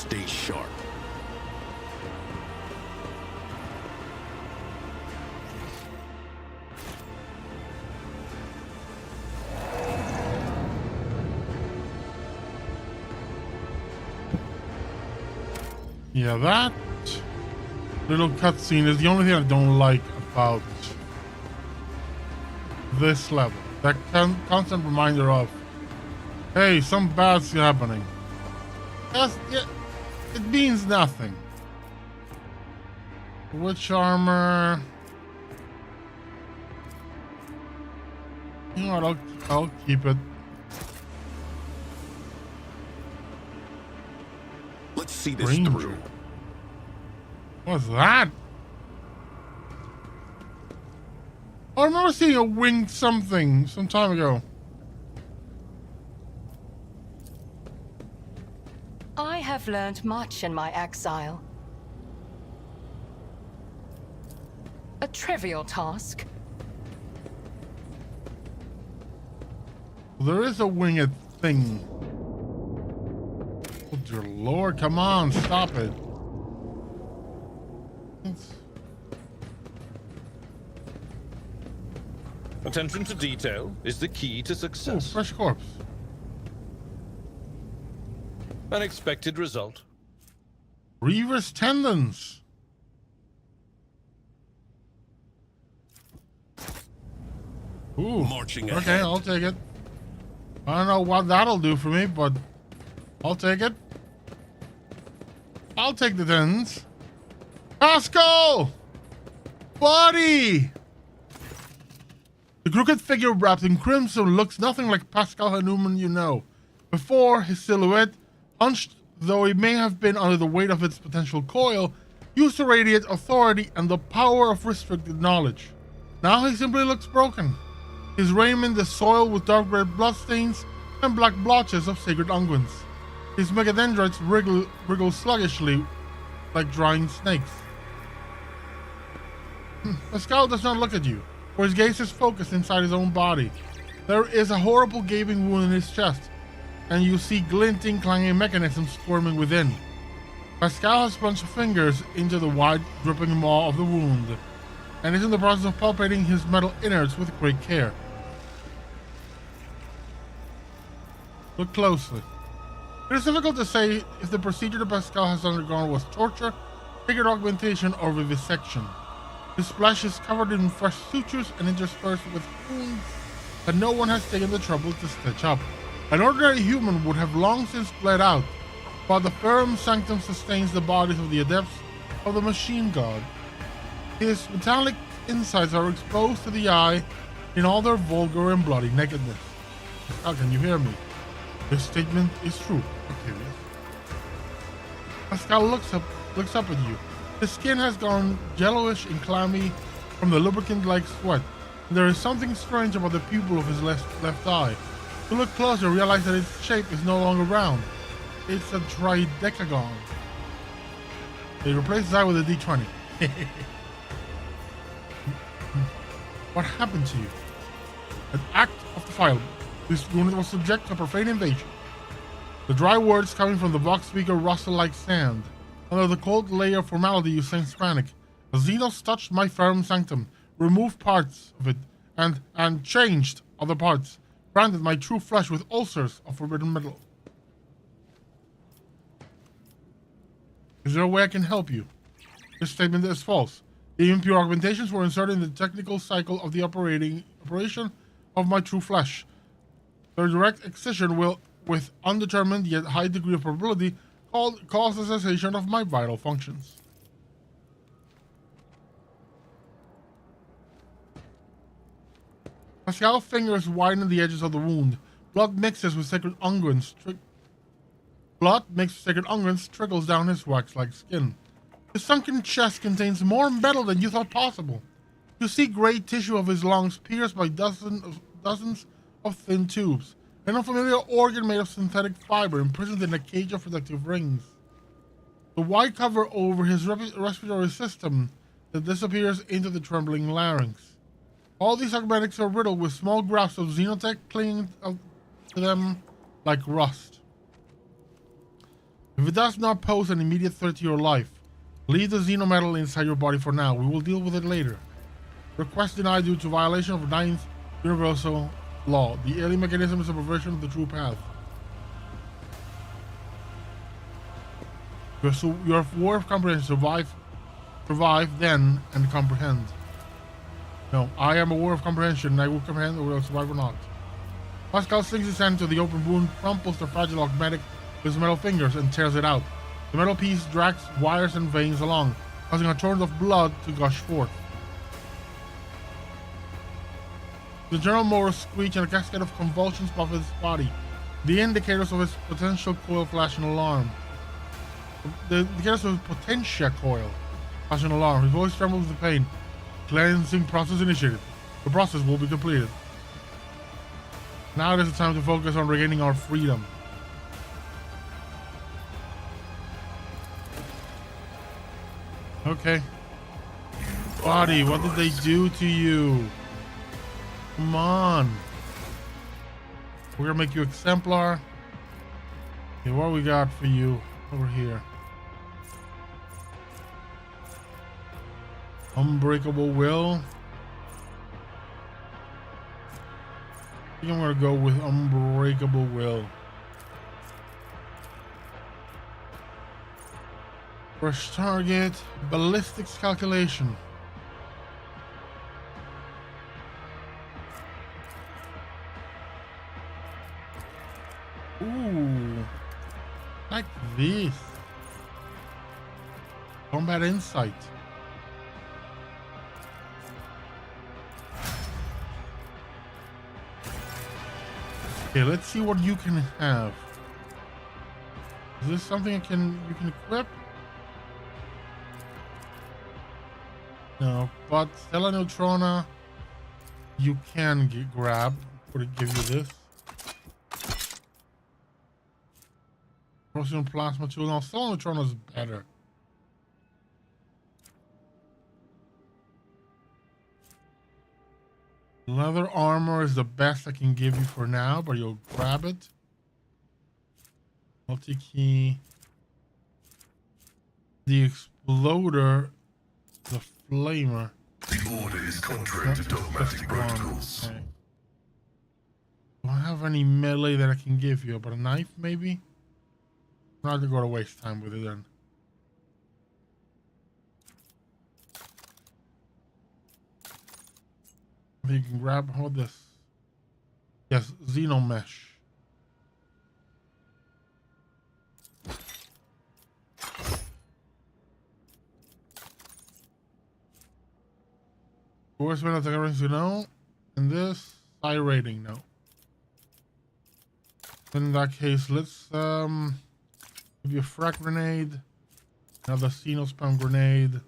stay sharp. Yeah, that little cutscene is the only thing I don't like about this level. That constant reminder of, hey, some bad's happening. Yeah, it means nothing. Witch armor. You know what? I'll keep it. Let's see this Ranger. through. What's that? I remember seeing a winged something some time ago. I have learned much in my exile. A trivial task. There is a winged thing. Oh dear Lord, come on, stop it. Attention to detail is the key to Oh, success. fresh corpse. An expected result. Reaver's tendons. Ooh. Marching Okay, ahead. I'll take it. I don't know what that'll do for me, but I'll take it. I'll take the tendons. Pascal! Buddy! The crooked figure wrapped in crimson looks nothing like Pascal Hanuman you know. Before, his silhouette, hunched though he may have been under the weight of its potential coil, used to radiate authority and the power of restricted knowledge. Now he simply looks broken. His raiment is soiled with dark red bloodstains and black blotches of sacred unguents. His megadendrites wriggle sluggishly like drying snakes. Pascal does not look at you, for his gaze is focused inside his own body. There is a horrible gaping wound in his chest, and you see glinting, clanging mechanisms squirming within. Pascal has plunged fingers into the wide, dripping maw of the wound, and is in the process of palpating his metal innards with great care. Look closely. It is difficult to say if the procedure that Pascal has undergone was torture, figured augmentation, or vivisection. His flesh is covered in fresh sutures and interspersed with wounds that no one has taken the trouble to stitch up. An ordinary human would have long since bled out, but the firm sanctum sustains the bodies of the adepts of the machine god. His metallic insides are exposed to the eye in all their vulgar and bloody nakedness. How can you hear me? This statement is true, Octavius. Pascal looks up at you. His skin has gone yellowish and clammy from the lubricant-like sweat, and there is something strange about the pupil of his left eye. To look closer, realize that its shape is no longer round. It's a tridecagon. They replaced his eye with a D20. What happened to you? An act of defilement. This unit was subject to a profane invasion. The dry words coming from the Vox speaker rustle like sand. Under the cold layer of formality you sense panic. Xenos touched my firm sanctum, removed parts of it, and changed other parts. Branded my true flesh with ulcers of forbidden metal. Is there a way I can help you? This statement is false. The impure augmentations were inserted in the technical cycle of the operation of my true flesh. Their direct excision will, with undetermined yet high degree of probability, cause the cessation of my vital functions. Pascal's fingers widen the edges of the wound. Blood mixed with sacred unguents trickles down his wax-like skin. His sunken chest contains more metal than you thought possible. You see gray tissue of his lungs pierced by dozens of thin tubes, an unfamiliar organ made of synthetic fiber imprisoned in a cage of protective rings. The white cover over his respiratory system that disappears into the trembling larynx. All these augmentics are riddled with small grafts of xenotech clinging to them like rust. If it does not pose an immediate threat to your life, leave the xenometal inside your body for now. We will deal with it later. Request denied due to violation of 9th Universal Law. The alien mechanism is a perversion of the true path. Your war of comprehension. Survive then and comprehend. No, I am a war of comprehension, and I will comprehend or will survive or not. Pascal slings his hand to the open wound, crumples the fragile augmetic with his metal fingers, and tears it out. The metal piece drags wires and veins along, causing a torrent of blood to gush forth. The general motor screech and a cascade of convulsions puff his body. The indicators of his potential coil flash an alarm. The indicators of his potential coil flash an alarm. His voice trembles with pain. Cleansing process initiated. The process will be completed. Now it is the time to focus on regaining our freedom. Okay. Body, what did they do to you? Come on. We're gonna make you exemplar. Okay, what we got for you over here? Unbreakable will. I think I'm gonna go with unbreakable will. First target, ballistics calculation. Ooh, like this. Combat insight. Okay, let's see what you can have. Is this something you can equip? No, but Stella Neutrona you can grab. Would it give you this? Procyon Plasma tool. Now Stella Neutrona is better. Leather armor is the best I can give you for now, but you'll grab it. Multi-key. The exploder. The flamer. The order is contrary to dogmatic protocols. Okay. Do I have any melee that I can give you? But a knife, maybe? I'm not gonna waste time with it then. You can grab hold this. Yes, Xenomesh. Worst minute attack range, no. And this side rating, no. In that case, let's give you a frag grenade, another Xeno spam grenade,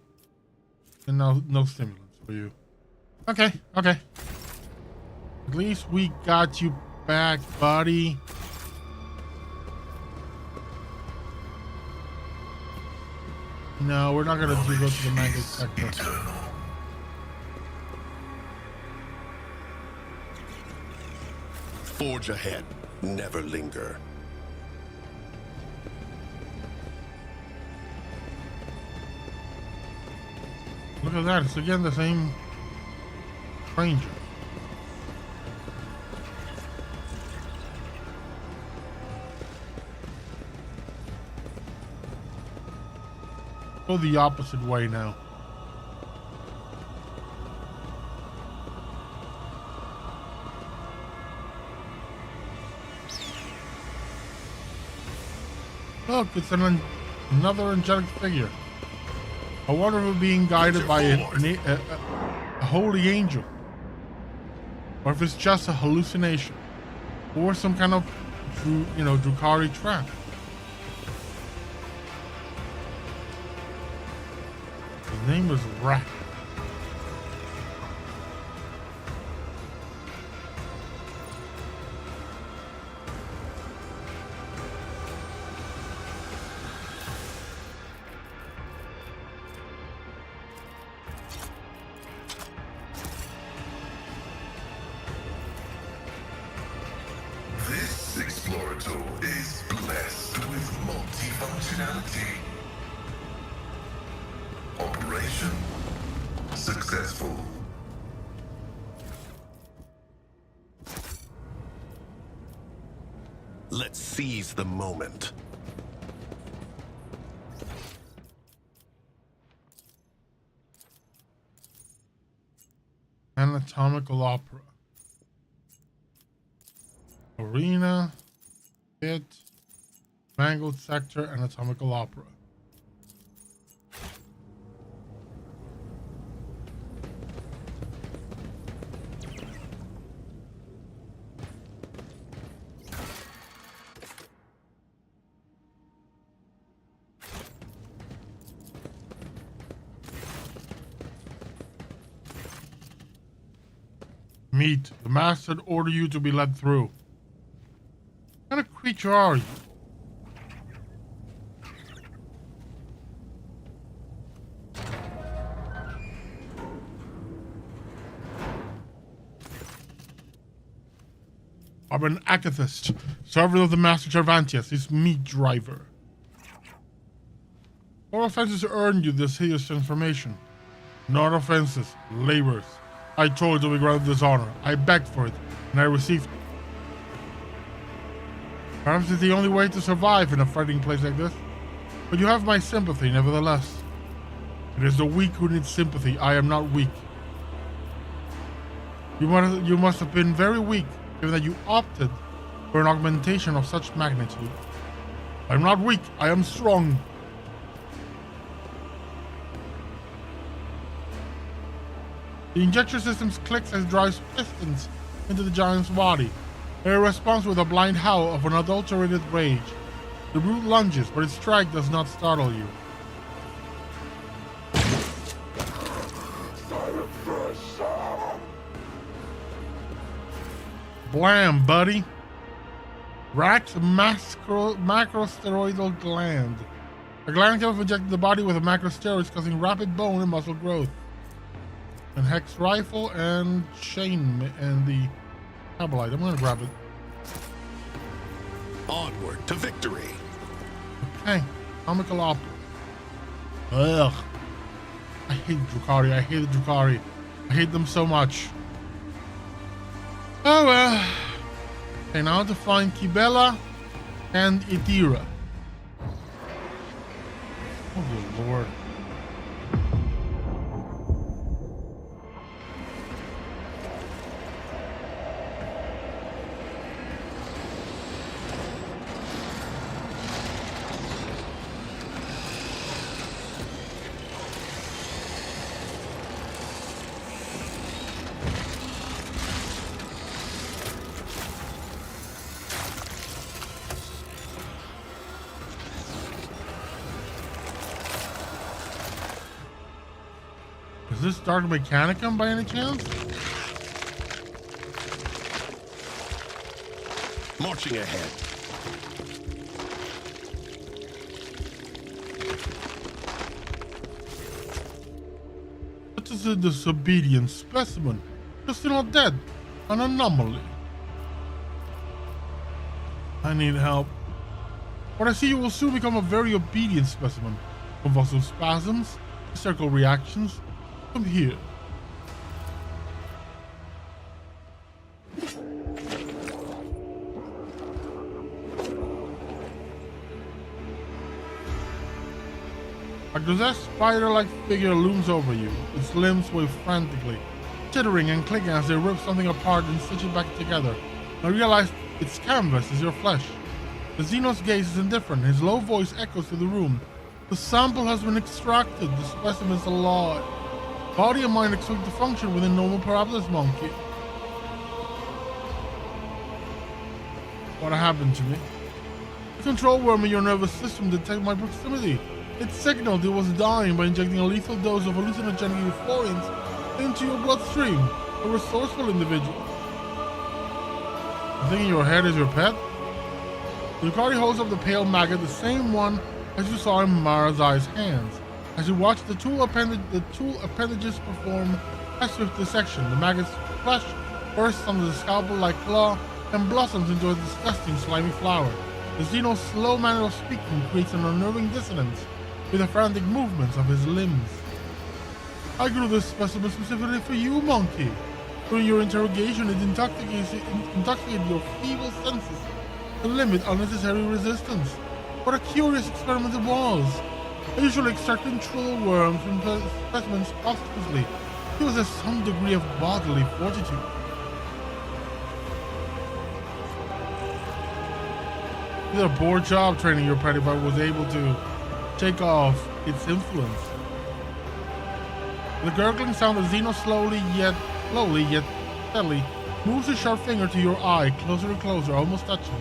and now no stimulants for you. Okay, okay. At least we got you back, buddy. No, we're not gonna go to the magnet sector. Eternal. Forge ahead, never linger. Look at that, it's again the same ranger. Go the opposite way now. Look, it's another angelic figure. A wonderful being guided by a holy angel. Or if it's just a hallucination. Or some kind of, Drukhari trap. His name was Rat. This explorator is blessed with multi Functionality. Operation successful. Let's seize the moment. Anatomical opera. Arena. Pit. Mangled sector. Anatomical opera. Meet. The master order you to be led through. What kind of creature are you? I'm an acathist, servant of the Master Cervantes, his meat driver. What offenses earned you this hideous transformation? Not offenses, labors. I told to be granted this honor. I begged for it, and I received it. Perhaps it's the only way to survive in a fighting place like this, but you have my sympathy nevertheless. It is the weak who need sympathy. I am not weak. You must have been very weak, given that you opted for an augmentation of such magnitude. I am not weak. I am strong. The injection system clicks as it drives pistons into the giant's body. It responds with a blind howl of unadulterated rage. The brute lunges, but its strike does not startle you. Blam, buddy. Rack's macrosteroidal gland. A gland can inject the body with a macrosteroids, causing rapid bone and muscle growth. And hex rifle and chain and the tabloid. I'm gonna grab it. Onward to victory. Okay, comical opera. Ugh. I hate Drukhari. I hate the Drukhari. I hate them so much. Oh well. Okay, now to find Kibela and Idira. Oh good lord. Is this Dark Mechanicum by any chance? Marching ahead. What is a disobedient specimen? You're still not dead. An anomaly. I need help. But I see you will soon become a very obedient specimen. Convulsive spasms, hysterical reactions. Come here. A possessed spider-like figure looms over you. Its limbs wave frantically, chittering and clicking as they rip something apart and stitch it back together. I realize its canvas is your flesh. The Xenos gaze is indifferent. His low voice echoes through the room. The sample has been extracted. The specimen is alive. Body and mind expect to function within normal parameters, monkey. What happened to me? The control worm in your nervous system detected my proximity. It signaled it was dying by injecting a lethal dose of hallucinogenic euphorians into your bloodstream. A resourceful individual. You thinking your head is your pet? Lucario holds up the pale maggot, the same one as you saw in Mara's eyes hands. As you watch the tool appendages perform a swift dissection, the maggot's flesh bursts under the scalpel like claw and blossoms into a disgusting slimy flower. The Xeno's slow manner of speaking creates an unnerving dissonance with the frantic movements of his limbs. I grew this specimen specifically for you, monkey. During your interrogation, it intoxicated your feeble senses to limit unnecessary resistance. What a curious experiment it was. I usually extract troll worms from specimens posthumously. He was some degree of bodily fortitude. You did a poor job training your pet if I was able to take off its influence. The gurgling sound of Xeno slowly yet steadily moves a sharp finger to your eye, closer and closer, almost touching,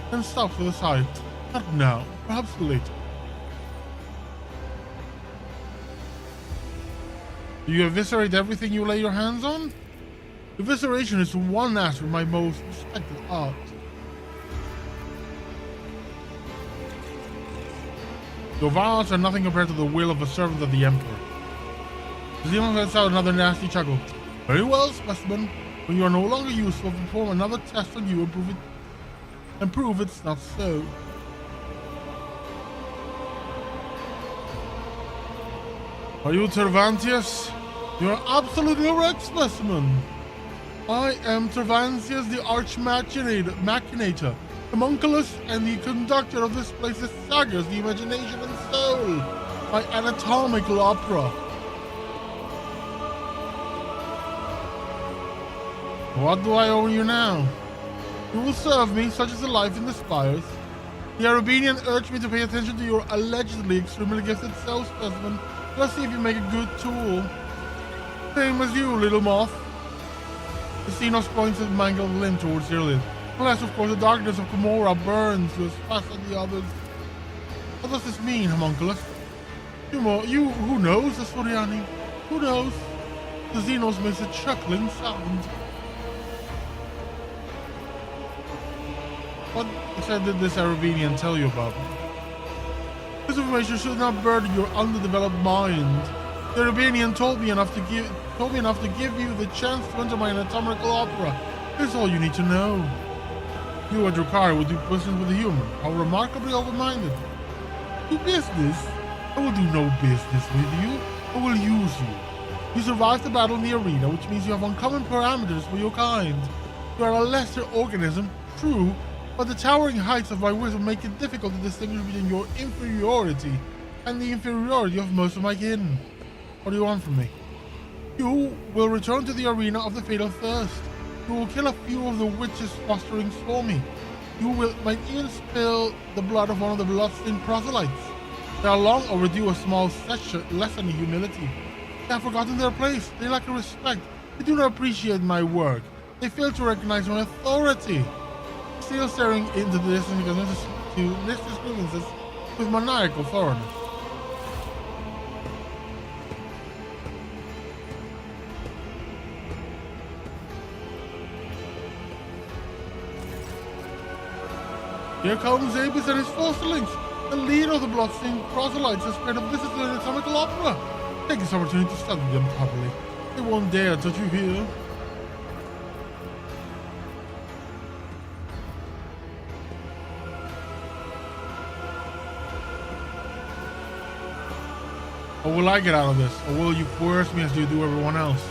then stops with a sigh. Not now, perhaps later. Do you eviscerate everything you lay your hands on? Evisceration is one aspect of my most respected art. Your violence are nothing compared to the will of a servant of the Emperor. Xeno lets out another nasty chuckle. Very well, specimen. When you are no longer useful, perform another test on you and prove it's not so. Are you Tervantius? You are absolutely correct, specimen. I am Tervantius, the arch machinator, homunculus, and the conductor of this place's sagas, the imagination and soul, my anatomical opera. What do I owe you now? You will serve me, such as the life in the spires. The Arabian urged me to pay attention to your allegedly extremely gifted soul specimen. Let's see if you make a good tool. Same as you, little moth. The Xenos points his mangled limb towards your lid. Unless, of course, the darkness of Commorragh burns you as fast as the others. What does this mean, homunculus? Who knows, Astoriani? Who knows? The Xenos makes a chuckling sound. What exactly did this Arabian tell you about me? This information should not burden your underdeveloped mind. The Arabian told me enough to give you the chance to enter my anatomical opera. Here's all you need to know. You and your car will do business with a human. How remarkably open-minded. Do business? I will do no business with you. I will use you. You survived the battle in the arena, which means you have uncommon parameters for your kind. You are a lesser organism, true, but the towering heights of my wisdom make it difficult to distinguish between your inferiority and the inferiority of most of my kin. What do you want from me? You will return to the arena of the Fatal Thirst. You will kill a few of the witches fosterings for me. You might even spill the blood of one of the bloodstained proselytes. They are long overdue a small lesson in humility. They have forgotten their place. They lack respect. They do not appreciate my work. They fail to recognize my authority. Still staring into the distance to list his grievances with maniacal thoroughness. Here comes Apis and his fosterlings. The leader of the bloodstained proselytes has paid a visit to the anatomical opera. Take this opportunity to study them properly. They won't dare touch you here. What will I get out of this? Or will you coerce me as you do everyone else?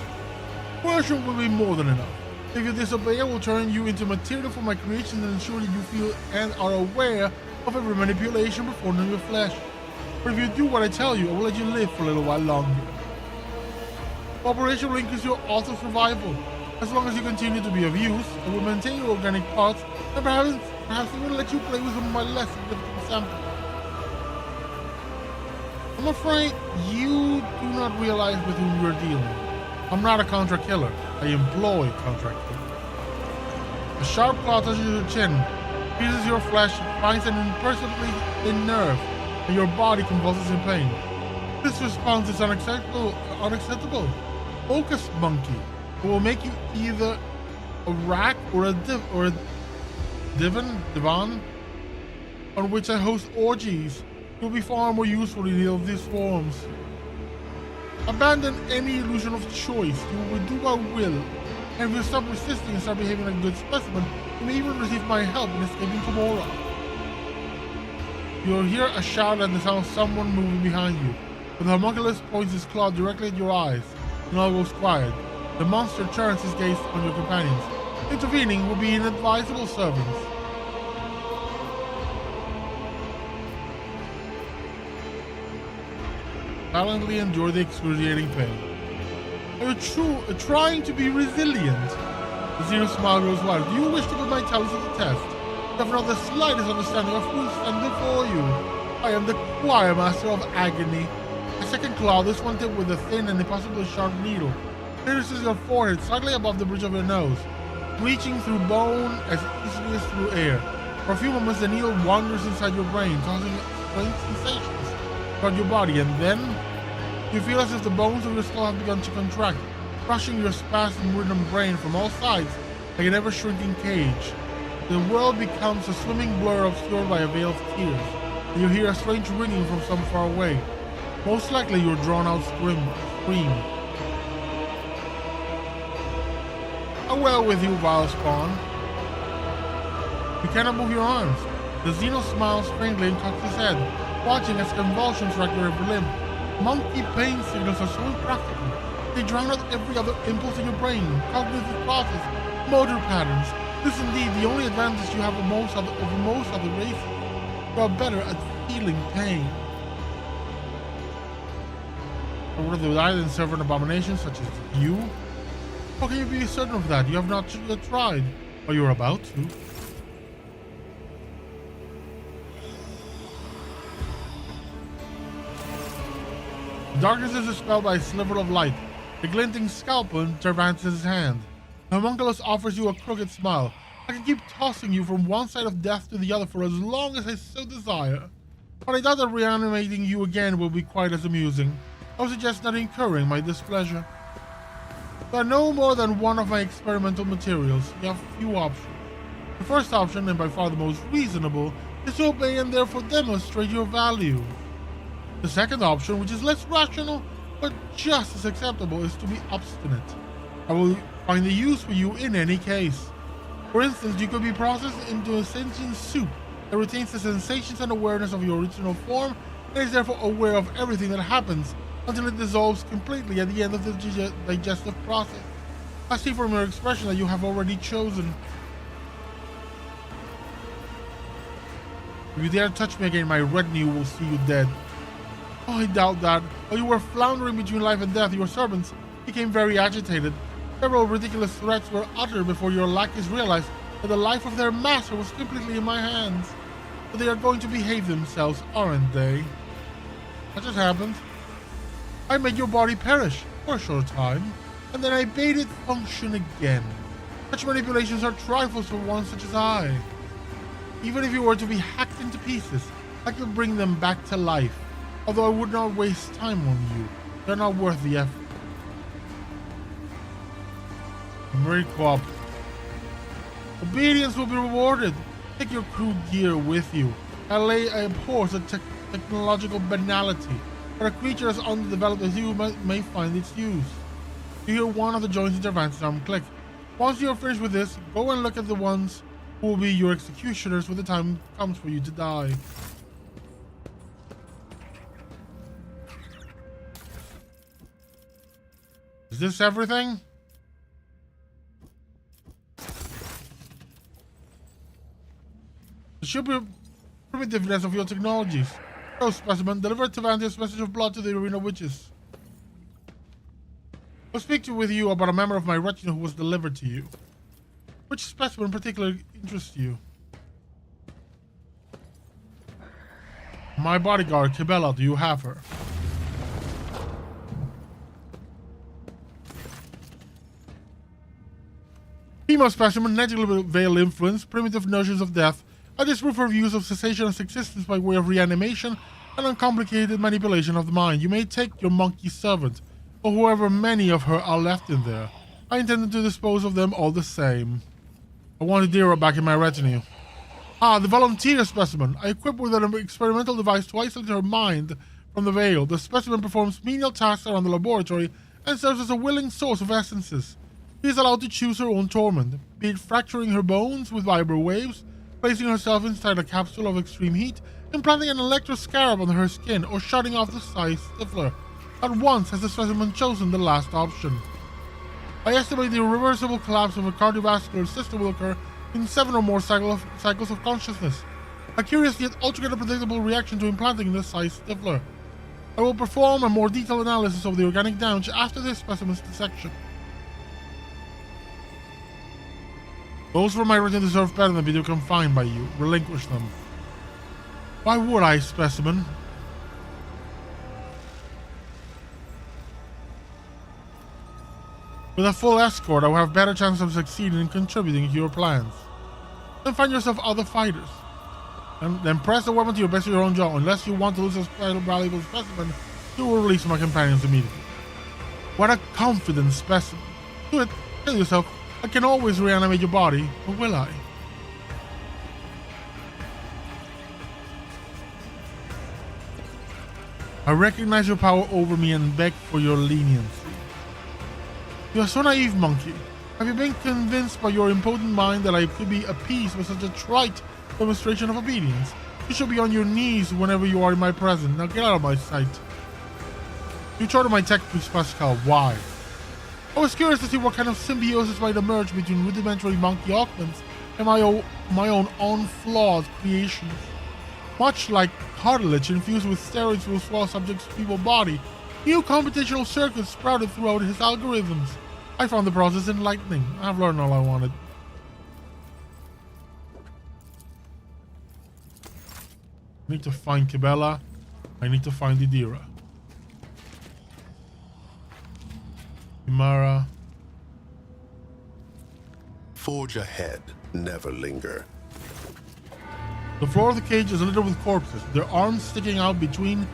Coercion will be more than enough. If you disobey, I will turn you into material for my creation and ensure that you feel and are aware of every manipulation performed on your flesh. But if you do what I tell you, I will let you live for a little while longer. Cooperation will increase your odds of survival. As long as you continue to be of use, I will maintain your organic parts and perhaps even let you play with some of my less significant samples. I'm afraid you do not realize with whom you're dealing. I'm not a contract killer. I employ contract killers. A sharp claw touches your chin, pierces your flesh, finds an imperceptibly thin nerve, and your body convulses in pain. This response is unacceptable. Focus, monkey. It will make you either a rack or a divan on which I host orgies. You'll be far more useful in either of these forms. Abandon any illusion of choice. You will do my will. And if you stop resisting and start behaving like a good specimen, you may even receive my help in escaping Commorragh. You'll hear a shout and the sound of someone moving behind you. But the homunculus points his claw directly at your eyes, and all goes quiet. The monster turns his gaze on your companions. Intervening will be inadvisable, servants. Silently endure the excruciating pain. Are you trying to be resilient? The Xeno smile grows wider. Do you wish to put my talents to the test? You have not the slightest understanding of who stands before you. I am the choir master of agony. A second claw, this one tipped with a thin and impossibly sharp needle, pierces your forehead slightly above the bridge of your nose, reaching through bone as easily as through air. For a few moments, the needle wanders inside your brain, causing strange sensations throughout your body, and then you feel as if the bones of your skull have begun to contract, crushing your spasm-ridden brain from all sides like an ever-shrinking cage. The world becomes a swimming blur obscured by a veil of tears, and you hear a strange ringing from some far away. Most likely your drawn-out scream. Away with you, vile spawn. You cannot move your arms. The Xeno smiles strangely and cocks his head, watching as convulsions rack your every limb. Monkey pain signals are so impractical. They drown out every other impulse in your brain, cognitive process, motor patterns. This is indeed the only advantage you have over most other races. You are better at feeling pain. Or rather die than serve an abomination such as you? How can you be certain of that? You have not yet tried. Or you're about to. The darkness is dispelled by a sliver of light, the glinting scalpel in Cervantes' hand. The homunculus offers you a crooked smile. I can keep tossing you from one side of death to the other for as long as I so desire. But I doubt that reanimating you again will be quite as amusing. I would suggest not incurring my displeasure. There are no more than one of my experimental materials. You have few options. The first option, and by far the most reasonable, is to obey and therefore demonstrate your value. The second option, which is less rational, but just as acceptable, is to be obstinate. I will find a use for you in any case. For instance, you could be processed into a sentient soup that retains the sensations and awareness of your original form and is therefore aware of everything that happens until it dissolves completely at the end of the digestive process. I see from your expression that you have already chosen. If you dare touch me again, my retinue will see you dead. Oh, I doubt that. While you were floundering between life and death, your servants became very agitated. Several ridiculous threats were uttered before your lackeys realized that the life of their master was completely in my hands. But they are going to behave themselves, aren't they? That just happened. I made your body perish for a short time, and then I bade it function again. Such manipulations are trifles for one such as I. Even if you were to be hacked into pieces, I could bring them back to life, although I would not waste time on you. They're not worth the effort. I'm very cooperative. Obedience will be rewarded. Take your crude gear with you. I abhor such technological banality, but a creature as underdeveloped as you may find its use. You hear one of the joints in Cervantes' arm click. Once you are finished with this, go and look at the ones who will be your executioners when the time comes for you to die. Is this everything? The sheer primitiveness of your technologies. Oh, specimen, deliver Cervantes' message of blood to the arena witches. I'll speak with you about a member of my retinue who was delivered to you. Which specimen in particular interests you? My bodyguard, Cabela, do you have her? Female specimen, negatively veiled influence, primitive notions of death. I disprove her views of cessation and existence by way of reanimation and uncomplicated manipulation of the mind. You may take your monkey servant, or whoever many of her are left in there. I intended to dispose of them all the same. I want Adira back in my retinue. Ah, the volunteer specimen. I equipped with an experimental device to isolate her mind from the veil. The specimen performs menial tasks around the laboratory and serves as a willing source of essences. She is allowed to choose her own torment, be it fracturing her bones with vibro waves, placing herself inside a capsule of extreme heat, implanting an electro scarab on her skin or shutting off the size stifler. At once has the specimen chosen the last option. I estimate the irreversible collapse of a cardiovascular system will occur in 7 or more cycles of consciousness. A curious yet altogether predictable reaction to implanting the size stifler. I will perform a more detailed analysis of the organic damage after this specimen's dissection. Those from my region deserve better than being confined by you. Relinquish them. Why would I, specimen? With a full escort, I will have better chance of succeeding in contributing to your plans. Then find yourself other fighters. And then press the weapon to your best of your own jaw. Unless you want to lose a valuable specimen, you will release my companions immediately. What a confident specimen. Do it. Tell yourself, I can always reanimate your body, or will I? I recognize your power over me and beg for your leniency. You are so naive, monkey. Have you been convinced by your impotent mind that I could be appeased with such a trite demonstration of obedience? You should be on your knees whenever you are in my presence. Now get out of my sight. You charted my tech piece, Pascal. Why? I was curious to see what kind of symbiosis might emerge between rudimentary monkey augments and my own unflawed creations. Much like cartilage infused with steroids will swallow subjects' feeble body, new computational circuits sprouted throughout his algorithms. I found the process enlightening. I've learned all I wanted. I need to find Kibela. I need to find Idira. Commorragh. Forge ahead, never linger. The floor of the cage is littered with corpses, their arms sticking out between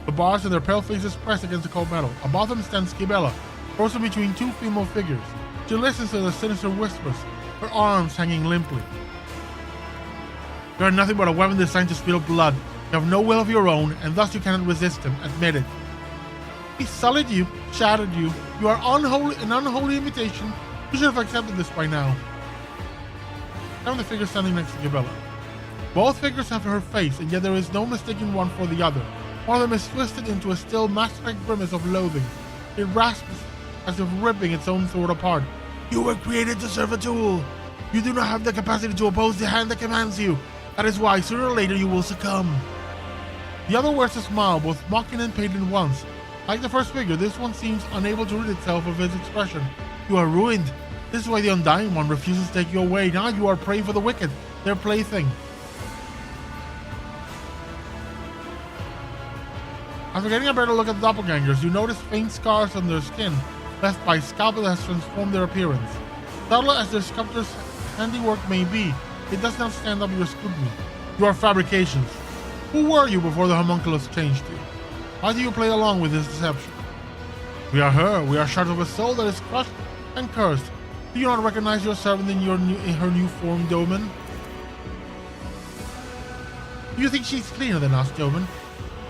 the bars and their pale faces pressed against the cold metal. Above them stands Kibela, frozen between two female figures. She listens to the sinister whispers, her arms hanging limply. You are nothing but a weapon designed to spill blood. You have no will of your own, and thus you cannot resist him. Admit it. He sullied you, shattered you. You are an unholy imitation. You should have accepted this by now. Found the figure standing next to Kibela. Both figures have her face, and yet there is no mistaking one for the other. One of them is twisted into a still mask-like grimace of loathing. It rasps as if ripping its own sword apart. You were created to serve a tool. You do not have the capacity to oppose the hand that commands you. That is why sooner or later you will succumb. The other wears a smile, both mocking and pained at once. Like the first figure, this one seems unable to rid itself of its expression. You are ruined. This is why the Undying One refuses to take you away. Now you are prey for the wicked, their plaything. After getting a better look at the doppelgangers, you notice faint scars on their skin, left by scalpel that has transformed their appearance. Subtle as their sculptor's handiwork may be, it does not stand up to your scrutiny. You are fabrications. Who were you before the homunculus changed you? Why do you play along with this deception? We are her. We are shards of a soul that is crushed and cursed. Do you not recognize your servant in her new form, Doman? Do you think she's cleaner than us, Doman?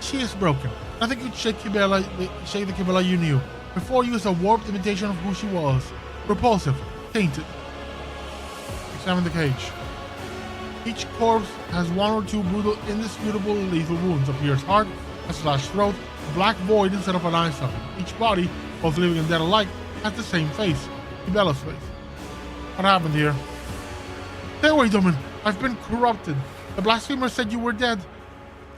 She is broken. Nothing could shake the Kibela you knew. Before you is a warped imitation of who she was. Repulsive, tainted. Examine the cage. Each corpse has one or two brutal, indisputable, lethal wounds. A pierced heart, a slashed throat, a black void instead of an eye socket. Each body, both living and dead alike, has the same face. Kibela's face. What happened here? Stay away, Doman. I've been corrupted. The blasphemer said you were dead.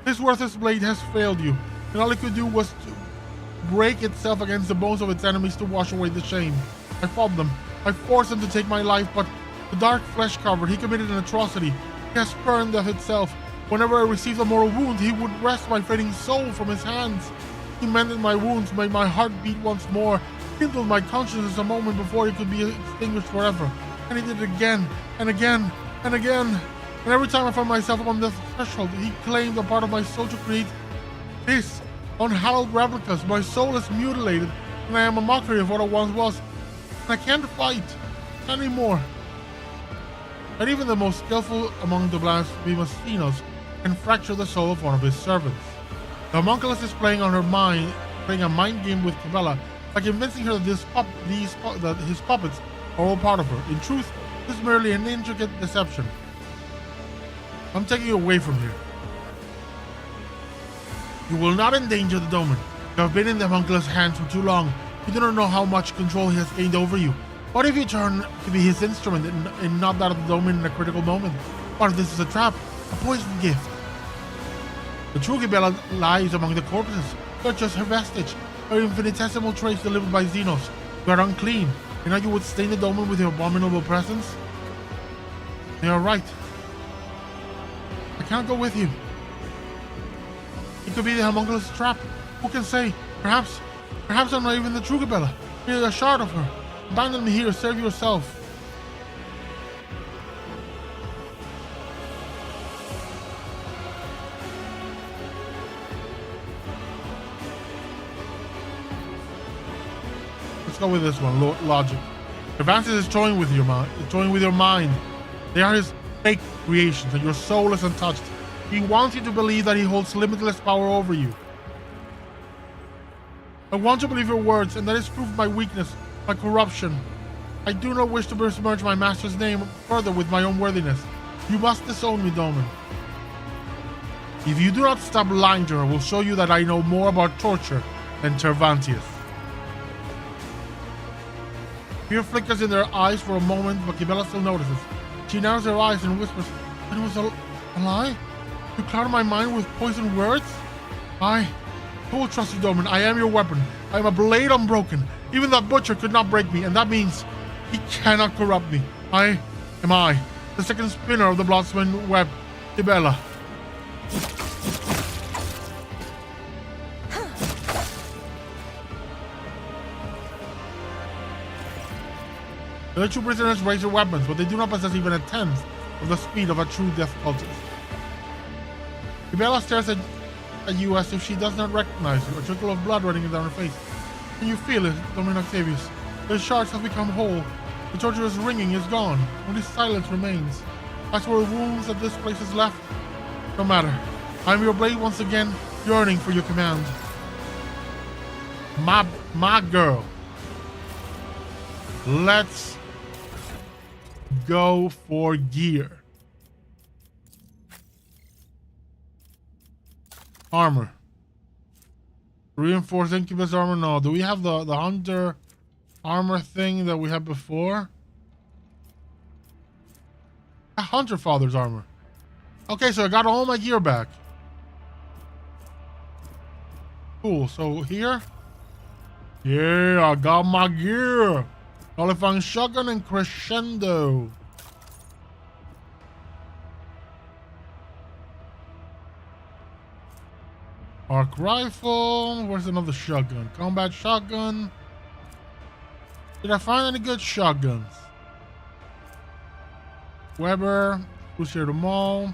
This worthless blade has failed you, and all it could do was to break itself against the bones of its enemies to wash away the shame. I fought them. I forced them to take my life, but the dark flesh covered, he committed an atrocity. He has spurned death itself. Whenever I received a mortal wound, he would wrest my fading soul from his hands. He mended my wounds, made my heart beat once more, kindled my consciousness a moment before it could be extinguished forever. And he did it again, and again, and again. And every time I found myself upon the threshold, he claimed a part of my soul to create this, unhallowed replicas. My soul is mutilated, and I am a mockery of what I once was. And I can't fight anymore. Not even the most skillful among the blasphemous Phenos can fracture the soul of one of his servants. The homunculus is playing on her mind, playing a mind game with Kibela by convincing her that his puppets are all part of her. In truth, this is merely an intricate deception. I'm taking you away from here. You will not endanger the Domin. You have been in the homunculus' hands for too long. You do not know how much control he has gained over you. What if you turn to be his instrument and not that of the Domin in a critical moment? What if this is a trap? A poison gift? The true Gibella lies among the corpses. You are just her vestige. Her infinitesimal trace delivered by Xenos. You are unclean. And now you would stain the Domin with your abominable presence? They are right. I cannot go with you. It could be the homunculus trap. Who can say? Perhaps I'm not even the true Gibella. Here's a shard of her. Abandon me here. Serve yourself. Let's go with this one. Logic. Cervantes is toying with your mind. Toying with your mind. They are his fake creations, and your soul is untouched. He wants you to believe that he holds limitless power over you. I want to believe your words, and that is proof of my weakness, my corruption. I do not wish to besmirch my master's name further with my own worthiness. You must disown me, Domin. If you do not stop lying to her, I will show you that I know more about torture than Cervantes. Fear flickers in their eyes for a moment, but Gibella still notices. She narrows her eyes and whispers, "It was a lie? You clouded my mind with poisoned words? I will trust you, Domin. I am your weapon. I am a blade unbroken. Even that butcher could not break me, and that means he cannot corrupt me. I am the second spinner of the Bloodsman web, Gibella." The other two prisoners raise their weapons, but they do not possess even a tenth of the speed of a true death cultist. Gibella stares at you as if she does not recognize you, a trickle of blood running down her face. Can you feel it, Domin Octavius? The shards have become whole. The torturous ringing is gone. Only silence remains. As for the wounds that this place has left, no matter. I am your blade once again, yearning for your command. My girl. Let's go for gear. Armor. Reinforced Incubus armor? No. Do we have the Hunter armor thing that we had before? Hunter Father's armor. Okay, so I got all my gear back. Cool. So here? Yeah, I got my gear. Olifang shotgun and crescendo. Arc rifle. Where's another shotgun? Combat shotgun. Did I find any good shotguns? Weber. Crusader Mall.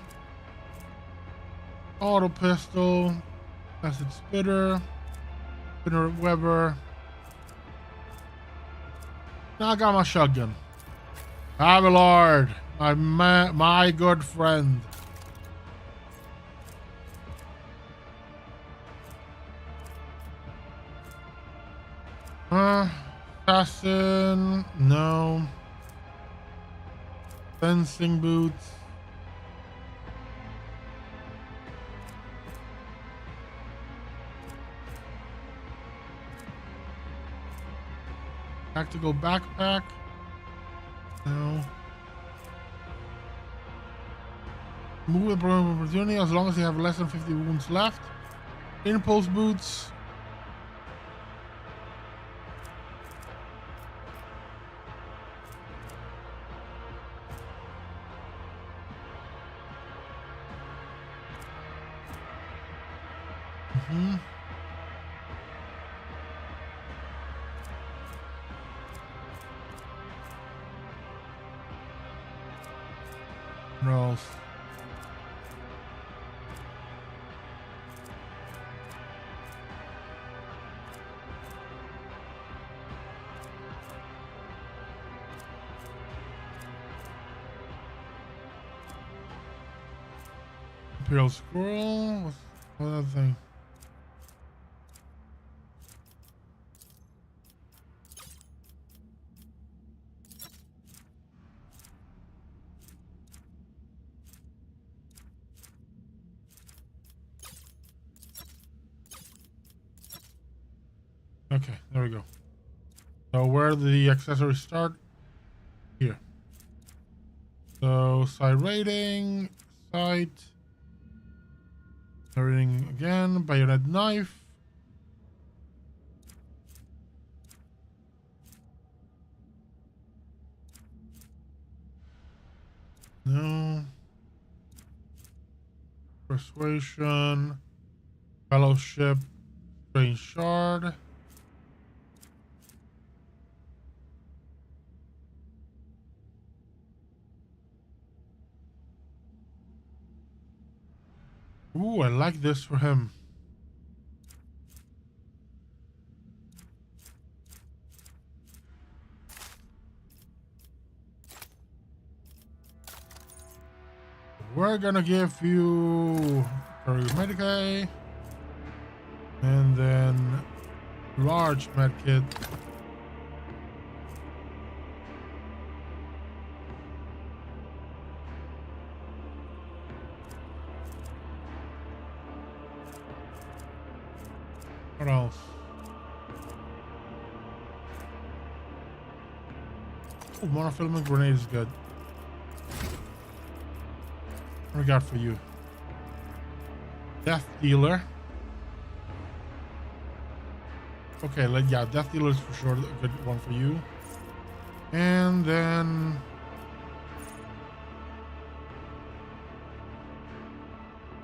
Auto pistol. Acid spitter. Spitter Weber. Now I got my shotgun. Abelard, my good friend. Assassin, no. Fencing boots. Tactical backpack. No. Move with program of opportunity as long as you have less than 50 wounds left. Impulse boots. Rolls. Imperial scroll. What's that thing? Okay, there we go. So where do the accessories start? Here. So side rating, sight, rating again, bayonet knife. No. Persuasion, fellowship, strange shard. Ooh, I like this for him. We're gonna give you Medicae and then large medkit. What else? Oh, monofilament grenade is good. What we got for you? Death Dealer. Okay, yeah, Death Dealer is for sure a good one for you. And then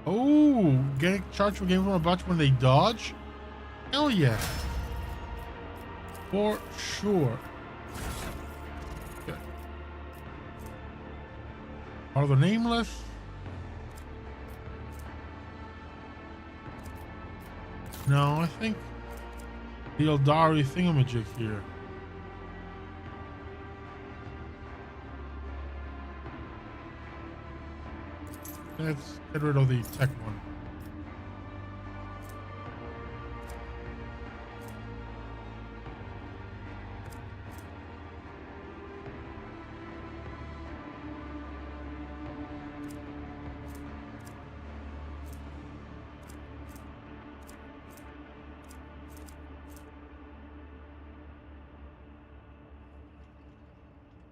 oh, get charged for game from a bunch when they dodge? Hell yeah. For sure. Okay. Are the nameless? No, I think the Eldari thingamajig here. Let's get rid of the tech one.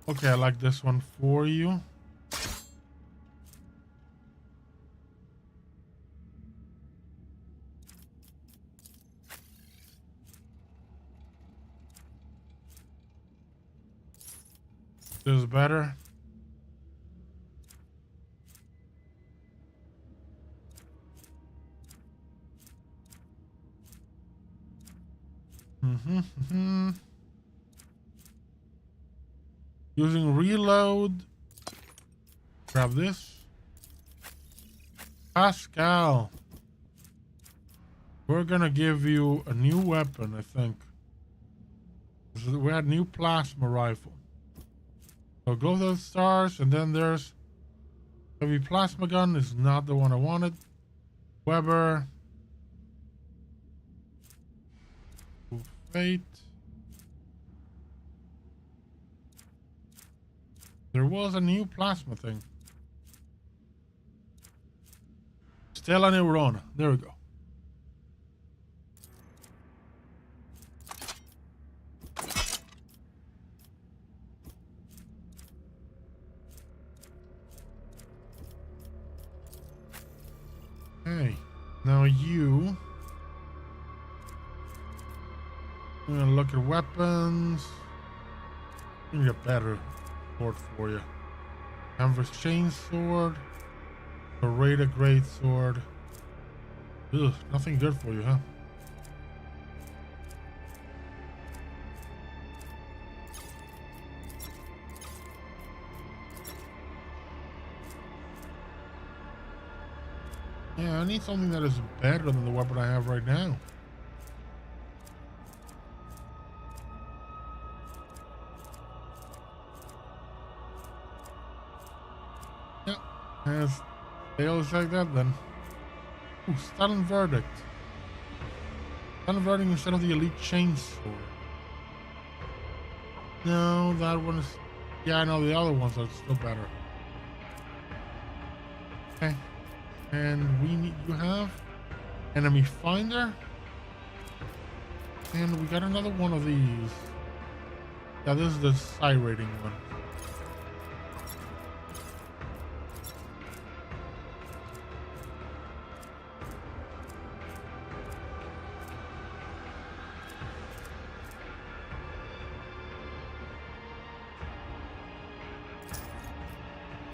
Okay, I like this one for you. This is better. Using reload. Grab this. Pascal. We're gonna give you a new weapon, I think. We had new plasma rifle. So go those stars, and then there's heavy plasma gun is not the one I wanted. Weber. Fate. There was a new plasma thing. Stella Neurona. There we go. Okay. Now you. I'm gonna look at weapons. I need a better sword for you. Canvas chainsword. Beretta great sword. Ugh, nothing good for you, huh? Yeah, I need something that is better than the weapon I have right now. As fails like that then. Ooh, Stalin Verdict. Stalin Verdict instead of the Elite Chainsword. No, that one is... Yeah, I know the other ones are still better. Okay. And we need... You have... Enemy Finder. And we got another one of these. Yeah, this is the psi rating one.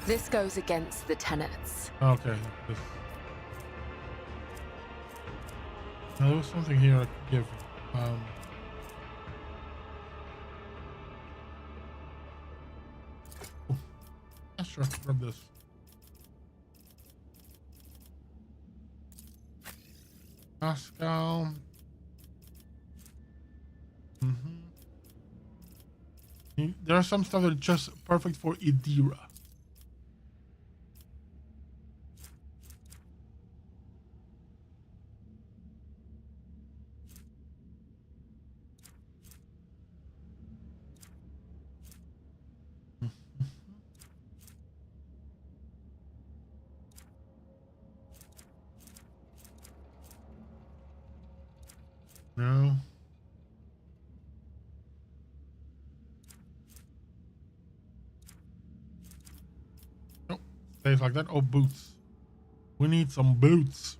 This goes against the tenets. Okay. Now, there was something here I could give. Yeah, sure. Grab this. Pascal. There are some stuff that are just perfect for Idira. No. Nope. Stays like that. Oh, boots. We need some boots.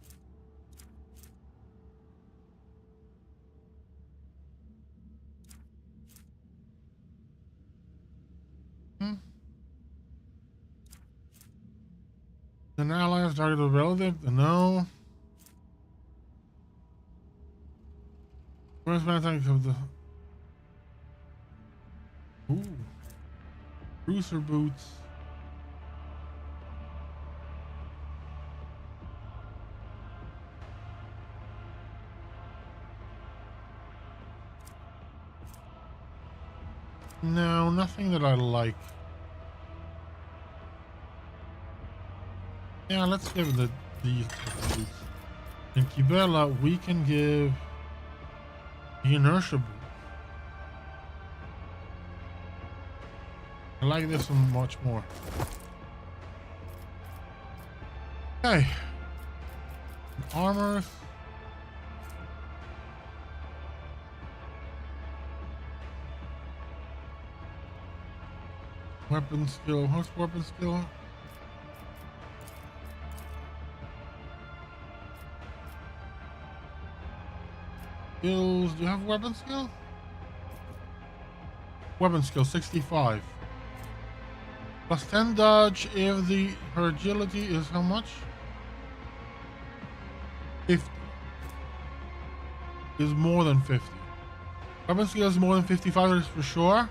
An alliance target a relative? No. Where's my tank of the... Ooh. Cruiser boots. No, nothing that I like. Yeah, let's give these boots. And Kibela, we can give the inertia boots. I like this one much more. Okay. Armors. Weapon skill. What's weapon skill? Skills. Do you have weapon skill? Weapon skill 65. Plus 10 dodge if her agility is how much? 50. Is more than 50. Weapon skill is more than 55, that's for sure.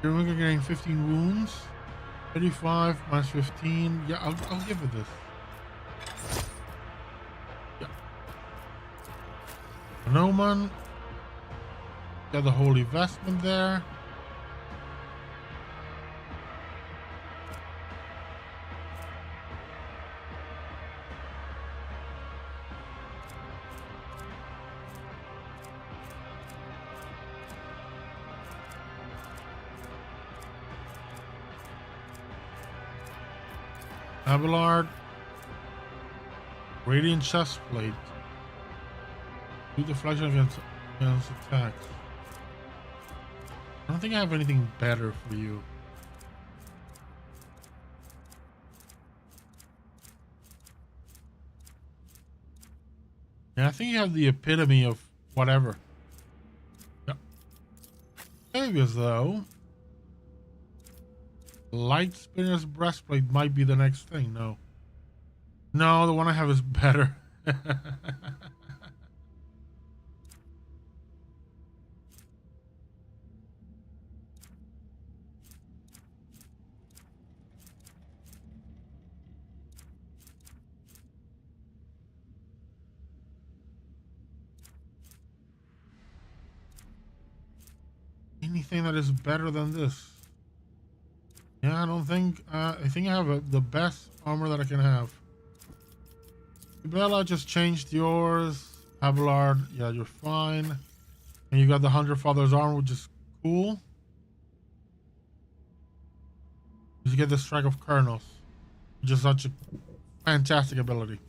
You're getting 15 wounds. 35 minus 15. Yeah, I'll give it this. Yeah. Noman. Got the holy vestment there. Abelard. Radiant chestplate. Do deflection against attacks. I don't think I have anything better for you. Yeah, I think you have the epitome of whatever. Yeah. Saviors though. Light Spinner's breastplate might be the next thing. No. No, the one I have is better. Anything that is better than this? Yeah, I don't think. I think I have the best armor that I can have. Bella just changed yours. Abelard, yeah, you're fine. And you got the 100 Father's armor, which is cool. You get the Strike of Kernos, which is such a fantastic ability.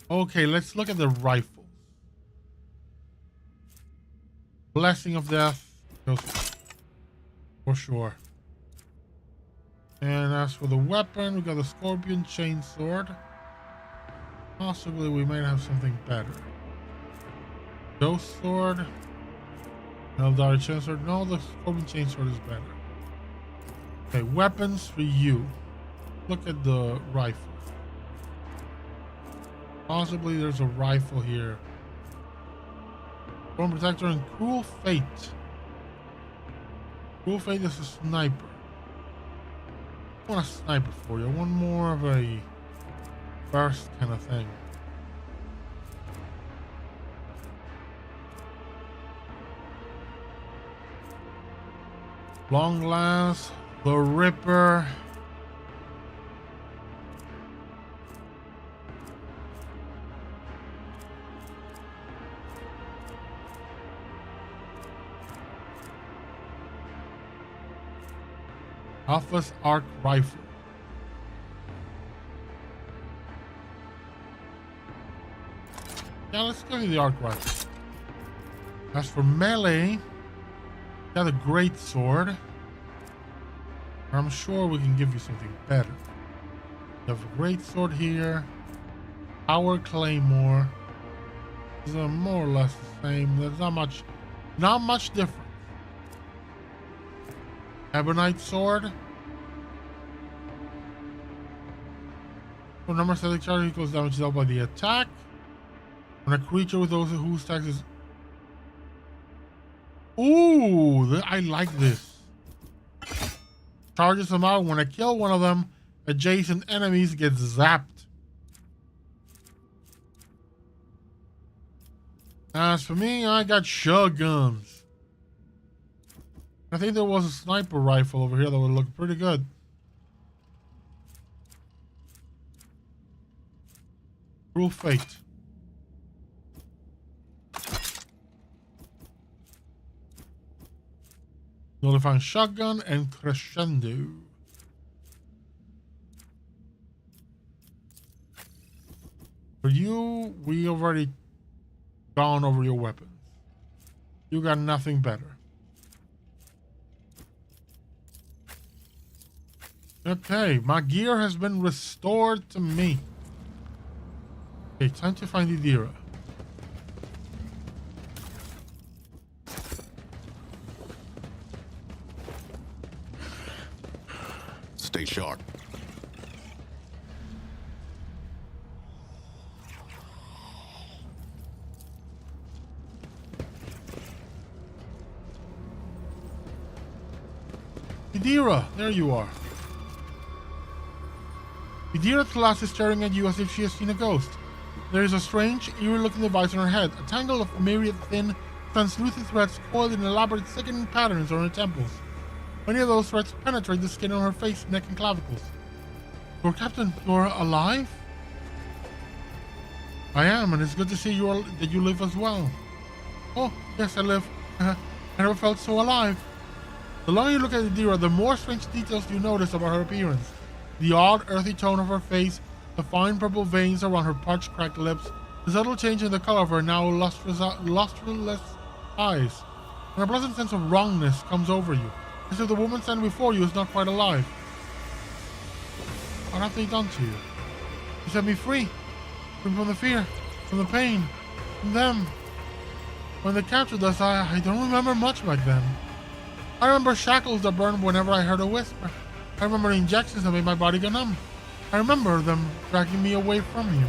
Okay, let's look at the rifles. Blessing of Death goes for sure. And as for the weapon, we got the Scorpion Chainsword. Possibly we might have something better. Ghost Sword. Eldari Chainsword. No, the Scorpion Chainsword is better. Okay, weapons for you. Look at the rifle. Possibly there's a rifle here. Storm Protector and Cruel Fate. Cruel Fate is a sniper. I want a sniper for you. I want more of a burst kind of thing. Long Last, the Ripper. Alpha's Arc Rifle. Yeah, let's give you the Arc Rifle. As for melee, got a Great Sword. I'm sure we can give you something better. You have a Great Sword here. Power Claymore. These are more or less the same. There's not much different. Ebonite Sword. For number static charge equals damage dealt by the attack. When a creature with those whose attacks is... Ooh, I like this. Charges them out. When I kill one of them, adjacent enemies get zapped. As for me, I got shotguns. I think there was a sniper rifle over here that would look pretty good. Cruel Fate. Nullifying Shotgun and Crescendo. For you, we already gone over your weapons. You got nothing better. Okay, my gear has been restored to me. Okay, time to find Idira. Stay sharp. Idira, there you are. Idira Tlas is staring at you as if she has seen a ghost. There is a strange, eerie-looking device on her head, a tangle of myriad thin, translucent threads coiled in elaborate, sickening patterns on her temples. Many of those threads penetrate the skin on her face, neck, and clavicles. Lord Captain, you're alive? I am, and it's good to see that you live as well. Oh, yes, I live. I never felt so alive. The longer you look at Idira, the more strange details you notice about her appearance. The odd, earthy tone of her face, the fine purple veins around her parched, cracked lips, the subtle change in the color of her now lustreless eyes, and a pleasant sense of wrongness comes over you, as if the woman standing before you is not quite alive. What have they done to you? You set me free. Free from the fear, from the pain, from them. When they captured us, I don't remember much back then. I remember shackles that burned whenever I heard a whisper. I remember injections that made my body go numb. I remember them dragging me away from you.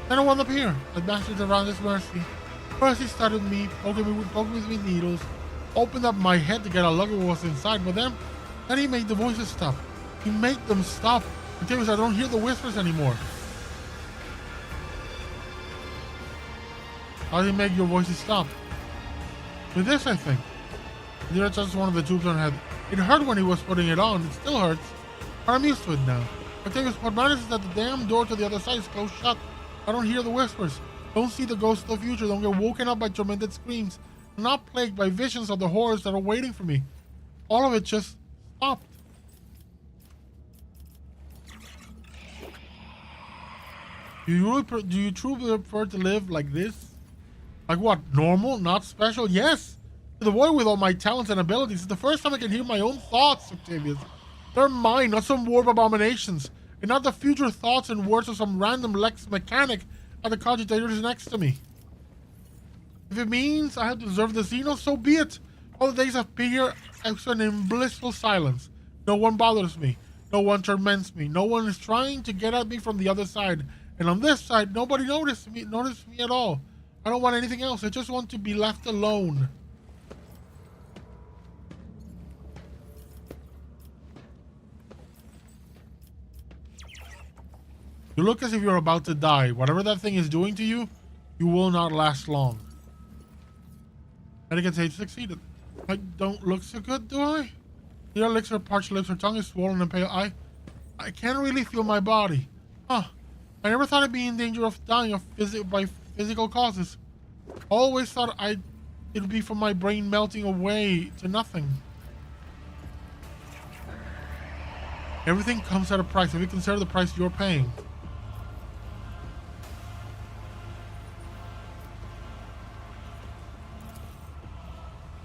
Then one appeared, at Masters around his mercy. First he started me, poking me with needles, opened up my head to get a look at what was inside, but then he made the voices stop. He made them stop until I don't hear the whispers anymore. How did he make your voices stop? With this, I think. He adjusts one of the tubes on her head. It hurt when he was putting it on. It still hurts. But I'm used to it now. I think what matters is that the damn door to the other side is closed shut. I don't hear the whispers. Don't see the ghosts of the future. Don't get woken up by tormented screams. I'm not plagued by visions of the horrors that are waiting for me. All of it just stopped. Do you truly prefer to live like this? Like what? Normal? Not special? Yes! To the void with all my talents and abilities. It's the first time I can hear my own thoughts, Octavius. They're mine, not some warp abominations, and not the future thoughts and words of some random Lex mechanic at the cogitators next to me. If it means I have deserved the Xenos, so be it. All the days I've been here, I've spent in blissful silence. No one bothers me. No one torments me. No one is trying to get at me from the other side. And on this side, nobody noticed me at all. I don't want anything else. I just want to be left alone. You look as if you're about to die. Whatever that thing is doing to you, you will not last long. Etiquette say succeeded. I don't look so good, do I? Lyra licks her parched lips. Her tongue is swollen and pale. I can't really feel my body. Huh. I never thought I'd be in danger of dying by physical causes. I always thought it would be from my brain melting away to nothing. Everything comes at a price. If you consider the price you're paying.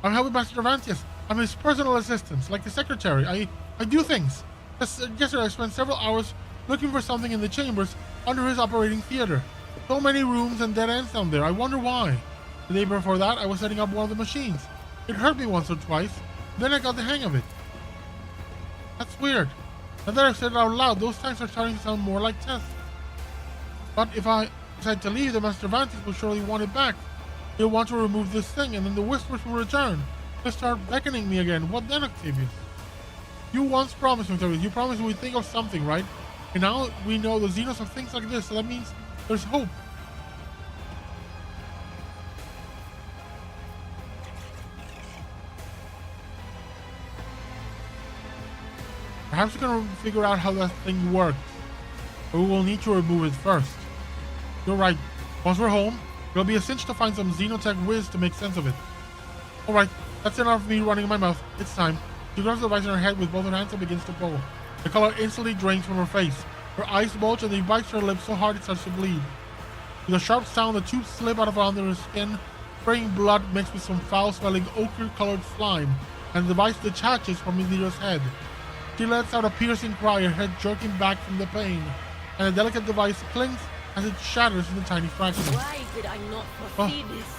I'm helping Master Avantius. I'm his personal assistant, like the secretary. I do things. Yesterday I spent several hours looking for something in the chambers under his operating theater. So many rooms and dead ends down there. I wonder why. The day before that, I was setting up one of the machines. It hurt me once or twice. Then I got the hang of it. That's weird. Now that I've said it out loud, those times are starting to sound more like tests. But if I decide to leave, the Master Avantius will surely want it back. He'll want to remove this thing, and then the whispers will return. They'll start beckoning me again. What then, Octavius? You once promised me, Octavius. You promised we'd think of something, right? And now we know the Xenos have things like this, so that means there's hope. Perhaps we can figure out how that thing works. But we will need to remove it first. You're right. Once we're home, it'll be a cinch to find some Xenotech whiz to make sense of it. Alright, that's enough of me running my mouth. It's time. She grabs the device in her head with both her hands and begins to pull. The color instantly drains from her face. Her eyes bulge and she bites her lips so hard it starts to bleed. With a sharp sound, the tubes slip out of under her skin, spraying blood mixed with some foul-smelling ochre-colored slime, and the device detaches from Lyra's head. She lets out a piercing cry, her head jerking back from the pain, and the delicate device clings as it shatters into tiny fragments. Why did I not foresee this?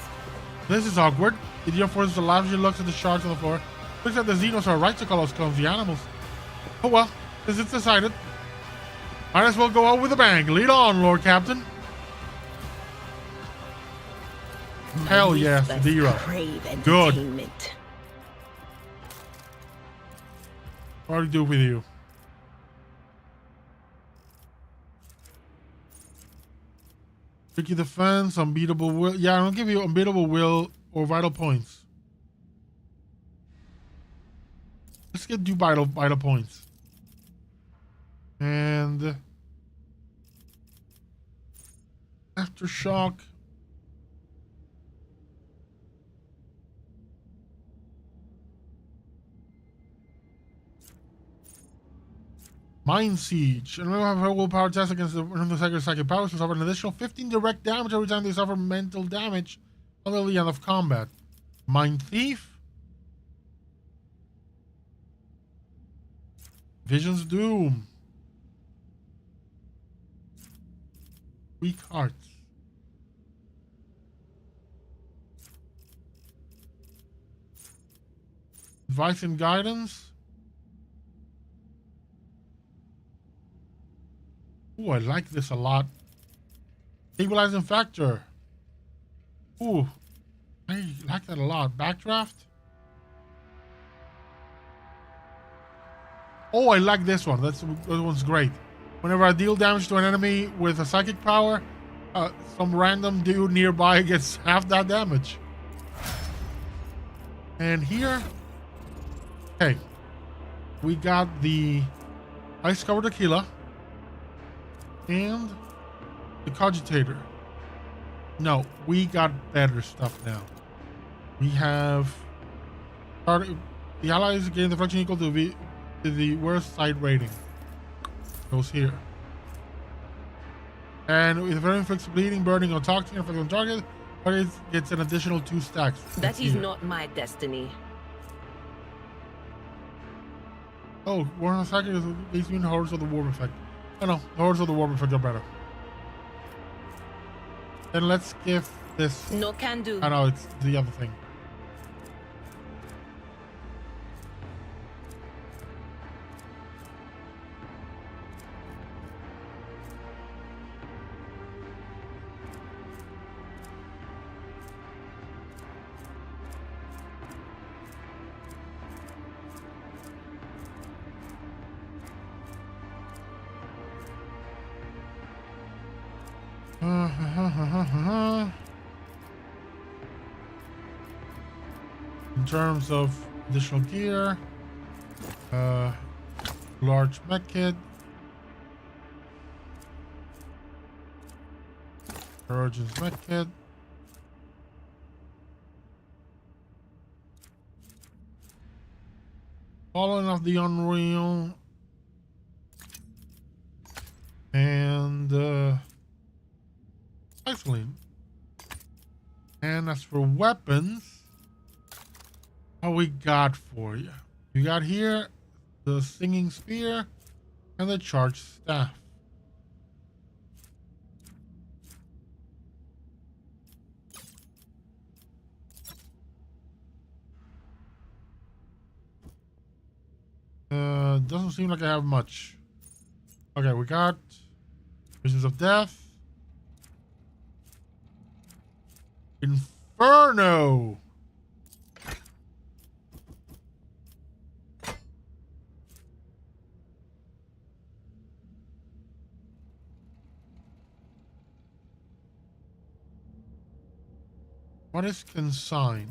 This is awkward. Lyra forces to laugh as she looks at the shards on the floor. Looks like the Xenos are right to call us clumsy animals. Oh well, since it's decided, might as well go out with a bang. Lead on, Lord Captain. Hell yes, Lyra. Good. What do I do with you? Tricky defense, unbeatable will. Yeah, I don't give you unbeatable will or vital points. Let's do vital points. And aftershock. Mind Siege. And we have a willpower test against the sacred psychic powers to suffer an additional 15 direct damage every time they suffer mental damage until the end of combat. Mind Thief. Vision's Doom. Weak Hearts. Advice and Guidance. Ooh, I like this a lot. Stabilizing Factor. Ooh, I like that a lot. Backdraft. Oh, I like this one. That one's great. Whenever I deal damage to an enemy with a psychic power, some random dude nearby gets half that damage. And here, okay, we got the Ice Covered Aquila and the Cogitator. No, we got better stuff now. We have the allies gain the function equal to the worst side rating. Goes here. And if it inflicts bleeding, burning, or toxic effect on target, But it gets an additional 2 stacks. That is not my destiny. Oh, Warhammer Attack is basically the Hordes of the Warm Effect. Oh no, the Hordes of the Warm Effect are better. Then let's give this... No can do. I know, it's the other thing. In terms of additional gear, large mech kit, Origins mech kit, Fallen of the Unreal, and excellent. And as for weapons, what we got for you? You got here the Singing Spear and the Charged Staff. Doesn't seem like I have much. Okay, we got Visions of Death. Inferno. What is consign?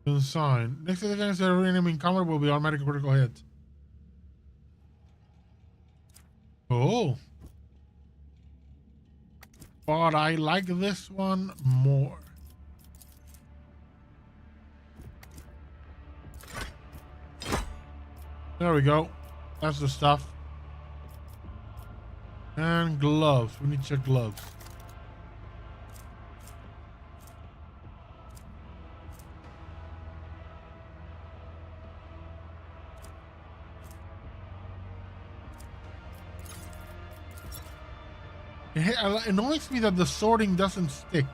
Consign. Next against every enemy in combat will be automatic critical hit. Oh. But I like this one more. There we go. That's the stuff. And gloves. We need to check gloves. It annoys me that the sorting doesn't stick.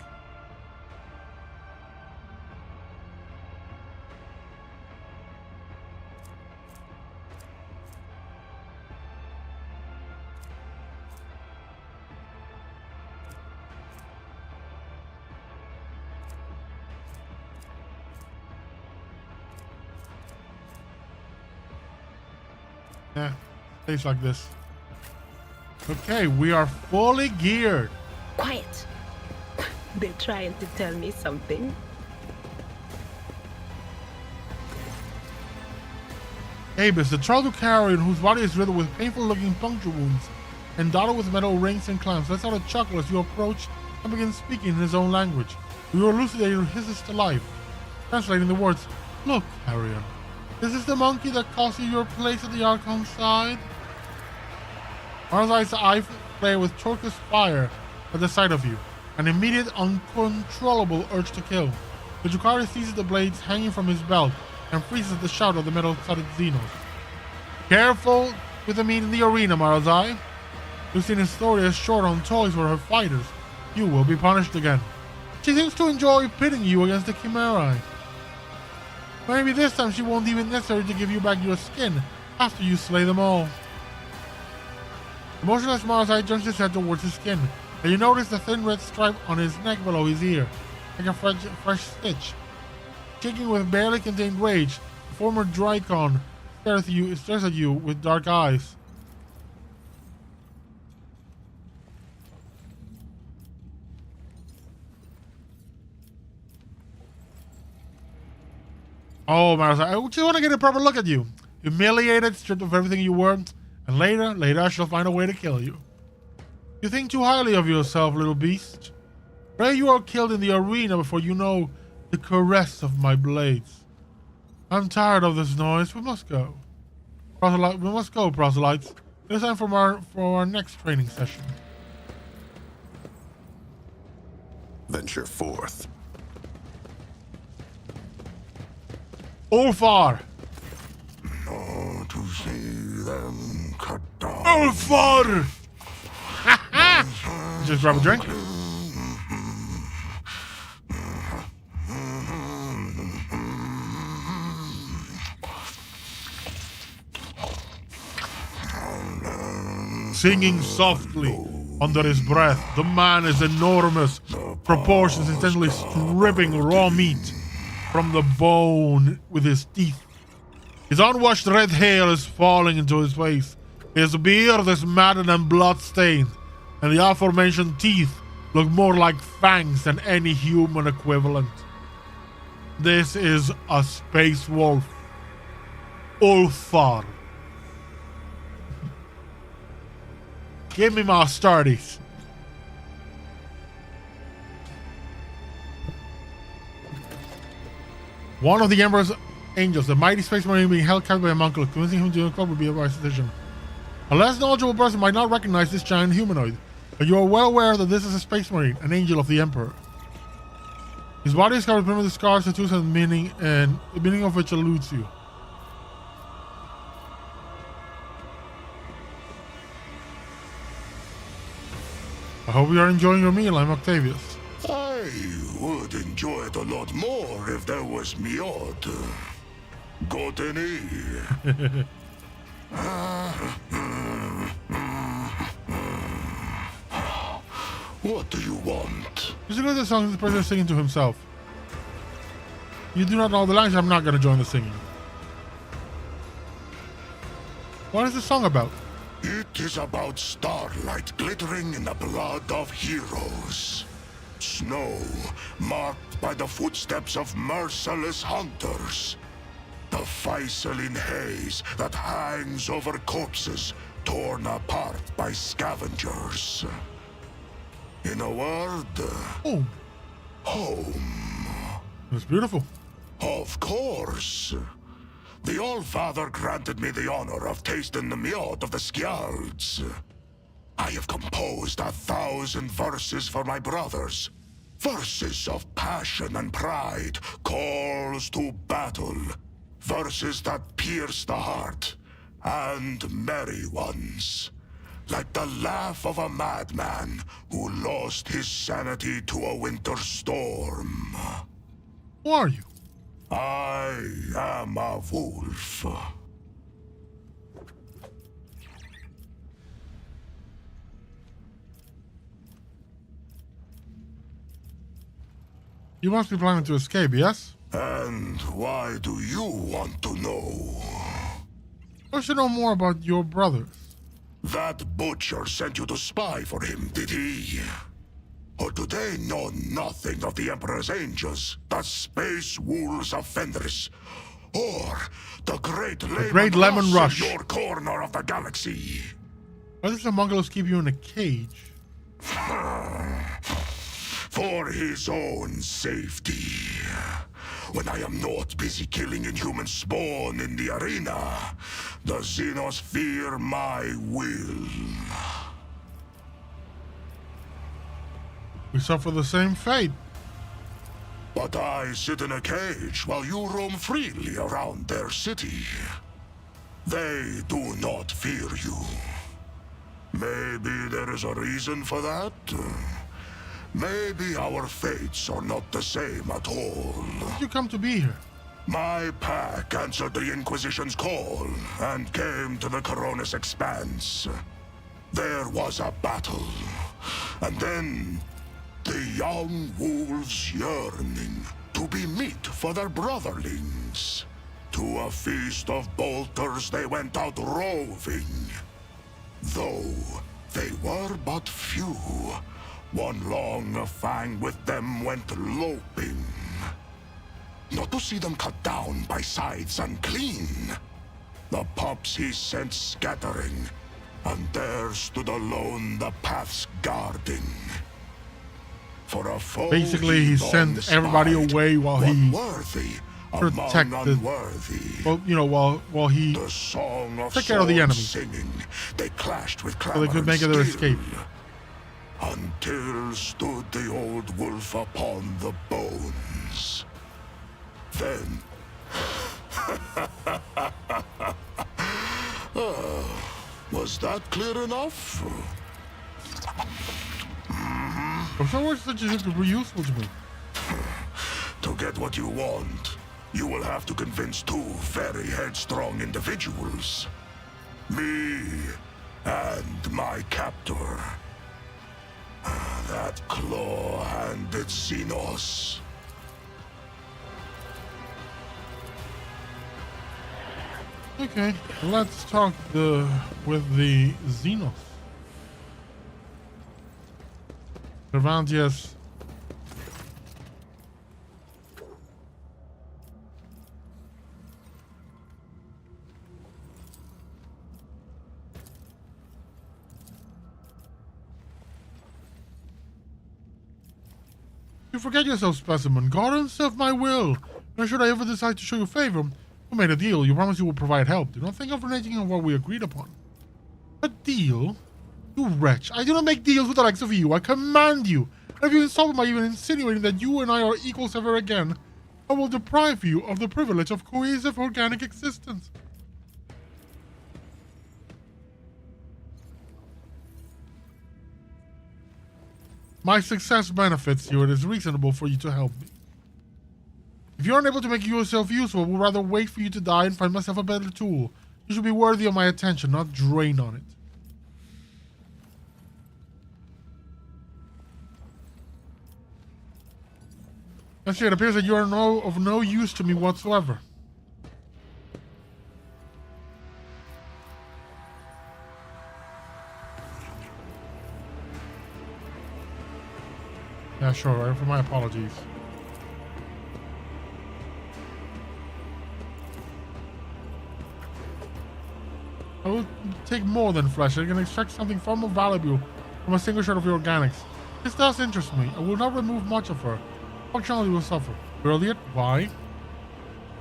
Yeah, stays like this. Okay, we are fully geared. Quiet. They're trying to tell me something. Abus, the Traldu carrion whose body is riddled with painful-looking puncture wounds and dotted with metal rings and clamps, lets out a chuckle as you approach and begin speaking in his own language. You elucidate your hisses to life, translating the words, "Look, carrion, this is the monkey that cost you your place at the Archon's side." Marzai's eye flare with turquoise fire at the sight of you, an immediate, uncontrollable urge to kill. The Drukhari seizes the blades hanging from his belt and freezes the shout of the metal-studded Xenos. Careful with the meat in the arena, Marzai. You've seen Historia short on toys for her fighters. You will be punished again. She seems to enjoy pitting you against the Commorragh. Maybe this time she won't deem it necessary to give you back your skin after you slay them all. The motionless Marzai turns his head towards his skin, and you notice the thin red stripe on his neck below his ear, like a fresh stitch. Shaking with barely contained rage, the former Drykon stares at you with dark eyes. Oh, Marzai, I just want to get a proper look at you. Humiliated, stripped of everything you were, and later I shall find a way to kill you. You think too highly of yourself, little beast. Pray you are killed in the arena before you know the caress of my blades. I'm tired of this noise. We must go. Proselytes. It is time for our next training session. venture forth. Ulfar! Oh, to see them cut down. Ulfar! Just grab a drink. Singing softly under his breath, the man is enormous proportions, intensely stripping raw meat from the bone with his teeth. His unwashed red hair is falling into his face. His beard is matted and blood-stained, and the aforementioned teeth look more like fangs than any human equivalent. This is a space wolf. Ulfar. Give me my starties. One of the Emperor's angels, the mighty space marine being held captive by a monk, convincing him to join the club would be a wise decision. A less knowledgeable person might not recognize this giant humanoid, but you are well aware that this is a space marine, an angel of the Emperor. His body is covered with primitive scars, tattoos, and meaning, and the meaning of which eludes you. I hope you are enjoying your meal. I'm Octavius. I would enjoy it a lot more if there was Miod. Got any? What do you want? Listen to the song the person is singing to himself. You do not know the language, I'm not going to join the singing. What is the song about? It is about starlight glittering in the blood of heroes. Snow marked by the footsteps of merciless hunters. The Faisalin haze that hangs over corpses torn apart by scavengers. In a word, Oh, home. it's beautiful. Of course. The All-Father granted me the honor of tasting the Miod of the Skjalds. I have composed 1,000 verses for my brothers. Verses of passion and pride, calls to battle. Verses that pierce the heart, and merry ones. Like the laugh of a madman who lost his sanity to a winter storm. Who are you? I am a wolf. You must be planning to escape, yes? And why do you want to know? I should know more about your brothers. That butcher sent you to spy for him, did he? Or do they know nothing of the Emperor's angels, the space wolves of Fenris, or the Great Lemon Rush in your corner of the galaxy? Why does the Mongols keep you in a cage? For his own safety. When I am not busy killing inhuman spawn in the arena, the Xenos fear my will. We suffer the same fate. But I sit in a cage while you roam freely around their city. They do not fear you. Maybe there is a reason for that. Maybe our fates are not the same at all. How did you come to be here? My pack answered the Inquisition's call and came to the Coronis Expanse. There was a battle, and then the young wolves yearning to be meat for their brotherlings. To a feast of bolters they went out roving. Though they were but few, one long fang with them went loping. Not to see them cut down by scythes and clean. The pups he sent scattering, and there stood alone the paths guarding. For a foe Basically, he sent spied, everybody away while he worthy protected. Well, you know, while he the song of took care of the enemy, singing, they clashed with so they could make their escape. until stood the old wolf upon the bones. Then... was that clear enough? There's no words that you think were useful to me. To get what you want, you will have to convince two very headstrong individuals. Me and my captor. That claw-handed Xenos. Okay, let's talk with the Xenos. Cervantes. You forget yourself, specimen. God himself my will. Nor should I ever decide to show you favor. We made a deal. You promised you would provide help. Do not think of reneging on what we agreed upon. A deal? You wretch. I do not make deals with the likes of you. I command you. And if you insult me by even insinuating that you and I are equals ever again, I will deprive you of the privilege of cohesive organic existence. My success benefits you. It is reasonable for you to help me. If you aren't able to make yourself useful, I will rather wait for you to die and find myself a better tool. You should be worthy of my attention, not drain on it. Actually, it appears that you are of no use to me whatsoever. Yeah, sure. For my apologies. I will take more than flesh. I can extract something far more valuable from a single shred of your organics. This does interest me. I will not remove much of her. Functionality will suffer. Brilliant. Why?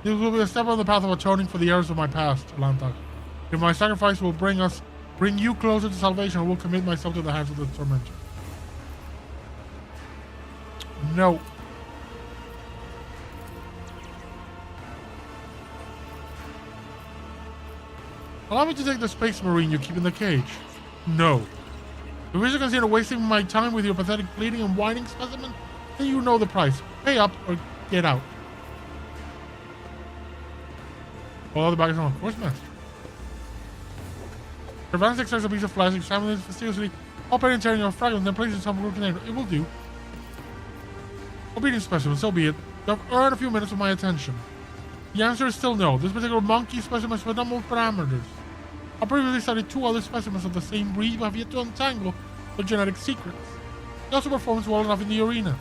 This will be a step on the path of atoning for the errors of my past, Lantak. If my sacrifice will bring you closer to salvation, I will commit myself to the hands of the tormentor. No. Allow me to take the space marine you keep in the cage. No. If you consider wasting my time with your pathetic pleading and whining, specimen, then you know the price. Pay up or get out. Follow the baggage on, of course, master. Cervantes extracts a piece of flesh, examines it fastidiously, operating tearing your fragments, then places it in some container. It will do. Obedient specimen, so be it. You have earned a few minutes of my attention. The answer is still no. This particular monkey specimen has phenomenal parameters. I previously studied two other specimens of the same breed, but have yet to untangle their genetic secrets. He also performs well enough in the arena.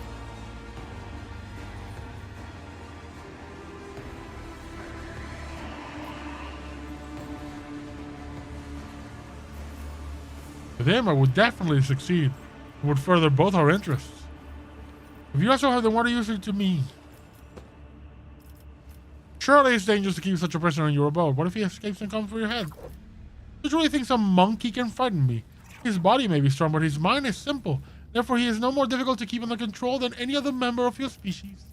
With him, I would definitely succeed. It would further both our interests. If you also have them, what are you using to me? Surely it's dangerous to keep such a prisoner in your abode. What if he escapes and comes for your head? You truly think some monkey can frighten me? His body may be strong, but his mind is simple. Therefore, he is no more difficult to keep under control than any other member of your species.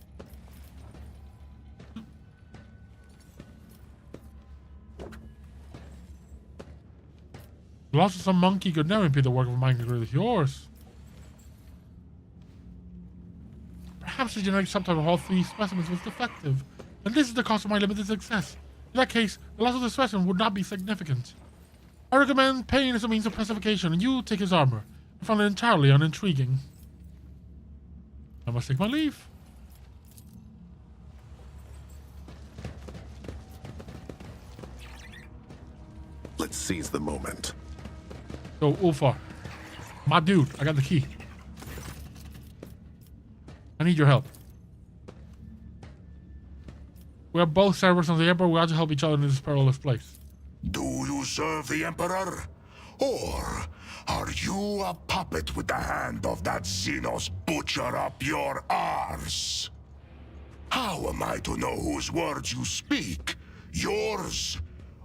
The loss of some monkey could never impede the work of a mind as great as yours. Perhaps the genetic subtype of all three specimens was defective, and this is the cause of my limited success. In that case, the loss of the specimen would not be significant. I recommend paying as a means of pacification, and you take his armor. I found it entirely unintriguing. I must take my leave. Let's seize the moment. So, Ulfar, my dude, I got the key. I need your help. We are both servants of the Emperor. We ought to help each other in this perilous place. Do you serve the Emperor? Or are you a puppet with the hand of that Xenos butcher up your arse? How am I to know whose words you speak? Yours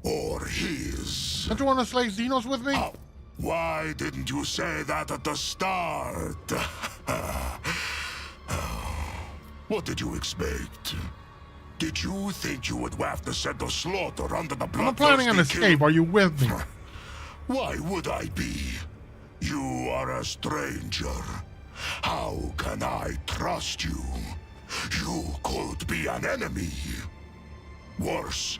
or his? Don't you want to slay Xenos with me? Why didn't you say that at the start? What did you expect? Did you think you would have to send a slaughter under the bloodthirsty I'm not planning an escape. Are you with me? Why would I be? You are a stranger. How can I trust you? You could be an enemy. Worse,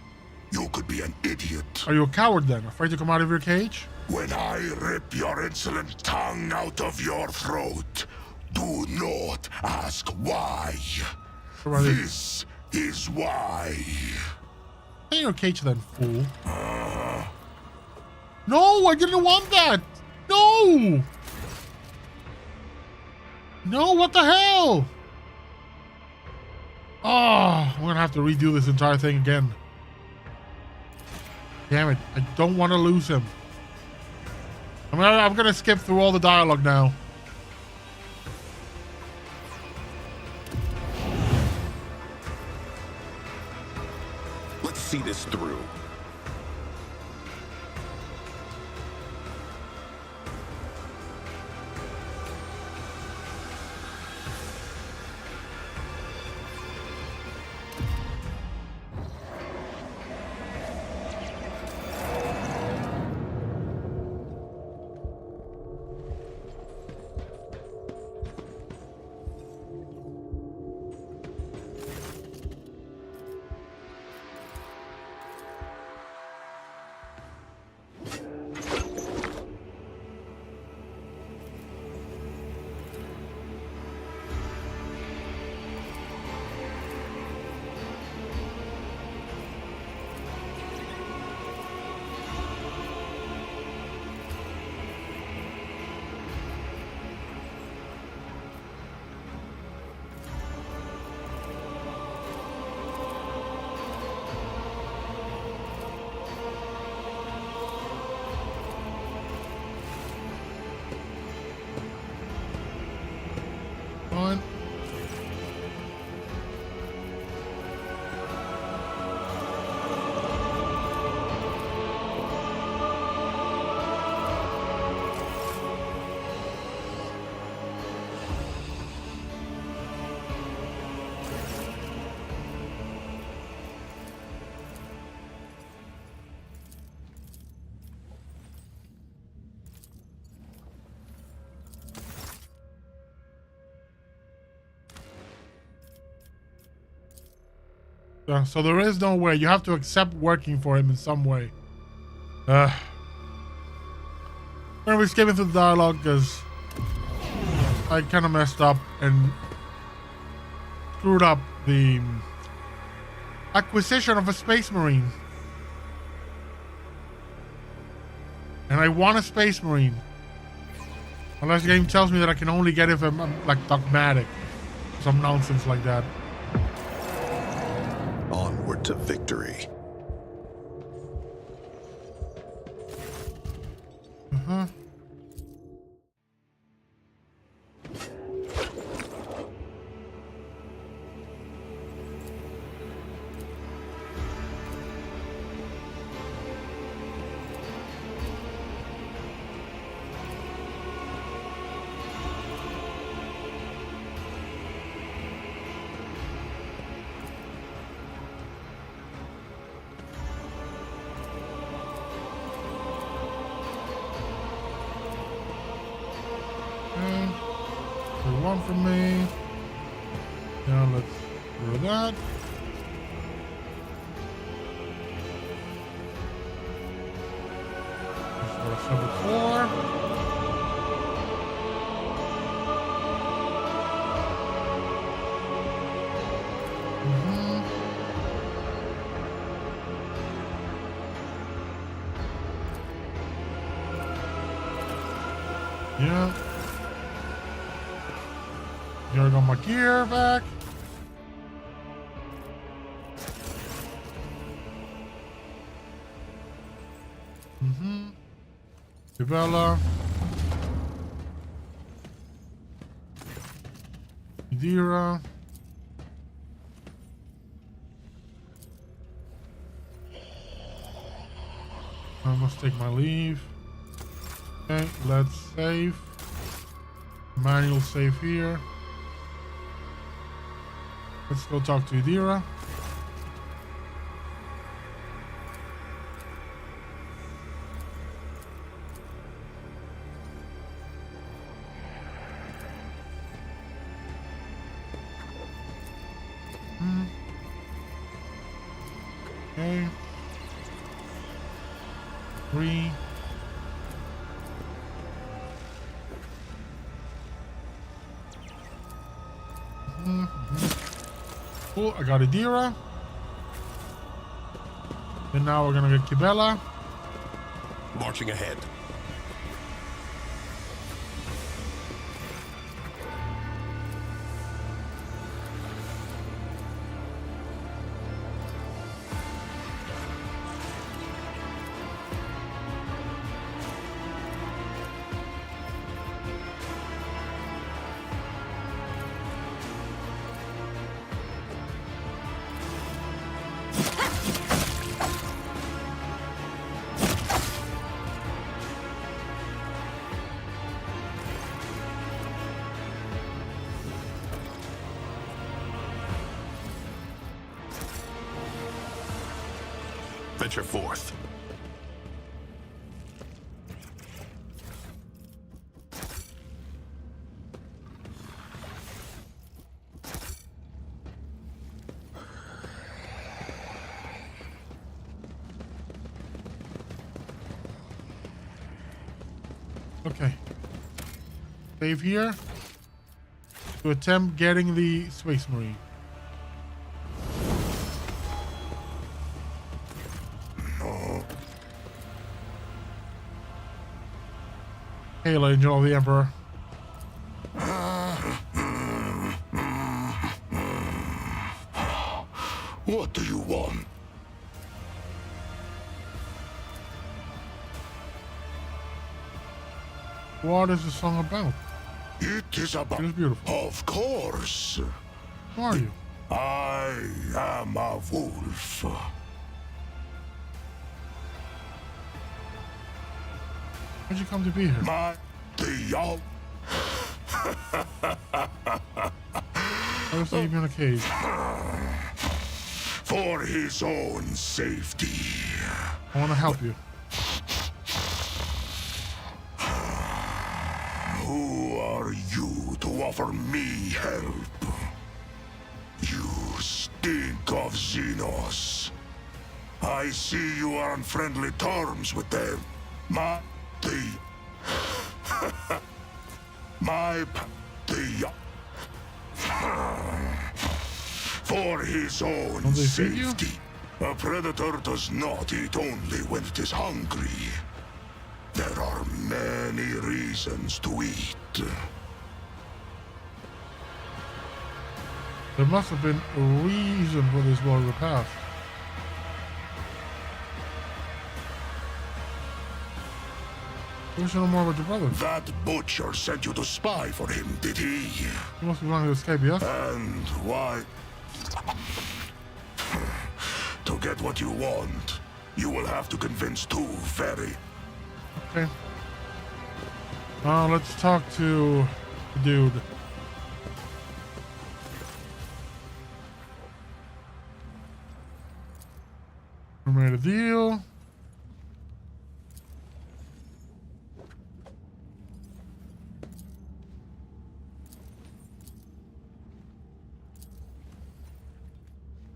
you could be an idiot. Are you a coward then? Afraid to come out of your cage? When I rip your insolent tongue out of your throat, do not ask why. This is why. Stay in your cage then, fool. No, I didn't want that. No. No, what the hell? Oh, I'm gonna have to redo this entire thing again. Damn it, I don't want to lose him. I'm gonna skip through all the dialogue now. Let's see this through. On. So there is no way. You have to accept working for him in some way. I'm gonna be skipping through the dialogue because I kind of messed up and screwed up the acquisition of a space marine. And I want a space marine. Unless the game tells me that I can only get it if I'm like dogmatic. Some nonsense like that. Onward to victory. Uh-huh. One from me. Now let's do that. That's number 4. Yeah. Here I got my gear back. Devella. Idira. I must take my leave. Okay, let's save. Manual save here. Let's go talk to Idira. Okay. 3. Cool, I got Idira. And now we're gonna get Kibela. Marching ahead. Venture forth. Okay. Save here to attempt getting the Space Marine. Hail, Angel of the Emperor. What do you want? What is the song about? It is about... It is beautiful. Of course. Who are you? I am a wolf. How'd you come to be here? The I was leaving in a cage. For his own safety. I want to help you. Who are you to offer me help? You stink of Xenos. I see you are on friendly terms with them. For his own Don't they feed you? safety. A predator does not eat only when it is hungry. There are many reasons to eat. There must have been a reason for this war of the past. I wish I know more about your brother. That butcher sent you to spy for him, did he? You must be wanting to escape, yes? And why? To get what you want, you will have to convince two very... Okay. Let's talk to the dude. We made a deal.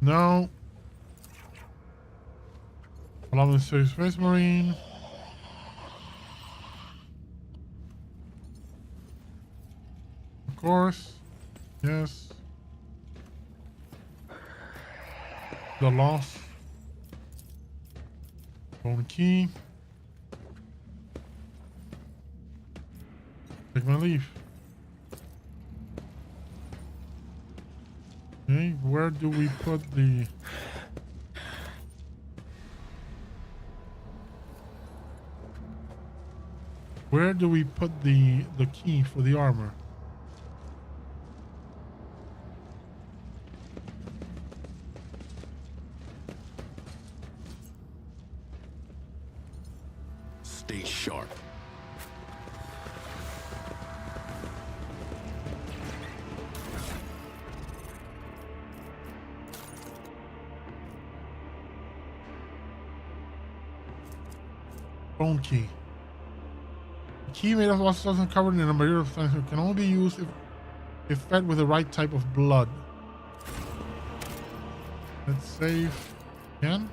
No. Allow me to say Space Marine. Of course. Yes. The loss. Phone key. Take my leave. Okay, where do we put the... Where do we put the key for the armor? Stay sharp. Bone key. A key made of muscles and covered in a material of things can only be used if fed with the right type of blood. Let's save again.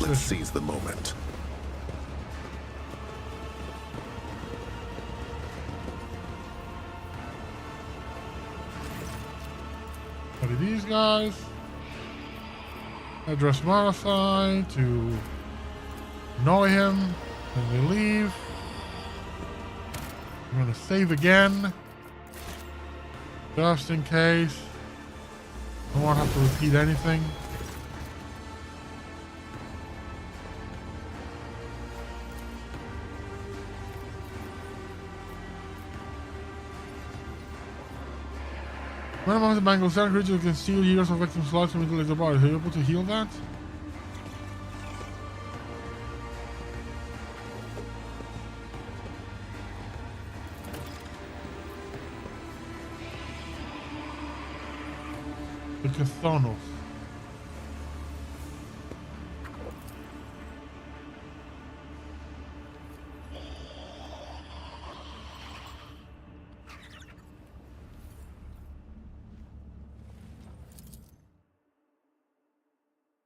Let's seize the moment. What are these guys? Address modify to annoy him, and we leave. I'm gonna save again, just in case. I won't have to repeat anything. When among the bangles, certain creatures can steal years of victims' lives and mutilate their bodies. Are you able to heal that? The Cathonos.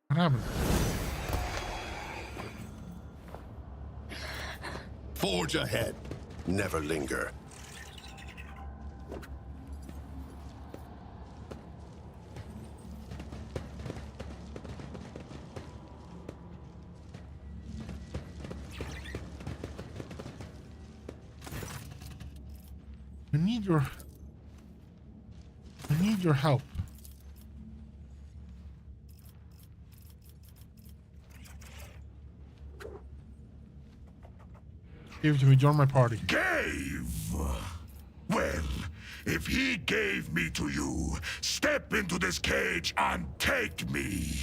What happened? Forge ahead. Never linger. I need your help. Give it to me, join my party. Gave? Well, if he gave me to you, step into this cage and take me.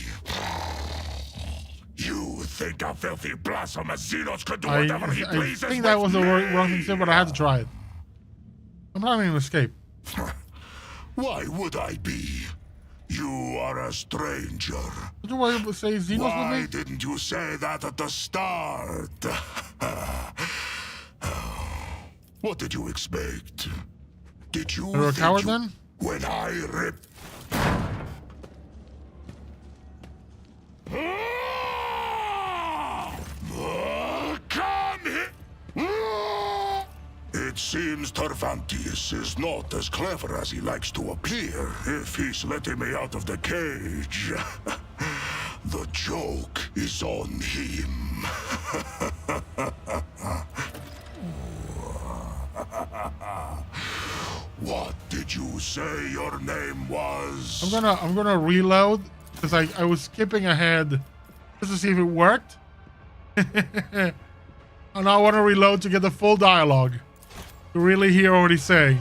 You think a filthy blasphemous Xenos could do whatever he pleases? I think that was the wrong thing to say, but I had to try it. I'm planning an escape. Why would I be? You are a stranger. Did you say Xenos Why with me? didn't you say that at the start? What did you expect? Did you You're a think coward then? when I ripped... Come here! It seems Tervantius is not as clever as he likes to appear. If he's letting me out of the cage, the joke is on him. What did you say your name was? I'm gonna reload because I was skipping ahead just to see if it worked. And I want to reload to get the full dialogue to really hear what he's saying.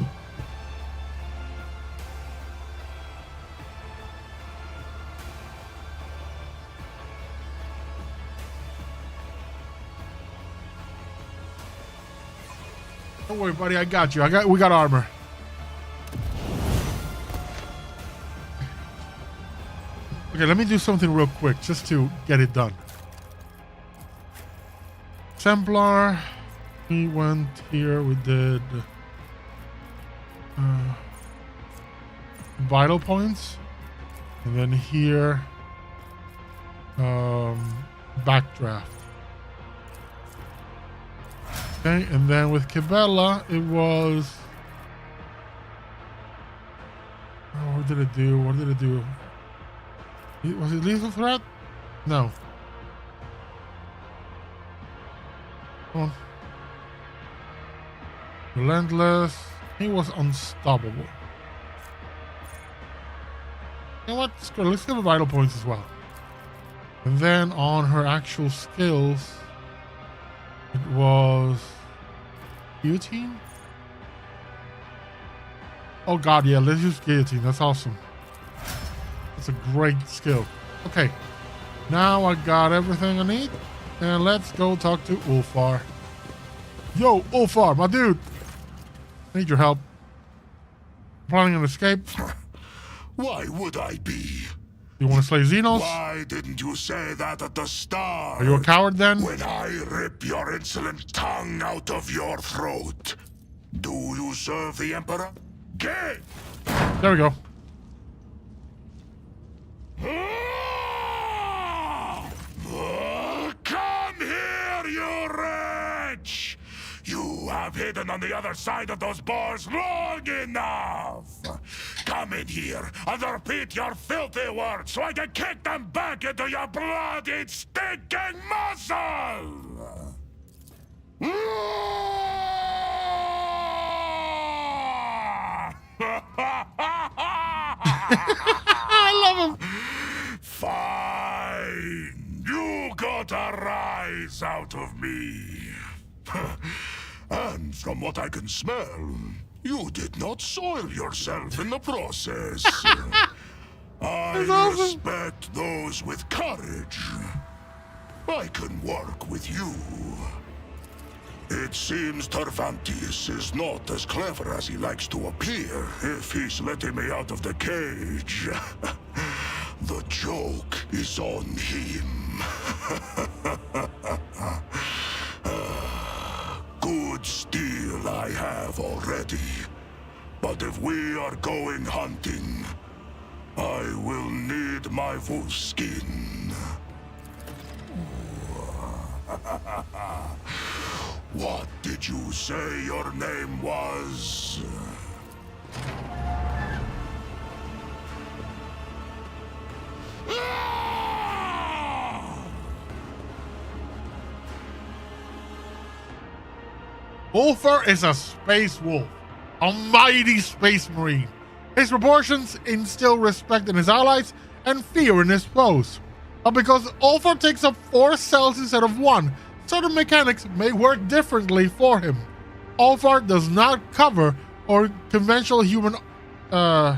Don't worry, buddy. I got you. We got armor. Okay, let me do something real quick just to get it done. Templar. We went here. We did vital points, and then here backdraft. Okay, and then with Cabela, it was. Oh, what did it do? What did it do? Was it lethal threat? No. Come on. Relentless. He was unstoppable. You know what? Screw it. Let's give her vital points as well. And then on her actual skills, it was guillotine. Oh god, yeah, let's use guillotine. That's awesome. That's a great skill. Okay, now I got everything I need, and let's go talk to Ulfar. Yo, Ulfar, my dude. I need your help. Planning an escape? Why would I be? You want to slay Xenos? Why didn't you say that at the start? Are you a coward then? When I rip your insolent tongue out of your throat. Do you serve the Emperor? Get! There we go. Come here, you wretch! You have hidden on the other side of those bars long enough! Come in here and repeat your filthy words so I can kick them back into your bloody, stinking muzzle! I love him. Fine. You got a rise out of me. And from what I can smell, you did not soil yourself in the process. I respect those with courage. I can work with you. It seems Tervantes is not as clever as he likes to appear if he's letting me out of the cage. The joke is on him. Good steel I have already. But if we are going hunting, I will need my wolf skin. What did you say your name was? Ulfar is a space wolf, a mighty space marine. His proportions instill respect in his allies and fear in his foes. But because Ulfar takes up 4 cells instead of 1, certain mechanics may work differently for him. Ulfar does not cover or conventional human does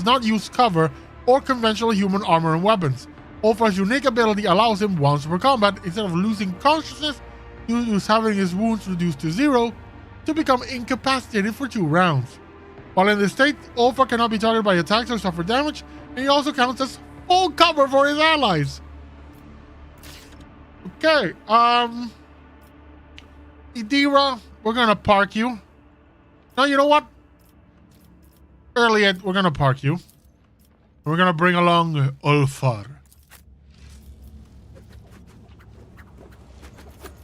not use cover or conventional human armor and weapons. Ulfar's unique ability allows him, once per combat, instead of losing consciousness due to having his wounds reduced to 0, to become incapacitated for 2 rounds. While in this state, Ulfar cannot be targeted by attacks or suffer damage, and he also counts as full cover for his allies. Okay, Idira, we're gonna park you. No, you know what? Elliot, we're gonna park you. We're gonna bring along Ulfar.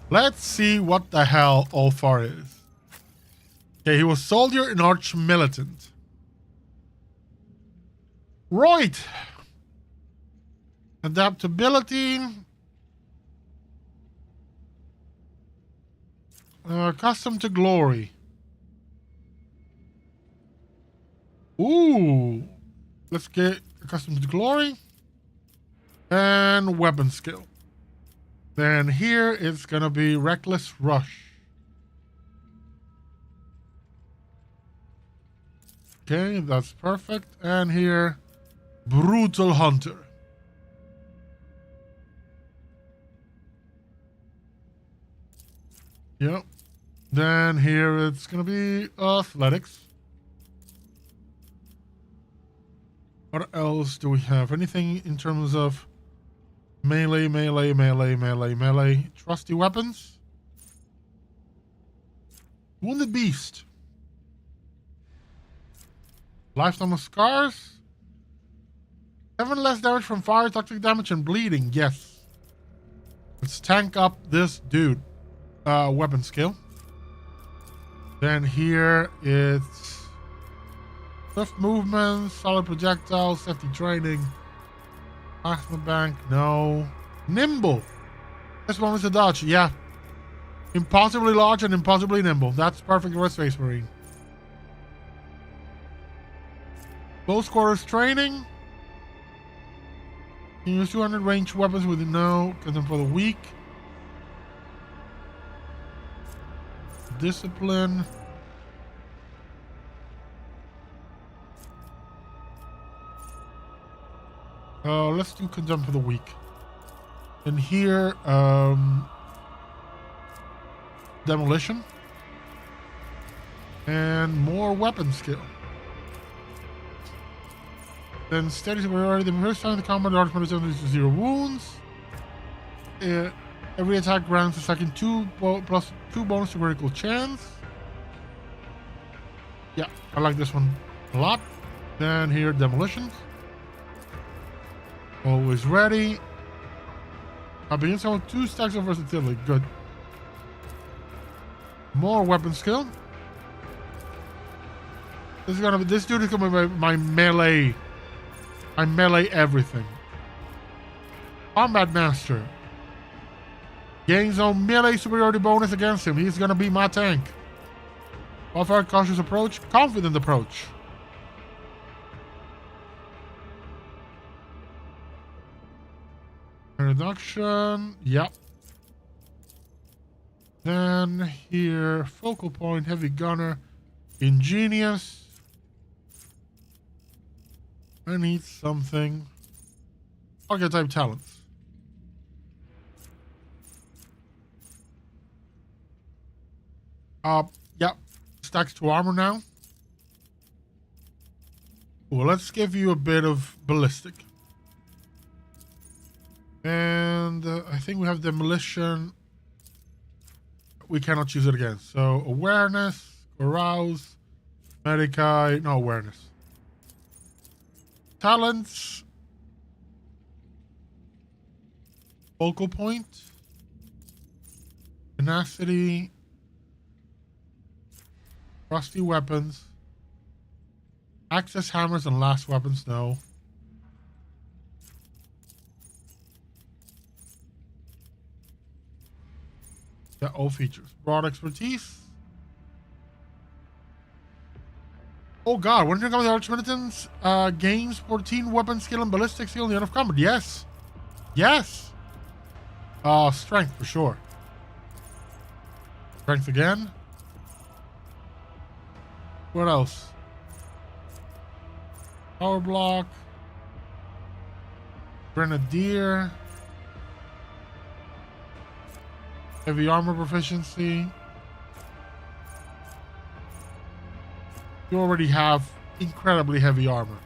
Let's see what the hell Ulfar is. Okay, he was soldier and arch militant. Right. Adaptability. Accustomed to glory. Ooh. Let's get accustomed to glory. And weapon skill. Then here it's gonna be reckless rush. Okay, that's perfect. And here, brutal hunter. Yep. Then here it's gonna be athletics. What else do we have? Anything in terms of melee, melee, melee, melee, melee? Trusty weapons? Wounded beast. Lifetime of scars. 7 less damage from fire, toxic damage, and bleeding. Yes. Let's tank up this dude. Weapon skill. Then here it's swift movement, solid projectiles, safety training, plasma bank, no. Nimble. This one is a dodge, yeah. Impossibly large and impossibly nimble. That's perfect for a Space Marine. Close quarters training. Can use 200 range weapons with no, cut them for the weak. Discipline. Let's do condemn for the weak. And here, demolition. And more weapon skill. Then steady superiority. The first time the combat dodge is to 0 wounds. Every attack grants a second plus 2 bonus to critical chance. Yeah, I like this one a lot. Then here, demolitions. Always ready. I begin someone 2 stacks of versatility. Good. More weapon skill. This dude is gonna be my melee. I melee everything. Combat Master. Gains no melee superiority bonus against him. He's gonna be my tank. Offer cautious approach, confident approach. Reduction, yep. Then here, focal point, heavy gunner, ingenious. I need something. Archetype talents. Yep. Stacks to armor now. Well, let's give you a bit of ballistic. And I think we have demolition. We cannot choose it again. So awareness, arouse, medicai, no awareness. Talents. Focal point. Tenacity. Rusty weapons. Access hammers and last weapons, no. Yeah, all features. Broad expertise. Oh god, when you come with the Archmilitants, gains 14 weapon skill and ballistic skill in the end of combat. Yes. Yes. Strength for sure. Strength again. What else? Power block. Grenadier. Heavy armor proficiency. You already have incredibly heavy armor.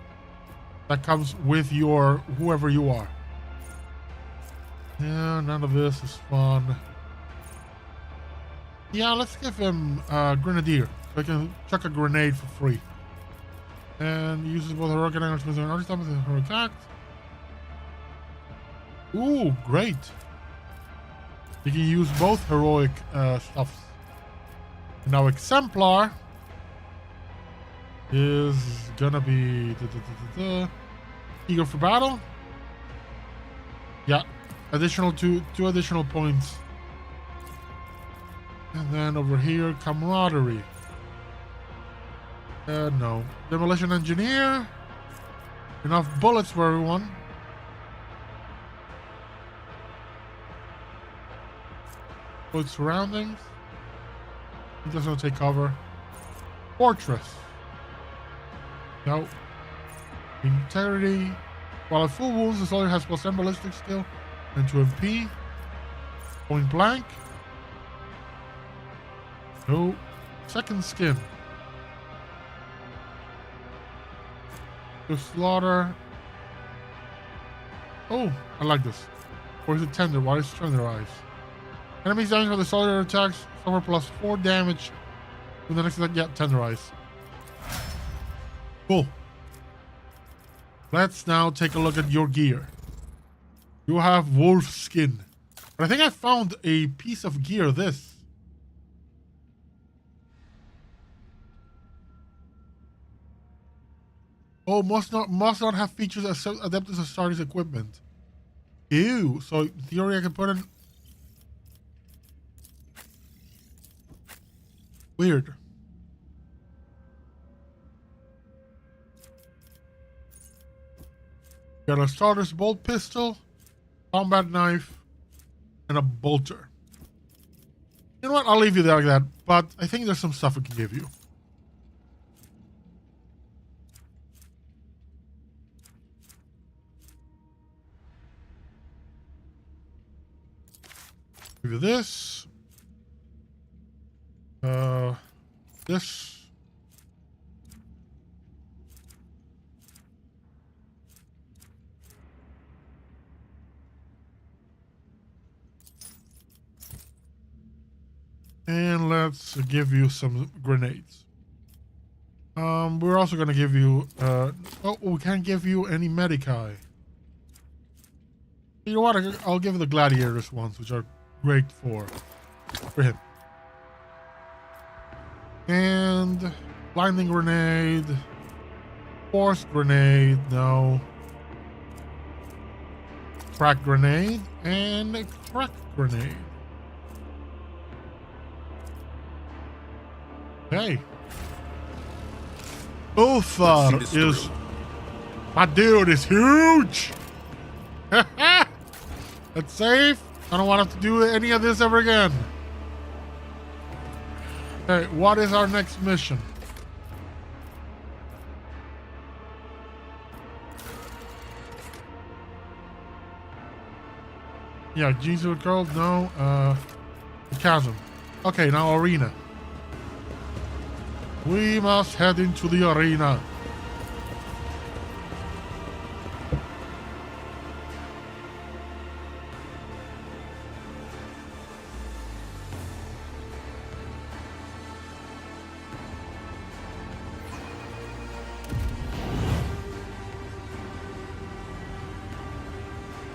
That comes with your whoever you are. Yeah, none of this is fun. Yeah, let's give him Grenadier. So I can chuck a grenade for free. And uses both heroic and energy and other stuff as her attack. Ooh, great. You can use both heroic stuffs. Now Exemplar is gonna be eager for battle. Yeah, additional two additional points. And then over here, camaraderie. No. Demolition engineer. Enough bullets for everyone. Good surroundings. He doesn't want to take cover. Fortress. No. Integrity. While at full wounds, the soldier has +10 ballistic skill and 2 MP. Point blank. No. Second skin. To slaughter. Oh, I like this. Or is it tender? Why is it tenderized? Enemies damage for the soldier attacks suffer +4 damage. With the next attack, yeah, tenderize. Cool. Let's now take a look at your gear. You have wolf skin. But I think I found a piece of gear, this. Oh, must not have features adapted to Astartes equipment. Ew. So in theory I can put in. Weird. Got a starter's bolt pistol, combat knife, and a bolter. You know what? I'll leave you there like that. But I think there's some stuff we can give you. Give you this. This. And let's give you some grenades. We're also gonna give you oh, we can't give you any medici. You know what? I'll give the gladiators ones, which are great for him. And blinding grenade, force grenade, no. Crack grenade and a crack grenade. Okay. Ulthar is my dude is huge. That's safe. I don't want to have to do any of this ever again. Okay, what is our next mission? Yeah, Jesus Gold, no. The chasm. Okay, now arena. We must head into the arena.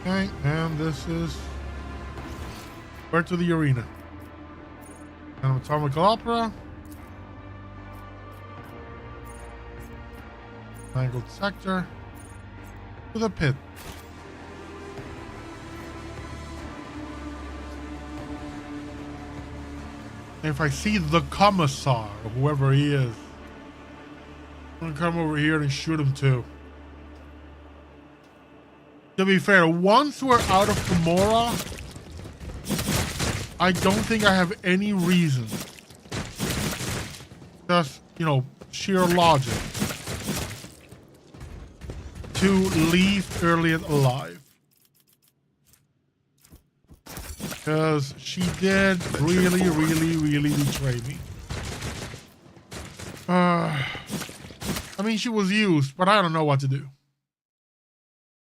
Okay, and this is where to the arena. Anatomical opera. Angled sector. To the pit. If I see the commissar, or whoever he is, I'm gonna come over here and shoot him too. To be fair, once we're out of Commorragh, I don't think I have any reason. Just, you know, sheer logic. To leave Erliet alive. Because she did really betray me. I mean, she was used, but I don't know what to do.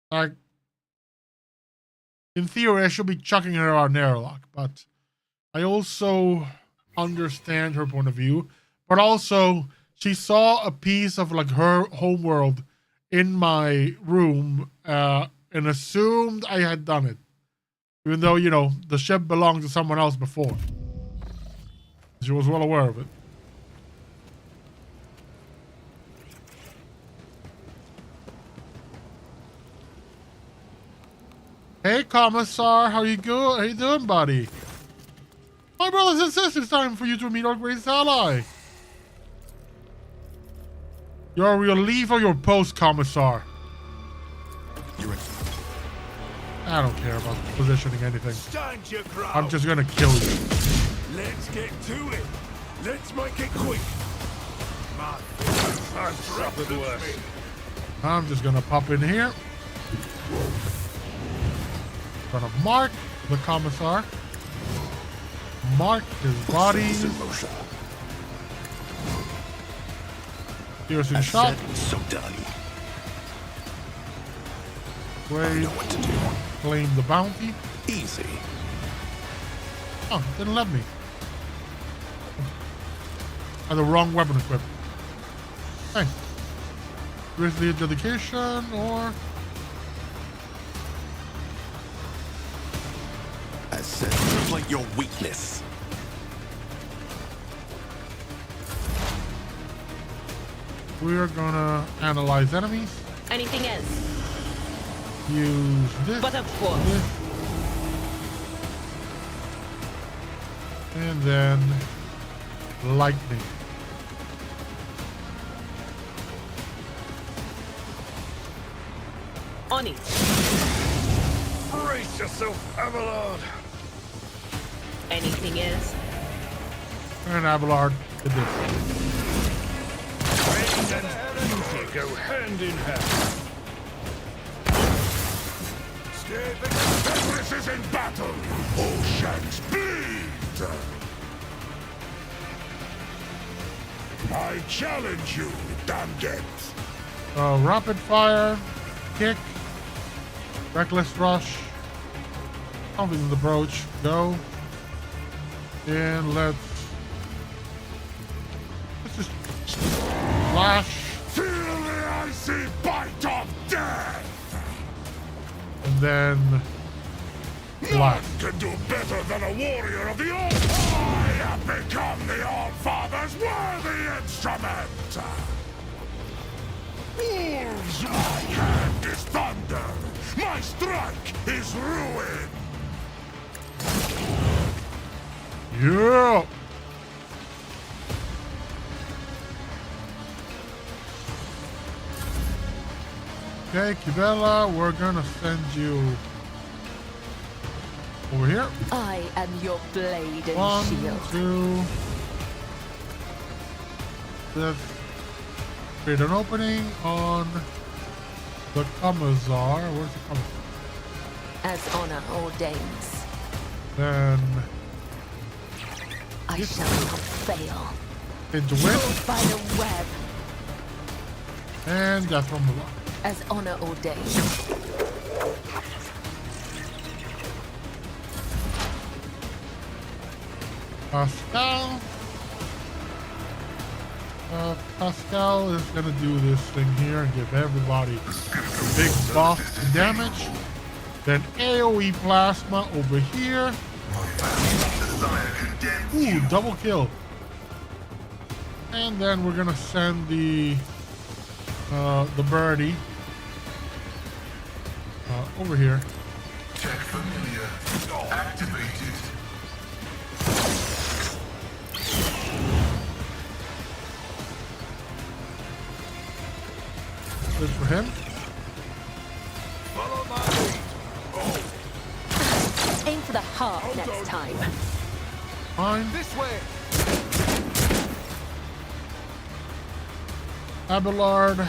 Like, in theory, I should be chucking her out an airlock, but I also understand her point of view. But also, she saw a piece of like her homeworld in my room and assumed I had done it. Even though, you know, the ship belonged to someone else before. She was well aware of it. Hey, Commissar, how you good? How you doing, buddy? My brothers and sisters, time for you to meet our greatest ally. Your relief or your post, Commissar? I don't care about positioning anything. Stand your ground. I'm just gonna kill you. Let's get to it. Let's make it quick. I've suffered worse. I'm just gonna pop in here. Gonna mark the Commissar. Mark his body. Piercing shot. So done. Wait. Know what to do. Claim the bounty. Easy. Oh, didn't let me. I had the wrong weapon equipped. Hey. Grizzly adjudication or... I said, translate your weakness. We're gonna analyze enemies. Anything else? Use this. But of course. This. And then lightning. On it. Brace yourself, Abelard. Anything else? And Abelard did this. Pain and beauty go hand in hand. This is in battle. Oceans bleed. I challenge you, Damget. Rapid fire, kick, reckless rush, confident approach, go. And let's Slash. Feel the icy bite of death! And then None slash. can do better than a warrior of the All. I have become the All-Father's worthy instrument! Wolves, my hand is thunder! My strike is ruin! Yeah. Okay, Kibela, we're gonna send you over here. I am your blade and 1, shield. 2. Let's create an opening on the Commorragh. Where's the Commorragh? As honor ordains, Then I shall not fail. into wind By the web, and got from the block. as honor ordains. Pascal. Pascal is gonna do this thing here and give everybody a big buff to damage. Then AoE plasma over here. Ooh, double kill. And then we're gonna send the birdie over here. Tech familiar activated. This for him. Follow my lead. Aim for the heart next time. Fine. This way. Abelard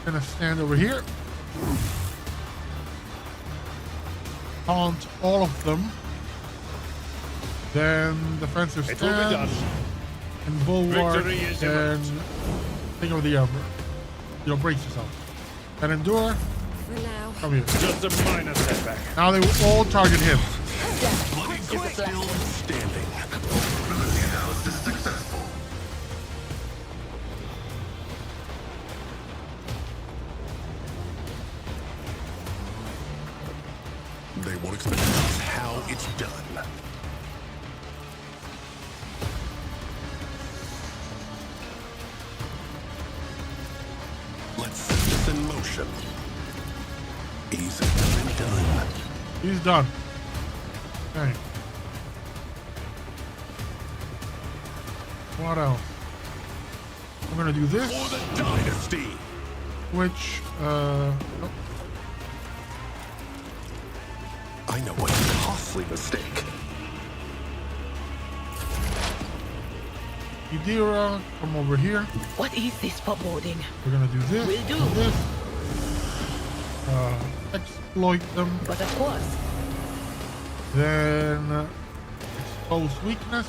gonna stand over here. Taunt all of them. Then defensive It will be done. stance and bulwark. Victory is And imminent. think of the brace yourself. And endure. For now. Come here. Just a minor setback. Now they will all target him. Death Bloody is a still blessing. standing. Ability analysis successful. They won't expect to see how it's done. Let's set this in motion. Easy and done. He's done. Okay. What else? I'm gonna do this, For the dynasty. which oh, I know what costly mistake. Idira, come over here. What is this foreboding? We're gonna do this. Will do. This. Exploit them. But of course, Then expose weakness.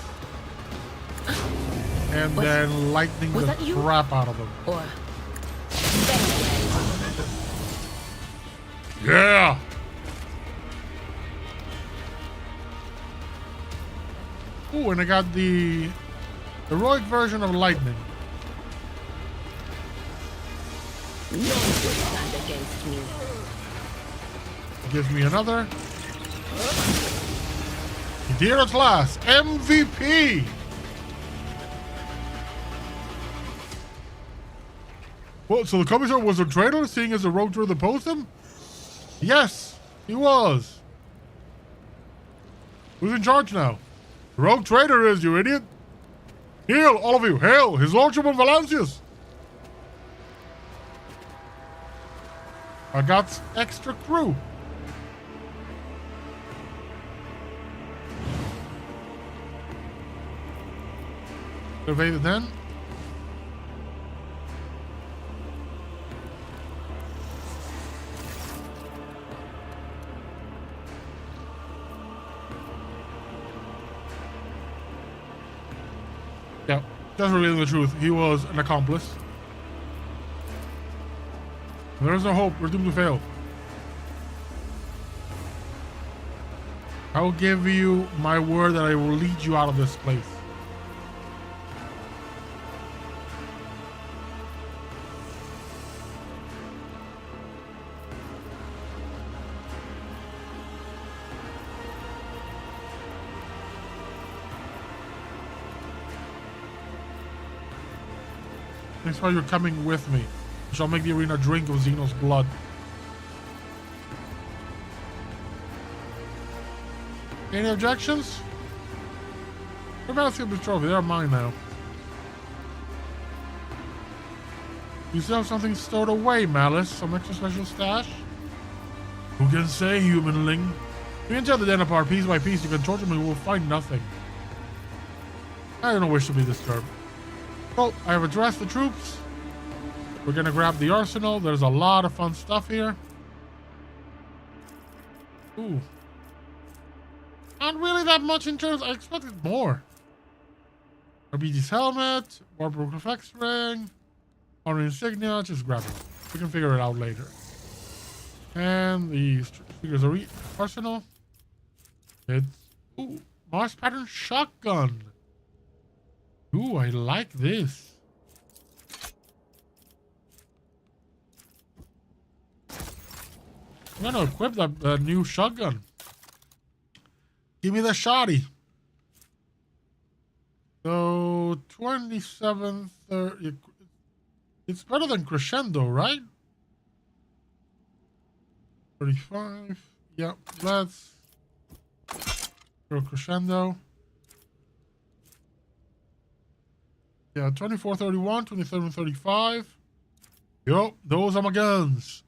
And Was- then lightning was the that you? crap out of them. or Yeah. Ooh, and I got the heroic version of lightning. none will stand against me. Gives me another. Idira's last MVP. What? So the Commissar was a traitor, seeing as the rogue trader opposed him? Yes, he was. Who's in charge now? The rogue trader is, you idiot. Hail, all of you. Hail, his lordship of Valancius. I got extra crew. Evaded then. Yeah, that's revealing the truth. He was an accomplice. There is no hope. We're doomed to fail. I will give you my word that I will lead you out of this place. Thanks for you're coming with me. I shall make the arena drink of Xeno's blood. Any objections? What about the trophy? They're mine now. You still have something stowed away, Malice? Some extra special stash? Who can say, humanling? If you enter the den apart piece by piece, you can torture me, we will find nothing. I don't wish to be disturbed. Well, I have addressed the troops. We're gonna grab the arsenal. There's a lot of fun stuff here. Ooh. Not really that much in terms. I expected more. RBG's helmet, Warproof effects ring, honor insignia. Just grab it. We can figure it out later. And the figures arsenal. It's Mars pattern shotgun. Ooh, I like this. I'm gonna equip that new shotgun. Give me the shotty. So 27, 30. It's better than Crescendo, right? 35. Yep, let's go Crescendo. Yeah, 24, 31, 27, 35. Yup, those are my guns.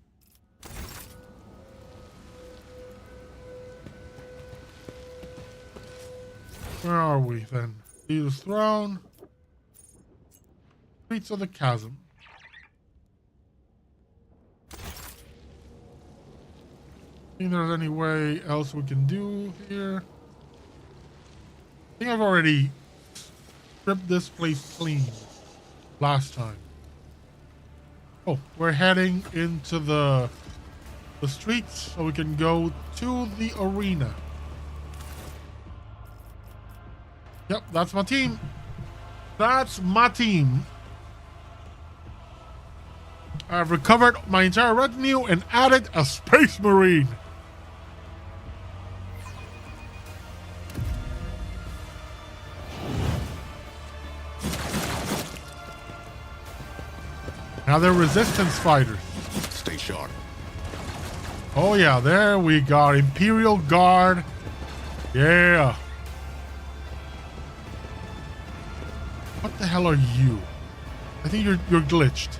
Where are we then? Leader's Throne. Streets of the Chasm. Think there's any way else we can do here? I think I've already stripped this place clean last time. Oh, we're heading into the streets so we can go to the arena. Yep, that's my team. That's my team. I've recovered my entire retinue and added a Space Marine. Now they're resistance fighters. Stay sharp. Oh yeah, there we got Imperial Guard. Yeah. What the hell are you? I think you're glitched.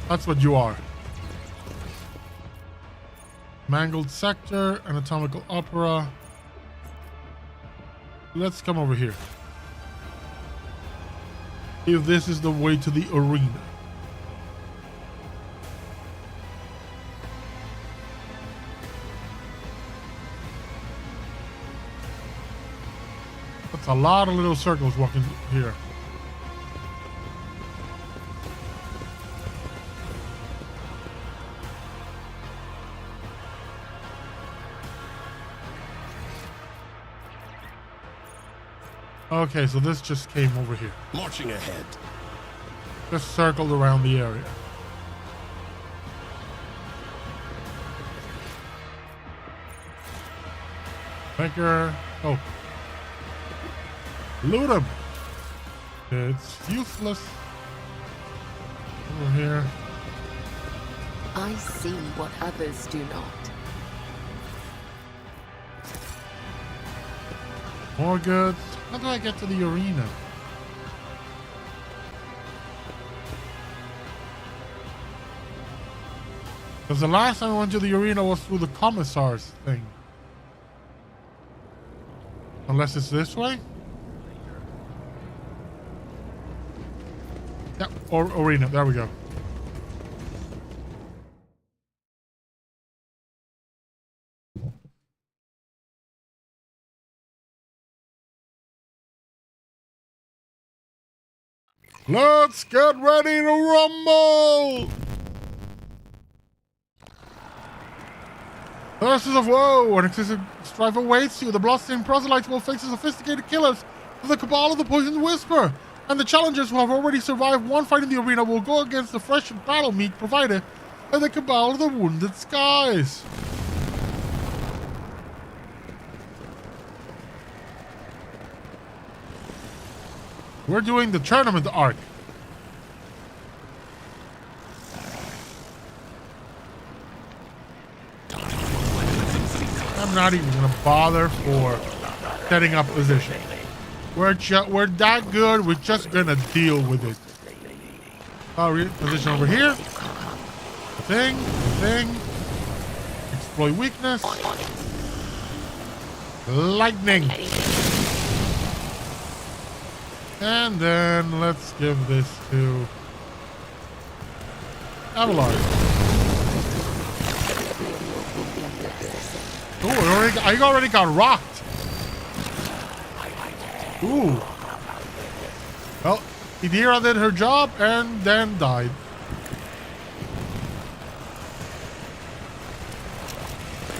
That's what you are. Mangled Sector, Anatomical Opera. Let's come over here. If this is the way to the arena. That's a lot of little circles walking here. Okay, so this just came over here. Marching ahead. Just circled around the area. Maker. Oh. Loot him. It's useless. Over here. I see what others do not. More goods. How do I get to the arena? Because the last time I went to the arena was through the Commissar's thing. Unless it's this way? Yeah, or arena. There we go. Let's get ready to rumble! Thirsters of woe, an excessive strife awaits you. The bloodstained proselytes will face the sophisticated killers of the cabal of the Poisoned Whisper. And the challengers who have already survived one fight in the arena will go against the fresh battle meat provided by the cabal of the Wounded Skies. We're doing the tournament arc. I'm not even gonna bother for setting up position. We're that good. We're just gonna deal with it. Position over here. Thing. Exploit weakness. Lightning. And then let's give this to Abelard. Oh, I already got rocked. Ooh. Well, Idira did her job and then died.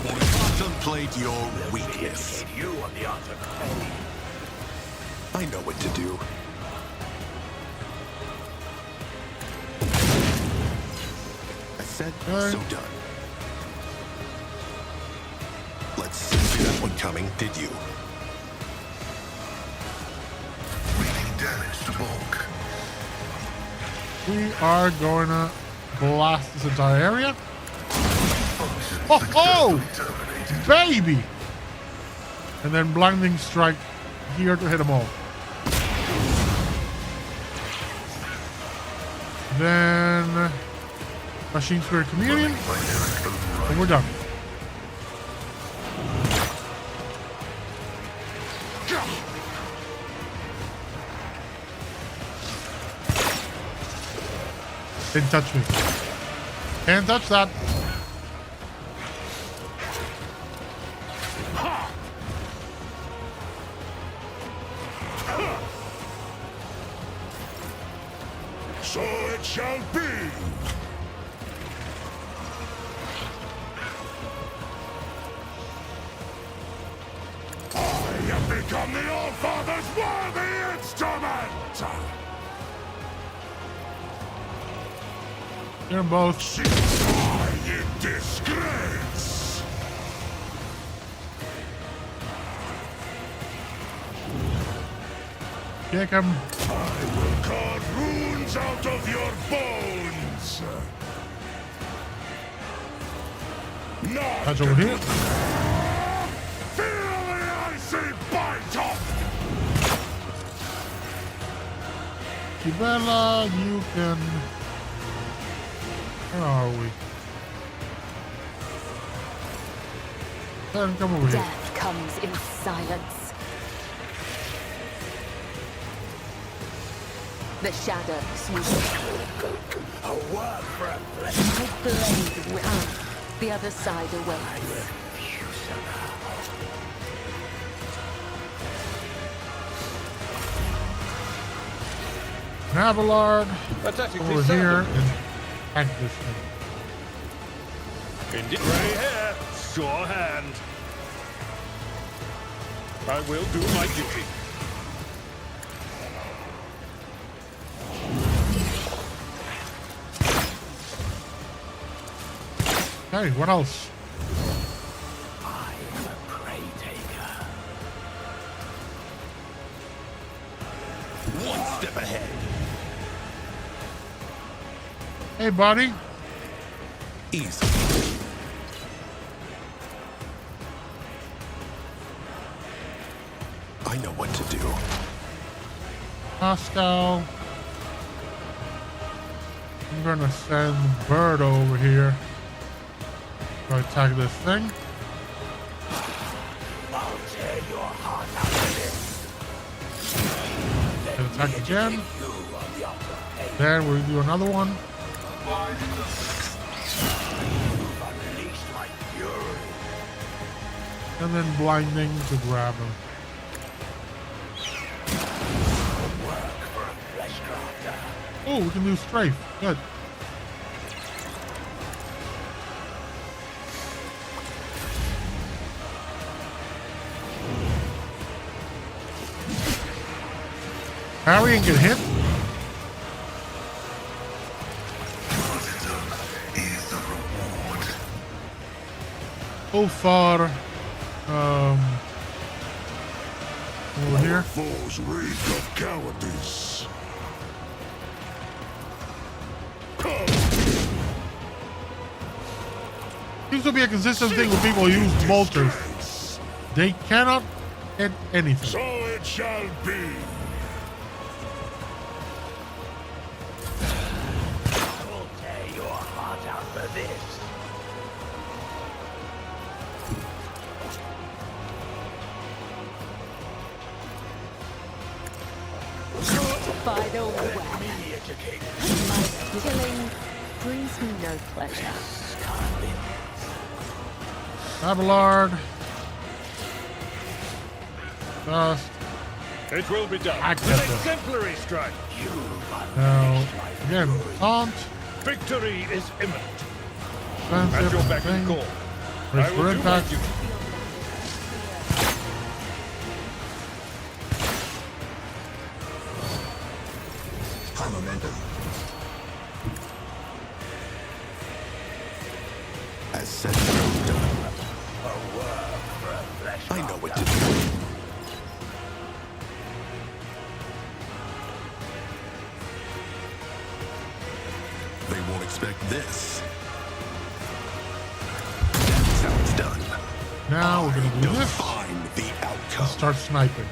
Contemplate your weakness. I know what to do. I said so done. Let's see that one coming, did you? Damage to bulk. We are going to blast this entire area. Oh, baby! And then blinding strike here to hit them all. Then machine spirit communion, and we're done. Didn't touch me. Can't touch that. So it shall be. I have become the All-Father's worthy instrument! You're both. Die in disgrace! Kick him. I will carve runes out of your bones! Not That's over here. feel the icy bite of Kibella, you can. Where are we? Then come over here. Death comes in silence. The shadows use A word for a blade. my blade will. The other side awaits. Abelard, Pathetically over so. here and hack this thing. Indeed. Grey hair, sure hand. I will do my duty. Okay, what else? I am a prey taker. One step ahead. Hey, buddy. Easy. I know what to do. Pascal. I'm gonna send Bird over here to attack this thing. I'll tear your heart out of And attack again. you on the upper page. Then we'll do another one. Unleash my fury. And then blinding to grab him. Work for a flesh crafter. Oh, we can do strafe. Good. Harry and get hit. So far, over here. foes reek of cowardice. Seems to be a consistent thing when people use bolters. They cannot hit anything. So it shall be. I'll tear your heart out for this. By the way, my killing brings me no pleasure. Abelard. Just It will be done. Accept An it. exemplary strike. now. Again, taunt. Victory is imminent. Defensive At your beck and thing. call. Brace I for will do my impact. duty. As said, so done. I know what to do. They won't expect this. Sounds done. Now we're gonna do this. Define the outcome. Start sniping.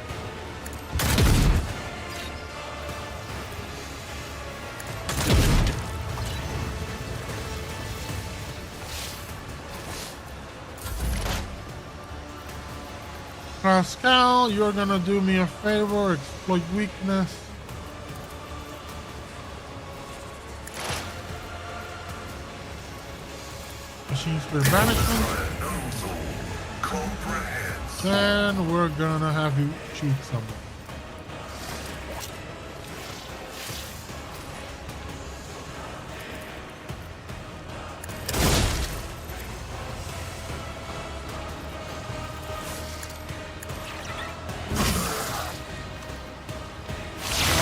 Pascal, you're gonna do me a favor, exploit weakness. Machine Spirit Banishment. Then we're gonna have you shoot someone.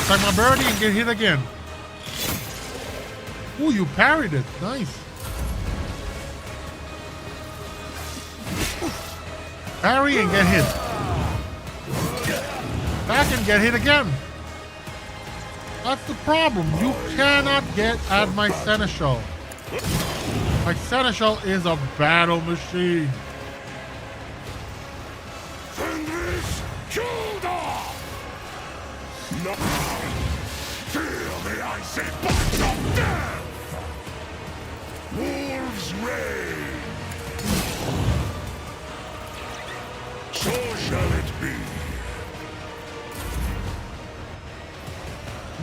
Attack my birdie and get hit again. Ooh, you parried it. Nice. Parry and get hit. Back and get hit again. That's the problem. You cannot get at my Seneschal. My Seneschal is a battle machine. Fenris Kilda! No! Feel the icy bite of death! Wolves reign! So shall it be.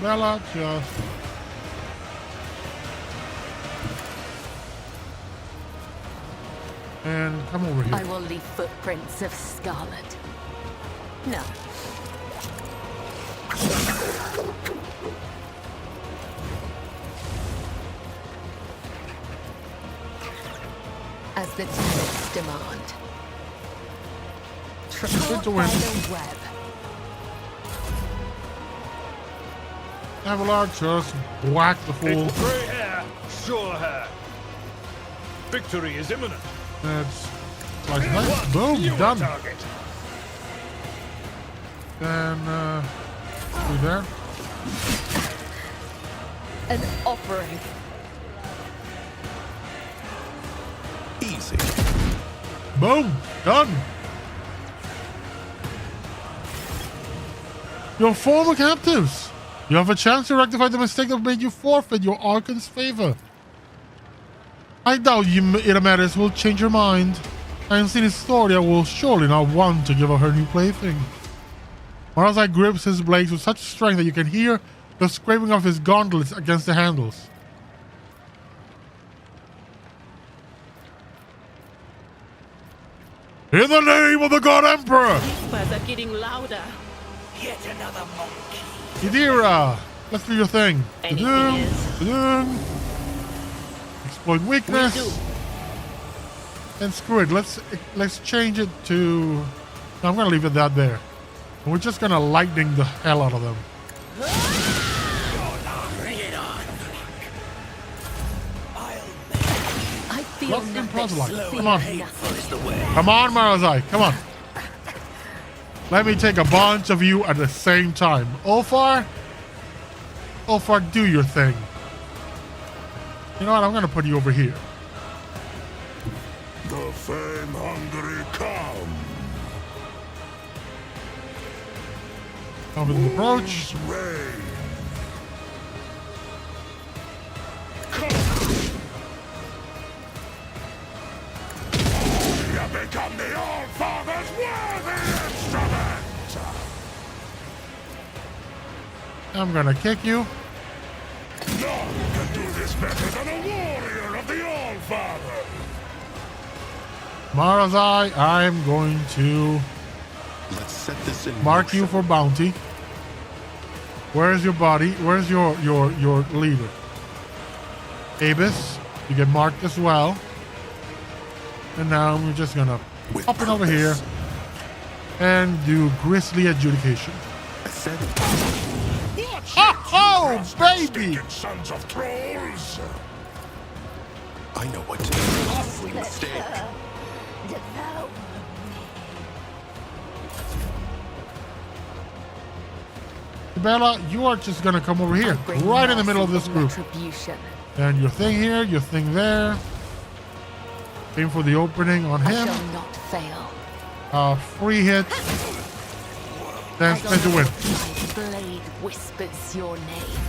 Bella, just. And come over I here. will leave footprints of scarlet. No. As the tenants demand. Good Trickled to by win. the web. Abelard, just whack the fool. It's grey hair, sure hair. Victory is imminent. That's like Be nice. one, Boom, you are done. target. Then, through there. An offering. Easy. Boom, done. Your former captives. You have a chance to rectify the mistake that made you forfeit your Archon's favor. I doubt Irameris will change her mind. And since Historia will surely not want to give up her new plaything. Marazai grips his blades with such strength that you can hear the scraping of his gauntlets against the handles. In the name of the God Emperor! Whispers are getting louder. Yet another monkey. Idira, let's do your thing. Anything Ta-dum, is. ta-dum. Exploit weakness. Will do. And screw it. Let's change it to. No, I'm gonna leave it that there. And we're just gonna lightning the hell out of them. Bring it on. I feel Lost in nothing. proselyte. Feel Come on. nothing. Come on, Marazai. Come on. Let me take a bunch of you at the same time. Ulfar, do your thing. You know what? I'm gonna put you over here. The fame hungry come. Confident approach. Reign. You become the All-Father's worthy instrument! I'm gonna kick you. None can do this better than a warrior of the All-Father! Mara's Eye, I'm going to Let's set this in mark you motion. for bounty. Where's your body? Where's your leader? Abus, you get marked as well. And now we're just gonna With hop in over here purpose. and do grisly adjudication. I said it. Watch Oh, it, you baby! stinking sons of trolls! I know what to do. Costly mistake. Bella, you are just gonna come over here, Bring right in the middle of mercy this and group. retribution. And your thing here, your thing there. Aim for the opening on I him. shall not fail. Free hit. Then As spend to win. my blade whispers your name.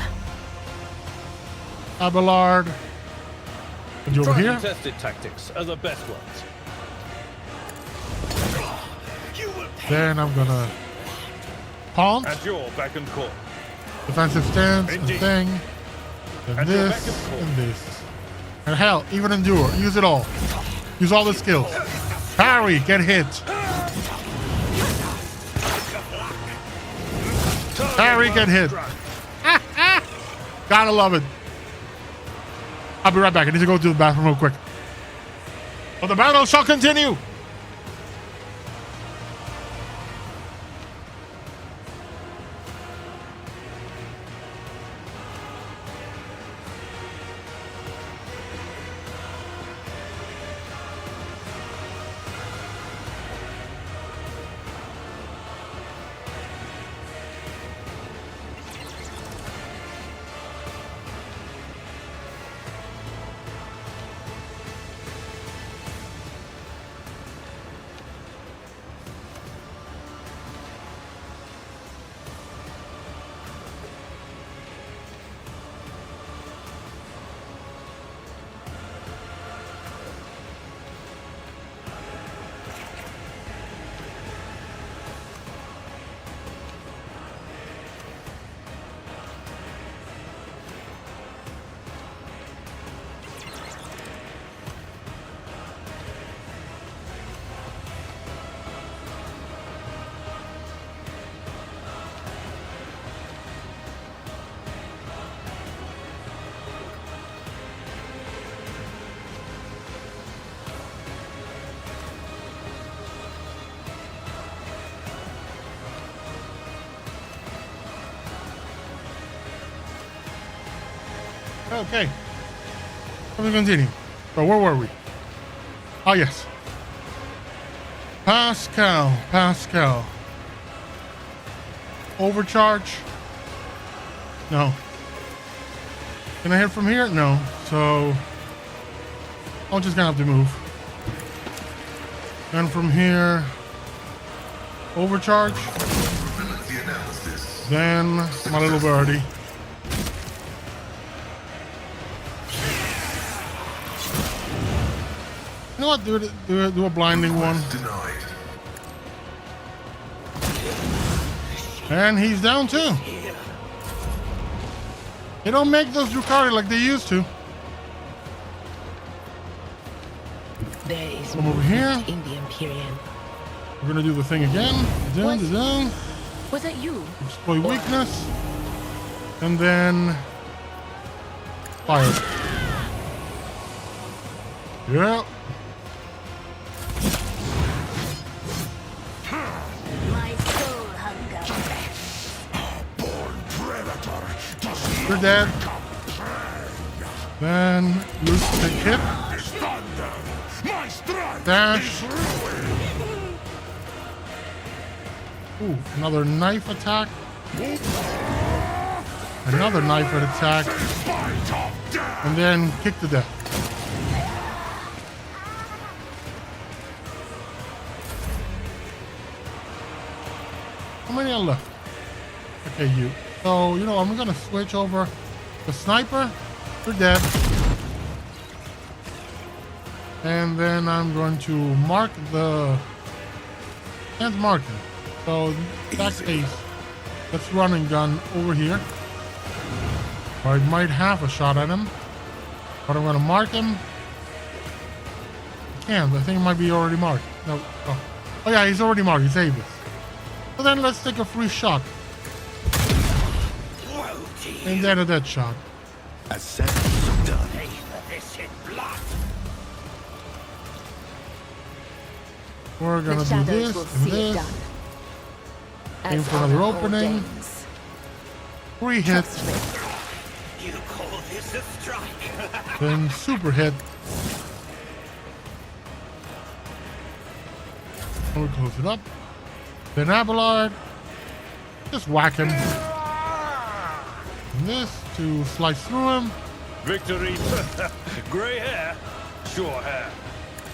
Abelard. And you over Tried here. and tested tactics are the best ones. Then I'm gonna taunt, At your back and call. defensive stance, and Indeed. thing. And And you're this, back and forth. and this. And hell, even endure. Use it all. Use all the skills. Parry, get hit. Parry, get hit. Gotta love it. I'll be right back. I need to go to the bathroom real quick. But the battle shall continue. Okay. Let me continue. So where were we? Oh, yes. Pascal. Overcharge? No. Can I hit from here? No. So I'm just gonna have to move. And from here, overcharge. Then my little birdie. You know what? Do a blinding one. And he's down too. They don't make those Drukhari like they used to. There is Come over here. in the Imperium. We're gonna do the thing again. Down. Was it you? Exploit weakness. And then fire. Yeah. My soul hunger. Born predator does You're dead. Then loose the hit. is thunder. My strength Dash. is ruin. Ooh, another knife attack. Another knife attack. Spite of death. And then kick to death. How many are left? Okay, you. So, you know, I'm gonna switch over the sniper. You're dead. And then I'm going to mark the... Can't mark him. So, in that case, let's run and gun over here. Or I might have a shot at him. But I'm gonna mark him. I can't. I think it might be already marked. No. Oh yeah, he's already marked. He's Avis. So then let's take a free shot. And then a dead shot. As said, so done. We're gonna The do shadows this will and see it this. done. Aim As for another honor opening. ordains. 3 hits. You call this a strike? Then super hit. We'll close it up. Then Abelard. Just whack him. And this to slice through him. Victory. Grey hair. Sure hair.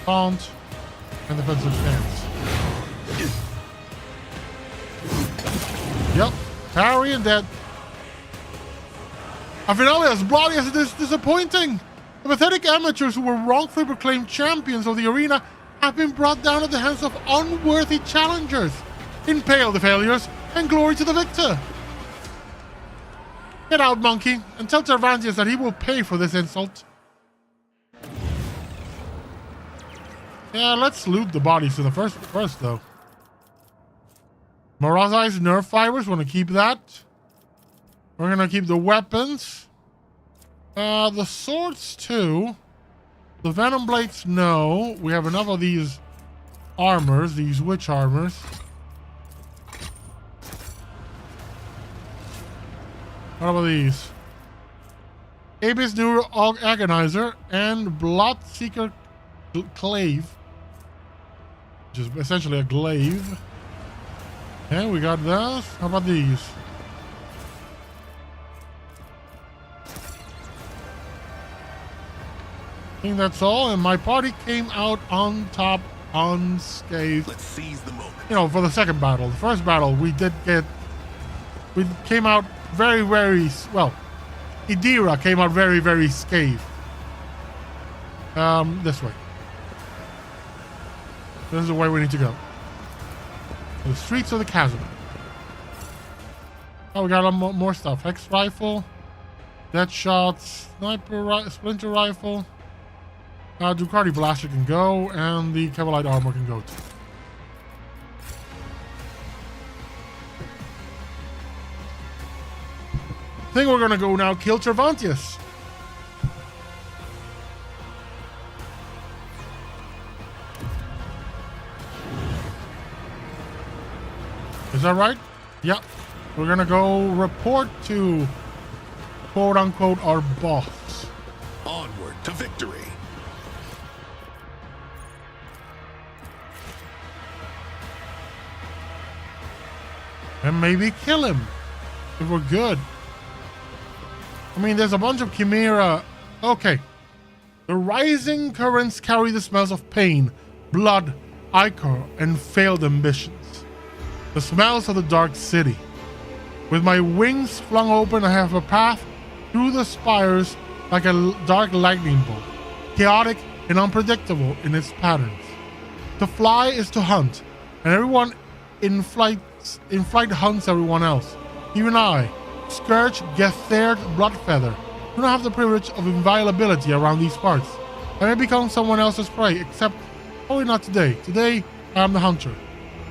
Taunt. And defensive stance. Yep. Parry and dead. A finale as bloody as it is disappointing. The pathetic amateurs who were wrongfully proclaimed champions of the arena have been brought down at the hands of unworthy challengers. Impale the failures and glory to the victor. Get out, monkey, and tell Cervantes that he will pay for this insult. Yeah, let's loot the bodies to the first though. Morazai's nerf fibers, want to keep that. We're gonna keep the weapons. The swords too. The venom blades, no. We have enough of these armors, these witch armors. What about these? Abyss Neuro Agonizer and Bloodseeker Clave. Which is essentially a glaive. Okay, we got those. How about these? I think that's all, and my party came out on top unscathed. Let's seize the moment. You know, for the second battle. The first battle, we came out very, very, well, Idira came out very, very scathed. This way. This is the way we need to go. The streets of the chasm. Oh, we got a lot more stuff. Hex rifle, dead shots, sniper, splinter rifle. Ducati blaster can go, and the Cavalite armor can go too. I think we're gonna go now kill Cervantes. Is that right? Yeah. We're gonna go report to quote unquote our boss. Onward to victory. And maybe kill him if we're good. I mean, there's a bunch of Chimera. Okay. The rising currents carry the smells of pain, blood, ichor, and failed ambitions. The smells of the dark city. With my wings flung open, I have a path through the spires like a dark lightning bolt, chaotic and unpredictable in its patterns. To fly is to hunt, and everyone in flight hunts everyone else. Even I, Scourge, Gethard, Bloodfeather, do not have the privilege of inviolability around these parts. I may become someone else's prey, except probably not today. Today, I am the hunter.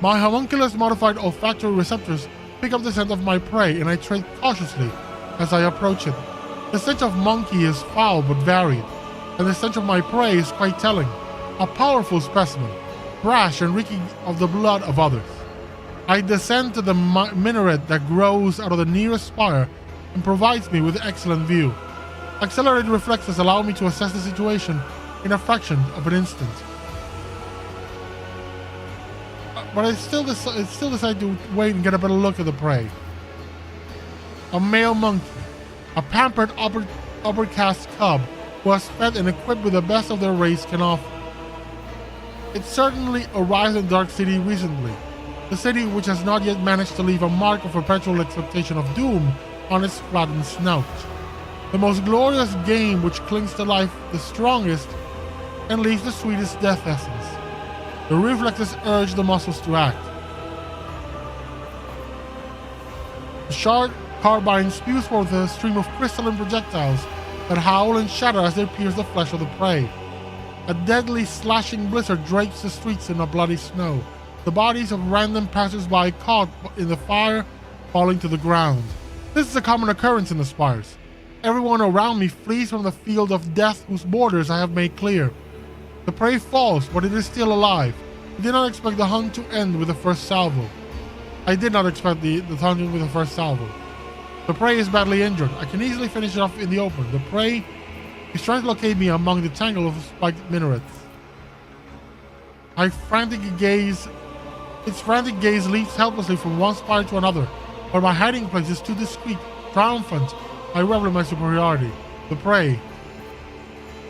My homunculus modified olfactory receptors pick up the scent of my prey, and I tread cautiously as I approach it. The stench of monkey is foul but varied, and the stench of my prey is quite telling. A powerful specimen, brash and reeking of the blood of others. I descend to the minaret that grows out of the nearest spire and provides me with excellent view. Accelerated reflexes allow me to assess the situation in a fraction of an instant. But I still decide to wait and get a better look at the prey. A male monkey, a pampered upper caste cub who has fed and equipped with the best of their race can offer. It certainly arrived in Dark City recently. the city which has not yet managed to leave a mark of perpetual expectation of doom on its flattened snout. The most glorious game which clings to life the strongest and leaves the sweetest death essence. The reflexes urge the muscles to act. The sharp carbine spews forth a stream of crystalline projectiles that howl and shatter as they pierce the flesh of the prey. A deadly slashing blizzard drapes the streets in a bloody snow, the bodies of random passers-by caught in the fire falling to the ground. This is a common occurrence in the spires. Everyone around me flees from the field of death whose borders I have made clear. The prey falls, but it is still alive. I did not expect the hunt to end with the first salvo. The prey is badly injured. I can easily finish it off in the open. The prey is trying to locate me among the tangle of spiked minarets. Its frantic gaze leaps helplessly from one spire to another, but my hiding place is too discreet. Triumphant, I revel in my superiority. The prey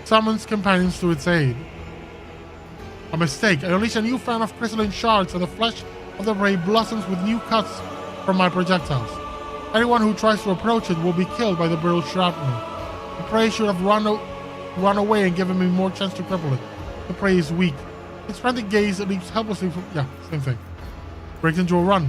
summons companions to its aid. A mistake. I unleash a new fan of crystalline shards, and the flesh of the prey blossoms with new cuts from my projectiles. Anyone who tries to approach it will be killed by the brittle shrapnel. The prey should have run away and given me more chance to cripple it. The prey is weak. Its frantic gaze leaps helplessly from... yeah, same thing. Breaks into a run.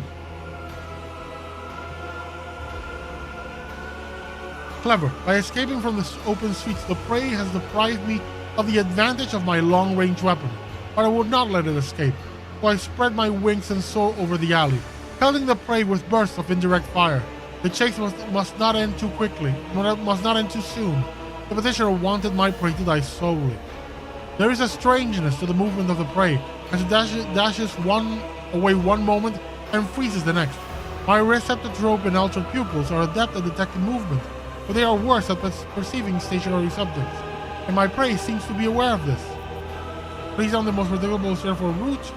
Clever. By escaping from the open streets, the prey has deprived me of the advantage of my long-range weapon, but I would not let it escape, so I spread my wings and soar over the alley, pelting the prey with bursts of indirect fire. The chase must not end too quickly, must not end too soon. The petitioner wanted my prey to die slowly. There is a strangeness to the movement of the prey, as it dashes away one moment and freezes the next. My receptotrope and altered pupils are adept at detecting movement, but they are worse at perceiving stationary subjects, and my prey seems to be aware of this. Please on the most predictable for route.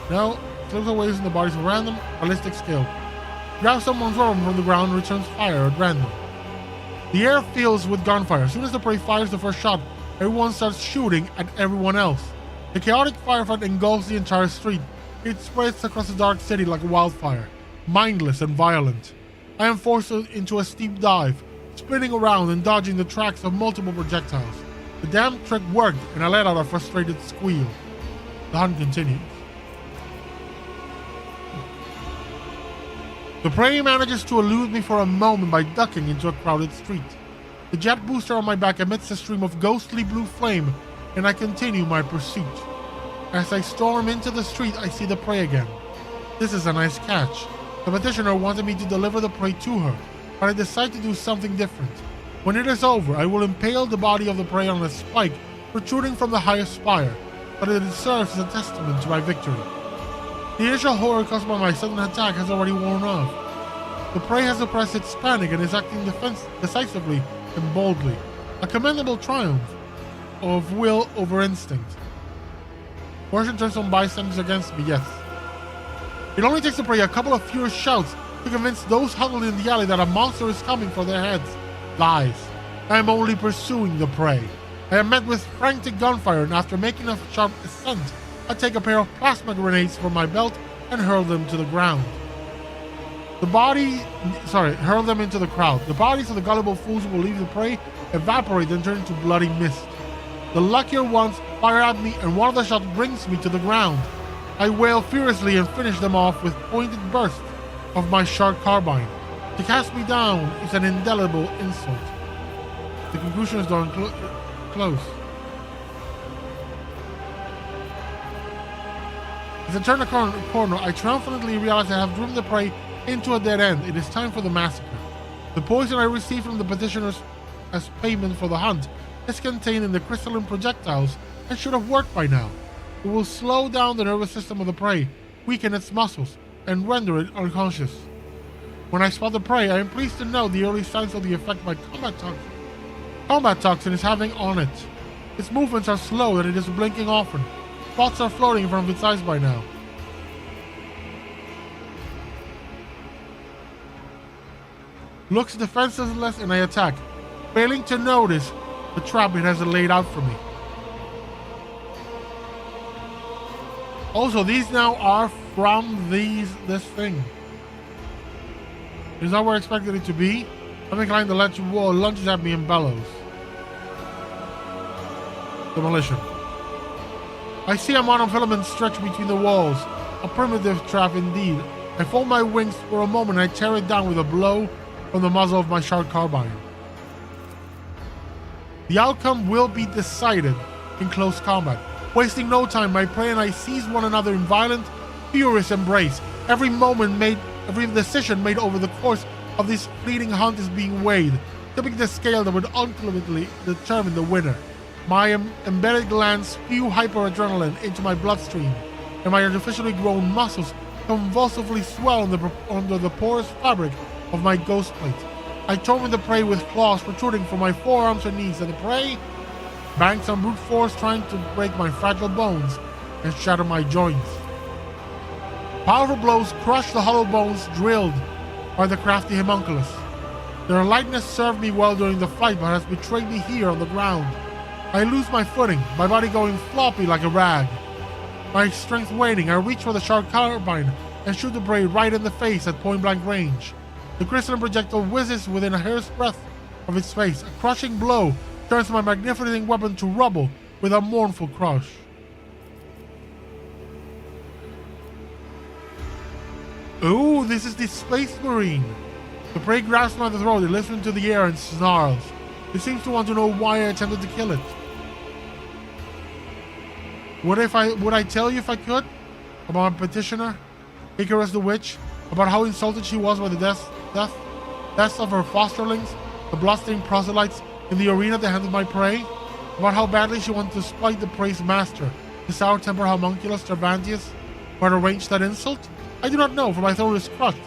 No, slips away using the bodies of random, ballistic skill. Grab someone's weapon from the ground and returns fire at random. The air fills with gunfire. As soon as the prey fires the first shot, everyone starts shooting at everyone else. The chaotic firefight engulfs the entire street. It spreads across the dark city like a wildfire, mindless and violent. I am forced into a steep dive, spinning around and dodging the tracks of multiple projectiles. The damn trick worked, and I let out a frustrated squeal. The hunt continues. The prey manages to elude me for a moment by ducking into a crowded street. The jet booster on my back emits a stream of ghostly blue flame, and I continue my pursuit. As I storm into the street, I see the prey again. This is a nice catch. The petitioner wanted me to deliver the prey to her, but I decide to do something different. When it is over, I will impale the body of the prey on a spike protruding from the highest spire, but it serves as a testament to my victory. The initial horror caused by my sudden attack has already worn off. The prey has suppressed its panic and is acting decisively and boldly. A commendable triumph of will over instinct. Fortune turns on bystanders against me, yes. It only takes the prey a couple of furious shouts to convince those huddled in the alley that a monster is coming for their heads. Lies. I am only pursuing the prey. I am met with frantic gunfire, and after making a sharp ascent, I take a pair of plasma grenades from my belt and hurl them to the ground. Hurl them into the crowd. The bodies of the gullible fools who will leave the prey evaporate and turn into bloody mist. The luckier ones fire at me, and one of the shots brings me to the ground. I wail furiously and finish them off with pointed bursts of my sharp carbine. To cast me down is an indelible insult. The conclusion is drawing close. As I turn the corner, I triumphantly realize I have driven the prey into a dead end. It is time for the massacre. The poison I received from the petitioners as payment for the hunt is contained in the crystalline projectiles and should have worked by now. It will slow down the nervous system of the prey, weaken its muscles, and render it unconscious. When I spot the prey, I am pleased to note the early signs of the effect my combat toxin is having on it. Its movements are slow and it is blinking often. Spots are floating in front of its eyes by now. Looks defenseless and I attack, failing to notice the trap it has laid out for me. Also, these now are from this thing. Is that where I expected it to be? Something like the electric wall lunges at me and bellows. Demolition. I see a monofilament stretch between the walls. A primitive trap indeed. I fold my wings for a moment and I tear it down with a blow from the muzzle of my sharp carbine. The outcome will be decided in close combat. Wasting no time, my prey and I seize one another in violent, furious embrace. Every decision made over the course of this fleeting hunt is being weighed, tipping the scale that would ultimately determine the winner. My embedded glands spew hyperadrenaline into my bloodstream, and my artificially grown muscles convulsively swell under the porous fabric of my ghost plate. I torment the prey with claws protruding from my forearms and knees, and the prey banks on brute force trying to break my fragile bones and shatter my joints. Powerful blows crush the hollow bones drilled by the crafty homunculus. Their lightness served me well during the fight, but has betrayed me here on the ground. I lose my footing, my body going floppy like a rag. My strength waning, I reach for the sharp carbine and shoot the prey right in the face at point-blank range. The crystalline projectile whizzes within a hair's breadth of its face. A crushing blow turns my magnificent weapon to rubble with a mournful crush. Ooh, this is the Space Marine. The prey grabs me by the throat, it lifts me into the air and snarls. It seems to want to know why I attempted to kill it. Would I tell you if I could? About my petitioner, Icarus the Witch? About how insulted she was by the deaths of her fosterlings, the blustering proselytes in the arena that handled my prey? About how badly she wanted to spite the prey's master, the sour-tempered homunculus Cervantes, who had arranged that insult? I do not know, for my throat is crushed,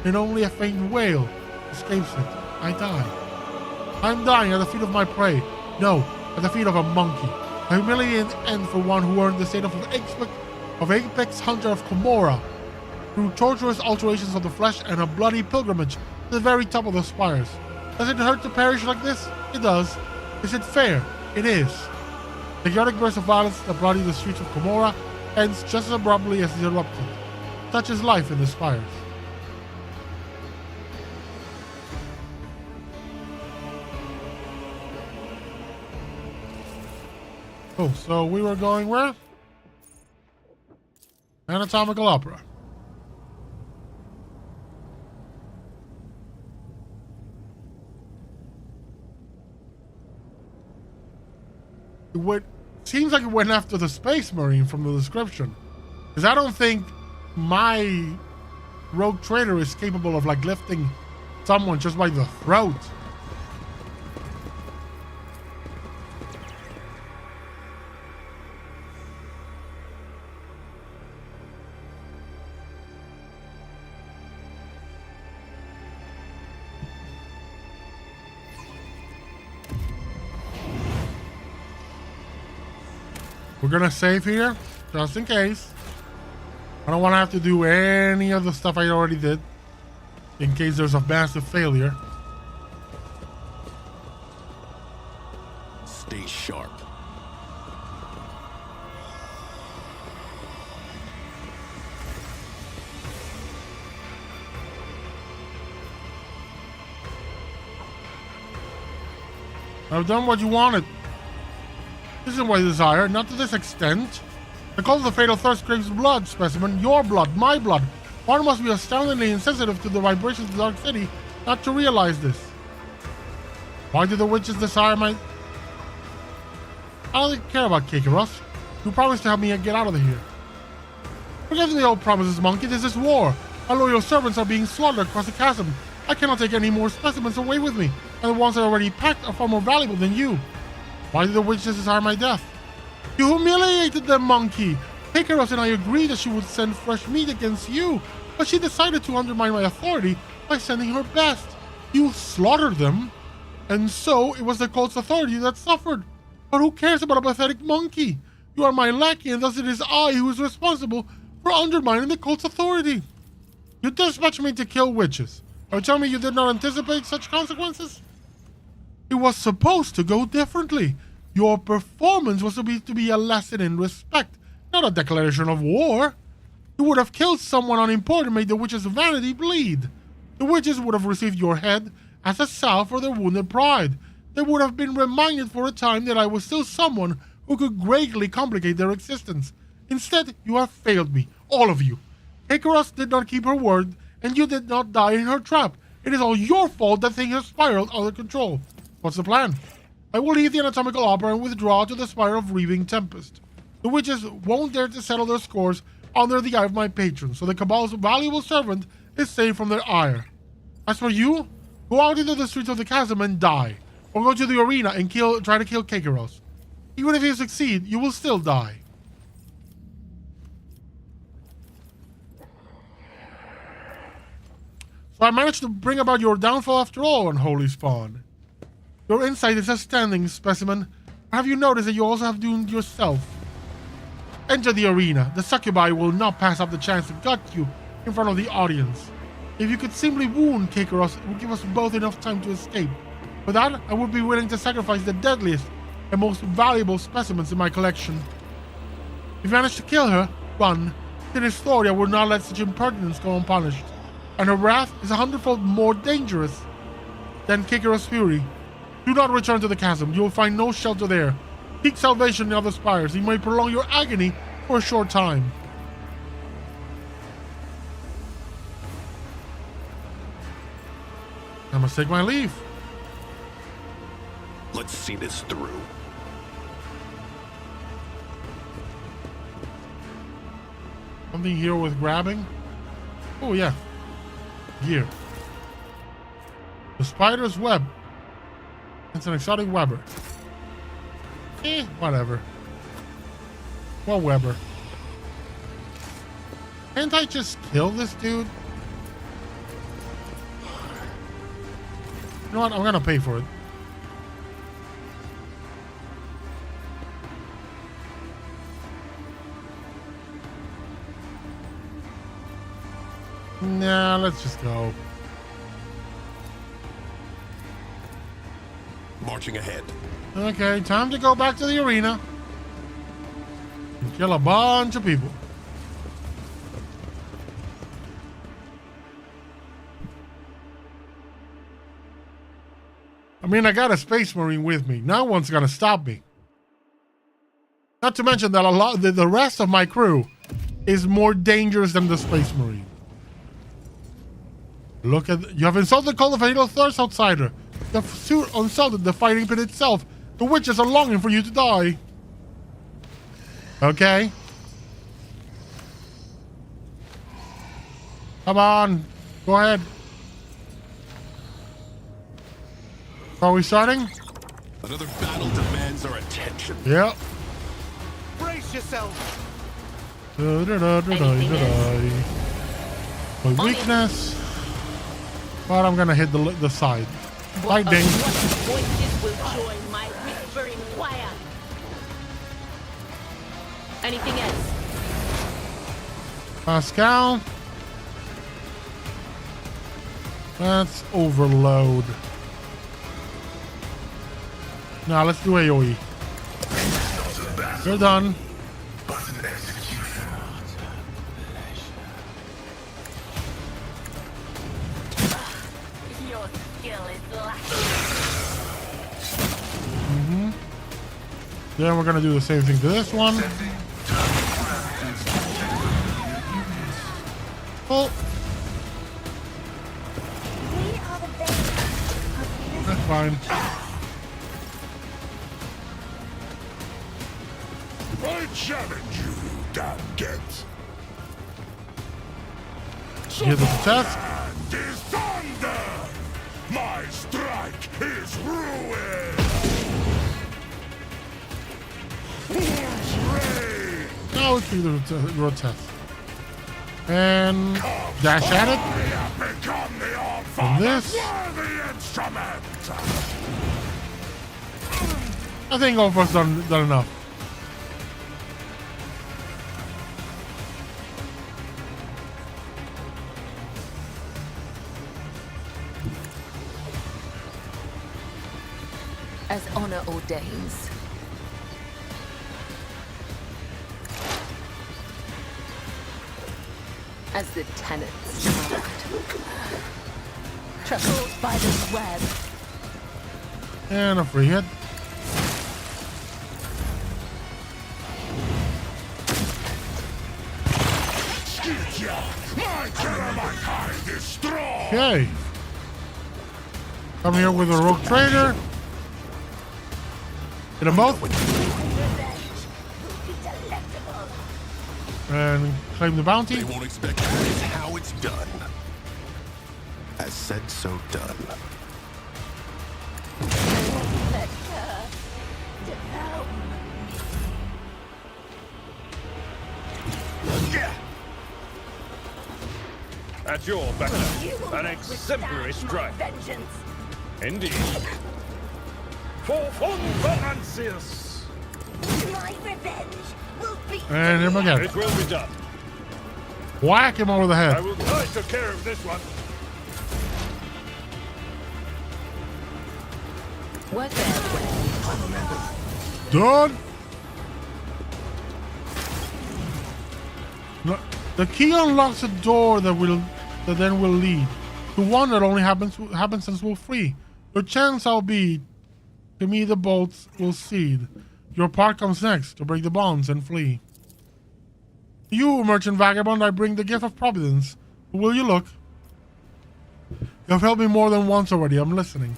and only a faint wail escapes it. I die. I am dying at the feet of my prey. No, at the feet of a monkey. A humiliating end for one who earned the status of apex hunter of Commorragh through torturous alterations of the flesh and a bloody pilgrimage to the very top of the spires. Does it hurt to perish like this? It does. Is it fair? It is. The chaotic burst of violence that bloodied the streets of Commorragh ends just as abruptly as it erupted. Such is life in the spires. Oh, so we were going where? Anatomical Opera. Seems like it went after the Space Marine from the description. Because I don't think my rogue trader is capable of like lifting someone just by the throat. We're gonna save here, just in case. I don't want to have to do any of the stuff I already did, in case there's a massive failure. Stay sharp. I've done what you wanted. This isn't what I desire, not to this extent. The call of the fatal thirst craves blood, specimen. Your blood, my blood. One must be astoundingly insensitive to the vibrations of the Dark City not to realize this. Why do the witches desire my... I don't care about Kakaros. You promised to help me get out of here. Forget the old promises, monkey. This is war. Our loyal servants are being slaughtered across the chasm. I cannot take any more specimens away with me, and the ones I already packed are far more valuable than you. Why do the witches desire my death? You humiliated them, monkey! Icarus and I agreed that she would send fresh meat against you, but she decided to undermine my authority by sending her best. You slaughtered them, and so it was the cult's authority that suffered. But who cares about a pathetic monkey? You are my lackey, and thus it is I who is responsible for undermining the cult's authority. You dispatched me to kill witches. Are you telling me you did not anticipate such consequences? It was supposed to go differently. Your performance was to be a lesson in respect Not a declaration of war. You would have killed someone unimportant and made the witches' vanity bleed. The witches would have received your head as a salve for their wounded pride. They would have been reminded for a time that I was still someone who could greatly complicate their existence. Instead, you have failed me, all of you. Commorragh did not keep her word, and you did not die in her trap. It is all your fault that things have spiraled out of control. What's the plan? I will leave the anatomical opera and withdraw to the spire of Reaving Tempest. The witches won't dare to settle their scores under the eye of my patron, so the Cabal's valuable servant is safe from their ire. As for you, go out into the streets of the chasm and die, or go to the arena and try to kill Commorragh. Even if you succeed, you will still die. So I managed to bring about your downfall after all, unholy spawn. Your insight is a standing specimen. Have you noticed that you also have doomed yourself? Enter the arena. The succubi will not pass up the chance to gut you in front of the audience. If you could simply wound Commorragh, it would give us both enough time to escape. For that, I would be willing to sacrifice the deadliest and most valuable specimens in my collection. If you manage to kill her, run. Then Historia would not let such impertinence go unpunished. And her wrath is 100-fold more dangerous than Commorragh's fury. Do not return to the chasm. You will find no shelter there. Seek salvation in other spires. It may prolong your agony for a short time. I must take my leave. Let's see this through. Something here with grabbing? Oh, yeah. Gear. The spider's web. It's an exotic webber. Whatever. What webber? Can't I just kill this dude? You know what? I'm gonna pay for it. Nah, let's just go. Marching ahead. Okay, time to go back to the arena and kill a bunch of people. I mean, I got a Space Marine with me. No one's gonna stop me. Not to mention that the rest of my crew is more dangerous than the Space Marine. Look at... You have insulted Call of Fatal Thirst, outsider. You have insulted the fighting pit itself. The witches are longing for you to die. Okay. Come on. Go ahead. Are we starting? Another battle demands our attention. Yep. Brace yourself. My weakness. But I'm gonna hit the side. Lightning. Voices will join my whispering choir. Anything else? Pascal. Let's overload. Now let's do AoE. You're done. Your skill is lacking. Then we're gonna do the same thing to this one. Oh. That's fine. I challenge you, damn get. Here's the test. And is thunder! My strike is ruin! Wolf's Rain! Now let's do the test. And dash at it. I have become the And all-father's this. worthy instrument! I think all of us done enough. As honor ordains. as the tenants demand. Trampled by the web. And a free hit. My terabyte hive is strong! Okay. Come here with a rogue trader. Hit them both. And claim the bounty. They won't expect that is how it's done. As said, so done. At your back, an exemplary strike. Indeed. For von Valancius! My revenge will be. And him again. It will be done. Whack him over the I head. will try to take care of this one. Work their way. Done. No, the key unlocks a door that then will lead to one that only happens since we're free. Your chance, albeit, to me the bolts will cede. Your part comes next to break the bonds and flee. To you, merchant vagabond, I bring the gift of providence. Will you look? You have helped me more than once already. I'm listening.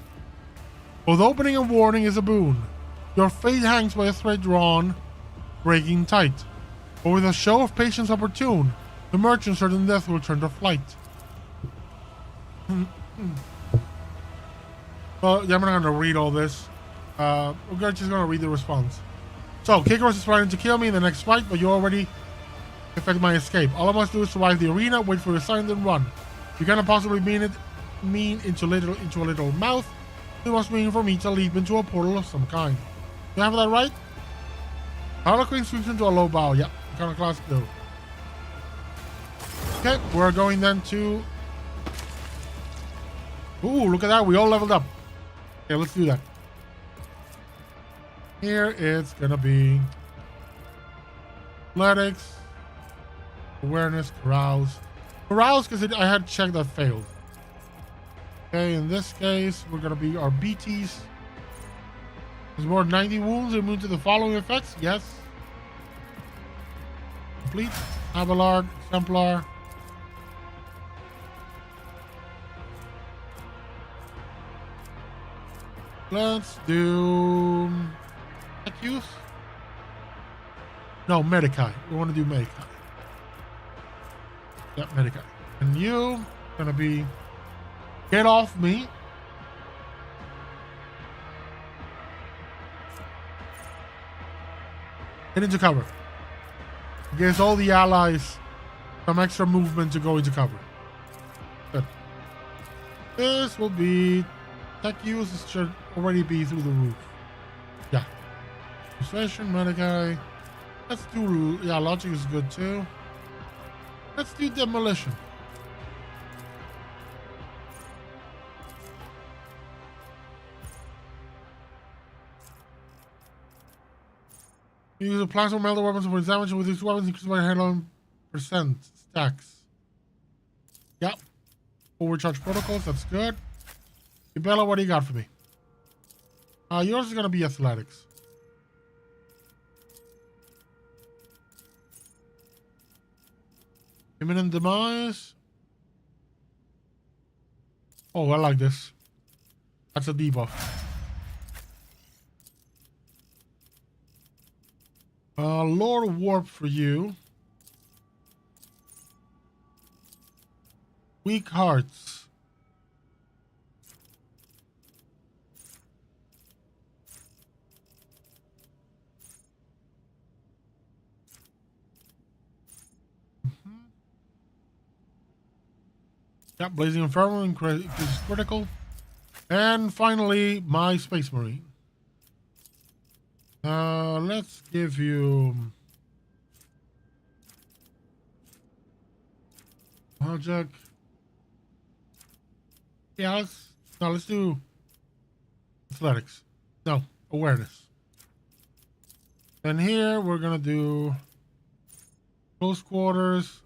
Both opening and warning is a boon. Your fate hangs by a thread drawn, breaking tight. But with a show of patience opportune, the merchant's certain death will turn to flight. Well, yeah, I'm not going to read all this. We're just going to read the response. So, Kikoros is planning to kill me in the next fight, but you already affect my escape. All I must do is survive the arena, wait for your sign, then run. You cannot possibly mean into a little mouth. It must mean for me to leap into a portal of some kind. You have that right? Harlequin sweeps into a low bow. Yeah, Iconoclast go. Okay, we're going then to... Ooh, look at that. We all leveled up. Okay, let's do that. Here it's gonna be athletics, awareness, carouse. Carouse because I had checked that failed. Okay, in this case, we're gonna be our BTs. There's more than 90 wounds immune to the following effects. Yes. Complete. Abelard, Exemplar. Let's do tech use. No, Medicae. We want to do Medicae. Yeah, Medicae. And you gonna be get off me. Get into cover. It gives all the allies some extra movement to go into cover. Good. This will be tech use. This should already be through the roof. Yeah. Persuasion, Medicae. Let's do, yeah, logic is good too. Let's do demolition. Use a plasma melter weapons for damage with these weapons increased by 100% stacks. Yep. Overcharge protocols, that's good. Bella, what do you got for me? Yours is gonna be athletics. Imminent demise. Oh, I like this. That's a debuff. Lord Warp for you. Weak hearts. Yep, Blazing Inferno is critical. And finally, my Space Marine. Let's give you project. Yeah, let's do athletics. No, awareness. And here we're gonna do close quarters,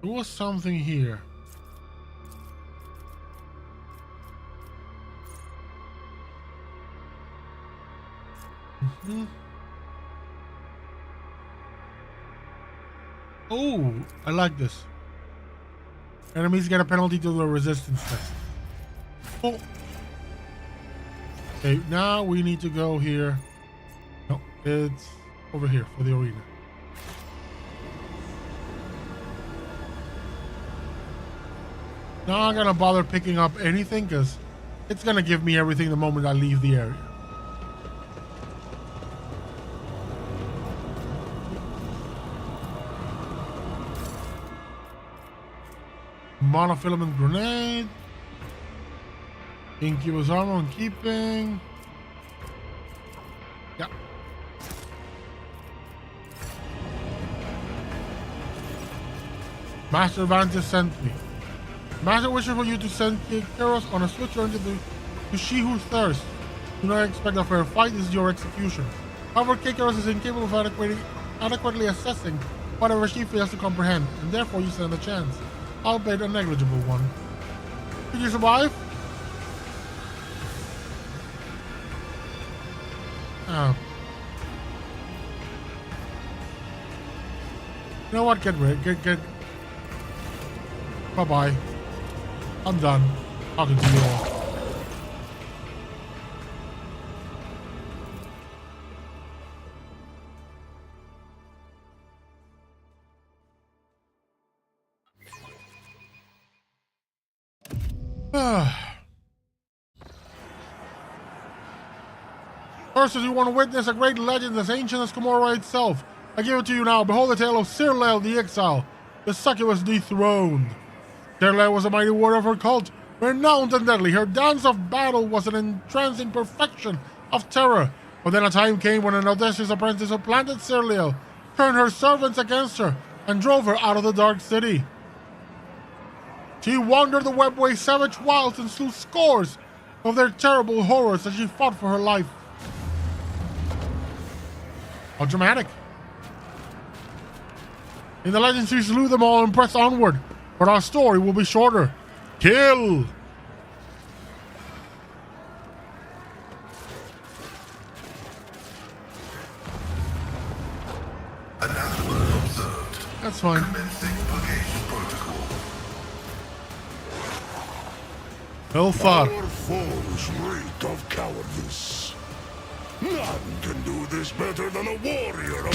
There was something here. Oh, I like this. Enemies get a penalty to the resistance test. Oh. Okay, now we need to go here. No, it's over here for the arena. Not gonna bother picking up anything because it's gonna give me everything the moment I leave the area. Monofilament grenade. Incubus armor on keeping. Yeah. Master Vantis sent me. Master wishes for you to send Keros on a switcher to she who thirsts. Do not expect a fair fight. This is your execution. However, Keros is incapable of adequately assessing whatever she fails to comprehend, and therefore you stand a chance, albeit a negligible one. Did you survive? Oh. You know what? Get. Bye-bye. I'm done talking to you all. First, if you want to witness a great legend as ancient as Commorragh itself, I give it to you now. Behold the tale of Cyrlael the Exile, the succubus dethroned. Cyrlael was a mighty warrior of her cult, renowned and deadly. Her dance of battle was an entrancing perfection of terror. But then a time came when an audacious apprentice supplanted Cyrlael, turned her servants against her, and drove her out of the dark city. She wandered the webway savage wilds and slew scores of their terrible horrors as she fought for her life. How dramatic. In the legend, she slew them all and pressed onward, but our story will be shorter. Kill! Anathema observed. That's fine. Commencing purgation protocol. Hellfire. Our foes reek of cowardice. None can do this better than a warrior of...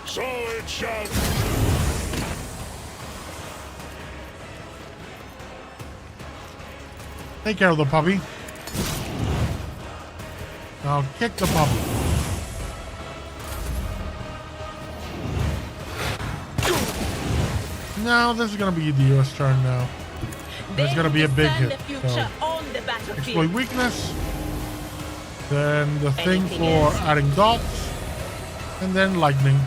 So it shall... Take care of the puppy. Now kick the puppy. Now this is gonna be Dio's turn now. There's gonna be a big hit. So exploit weakness. Then the thing for adding dots. And then lightning.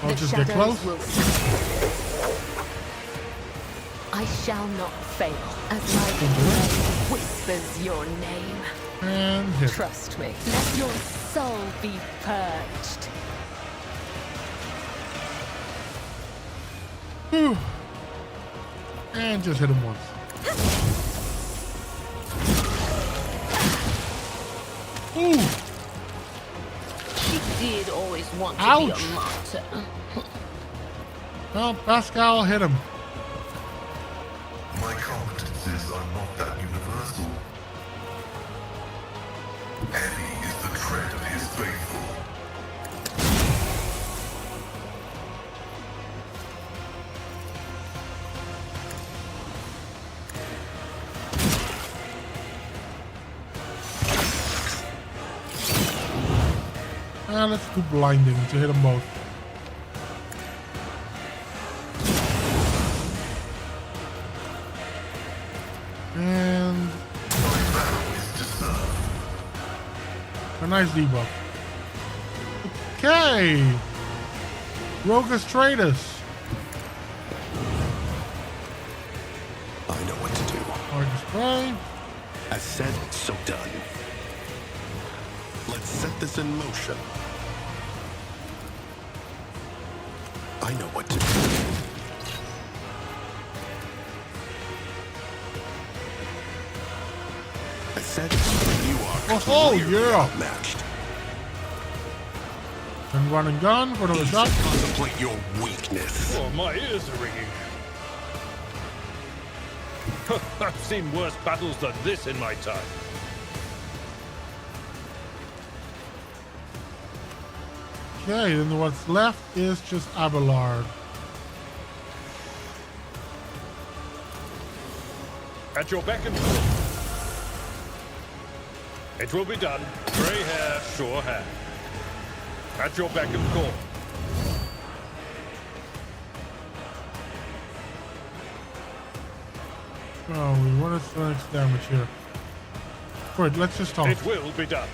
I'll just get close. I shall not fail as my brain whispers your name. And hit. Trust me, let your soul be purged. Whew. And just hit him once. Ooh. She did always want to Ouch. be a martyr. Well, Pascal hit him. My competences are not that universal. Heavy is the tread of his faithful. Let's do blinding to hit them both. A nice debuff. Okay. Rogus Tratus. I know what to do. Argus Spray. As said, so done. Let's set this in motion. I know what to do. I said you are clearly outmatched. And run and gun for another shot. Contemplate your weakness. Oh, my ears are ringing. I've seen worse battles than this in my time. Okay, then what's left is just Abelard. At your beck and call. It will be done. Grey hair, sure hair. At your beck and call. Oh, what is the next damage here? Wait, let's just talk. It will be done.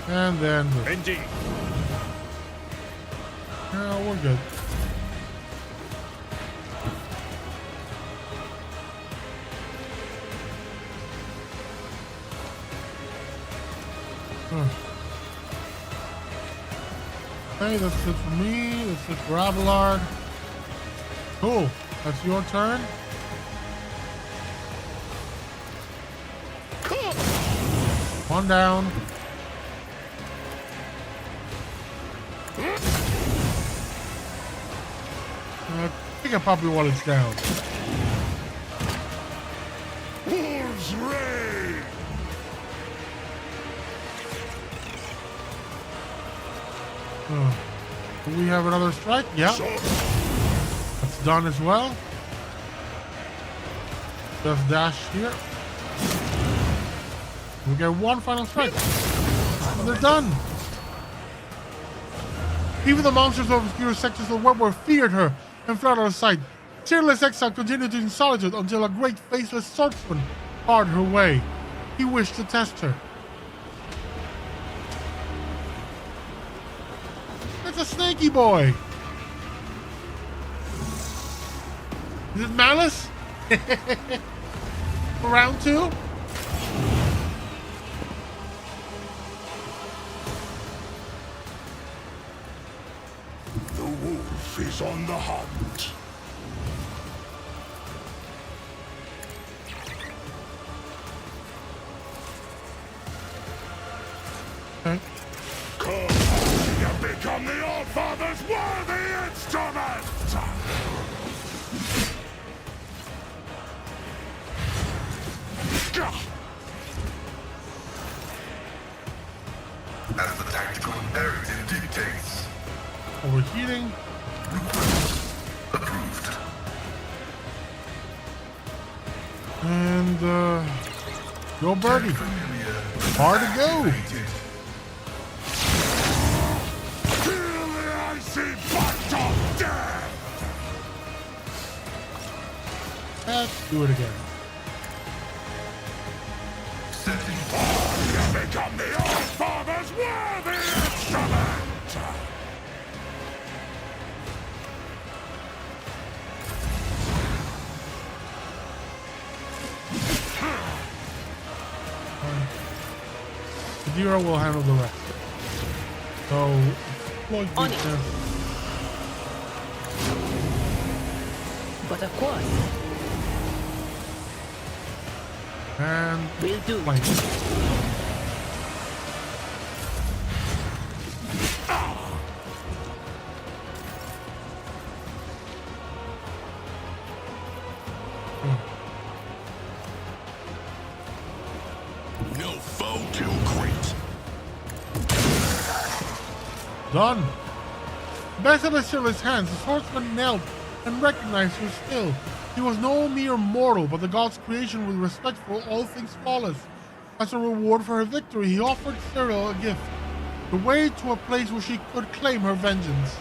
And then this. Indeed. Yeah, we're good. Huh. Okay, that's it for me. That's it for Abelard. Cool. That's your turn. One down. Pick a puppy while it's down. Wolves reign! Do we have another strike? Yeah. That's done as well. Just dash here. We get one final strike. And they're done. Even the monsters of obscure sections of the webware feared her and fled out of sight. Tearless exile continued in solitude until a great faceless swordsman barred her way. He wished to test her. It's a snaky boy. Is it Malice? For round two? The wolf is on the hunt. Okay. Come, you become the All-Father's worthy instrument! As the tactical imperative dictates. Overheating. Approved. And, go birdie. Hard to go. Feel the icy bite of death! Let's do it again. Setting You become the All-Father's worthy instrument! Zero will handle the rest. So, plug On it. this. But of course, And we'll do. flank. No foe too great. Done. Back of his hands, the swordsman knelt and recognized her skill. He was no mere mortal, but the god's creation with respect for all things flawless. As a reward for her victory, he offered Cyril a gift, the way to a place where she could claim her vengeance.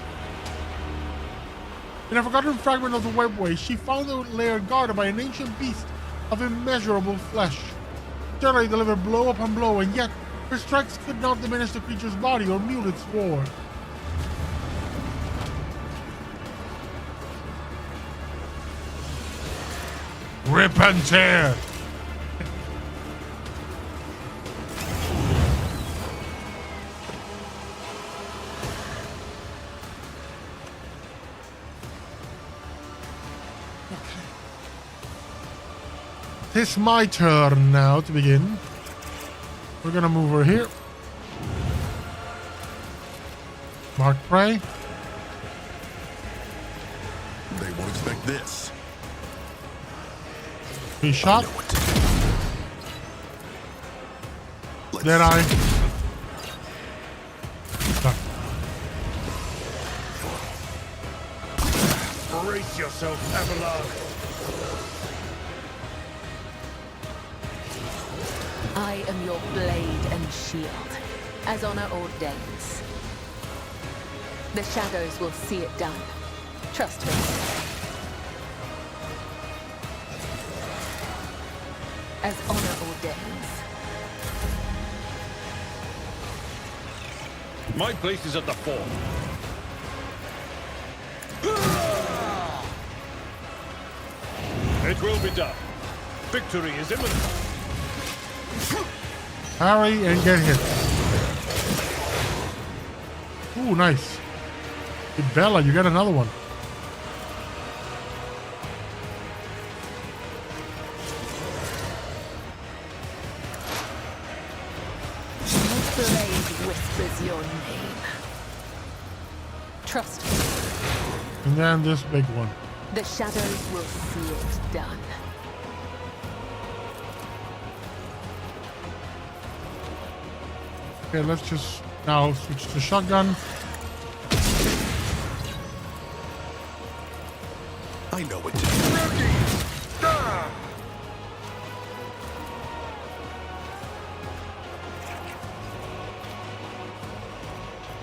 In a forgotten fragment of the webway, she found a lair guarded by an ancient beast of immeasurable flesh. Surely delivered blow upon blow, and yet Her strikes could not diminish the creature's body or mute its roar. Rip and tear! It's my turn now to begin. We're gonna move over here. Mark prey. They won't expect this. Be shot. Let's Dead eye. Done. Brace yourself, Abelard. I am your blade and shield, as honor ordains. The shadows will see it done. Trust me. As honor ordains. My place is at the fort. It will be done. Victory is imminent. Parry and get hit. Ooh, nice. Hey, Bella, you got another one. My blade whispers your name. Trust me. And then this big one. The shadows will see it done. Okay, let's just now switch to shotgun. I know what to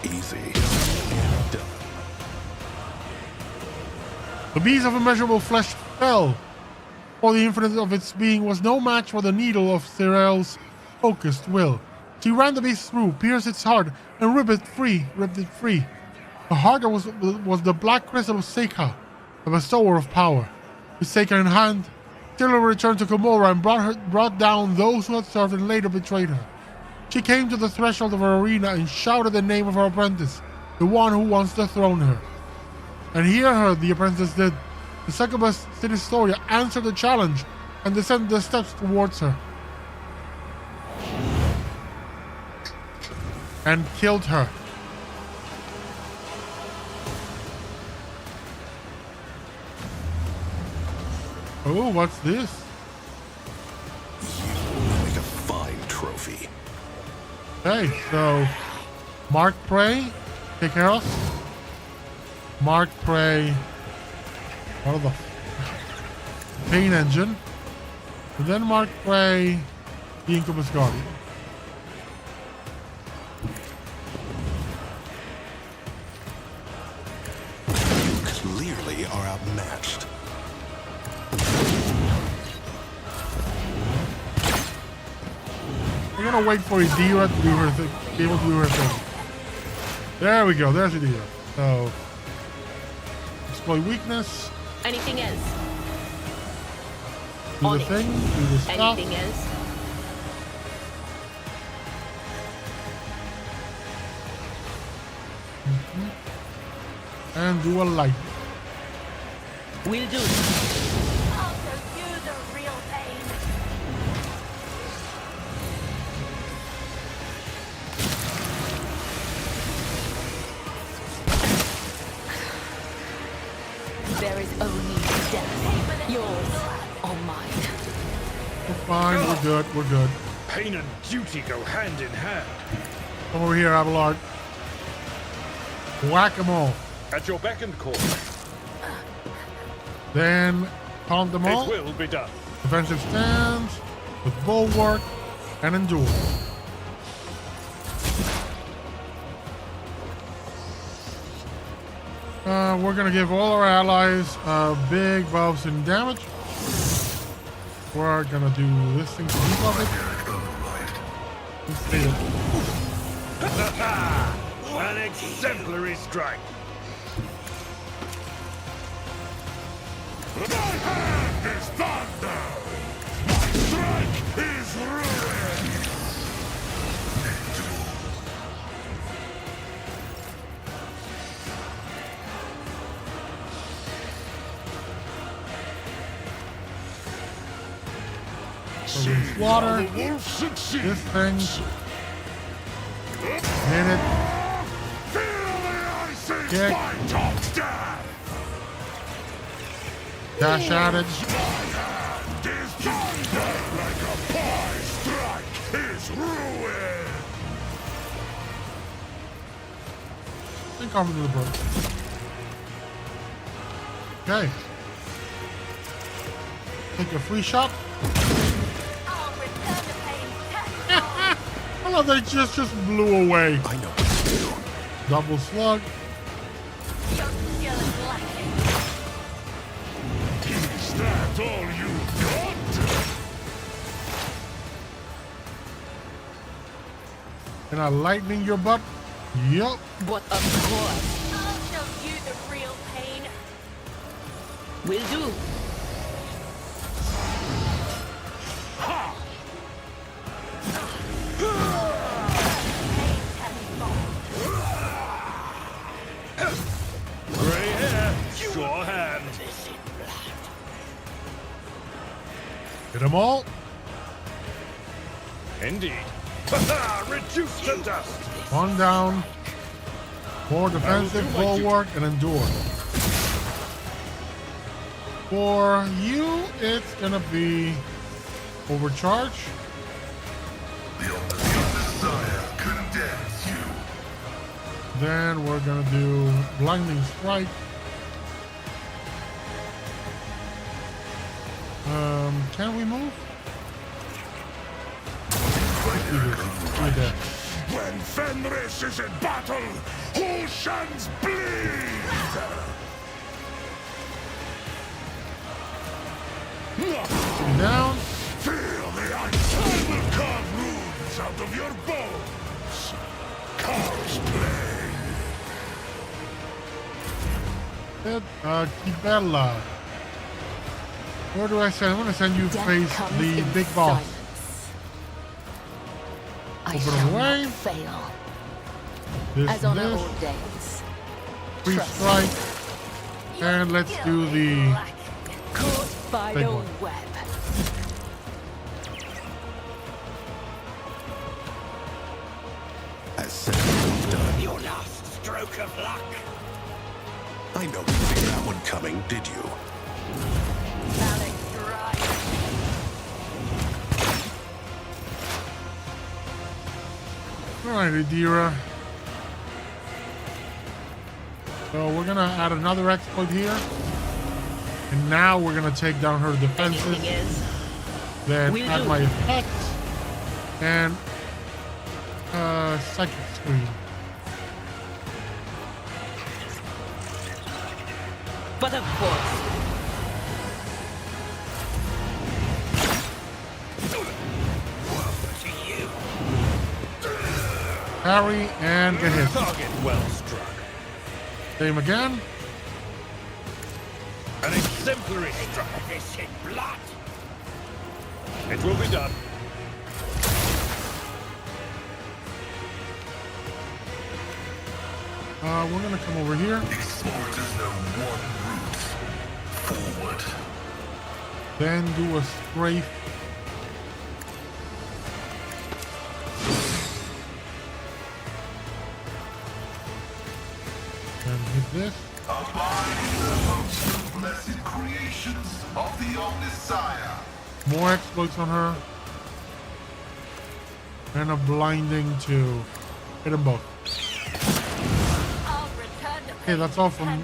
do. Easy. Done. The beast of immeasurable flesh fell, for the infinite of its being was no match for the needle of Tyrell's focused will. She ran the beast through, pierced its heart, and ripped it free. The heart was the black crystal of Seika, the bestower of power. With Seika in hand, Tyrell returned to Commorragh and brought down those who had served and later betrayed her. She came to the threshold of her arena and shouted the name of her apprentice, the one who once dethroned her. And hear her, the apprentice did. The succubus Sinistoria answered the challenge and descended the steps towards her. And killed her. Oh, what's this? You make a fine trophy. Okay, so Mark Prey, take care of. Mark Prey, what are the Pain Engine, and then Mark Prey, the Incubus Guardian. Clearly are outmatched. We're gonna wait for Idira to do her thing, be able to do her thing. There we go, there's Idira. So, exploit weakness, Anything else? do On the it. thing, do the stuff, Anything else? and do a light. We'll do it. Oh, so you're the real pain. There is only death. Yours or mine. We're fine, we're good, we're good. Pain and duty go hand in hand. Come over here, Abelard. Whack them all. At your beck and call. Then taunt them all. It will be done. Defensive stance with bulwark and endure. We're gonna give all our allies big buffs in damage. We're gonna do this thing to debuff it. Let's see it. An exemplary strike. My hand is thunder! My strike is ruin! So we slaughter The wolf succeeds. this thing. Hit it. Feel the icy Kick. spine of death! Dash at it. My hand is thunder like a pie strike is ruin! And cover to the boat. Okay. Take a free shot. I'll return the pain. I love that it just blew away. I know what to do. Double slug. Your skill is lacking. Is that all you got? And I lightning your butt. Yup. But of course, I'll show you the real pain. will do. Gray hair, sure hand. Hit them all. Indeed. Reduced to dust. One down. More defensive, do my duty. bulwark, and endure. For you, it's gonna be overcharge. Your desire condemns you. Then we're gonna do blinding strike. Can we move? Let's do this. Right there. When Fenris is in battle, oceans bleed! Down. Feel the ice! I will carve runes out of your bones! Car's play! Hit Kibella. Where do I send? I'm gonna send you to Death face comes the in big boss. silence. I Open shall away. not fail. This, As on our this. old days. Free Trust. strike. And let's do the Caught by Big the one. web. As said, so done. Your last stroke of luck. I know you think that one coming, did you? Alex dry. Alright, Adira. So we're gonna add another exploit here. And now we're gonna take down her defenses. Anything is. Then Will add do. my effects. And psychic screen. But of course, Parry and get hit. Target well struck. Same again. An exemplary strike. This in blood. It will be done. We're gonna come over here. Export is no one route. Forward. Then do a strafe. And hit this. Abide in the most blessed creations of the Omnisire. More exploits on her. And a blinding to hit them both. I'll return the Okay, that's all from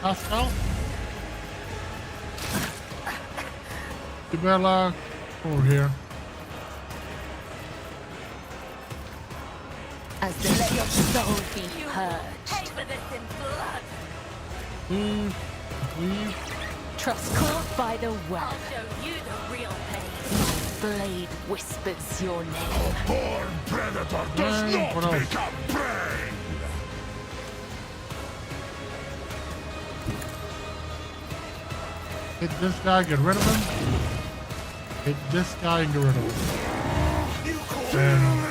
Pascal. Isabella, over here. as the let your soul be You purged. pay for this in blood. Leave. Trust caught by the web. I'll show you the real pain. blade whispers your name. Born predator does Hey, what not else? become prey! Hit this guy, get rid of him. Hit this guy and get rid of him. And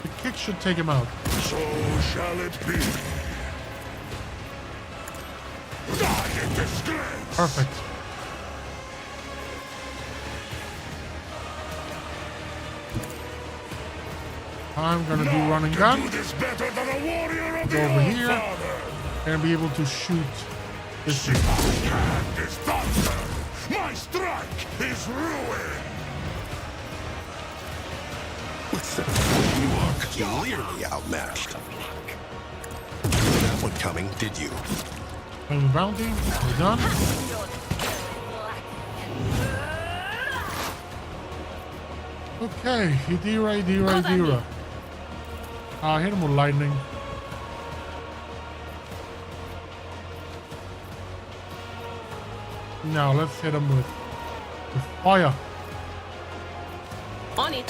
the kick should take him out. So shall it be. Die in disgrace! Perfect. I'm gonna do run and gun. Do this better than a warrior of Go the over here. All-Father. And be able to shoot this My dude. hand is thunder. My strike is ruin. Listen, you are clearly outmatched. That one coming, did you? Claim bounty. We're done. Okay, Hidira, Hidira, Hidira. Hit him with lightning. Now let's hit him with fire. On it.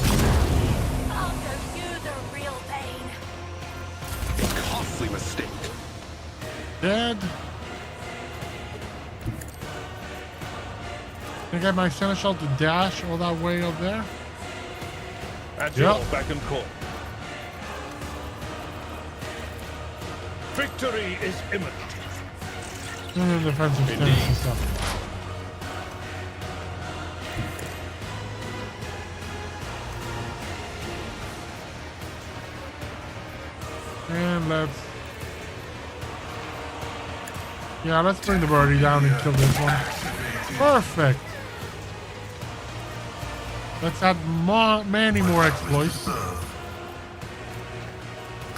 I'll show you the real pain. A costly mistake. Dead. Can I get my seneschal to dash all that way up there? At your Yep. beck and call. Victory is imminent. And then defensive stance and stuff. And let's bring the birdie down and kill this one. Perfect. Let's add many more exploits. The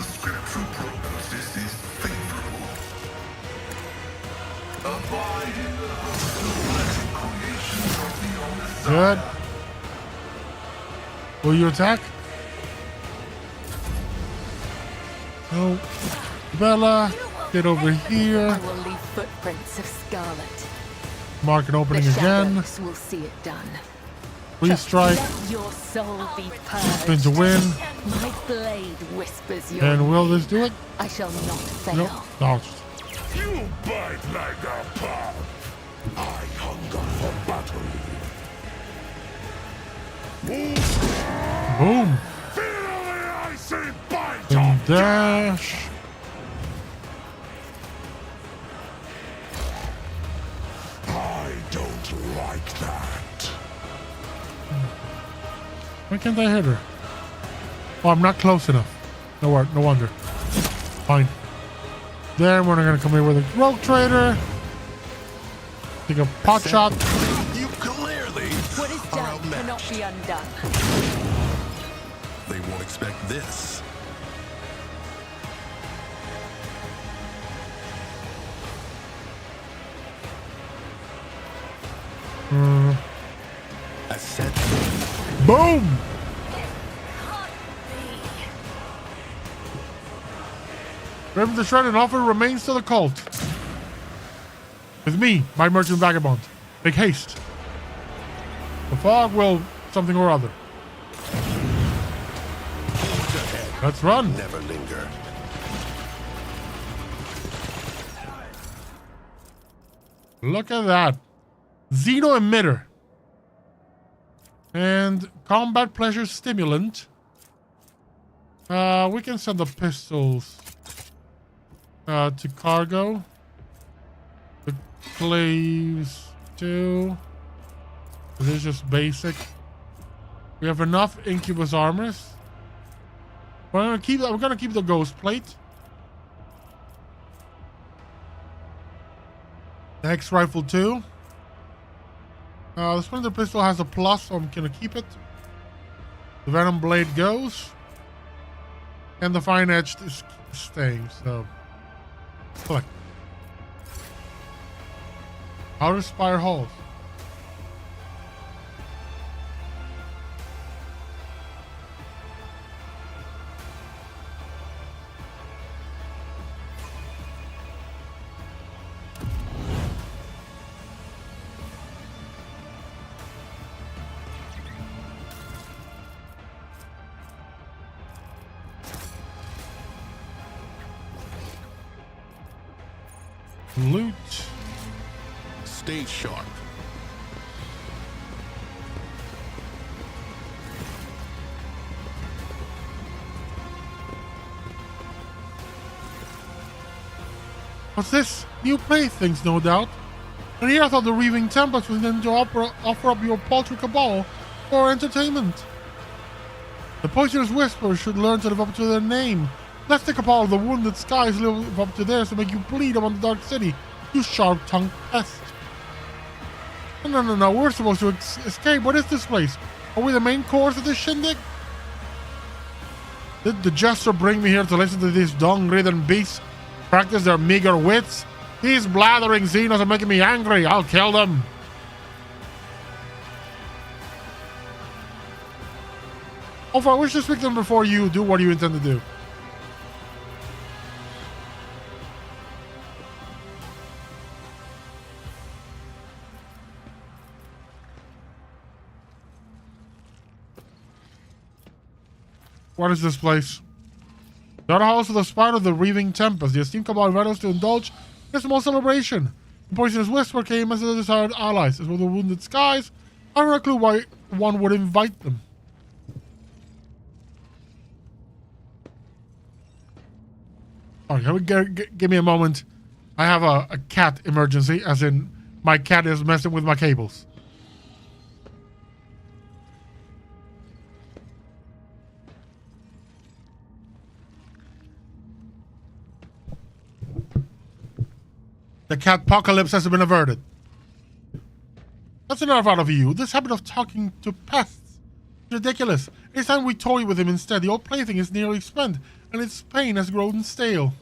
scriptural prognosis is favorable. Abide in the blessed creations of the Omniscient. Good. Will you attack? No. Bella, get over I here. will leave footprints of scarlet. Mark an The opening again. shadows will see it done. Please strike. Let your soul be Spin to purged. win. My blade whispers your And will name. this do it? I shall not fail. Nope. Dodged. You bite like a pug. I hunger for battle. Boom. Feel the icy bite And of dash. I don't like that. Why can't I hit her? Oh, I'm not close enough. No wonder. Fine. Then we're gonna come in with a rogue trader. Take a pot shot. You clearly What is are done cannot outmatched. be undone. They won't expect this. I said Boom! Raven the Shred and offer remains to the cult. With me, my merchant vagabond. Make haste. The fog will something or other. Let's run. never linger. Look at that. Xeno emitter. And combat pleasure stimulant. We can send the pistols to cargo. The claves too. This is just basic. We have enough incubus armors. We're gonna keep the ghost plate. The Hex rifle too. The Splinter pistol has a plus, so I'm gonna keep it. The Venom blade goes. And the Fine Edge is staying, so select. Outer Spire Halls. Loot. Stay sharp. What's this? New playthings, no doubt. And here I thought the Reaving Tempest was going to offer up your paltry cabal for entertainment. The Poisonous Whisperers should learn to live up to their name. Let's take up all of the Wounded Skies live up to theirs to make you bleed among the Dark City, you sharp-tongued pest. No, we're supposed to escape. What is this place? Are we the main course of this shindig? Did the Jester bring me here to listen to these dung-ridden beasts practice their meager wits? These blathering Xenos are making me angry. I'll kill them. Oh, I wish to speak to them before you do what you intend to do. What is this place? The other house of the spine of the Reaving Tempest. The esteemed cabal invited us to indulge in a small celebration. The Poisonous Whisper came as the desired allies, as well as the Wounded Skies. I have no clue why one would invite them. Alright, give me a moment. I have a cat emergency, as in my cat is messing with my cables. The cat-pocalypse has been averted. That's enough out of you. This habit of talking to pests is ridiculous. It's time we toy with him instead. The old plaything is nearly spent, and its pain has grown stale.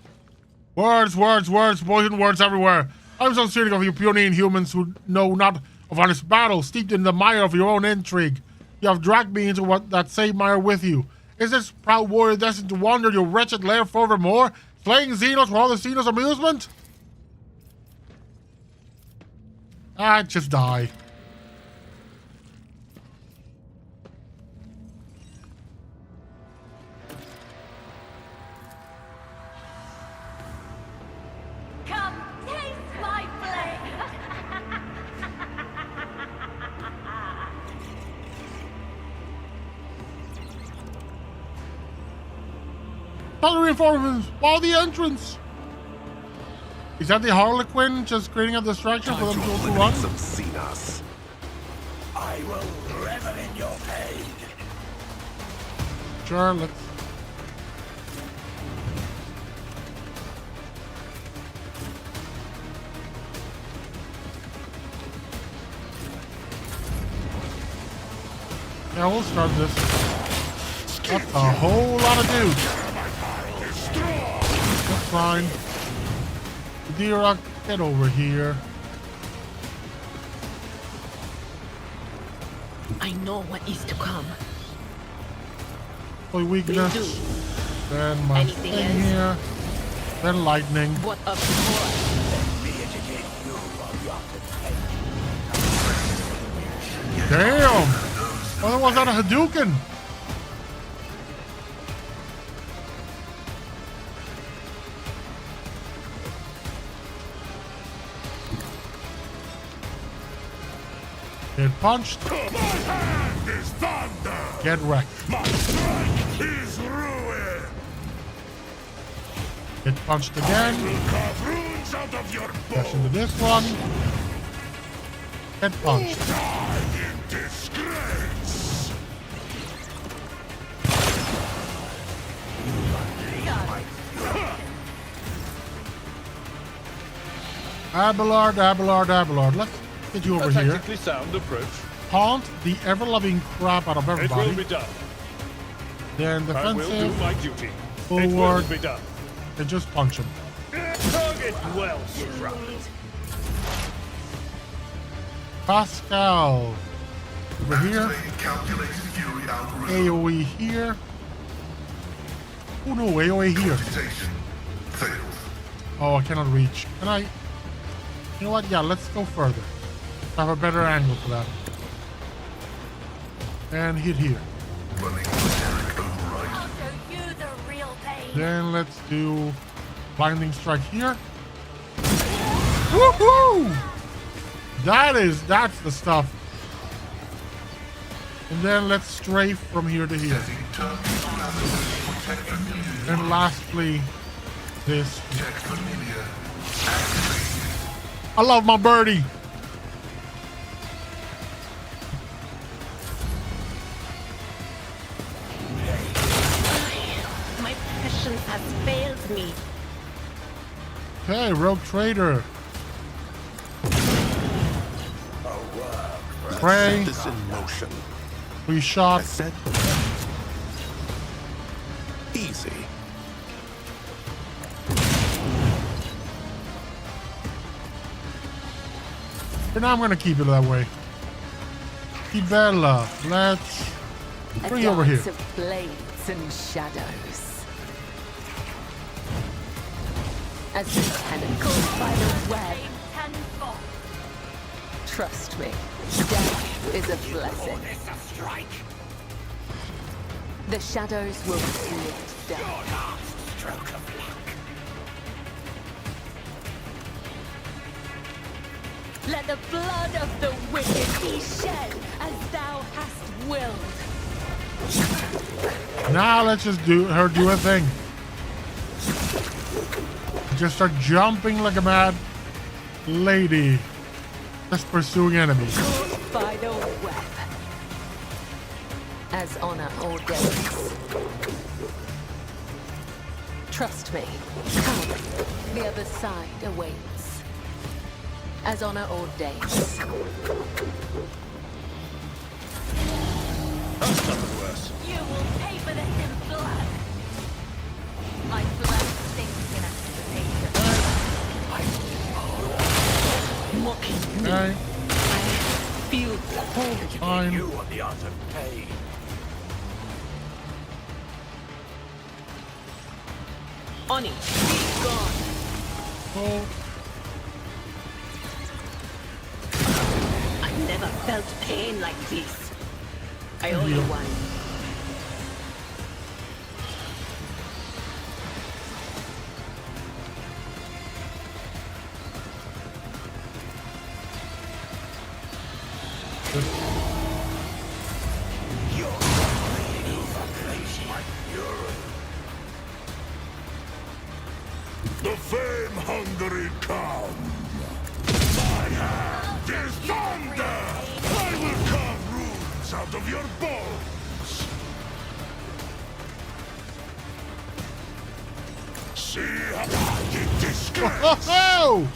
Words, poison words everywhere. I'm so sick of you puny inhumans who know not of honest battle, steeped in the mire of your own intrigue. You have dragged me into that same mire with you. Is this proud warrior destined to wander your wretched lair forevermore, slaying Xenos for all the Xenos' amusement? Just die. Come taste my blade. Other reinforcements, while the entrance. Is that the Harlequin just creating a distraction for them to run? Some Xenos. I will revel in your pain. Sure, let's. Yeah, we'll start this. That's a whole lot of dudes. That's fine. D-Rock, get over here. I know what is to come. Boy, weakness. do. Then my Anything thing else? here. Then lightning. What of more? Damn! What was that, a Hadouken? Get punched. My hand is thunder. Get wrecked. My strength is ruin. Get punched again. Will carve runes out of your Dash bones. into this one. Get punched. Die in disgrace. Abelard. Let's get you over A here. tactically sound approach. Haunt the ever-loving crap out of It will be everybody. done. Then I will do defensive. my duty. It Forward. will be done. And just punch him. Target well struck. Pascal. Over here. Activate calculated fury algorithm. AoE here. Oh no, AoE here. Computation fails. Oh, I cannot reach. Can I? You know what? Yeah, let's go further. I have a better angle for that. And hit here. Running generic override. I'll show you the real pain. Then let's do blinding strike here. Woohoo! That's the stuff. And then let's strafe from here to here. And lastly, this. I love my birdie. My patience has failed me. Okay, rogue trader. Pray. Set this in motion. 3 shots. Set. Easy. For now, I'm gonna keep it that way. Bella, let's bring you over here. Of blades and shadows. As the tentacles by the web. Trust me, death is a blessing. The shadows will see it done. Let the blood of the wicked be shed as thou hast willed. Now let's just do her thing. Just start jumping like a mad lady. Just pursuing enemies. Caught by the web. As honor ordains. Trust me. Come. The other side awaits. As honor ordains. That's nothing worse. You will pay for this in blood. My blood stinks in anticipation. Mocking me. Okay, I feel cold. fine. want the art of pain. Oni, be gone. Oh, I never felt pain like this. I owe you one. The fame-hungry come. My hand is thunder. I will carve runes out of your bones. See how it disgrace. oh!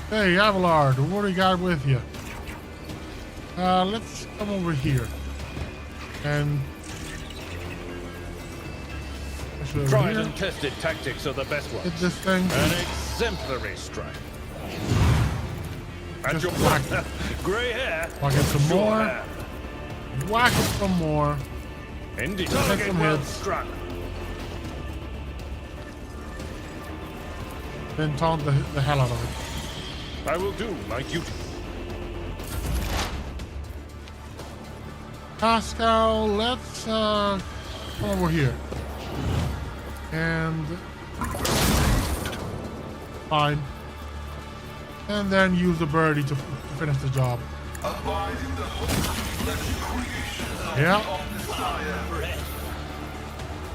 Hey, Abelard, what do you got with you? Let's come over here. And actually over Tried here, and tested tactics are the best ones. hit this thing. An exemplary strike. At Just your whack point. Grey hair. Whack it some sure more. hair. Whack it some more. Indeed. Take Target some well hits. struck. Then taunt the hell out of it. I will do my duty. Pascal, let's come over here. And fine. And then use the birdie to finish the job. Abide in the flesh creation of Yeah. the desire.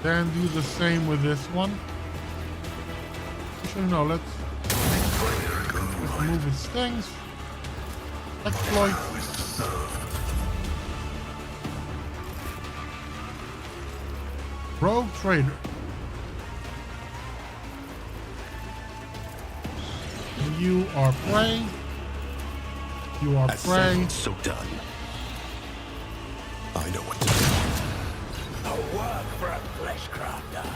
Then do the same with this one. Actually, no, let's move its things. Exploit. Rogue trader. You are prey. You are As prey. said, so done. I know what to do. A work for a flesh crafter.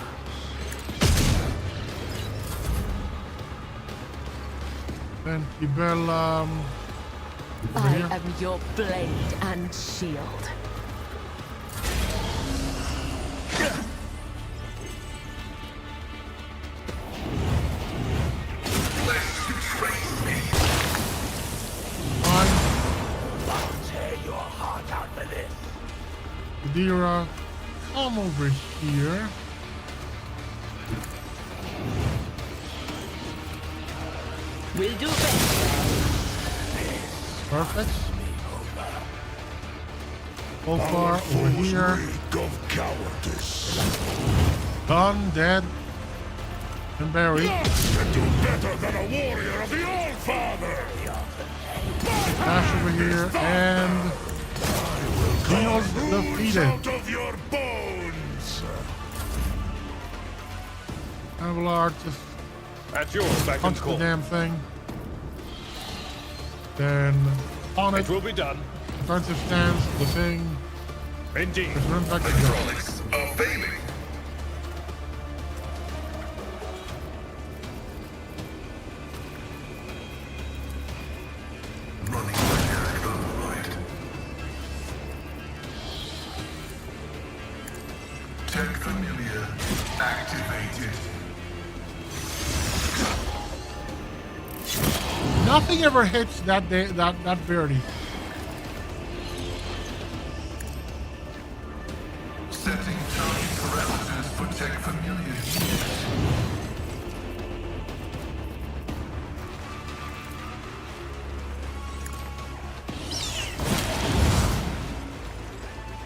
Then Ibel, over I here. am your blade and shield. Fine. I'll tear your heart out for this. Adira, come over here. We'll do better. Perfect. So far, Our over foes here. reek of cowardice. Done, dead, and buried. None can do better than a warrior of the All-Father. Dash over here, and Xenos defeated. Out of your bones. Avalar just At yours, back in punch the call. damn thing. Then on it, It will be done. defensive stance, the thing, Indeed. just run back to go. Hydraulics are failing. Running like override. Tech familiar activated. Nothing ever hits that birdie. Setting target parameters for tech familiar.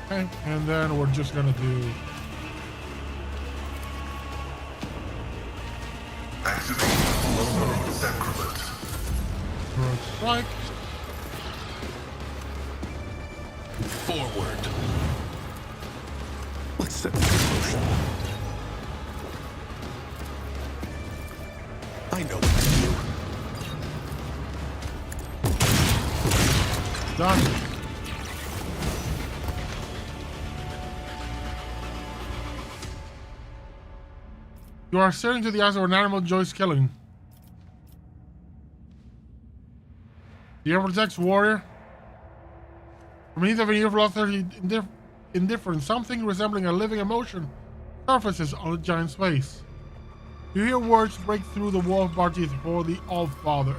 Okay, and then we're just gonna do Activating full sacrament. Rogue strike. Forward. Let's set this in motion. I know what to do. Done. You are staring to the eyes of an animal Joyce killing. The Evertex warrior. From beneath of an ear indifferent, something resembling a living emotion surfaces on the giant's face. You hear words break through the wall of bar teeth before the All-Father.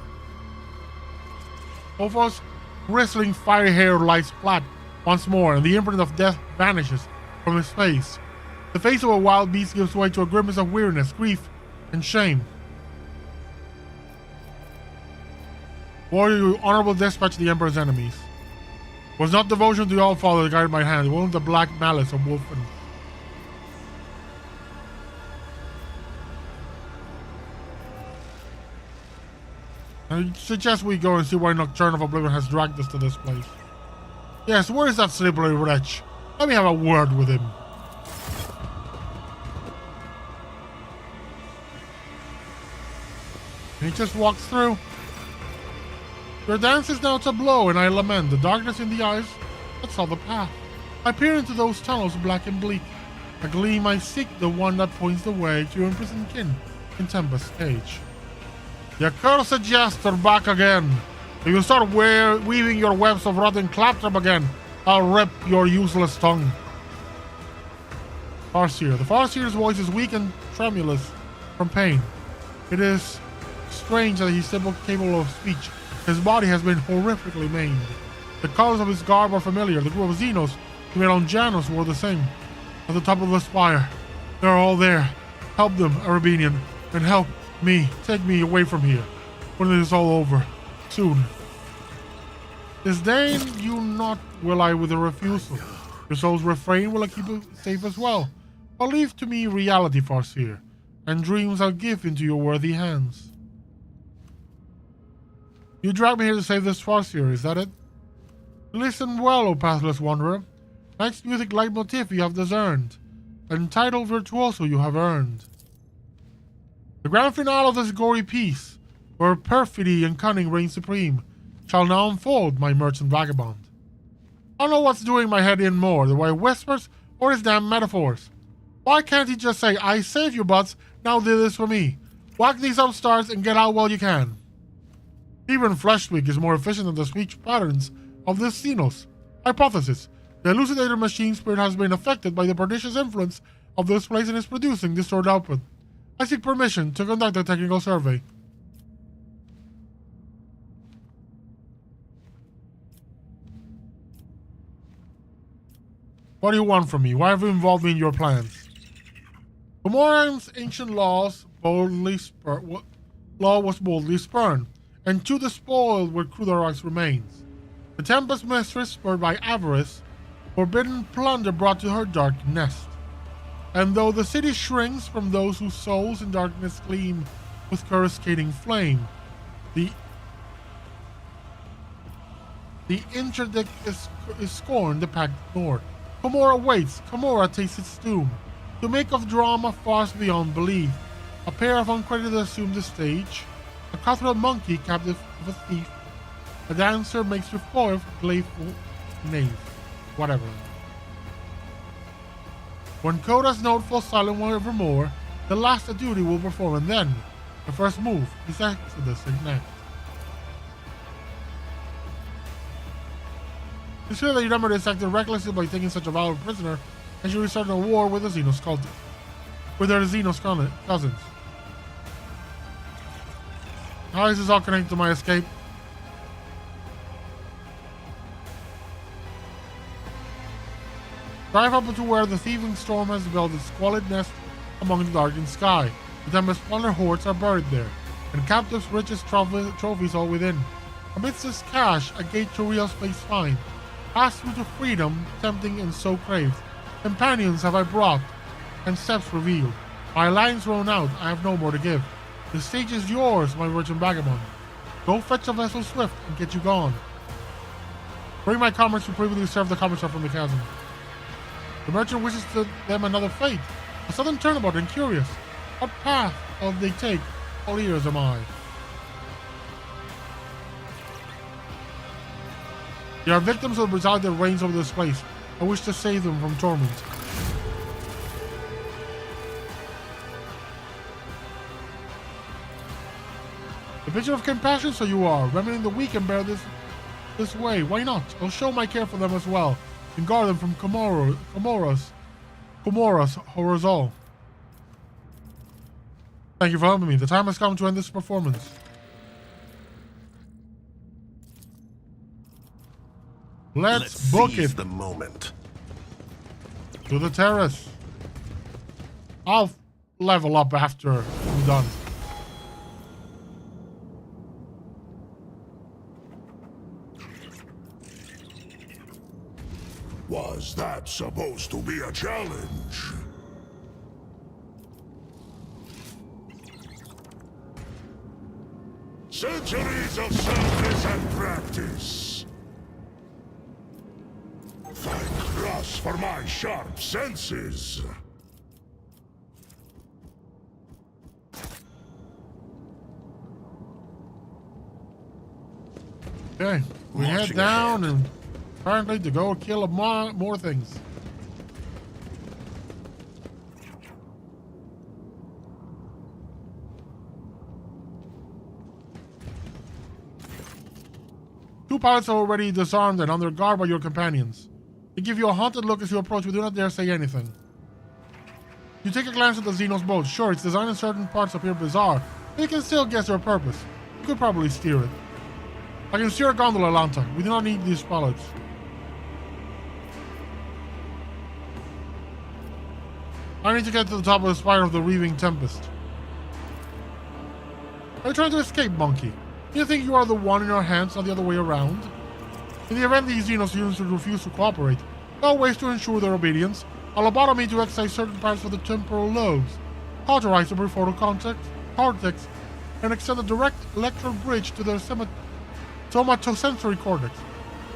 Opho's bristling fiery hair lies flat once more, and the imprint of death vanishes from his face. The face of a wild beast gives way to a grimace of weariness, grief, and shame. Warrior, you honorable dispatch the Emperor's enemies. Was not devotion to the All-Father that guided my hand, it wasn't the black malice of Wolfen. I suggest we go and see why Nocturne of Oblivion has dragged us to this place. Yes, where is that slippery wretch? Let me have a word with him. And he just walks through. Your dance is now to blow, and I lament the darkness in the eyes that saw the path. I peer into those tunnels black and bleak. A gleam I seek, the one that points the way to your imprisoned kin in Tempest Cage. The accursed jester back again. If you start weaving your webs of rotten claptrap again, I'll rip your useless tongue. Farseer. The Farseer's voice is weak and tremulous from pain. It is strange that he's still capable of speech. His body has been horrifically maimed. The colors of his garb are familiar. The group of Xenos who made on Janus were the same. At the top of the spire. They're all there. Help them, Arabinian, and help me. Take me away from here. When it is all over. Soon. Disdain you not will I with a refusal. Your soul's refrain will I keep it safe as well. But leave to me reality, Farseer, and dreams I'll give into your worthy hands. You dragged me here to save this Farseer, is that it? Listen well, O pathless wanderer. Night's music leitmotif you have discerned, and title virtuoso you have earned. The grand finale of this gory piece, where perfidy and cunning reign supreme, shall now unfold, my merchant vagabond. I don't know what's doing my head in more, the way whispers or his damn metaphors. Why can't he just say, I save you butts, now do this for me. Whack these upstarts and get out while you can. Even Fleshweek is more efficient than the speech patterns of this Xenos. Hypothesis. The elucidator machine spirit has been affected by the pernicious influence of this place and is producing this stored output. I seek permission to conduct a technical survey. What do you want from me? Why have you involved me in your plans? Commorragh's ancient law was boldly spurned, and to the spoiled where Commorragh's remains. The Tempest Mistress, spurred by avarice, forbidden plunder brought to her dark nest. And though the city shrinks from those whose souls in darkness gleam with coruscating flame, the interdict is scorned, the pact ignored. Commorragh waits, Commorragh tastes its doom. To make of drama far beyond belief, a pair of uncredited assume the stage, a cutthroat monkey captive of a thief, a dancer makes reploy of gleeful knave. Whatever. When Coda's note falls silent evermore, the last a duty will perform, and then the first move is Exodus Ignite. It's clear that Eudemerys acted recklessly by taking such a valuable prisoner, and she restarted a war with the Xenos cult, with her Xenos cousins. How is this all connected to my escape? Drive up to where the thieving storm has built its squalid nest among the darkened sky. The Tempest plunder hordes are buried there, and captives' richest trophies all within. Amidst this cache, a gate to real space find. Pass through to freedom, tempting and so craved. Companions have I brought, and steps revealed. My lines run out, I have no more to give. The stage is yours, my virgin vagabond. Go fetch a vessel swift and get you gone. Bring my comrades who previously served the Commissar from the chasm. The merchant wishes to them another fate, a sudden turnabout and curious. What path will they take? All ears am I. They are victims of the brutality that reigns over this place. I wish to save them from torment. The picture of compassion, so you are, remedying the weak and bear this way. Why not? I'll show my care for them as well, and guard them from Commorragh's horrors all. Thank you for helping me. The time has come to end this performance. Let's book seize it. The moment. To the terrace. I'll level up after I'm done. Was that supposed to be a challenge? Centuries of service and practice. Thank Russ for my sharp senses. Okay, we head Marching down ahead. and apparently to go kill more things. Two pilots are already disarmed and under guard by your companions. They give you a haunted look as you approach, but do not dare say anything. You take a glance at the Xenos boat. Sure, its design in certain parts appear bizarre, but you can still guess their purpose. You could probably steer it. I can steer a gondola, Lanta. We do not need these pilots. I need to get to the top of the spire of the Reaving Tempest. Are you trying to escape, monkey? Do you think you are the one in your hands, not the other way around? In the event these Xenos units refuse to cooperate, there are ways to ensure their obedience. I'll lobotomy to excise certain parts of the temporal lobes, cauterize the prefrontal cortex, and extend a direct electron bridge to their somatosensory cortex.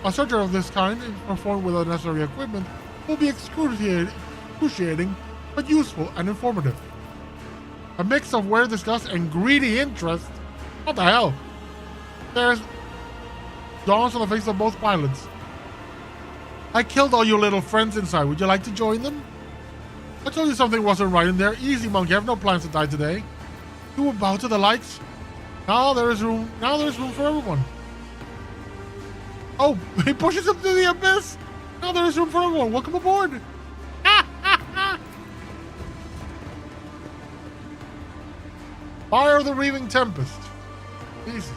A surgery of this kind, if performed with the necessary equipment, will be excruciating, but useful and informative. A mix of weird disgust and greedy interest? What the hell? There's dawns on the face of both pilots. I killed all your little friends inside. Would you like to join them? I told you something wasn't right in there. Easy, monkey. I have no plans to die today. You will bow to the lights? Now there is room for everyone. Oh, he pushes him to the abyss. Now there is room for everyone. Welcome aboard. Fire of the Reaving Tempest. Jesus.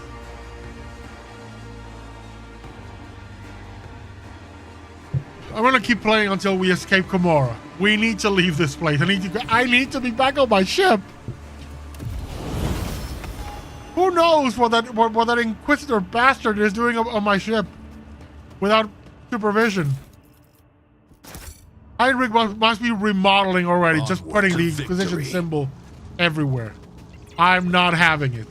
I'm gonna keep playing until we escape Commorragh. We need to leave this place. I need to be back on my ship. Who knows what that Inquisitor bastard is doing on my ship without supervision? Heinrich must be remodeling already, just putting the Inquisition symbol everywhere. I'm not having it.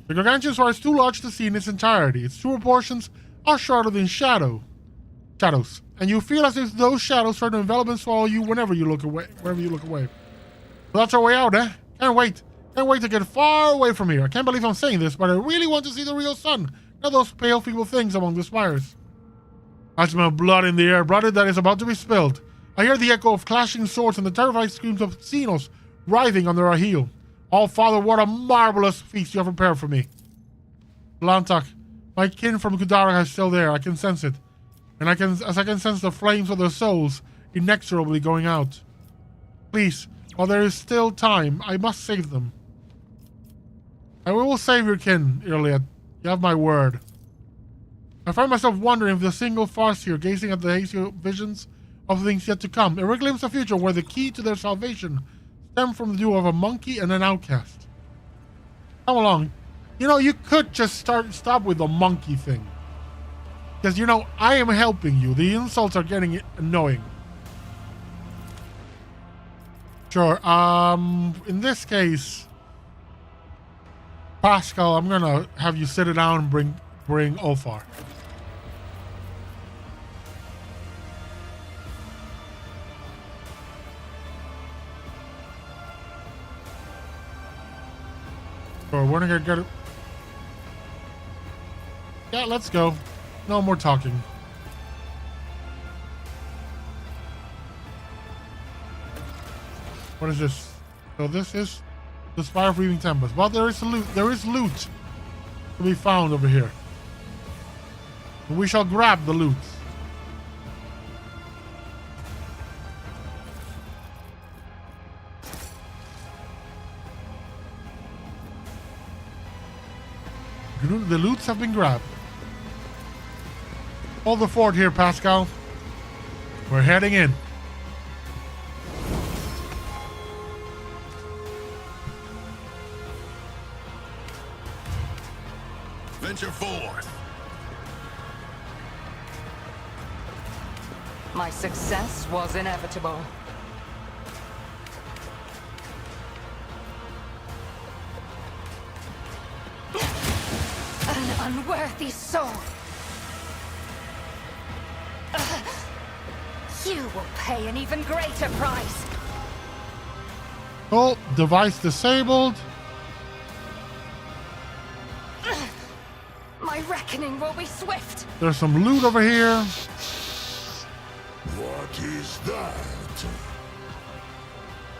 The Gargantuan sword is too large to see in its entirety. Its two proportions are shrouded in shadows, and you feel as if those shadows try to envelop and swallow you whenever you look away. Well, that's our way out, eh? Can't wait to get far away from here. I can't believe I'm saying this, but I really want to see the real sun, not those pale, feeble things among the spires. I smell blood in the air, blood that is about to be spilled. I hear the echo of clashing swords and the terrified screams of Xenos writhing under our heel. Oh, Father, what a marvelous feast you have prepared for me. Lantak, my kin from Commorragh is still there. I can sense it. And I can sense the flames of their souls inexorably going out. Please, while there is still time, I must save them. I will save your kin, Iliad. You have my word. I find myself wondering if the single Farseer gazing at the hazy visions of things yet to come, ever glimpse a future where the key to their salvation stem from the duo of a monkey and an outcast. Come along. You know, you could just stop with the monkey thing. Because, you know, I am helping you. The insults are getting annoying. Sure. In this case, Pascal, I'm gonna have you sit it down and bring Ulfar. We're gonna get it. Yeah, let's go. No more talking. What is this? So this is the Spire of Weaving Tempest. But there is loot. There is loot to be found over here. We shall grab the loot. The loots have been grabbed. Hold the fort here, Pascal. We're heading in. Venture forth. My success was inevitable. An unworthy soul. You will pay an even greater price. Oh, device disabled. My reckoning will be swift. There's some loot over here. What is that?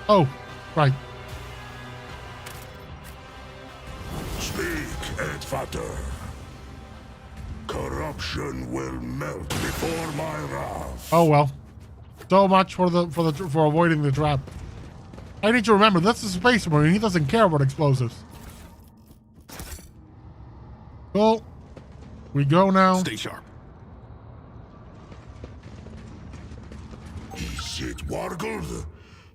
Oh, right. Speak, Edvater. Corruption will melt before my wrath. Oh well. So much for avoiding the trap. I need to remember that's a Space Marine. He doesn't care about explosives. Cool. We go now. Stay sharp. Is it Wargold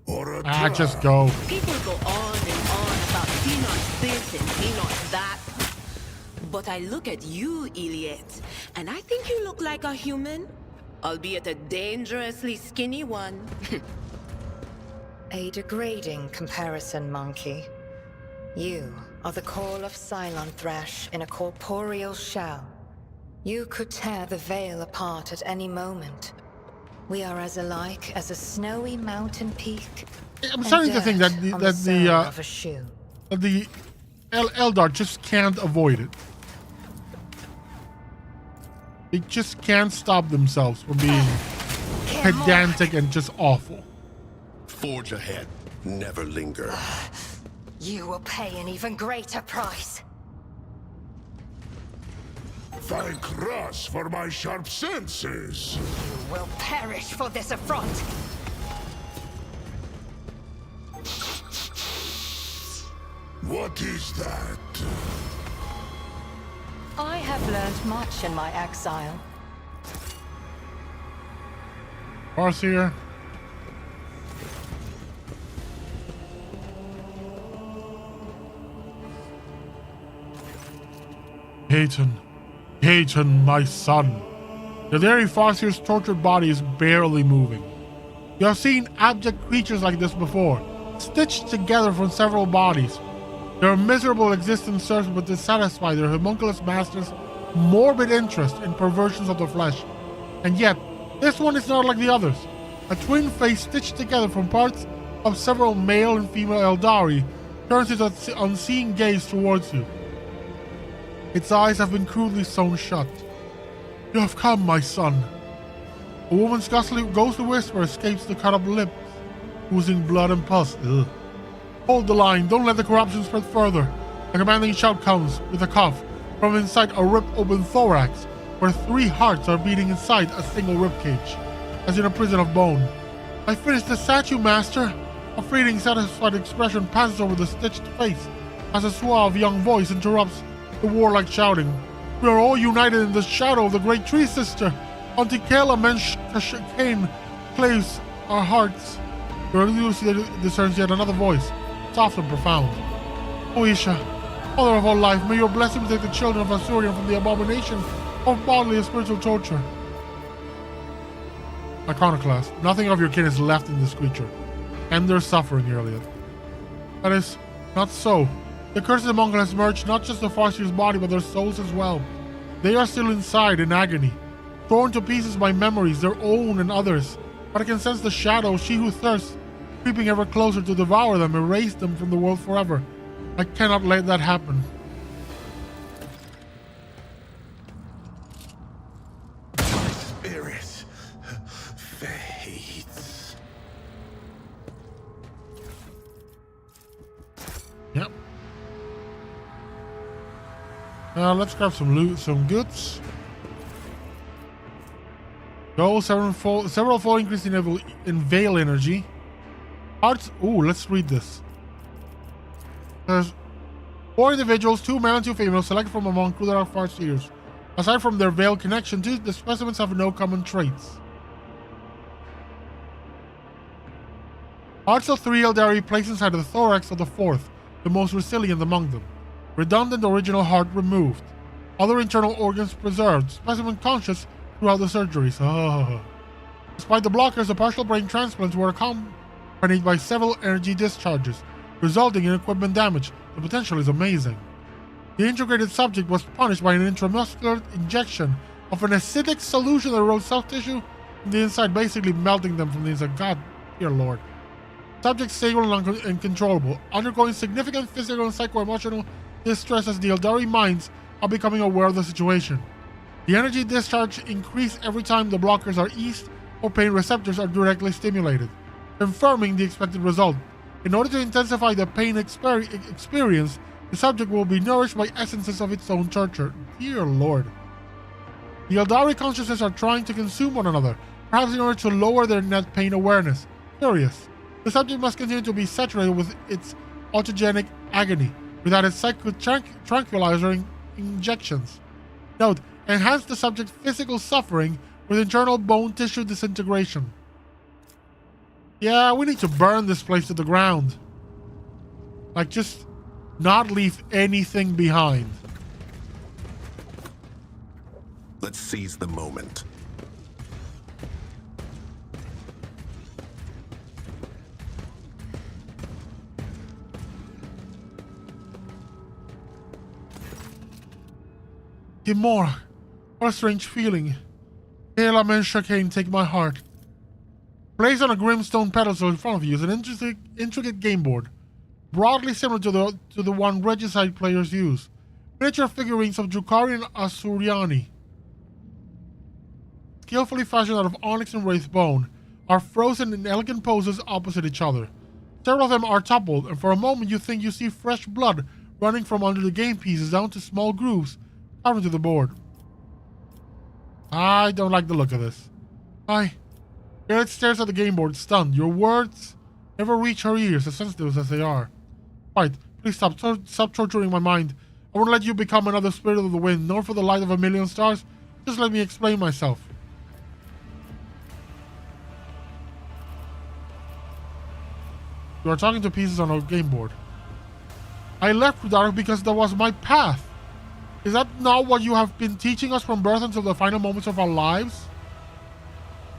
or a trap? Just go. People go on and on about Xenos this and Xenos that. But I look at you, Iliad, and I think you look like a human, albeit a dangerously skinny one. A degrading comparison, monkey. You are the call of Cylon Thresh in a corporeal shell. You could tear the veil apart at any moment. We are as alike as a snowy mountain peak. I'm starting to think that the Eldar just can't avoid it. They just can't stop themselves from being pedantic and just awful. Forge ahead. Never linger. You will pay an even greater price. Thank Russ for my sharp senses. You will perish for this affront. What is that? I have learned much in my exile. Farseer. Hayton, my son. The very Farseer's tortured body is barely moving. You have seen abject creatures like this before, stitched together from several bodies. Their miserable existence serves but to satisfy their homunculus master's morbid interest in perversions of the flesh. And yet, this one is not like the others. A twin face stitched together from parts of several male and female Eldari turns its unseeing gaze towards you. Its eyes have been crudely sewn shut. You have come, my son. A woman's ghostly whisper escapes the cut-up lips, oozing blood and pus. Ugh. Hold the line, don't let the corruption spread further. A commanding shout comes, with a cough, from inside a ripped-open thorax, where 3 hearts are beating inside a single ribcage, as in a prison of bone. I finished the statue, master. A fleeting, satisfied expression passes over the stitched face, as a suave young voice interrupts the warlike shouting. We are all united in the shadow of the great tree, sister. Antikela Menshkane claves our hearts. Your Lucy discerns yet another voice, soft and profound. O Isha, Mother of all life, may your blessing protect the children of Asurian from the abomination of bodily and spiritual torture. Iconoclast, nothing of your kin is left in this creature. End their suffering, Iliad. That is not so. The curses among us has merged not just the Farseer's body, but their souls as well. They are still inside in agony, torn to pieces by memories, their own and others. But I can sense the shadow, she who thirsts, creeping ever closer to devour them, erase them from the world forever. I cannot let that happen. My spirit fades. Yep. Let's grab some loot, some goods. Go, several-fold increase in Veil energy. Hearts. Ooh, let's read this. There's 4 individuals, 2 male and 2 female, selected from among crew that are Farseers. Aside from their Veil connection, the specimens have no common traits. Hearts of 3 Eldari placed inside the thorax of the 4th, the most resilient among them. Redundant original heart removed. Other internal organs preserved. Specimen conscious throughout the surgeries. Oh. Despite the blockers, the partial brain transplants were accompanied by several energy discharges, resulting in equipment damage. The potential is amazing. The integrated subject was punished by an intramuscular injection of an acidic solution that erodes soft tissue from the inside, basically melting them from the inside. God, dear Lord. Subject stable and uncontrollable, undergoing significant physical and psycho-emotional distress as the Eldari minds are becoming aware of the situation. The energy discharge increases every time the blockers are eased or pain receptors are directly stimulated, confirming the expected result. In order to intensify the pain experience, the subject will be nourished by essences of its own torture. Dear Lord. The Eldari consciousness are trying to consume one another, perhaps in order to lower their net pain awareness. Curious. The subject must continue to be saturated with its autogenic agony, without its psycho-tranquilizer injections. Note, enhance the subject's physical suffering with internal bone tissue disintegration. Yeah, we need to burn this place to the ground. Like, just not leave anything behind. Let's seize the moment. Commorragh, what a strange feeling. Kayla Menshkane, take my heart. Placed on a grimstone pedestal in front of you is an intricate game board, broadly similar to the one Regicide players use. Miniature figurines of Drukarian Asuriani, skillfully fashioned out of onyx and wraith bone, are frozen in elegant poses opposite each other. Several of them are toppled, and for a moment you think you see fresh blood running from under the game pieces down to small grooves carved into the board. I don't like the look of this. Garrett stares at the game board, stunned. Your words never reach her ears, as sensitive as they are. Right, Please stop torturing my mind. I won't let you become another spirit of the wind, nor for the light of a million stars. Just let me explain myself. You are talking to pieces on a game board. I left Dark because that was my path. Is that not what you have been teaching us from birth until the final moments of our lives?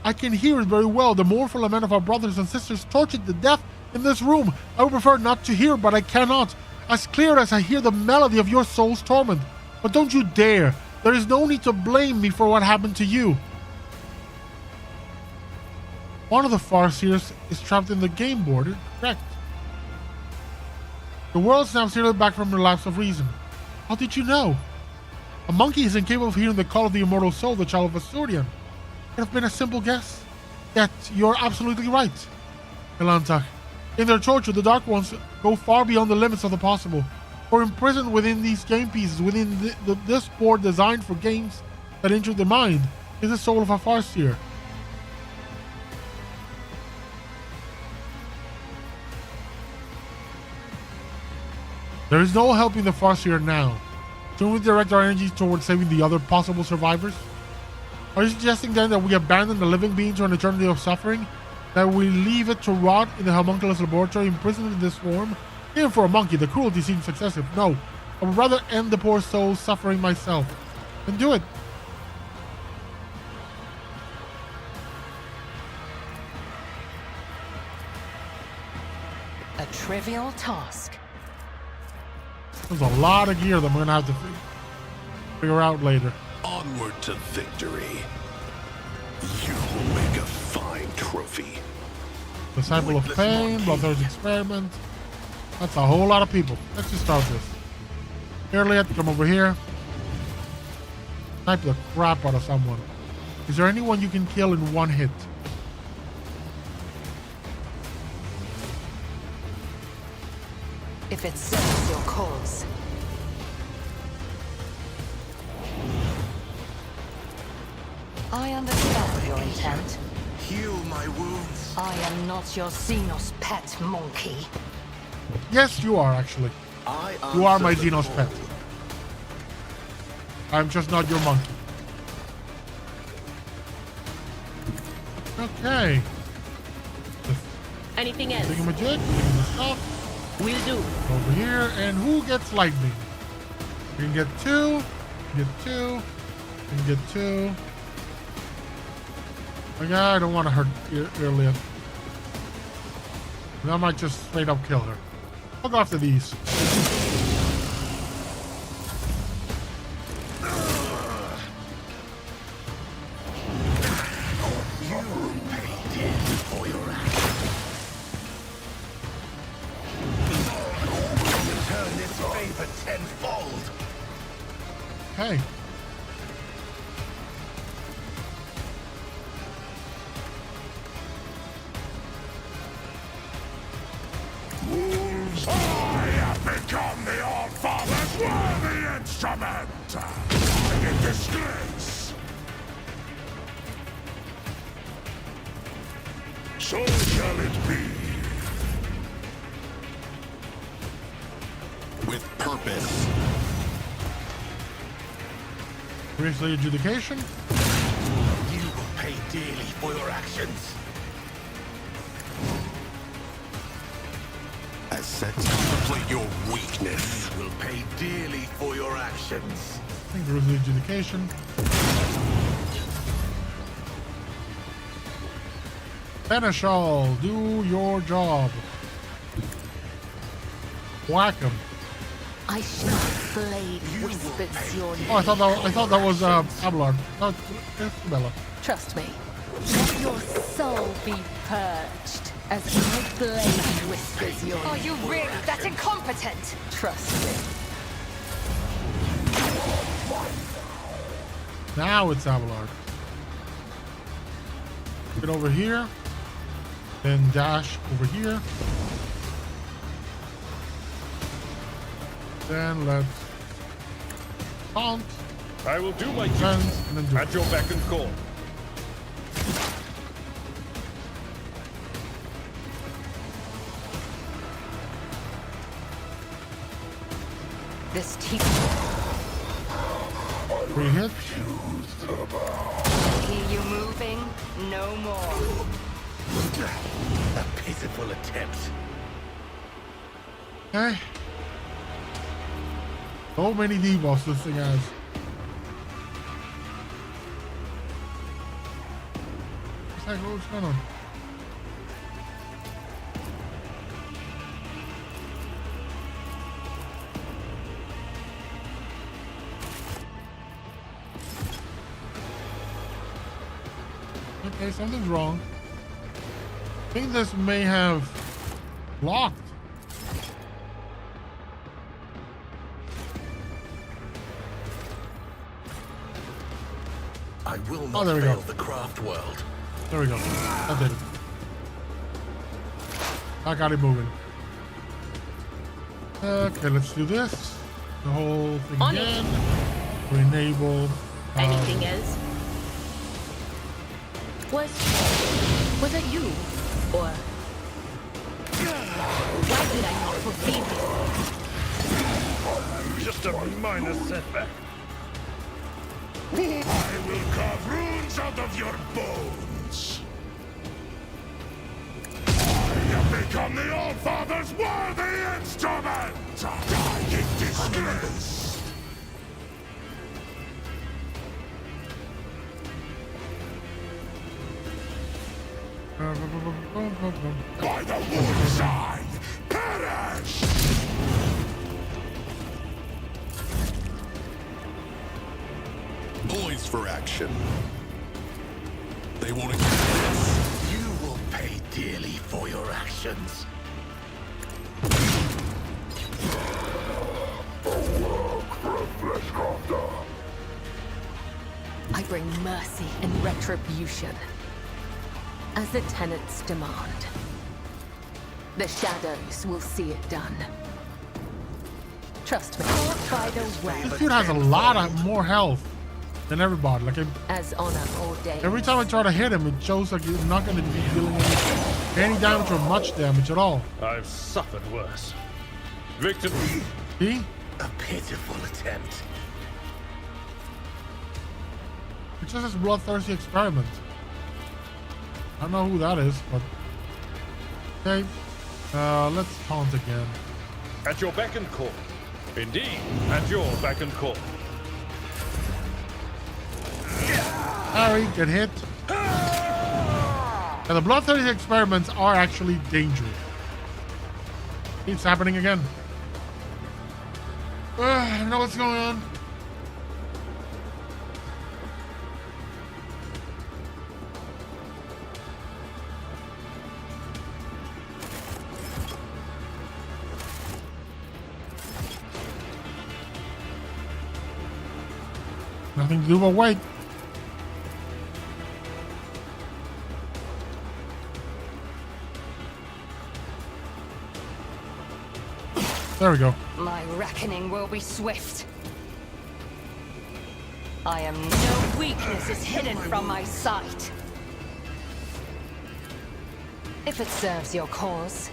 I can hear it very well, the mournful lament of our brothers and sisters tortured to death in this room. I would prefer not to hear, but I cannot. As clear as I hear the melody of your soul's torment. But don't you dare. There is no need to blame me for what happened to you. One of the Farseers is trapped in the game board, correct? The world snaps nearly back from the lapse of reason. How did you know? A monkey is incapable of hearing the call of the immortal soul, the child of Asturian. It could have been a simple guess. Yet, you're absolutely right. Elantach. In their torture, the Dark Ones go far beyond the limits of the possible. For imprisoned within these game pieces, within this board designed for games that injure the mind, is the soul of a Farseer. There is no helping the Farseer now. Shouldn't we direct our energies towards saving the other possible survivors? Are you suggesting then that we abandon the living being to an eternity of suffering? That we leave it to rot in the homunculus laboratory, imprisoned in this form? Even for a monkey, the cruelty seems excessive. No, I would rather end the poor soul's suffering myself. Then do it. A trivial task. There's a lot of gear that I'm going to have to figure out later. Onward to victory. You will make a fine trophy. Disciple of Pain, Bloodthirst Experiment. That's a whole lot of people. Let's just start this. Elliot, come over here. Snipe the crap out of someone. Is there anyone you can kill in one hit? If it serves your cause. I understand your intent. Heal my wounds. I am not your Xenos pet, monkey. Yes, you are actually. You are my Xenos pet. I'm just not your monkey. Okay. Anything else? Thingamajig, stuff. Will do. Over here, and who gets lightning? You can get two, get two, and get two. Like, I don't want to hurt Irlia. I might just straight up kill her. I'll go after these. Turn this favor tenfold. Hey. I have become the All-Father's worthy instrument! In disgrace! So shall it be. With purpose. Priestly adjudication. You will pay dearly for your actions. As set, contemplate your weakness. You will pay dearly for your actions. Priestly adjudication. Seneschal, do your job. Whack him. I shall blade whispers your name. Oh, I thought that was Abelard. No, it's Bella. Trust me. Let your soul be purged as my blade whispers your Are name. you really that incompetent? Trust me. Now it's Abelard. Get over here. Then dash over here. Then let's taunt. I will do my duty. Cleanse, and then do At it. your beck and call. This teeth. 3 hits. Hear you moving? No more. A pitiful attempt. Okay. So many debuffs this thing has. What's going on? Okay, something's wrong. I think this may have locked. I will not there we fail go. the craft world. There we go. That did it. I got it moving. Okay, let's do this. The whole thing On it. again. To enable. Anything else? Was it you? Or why did I not perceive it? Just a minor setback. I will carve runes out of your bones. I have become the All-Father's worthy instrument. Die in disgrace. By the wolf's eye, perish! Poised for action. They want to get this. You will pay dearly for your actions. I bring mercy and retribution. As the tenets demand. The shadows will see it done. Trust me. By the way. This dude has a lot of more health than everybody. Like As honor ordained. every time I try to hit him, it shows like he's not going to be dealing any damage or much damage at all. I've suffered worse. Victim. See? A pitiful attempt. It's just this bloodthirsty experiment. I don't know who that is, but okay. Let's taunt again. At your beck and call. Indeed, at your beck and call. Harry, get hit. And the bloodthirsty experiments are actually dangerous. Keeps happening again. I don't know what's going on. Nothing to do but wait. There we go. My reckoning will be swift. I am no weakness is hidden from my sight. If it serves your cause.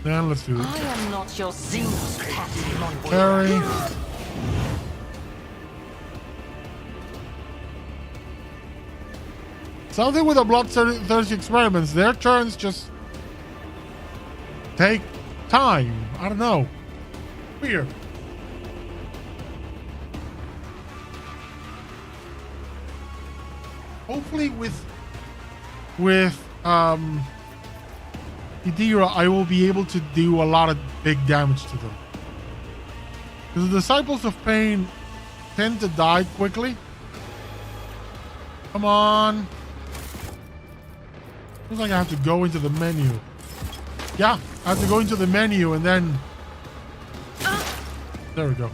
Then let's do I this. am not your Zeus pet monkey. Harry. Something with the bloodthirsty experiments. Their turns just take time. I don't know. Weird. Hopefully with Idira, I will be able to do a lot of big damage to them. Because the Disciples of Pain tend to die quickly. Come on. Looks like I have to go into the menu. Yeah, I have to go into the menu and then... There we go.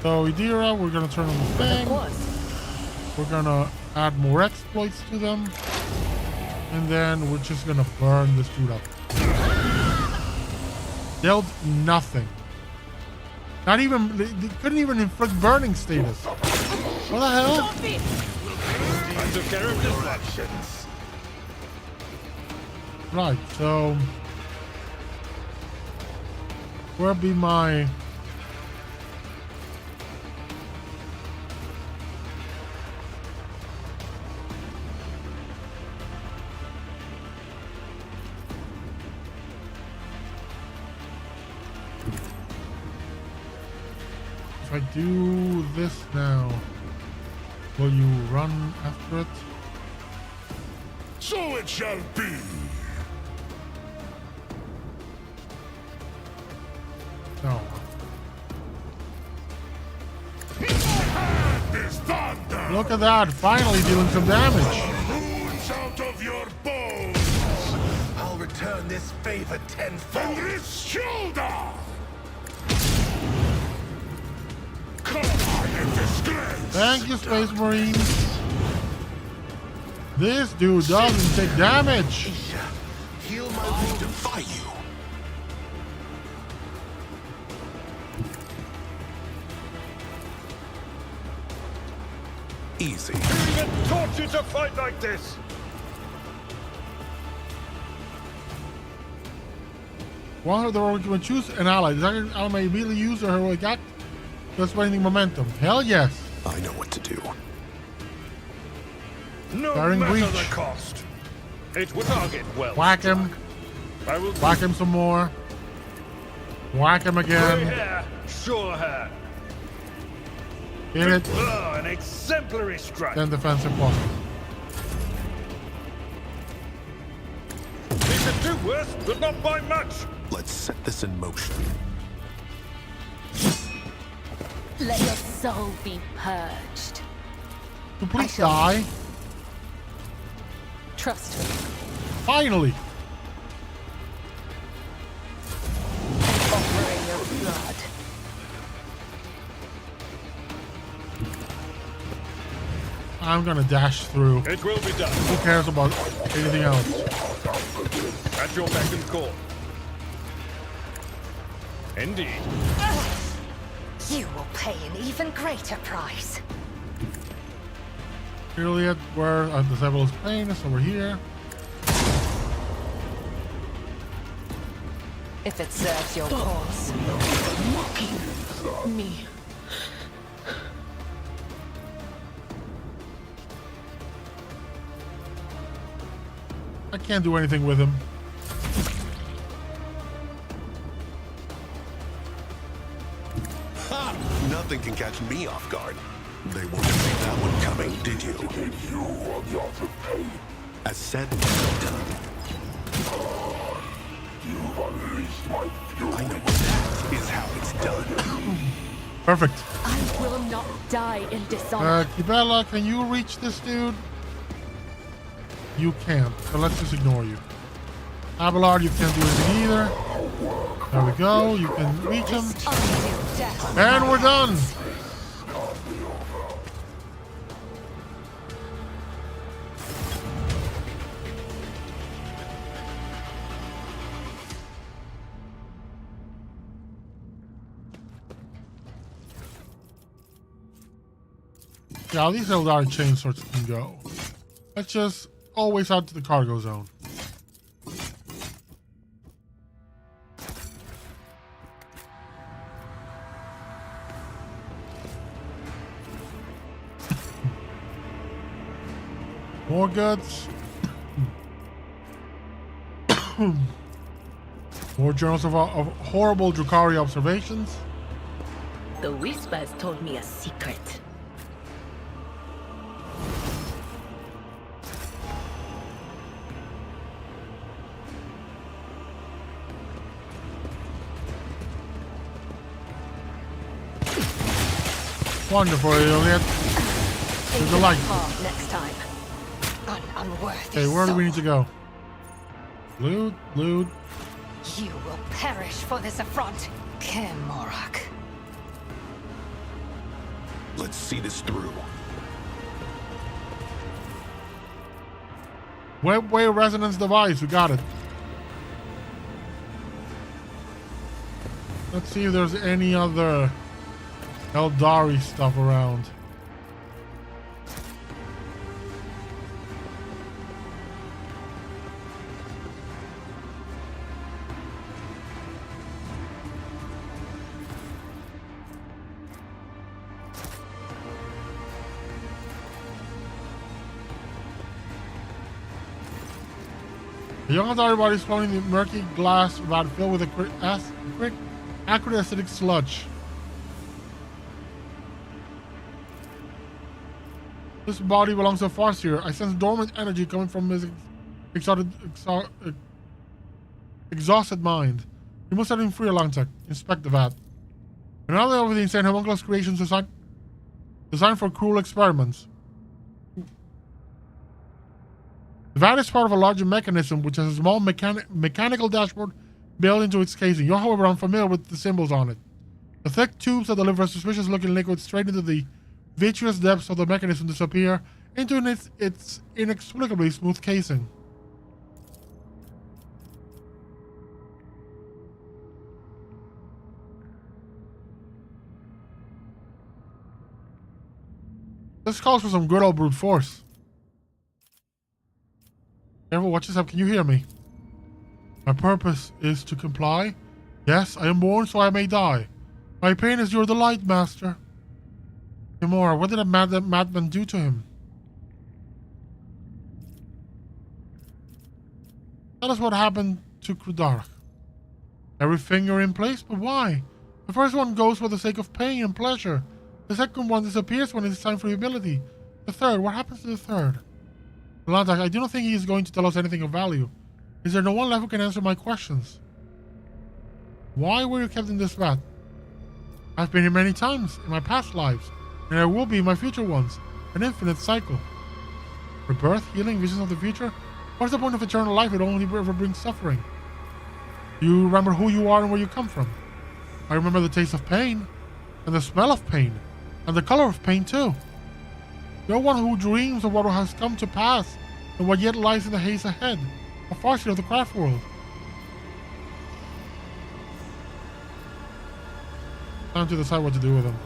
So Idira, we're gonna turn on the thing. We're gonna add more exploits to them. And then we're just gonna burn this dude up. Dealt nothing. Not even, they couldn't even inflict burning status. What the hell? I took care of distractions. Right, so where'll be my I do this now, will you run after it? So it shall be. No. This thunder. Look at that, finally dealing some damage. Wounds out of your bones. I'll return this favor tenfold. And this shoulder. Come on in disgrace. Thank you, Space Marines. This dude doesn't take damage. Heal my wound. Defy you. Easy. You get taught you to fight like this. While the heroic can choose an ally, the target ally may immediately use a heroic act, thus gaining momentum. Hell yes. I know what to do. No Bearing matter breach. the cost. It will target well. Whack him. I will Whack him some more. Whack him Gray again. hair, sure hair. Hit it. Oh, an exemplary strike. Then defensive plus. It could do worse, but not by much. Let's set this in motion. Let your soul be purged. To please shall- die. Trust me. Finally. An offering of blood. I'm gonna dash through. It will be done. Who cares about anything else? At your beck and call. Indeed. You will pay an even greater price. Clearly at where the devil is playing is over here. If it serves your cause. Mocking me. I can't do anything with him. Ha! Nothing can catch me off guard. They won't see that one coming, did you? You are not to pay. As said, done. You've unleashed my fury. I know that is how it's done. Perfect. I will not die in dishonor. Kibella, can you reach this dude? You can't, so let's just ignore you. Abelard, you can't do anything either. There we go, you can reach him. Until death. And we're done. Yeah, these Eldari chainswords can go. Let's just always out to the cargo zone. More goods. More journals of horrible Drukhari observations. The whispers told me a secret. Wonderful, Elliot. Take the light. path next time. An unworthy Okay, where do we soul. need to go? Loot, loot. You will perish for this affront, Commorragh. Let's see this through. Webway resonance device, we got it. Let's see if there's any other Eldari stuff around. The young Eldari body is floating in the murky glass vat filled with a quick, accurate acidic sludge. This body belongs to a Farseer. I sense dormant energy coming from his exhausted mind. You must set him free, Atlantic. Inspect the vat. And now they're over the insane homunculus creations designed for cruel experiments. The vat is part of a larger mechanism which has a small mechanical dashboard built into its casing. You're, however, unfamiliar with the symbols on it. The thick tubes that deliver suspicious-looking liquid straight into the vitreous depths of the mechanism disappear into its inexplicably smooth casing. This calls for some good old brute force. Careful, watch yourself. Can you hear me? My purpose is to comply. Yes, I am born so I may die. My pain is your delight, master. Commorragh, what did that madman do to him? That is what happened to Commorragh. Every finger in place, but why? The first one goes for the sake of pain and pleasure. The second one disappears when it is time for humility. The third, what happens to the third? Lantak, I do not think he is going to tell us anything of value. Is there no one left who can answer my questions? Why were you kept in this vat? I've been here many times in my past lives, and I will be in my future ones. An infinite cycle. Rebirth, healing, visions of the future? What's the point of eternal life if it only ever brings suffering? Do you remember who you are and where you come from? I remember the taste of pain, and the smell of pain, and the color of pain too. You're one who dreams of what has come to pass, and what yet lies in the haze ahead. A Farseer of the craft world. Time to decide what to do with him.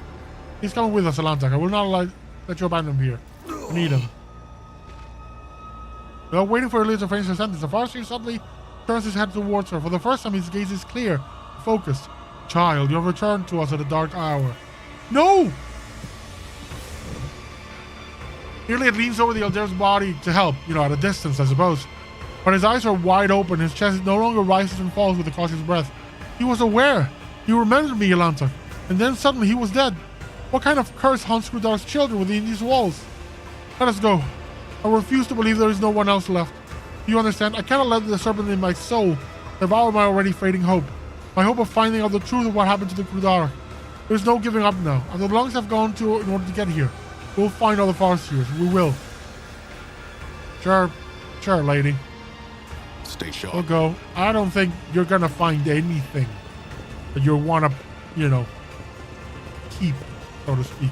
He's coming with us, Atlantic. I will not let you abandon him here. I need him. While waiting for her leader to finish her sentence, the Farseer suddenly turns his head towards her. For the first time, his gaze is clear, focused. Child, you have returned to us at a dark hour. No! Iliad leans over the Elder's body to help, at a distance, I suppose. But his eyes are wide open, his chest no longer rises and falls with a cautious breath. He was aware. He remembered me, Yolanta. And then suddenly he was dead. What kind of curse haunts Grudar's children within these walls? Let us go. I refuse to believe there is no one else left. Do you understand? I cannot let the serpent in my soul devour my already fading hope. My hope of finding out the truth of what happened to the Grudar. There is no giving up now. After the longest I've gone to in order to get here, we'll find all the Farseers. We will. Sure, lady. Stay sharp. We'll go. I don't think you're gonna find anything that you wanna, keep, so to speak.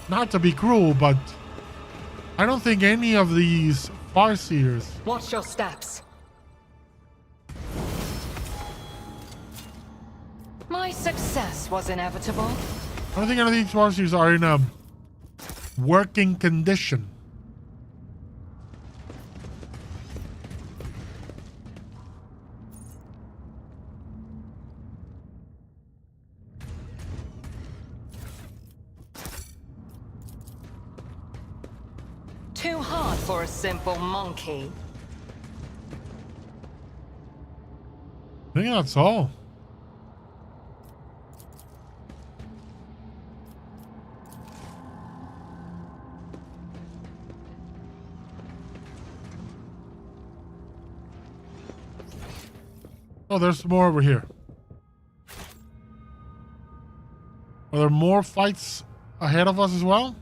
Not to be cruel, but I don't think any of these Farseers. Watch your steps. My success was inevitable. I don't think any of these Farseers are in a working condition. Too hard for a simple monkey. I think that's all. Oh, there's more over here. Are there more fights ahead of us as well?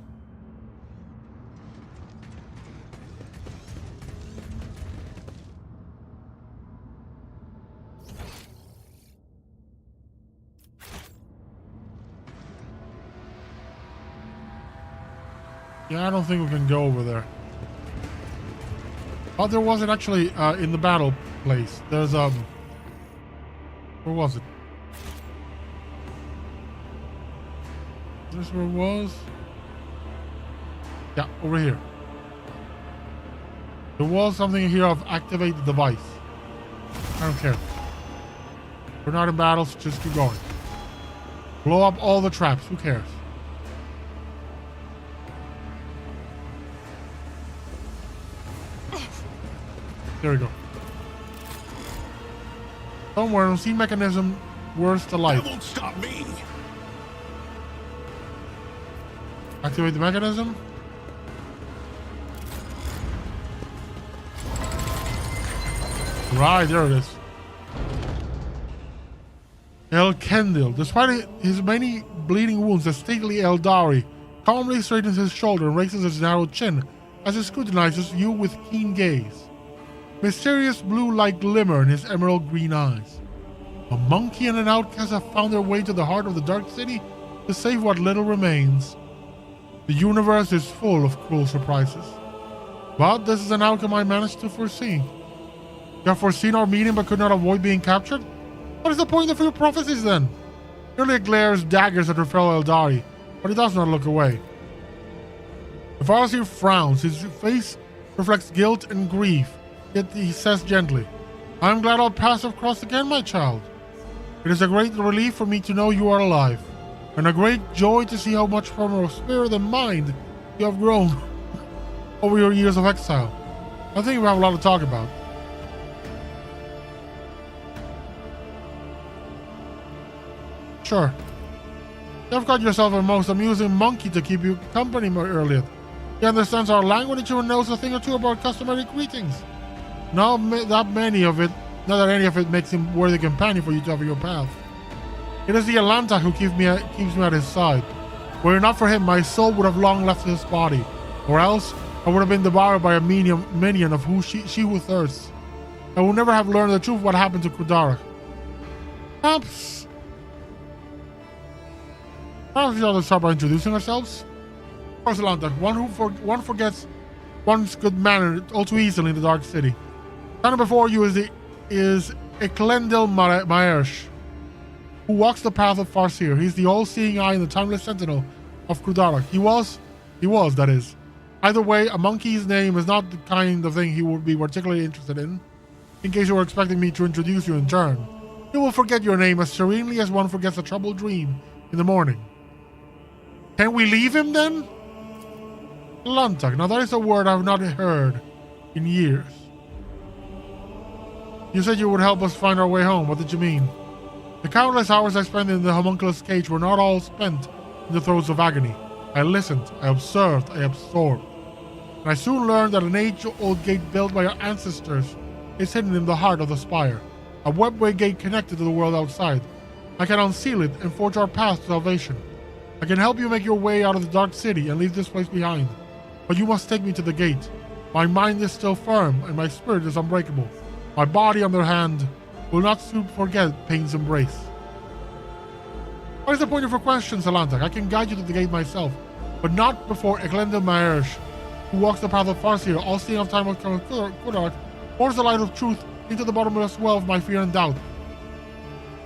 Yeah, I don't think we can go over there. Oh, there wasn't actually in the battle place. There's where was it? Is this where it was? Yeah, over here. There was something here of activate the device. I don't care. We're not in battles, just keep going. Blow up all the traps, who cares? There we go. Somewhere, unseen mechanism, worse to life. That won't stop me. Activate the mechanism. Right, there it is. El Kendil. Despite his many bleeding wounds, the stately Eldari calmly straightens his shoulder and raises his narrow chin as he scrutinizes you with keen gaze. Mysterious blue-like glimmer in his emerald green eyes. A monkey and an outcast have found their way to the heart of the Dark City to save what little remains. The universe is full of cruel surprises. But this is an outcome I managed to foresee. You have foreseen our meeting but could not avoid being captured? What is the point of your prophecies then? Ilya glares daggers at her fellow Eldari, but he does not look away. The Farseer frowns, his face reflects guilt and grief, yet he says gently, I am glad our paths have crossed again, my child. It is a great relief for me to know you are alive, and a great joy to see how much firmer of spirit and mind you have grown over your years of exile. I think we have a lot to talk about. Sure. You've got yourself a most amusing monkey to keep you company, my Elliot. He understands our language and knows a thing or two about customary greetings. Not that any of it makes him worthy companion for you to have in your path. It is the Alanta who keeps me at his side. Were it not for him, my soul would have long left his body, or else I would have been devoured by a minion of who she who thirsts. I will never have learned the truth of what happened to Commorragh. Perhaps we ought to start by introducing ourselves. Of course, Alanta, one forgets one's good manner all too easily in the Dark City. Standing before you is Eklendil Maersh, who walks the path of Farseer. He's the all-seeing eye and the timeless sentinel of Commorragh. He was, that is. Either way, a monkey's name is not the kind of thing he would be particularly interested in case you were expecting me to introduce you in turn. He will forget your name as serenely as one forgets a troubled dream in the morning. Can we leave him then? Lantak. Now that is a word I have not heard in years. You said you would help us find our way home. What did you mean? The countless hours I spent in the homunculus cage were not all spent in the throes of agony. I listened, I observed, I absorbed. And I soon learned that an age-old gate built by our ancestors is hidden in the heart of the spire. A webway gate connected to the world outside. I can unseal it and forge our path to salvation. I can help you make your way out of the Dark City and leave this place behind. But you must take me to the gate. My mind is still firm and my spirit is unbreakable. My body, on the other hand, will not soon forget pain's embrace. What is the point of your questions, Alantak? I can guide you to the gate myself, but not before Eklendil Maersh, who walks the path of Farseer, all seeing of time of Commorragh, pours the light of truth into the bottomless well of my fear and doubt.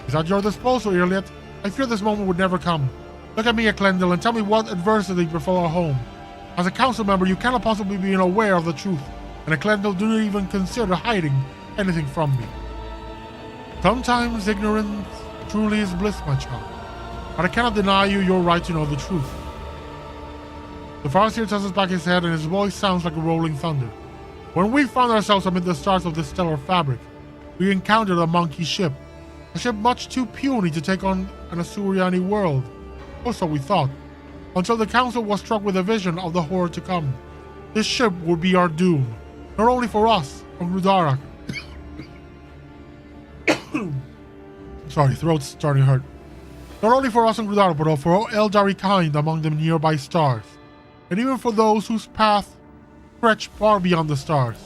Is at your disposal, Irliet. I fear this moment would never come. Look at me, Eklendil, and tell me what adversity befell our home. As a council member, you cannot possibly be unaware of the truth, and Eklendil do not even consider hiding anything from me. Sometimes ignorance truly is bliss, my child, but I cannot deny you your right to know the truth. The Farseer tosses back his head and his voice sounds like a rolling thunder. When we found ourselves amid the stars of this stellar fabric, we encountered a monkey ship. A ship much too puny to take on an Asuriani world. Or so we thought. Until the council was struck with a vision of the horror to come. This ship would be our doom. Not only for us, on Commorragh. Sorry, throat's starting to hurt. Not only for us on Commorragh, but for all Eldari kind among the nearby stars. And even for those whose path stretched far beyond the stars.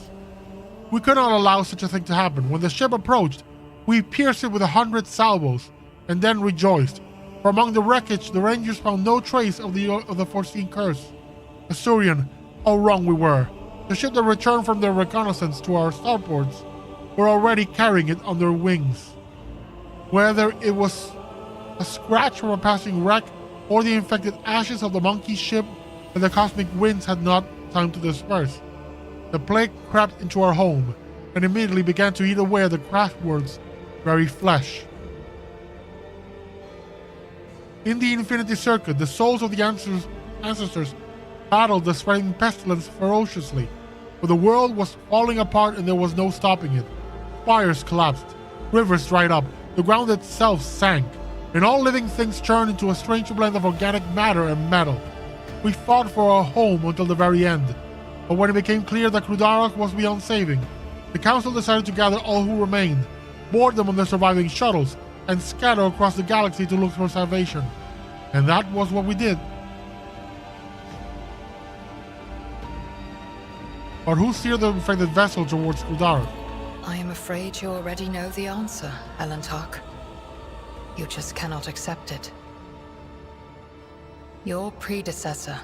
We could not allow such a thing to happen. When the ship approached, we pierced it with 100 salvos, and then rejoiced. For among the wreckage, the Rangers found no trace of the foreseen curse. Asturian, how wrong we were. The ship that returned from their reconnaissance to our starports were already carrying it on their wings. Whether it was a scratch from a passing wreck or the infected ashes of the monkey ship that the cosmic winds had not time to disperse, the plague crept into our home and immediately began to eat away at the craftworld's very flesh. In the Infinity Circuit, the souls of the ancestors battled the spreading pestilence ferociously, but the world was falling apart and there was no stopping it. Spires collapsed, rivers dried up, the ground itself sank, and all living things turned into a strange blend of organic matter and metal. We fought for our home until the very end. But when it became clear that Commorragh was beyond saving, the council decided to gather all who remained, board them on their surviving shuttles, and scatter across the galaxy to look for salvation. And that was what we did. But who steered the infected vessel towards Commorragh? I am afraid you already know the answer, Elantark. You just cannot accept it. Your predecessor,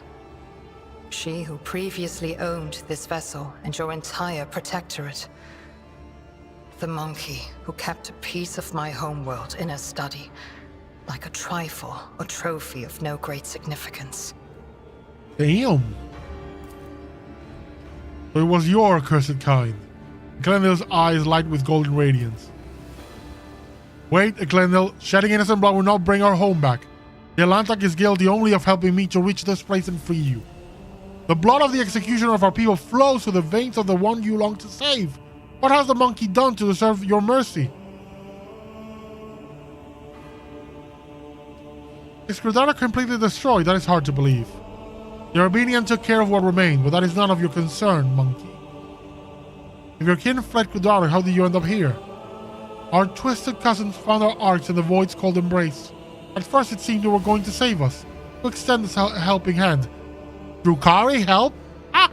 she who previously owned this vessel and your entire protectorate, the monkey who kept a piece of my homeworld in her study, like a trifle or trophy of no great significance. Damn. So it was your accursed kind. Glendale's eyes light with golden radiance. Wait, Glendale, shedding innocent blood will not bring our home back. The Elantark is guilty only of helping me to reach this place and free you. The blood of the executioner of our people flows through the veins of the one you long to save. What has the monkey done to deserve your mercy? Is Commorragh completely destroyed? That is hard to believe. The Arbinian took care of what remained, but that is none of your concern, monkey. If your kin fled Commorragh, how did you end up here? Our twisted cousins found our arks in the void's cold embrace. At first it seemed you were going to save us, to extend this helping hand. Drukhari, help? Ah!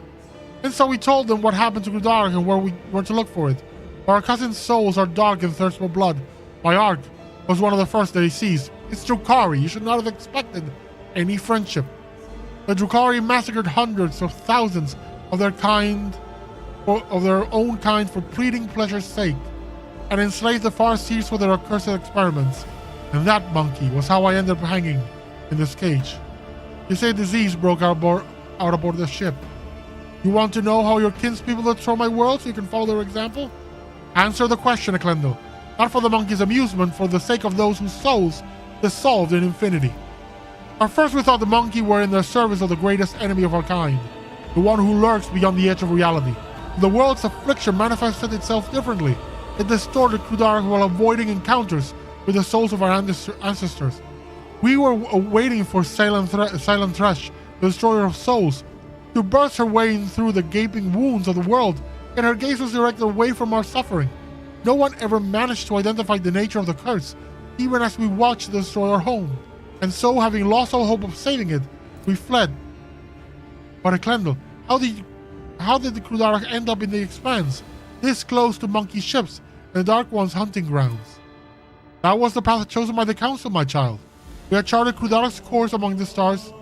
And so we told them what happened to Commorragh and where we were to look for it. For our cousins' souls are dark and thirst for blood. My ark was one of the first that he seized. It's Drukhari. You should not have expected any friendship. The Drukhari massacred hundreds of thousands of their kind, of their own kind for fleeting pleasure's sake, and enslaved the far seas for their accursed experiments. And that, monkey, was how I ended up hanging in this cage. You say disease broke out aboard the ship. You want to know how your kinspeople destroy my world so you can follow their example? Answer the question, Eklendil. Not for the monkey's amusement, for the sake of those whose souls dissolved in infinity. At first we thought the monkey were in the service of the greatest enemy of our kind, the one who lurks beyond the edge of reality. The world's affliction manifested itself differently. It distorted Commorragh while avoiding encounters with the souls of our ancestors. We were waiting for Silent Thresh, the destroyer of souls, to burst her way in through the gaping wounds of the world, and her gaze was directed away from our suffering. No one ever managed to identify the nature of the curse, even as we watched the destroyer home. And so, having lost all hope of saving it, we fled. But Eklendil, how did the Commorragh end up in the expanse, this close to monkey ships and the Dark One's hunting grounds? That was the path chosen by the Council, my child. We had charted Commorragh's course among the stars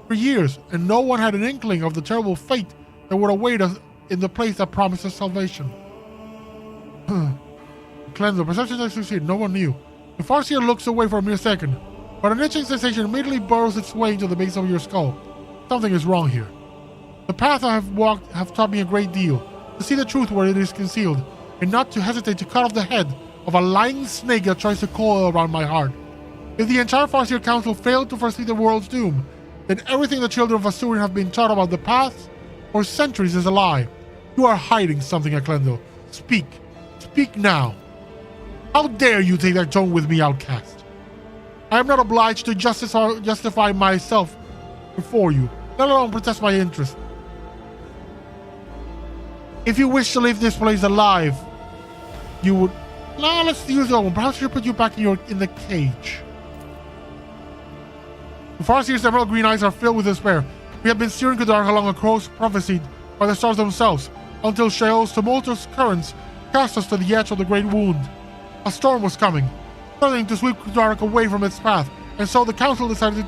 for years, and no one had an inkling of the terrible fate that would await us in the place that promised us salvation. Eklendil, perception has succeeded. No one knew. The Farseer looks away for a mere second, but an itching sensation immediately burrows its way into the base of your skull. Something is wrong here. The path I have walked have taught me a great deal, to see the truth where it is concealed, and not to hesitate to cut off the head of a lying snake that tries to coil around my heart. If the entire Farseer Council failed to foresee the world's doom, then everything the children of Asurin have been taught about the past for centuries is a lie. You are hiding something, Eklendil. Speak. Speak now. How dare you take that tone with me, outcast? I am not obliged to justify myself before you, let alone protest my interest. If you wish to leave this place alive, you would... No, let's use that one. Perhaps I should put you back in the cage. The Farseer's emerald green eyes are filled with despair. We have been steering Commorragh along a course prophesied by the stars themselves, until Sheol's tumultuous currents cast us to the edge of the Great Wound. A storm was coming, threatening to sweep Commorragh away from its path, and so the Council decided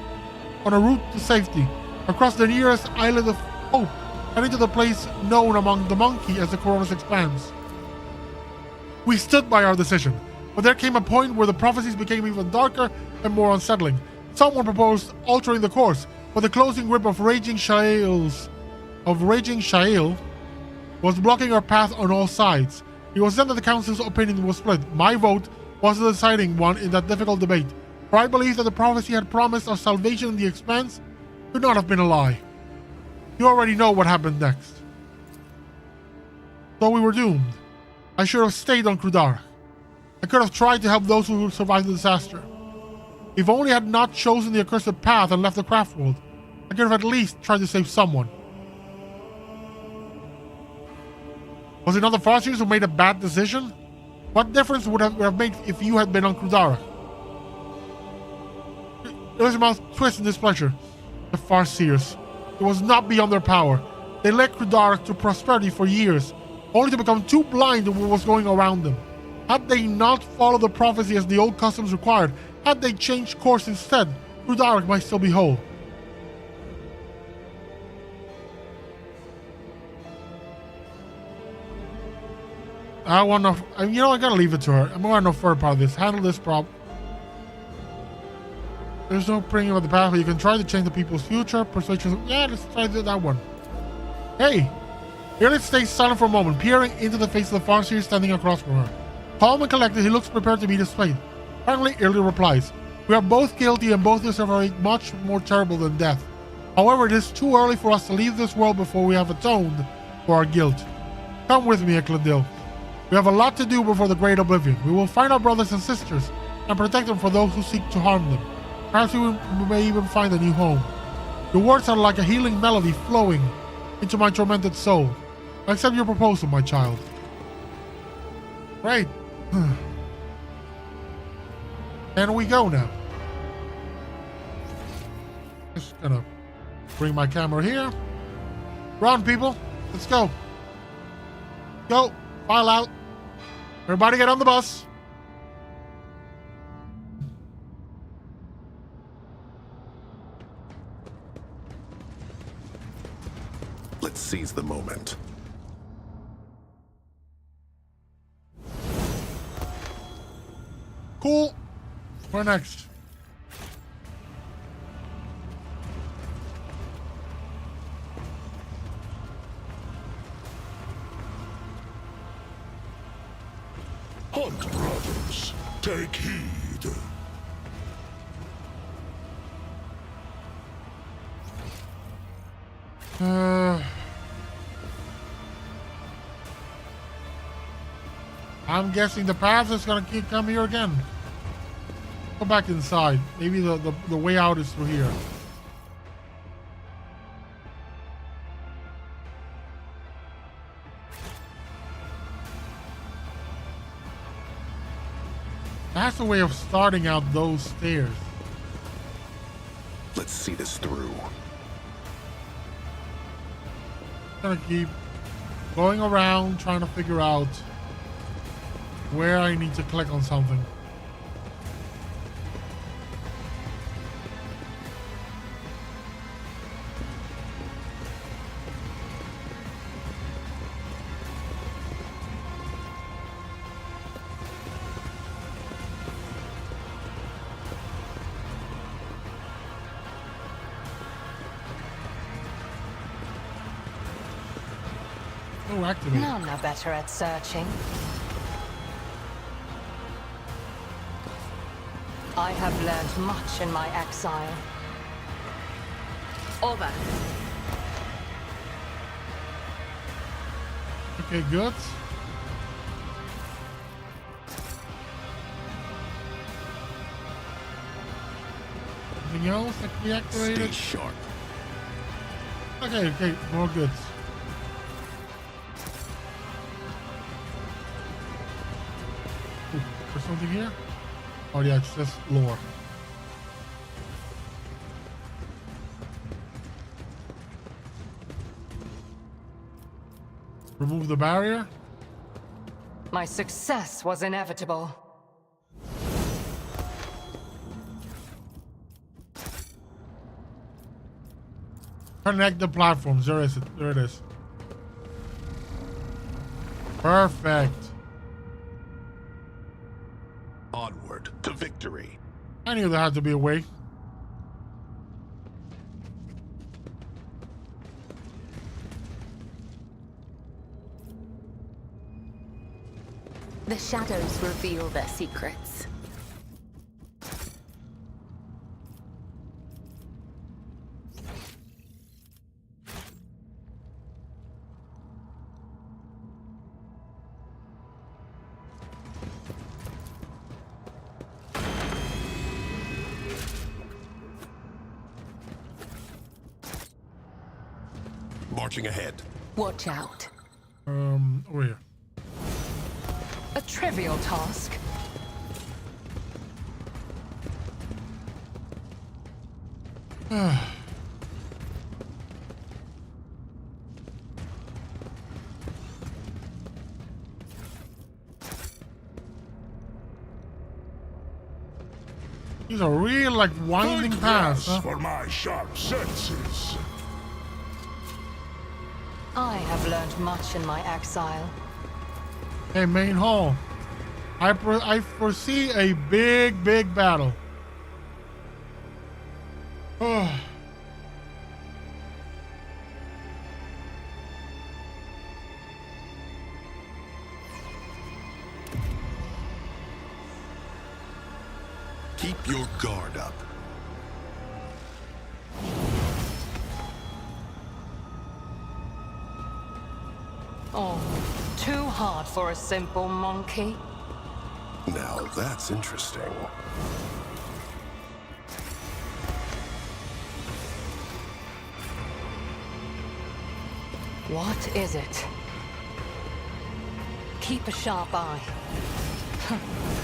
on a route to safety, across the nearest island of Hope, and into the place known among the monkey as the Coronus Expanse. We stood by our decision, but there came a point where the prophecies became even darker and more unsettling. Someone proposed altering the course, but the closing grip of Raging Shael was blocking our path on all sides. It was then that the Council's opinion was split. My vote was the deciding one in that difficult debate, for I believe that the prophecy had promised our salvation in the Expanse could not have been a lie. You already know what happened next. So we were doomed. I should have stayed on Commorragh. I could have tried to help those who survived the disaster. If only I had not chosen the accursed path and left the craft world, I could have at least tried to save someone. Was it not the Farseers who made a bad decision? What difference would have made if you had been on Commorragh? His mouth twisted in displeasure. The Farseers. It was not beyond their power. They led Commorragh to prosperity for years, only to become too blind to what was going around them. Had they not followed the prophecy as the old customs required, had they changed course instead, Commorragh might still be whole. I want to, you know, I gotta leave it to her. I'm going to know further part of this. Handle this problem. There's no bringing of the past, but you can try to change the people's future. Persuasion. Yeah, let's try that one. Hey, here let's stay silent for a moment, peering into the face of the Farseer standing across from her. Calm and collected, he looks prepared to be displayed. Finally, Early replies, "We are both guilty and both deserve a fate much more terrible than death. However, it is too early for us to leave this world before we have atoned for our guilt. Come with me, Eklundil. We have a lot to do before the Great Oblivion. We will find our brothers and sisters and protect them from those who seek to harm them. Perhaps we may even find a new home. Your words are like a healing melody flowing into my tormented soul. I accept your proposal, my child." Right. And we go now. Just gonna bring my camera here. Run, people. Let's go. Go. File out. Everybody get on the bus. Let's seize the moment. Cool. Where next? Hunt, brothers. Take heed. I'm guessing the path is gonna come here again. Go back inside. Maybe the way out is through here. That's the way of starting out those stairs. Let's see this through. Gonna keep going around trying to figure out where I need to click on something. Oh, activate. None are better at searching. I have learned much in my exile. Over. Okay, good. Anything else that can be activated? Stay sharp. Okay, more goods. Ooh, there's something here? Oh yeah, it's just lore. Remove the barrier. My success was inevitable. Connect the platforms. There is it. There it is. Perfect. Onward to victory. I knew there had to be a way. The shadows reveal their secrets. Charging ahead. Watch out. Over here. A trivial task. These are real, like, winding Thank paths, yes huh? for my sharp senses. I have learned much in my exile. Hey, main hall. I foresee a big battle. Keep your guard up. Oh, too hard for a simple monkey. Now that's interesting. What is it? Keep a sharp eye.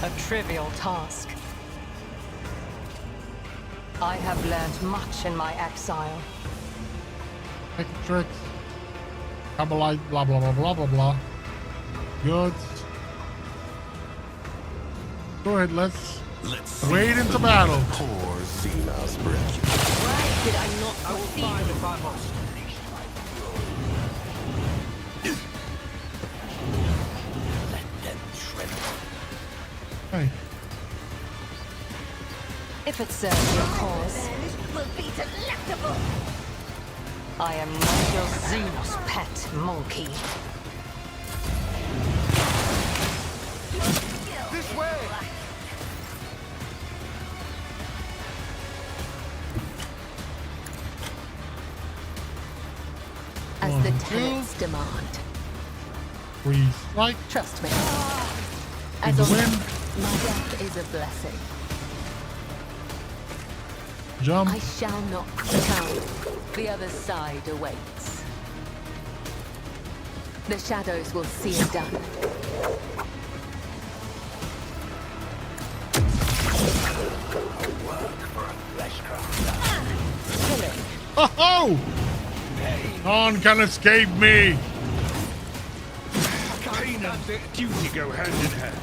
A trivial task. I have learned much in my exile. Take tricks. Kabbalite, blah blah blah blah blah blah. Good. Go ahead, let's wade into battle. Poor Xena's breath. Why did I not foresee if I must. Hey, If it serves your cause, Will be delectable. I am not your Xenos pet monkey. This way! As the 1, 2. tenets demand. freeze, strike, Trust me. in As the on wind, my death is a blessing. jump. I shall not succumb. The other side awaits. The shadows will see it done. Killing. Oh! None can escape me. Pain and duty go hand in hand.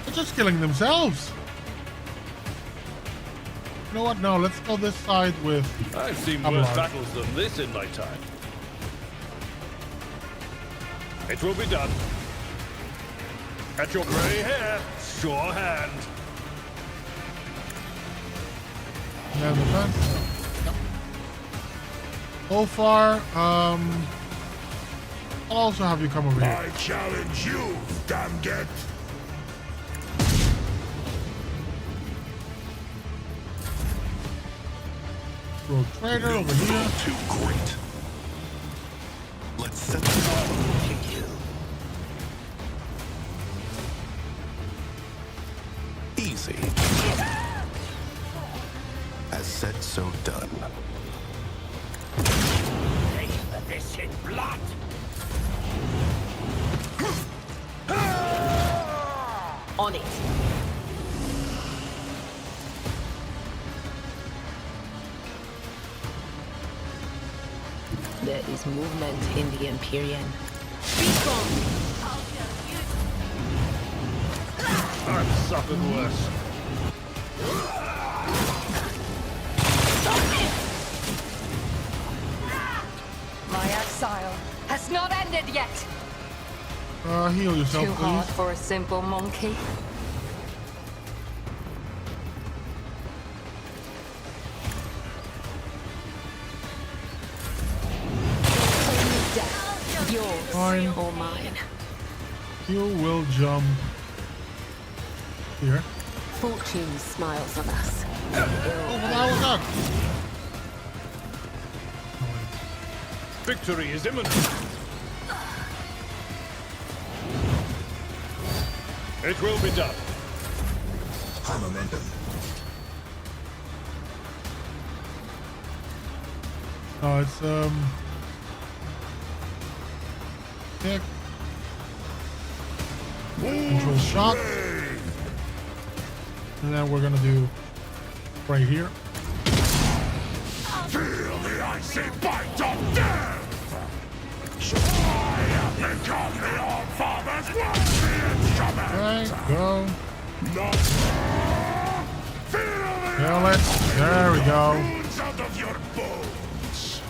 They're just killing themselves. You know what? No, let's go this side with. I've seen I'm worse alive. battles than this in my time. It will be done. At your grey hair, sure hand. Yeah, the fence. Yep. So far, I'll also have you come over here. I challenge you, damn get. Road trader over here. Too great. Let's set the continue. Easy. As said, so done. This in blood. on it. There is movement in the Empyrean. Be strong! I've suffered worse. My exile has not ended yet. Heal yourself, Too hard please. for a simple monkey. Death, yours Fine. or mine. You will jump here. Fortune smiles on us. Oh, well, that was that. Victory is imminent. It will be done. High momentum. No, it's kick. Control shot. And then we're gonna do right here. Feel the icy bite of death! I have become the All-Father's worthy instrument! Okay, go. Not feel the Kill it. There we go. wounds out of your bones!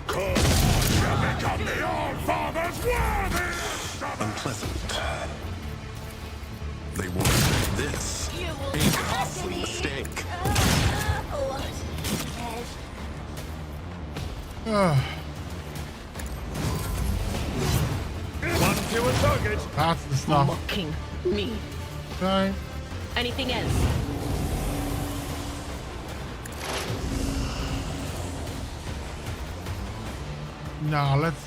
Come, you become the All-Father's worthy instrument! Unpleasant. They wanted this. You will A costly mistake. One fewer target. That's the stuff. Mocking me. Okay. Anything else? Now let's.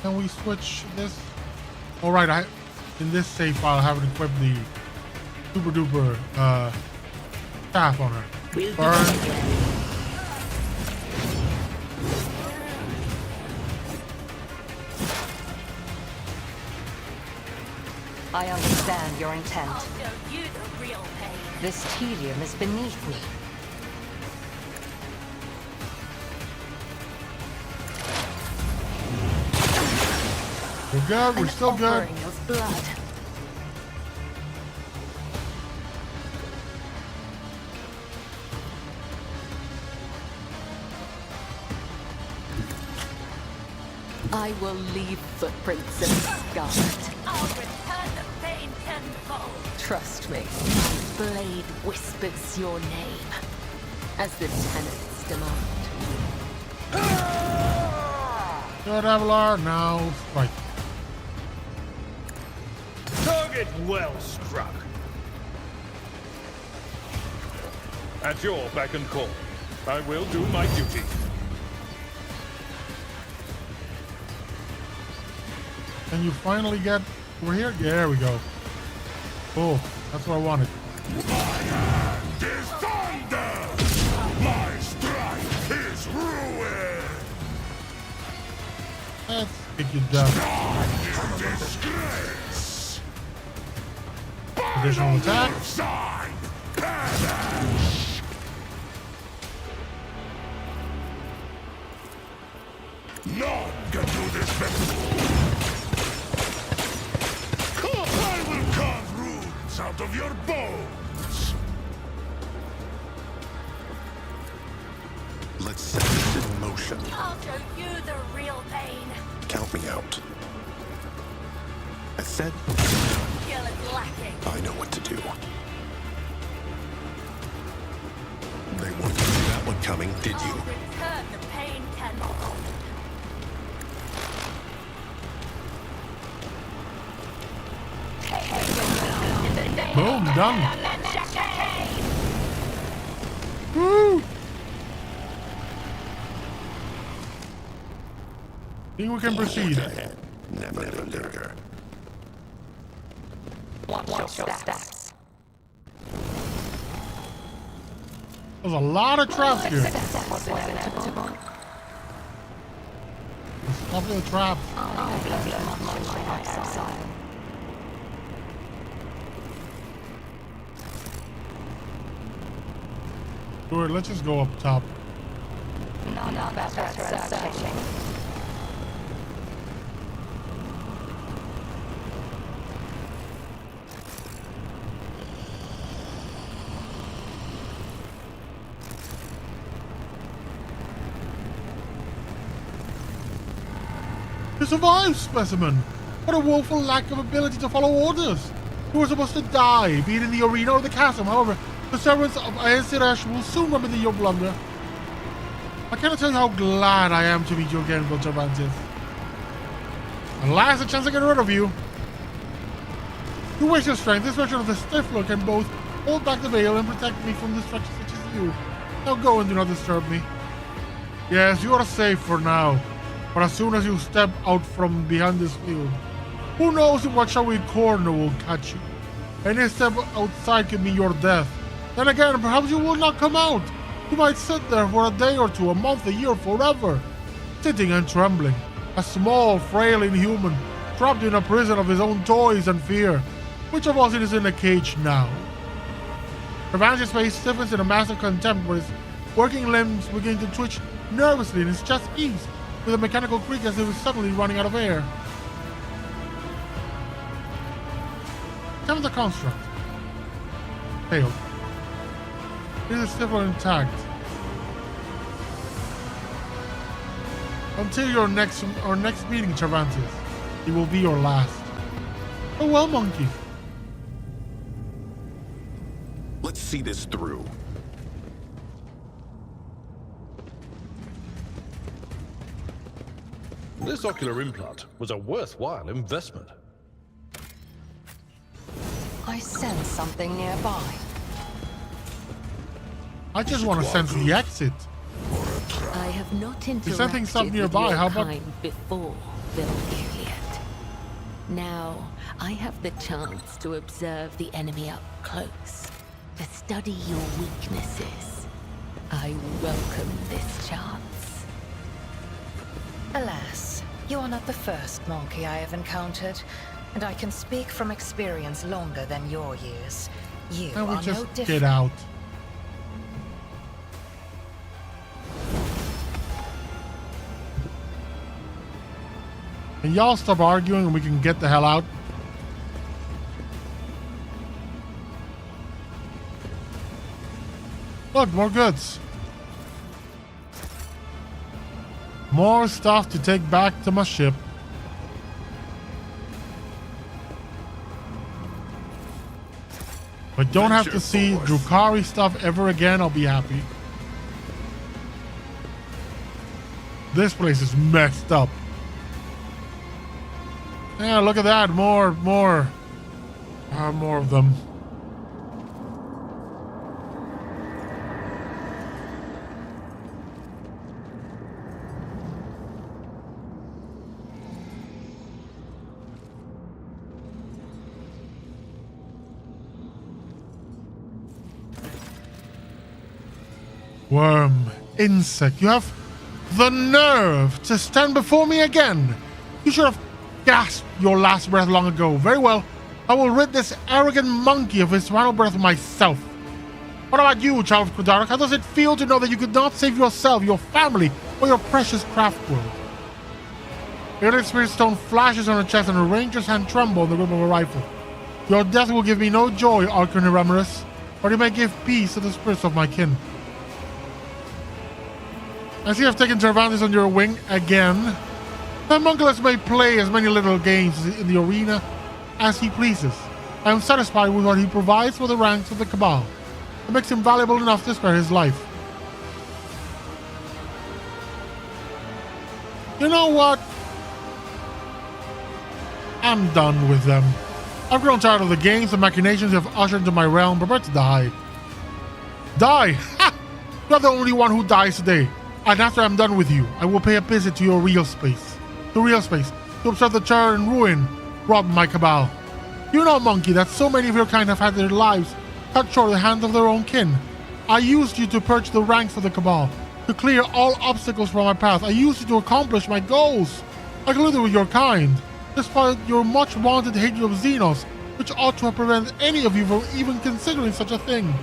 Can we switch this? All right, in this save file I haven't equipped the super duper staff on her. We'll do Burn. that again. I understand your intent. I'll show you the real pain. This tedium is beneath me. We're good. We're still good. Offering of blood. I will leave footprints in scarlet. I'll return the pain tenfold. Trust me, my blade whispers your name, as the tenants demand. Good, Avalar. Now strike. Target well struck. At your beck and call. I will do my duty. Can you finally get over here? Yeah, there we go. Oh, that's what I wanted. My hand is thunder! My strike is ruin! Let's kick you down. In disgrace! Additional attack. Side! Perish! None can do this better! I will carve runes out of your bones! Let's set this in motion. I'll show you the real pain. Count me out. I said Skill is lacking. I know what to do. They weren't see that one coming, did you? I'll return the pain tenfold. Boom, done. Woo! Think we can proceed. Never linger. There's a lot of traps here. Stop the traps. Sure, let's just go up top. You survived, specimen! What a woeful lack of ability to follow orders! You were supposed to die, be it in the arena or the chasm. However, the servants of Aesirash will soon remedy your blunder. I cannot tell you how glad I am to meet you again, Vilcervantes. At last, a chance to get rid of you. You waste your strength. This version of the Stifler can both hold back the veil and protect me from destruction such as you. Now go and do not disturb me. Yes, you are safe for now. But as soon as you step out from behind this field, who knows in what shadowy corner will catch you. Any step outside could mean your death. Then again, perhaps you will not come out. You might sit there for a day or two, a month, a year, forever, sitting and trembling, a small, frail inhuman, trapped in a prison of his own toys and fear. Which of us is in a cage now? Cervantes' face stiffens in a massive contempt, where his working limbs begin to twitch nervously and his chest heaves with a mechanical creak as if he was suddenly running out of air. Time of the construct. Failed. It is still intact. Until our next meeting, Cervantes. It will be your last. Oh well, monkey. Let's see this through. This ocular implant was a worthwhile investment. I sense something nearby. I just want to sense the exit. I have not something interacted nearby. with your How about- kind before, Bill Elliot. Now, I have the chance to observe the enemy up close, to study your weaknesses. I welcome this chance. Alas, you are not the first monkey I have encountered, and I can speak from experience longer than your years. You I will are just no get different. out. Can y'all stop arguing and we can get the hell out? Look, more goods. More stuff to take back to my ship. But don't have to see Drukhari stuff ever again, I'll be happy. This place is messed up. Yeah, look at that. More of them. Worm, insect, you have the nerve to stand before me again. You should have gasped your last breath long ago. Very well, I will rid this arrogant monkey of his final breath myself. What about you, child of Kudarak? How does it feel to know that you could not save yourself, your family, or your precious craft world? Your spirit stone flashes on her chest and a ranger's hand trembles on the grip of a rifle. Your death will give me no joy, Archon Hieronymus, but it may give peace to the spirits of my kin. As you have taken Cervantes on your wing again, the homunculus may play as many little games in the arena as he pleases. I am satisfied with what he provides for the ranks of the Cabal. It makes him valuable enough to spare his life. You know what? I'm done with them. I've grown tired of the games and machinations you have ushered into my realm. Prepare to die. Die? Ha! You're the only one who dies today. And after I'm done with you, I will pay a visit to your real space. To real space. To observe the terror and ruin wrought by my Cabal. You know, monkey, that so many of your kind have had their lives cut short at the hands of their own kin. I used you to purge the ranks of the Cabal, to clear all obstacles from my path. I used you to accomplish my goals. I colluded with your kind, despite your much-wanted hatred of Xenos, which ought to have prevented any of you from even considering such a thing.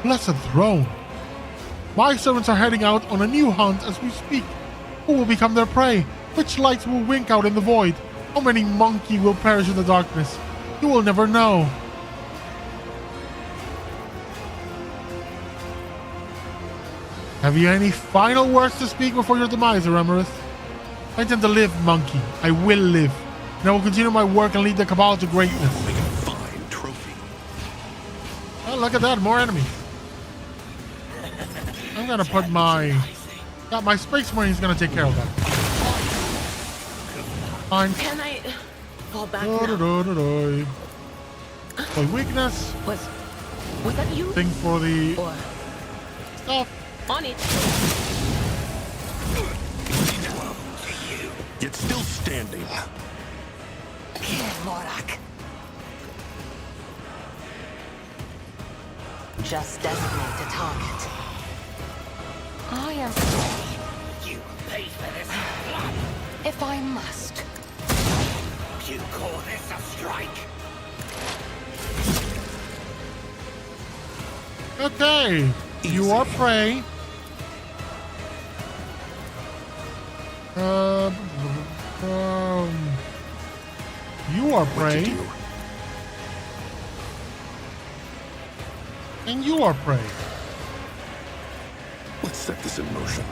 Blessed throne. My servants are heading out on a new hunt as we speak. Who will become their prey? Which lights will wink out in the void? How many monkey will perish in the darkness? You will never know. Have you any final words to speak before your demise, Aramarith? I intend to live, monkey. I will live. And I will continue my work and lead the Cabal to greatness. Make a fine trophy. Oh, look at that. More enemies. I'm gonna put my Space Marine's gonna take care of that. Fine. Can I fall back now? For weakness. Was that you? Thing for the Or stuff. on it? Yet still standing. Commorragh. Just designate a target. I am You pay for this. if I must. You call this a strike? Okay, you are prey. You are prey. And you are prey. Let's set this in motion.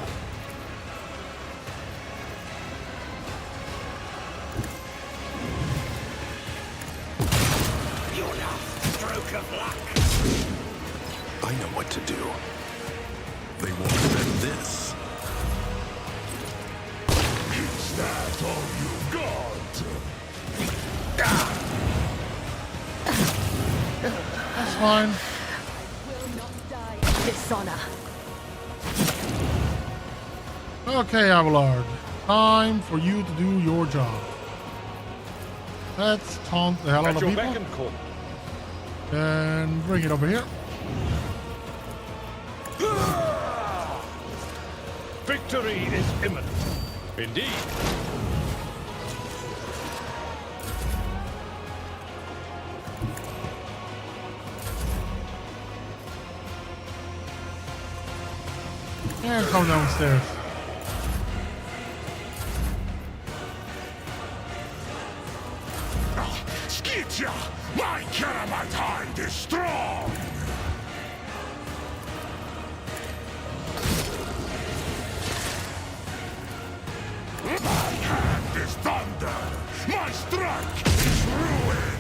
Your last stroke of luck. I know what to do. They won't spend this. Is that all you got? That's fine. Dishonor. Okay, Abelard. Time for you to do your job. Let's taunt the hell out At of your people. beck and call. And bring it over here. Victory is imminent. Indeed. And come downstairs. Skitya! My Keramite hide is strong! My hand is thunder! My strike is ruin!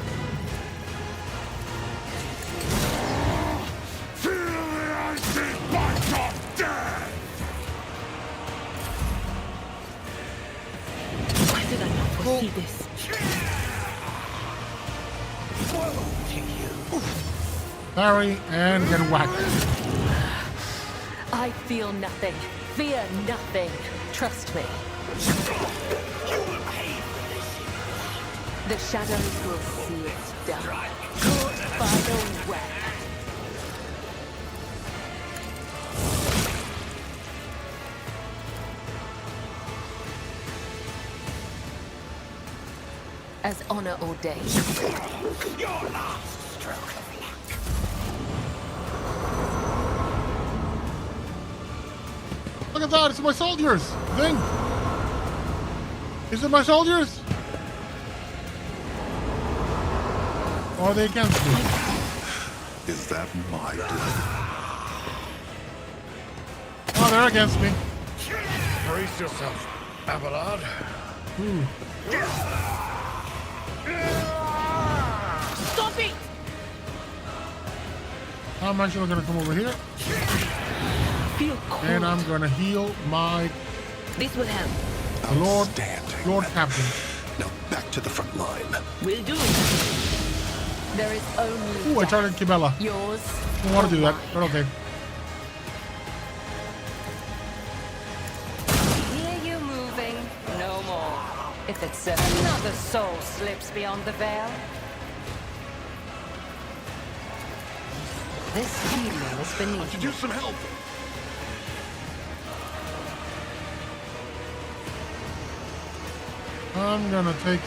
Feel the icy bite of death! Why did I not foresee this? Parry and get whacked. I feel nothing. Fear nothing. Trust me. The shadows will see it done. Caught by the web. As honor ordained. Your last stroke of luck. Look at that, it's my soldiers! Thing! Is it my soldiers? Or are they against me? Is that my blood? Oh, they're against me. Brace yourself, Abelard. Ooh. Stop it! I'm actually gonna come over here. Feel cold. And I'm gonna heal my This will help. Lord Outstanding. Captain. Now back to the front line. Will do. There is only Ooh, I death. targeted Kibella. Yours. Don't want to do that, but okay. Hear you moving? No more. If it's another soul slips beyond the veil. This healing is beneath Could use some help. I'm gonna take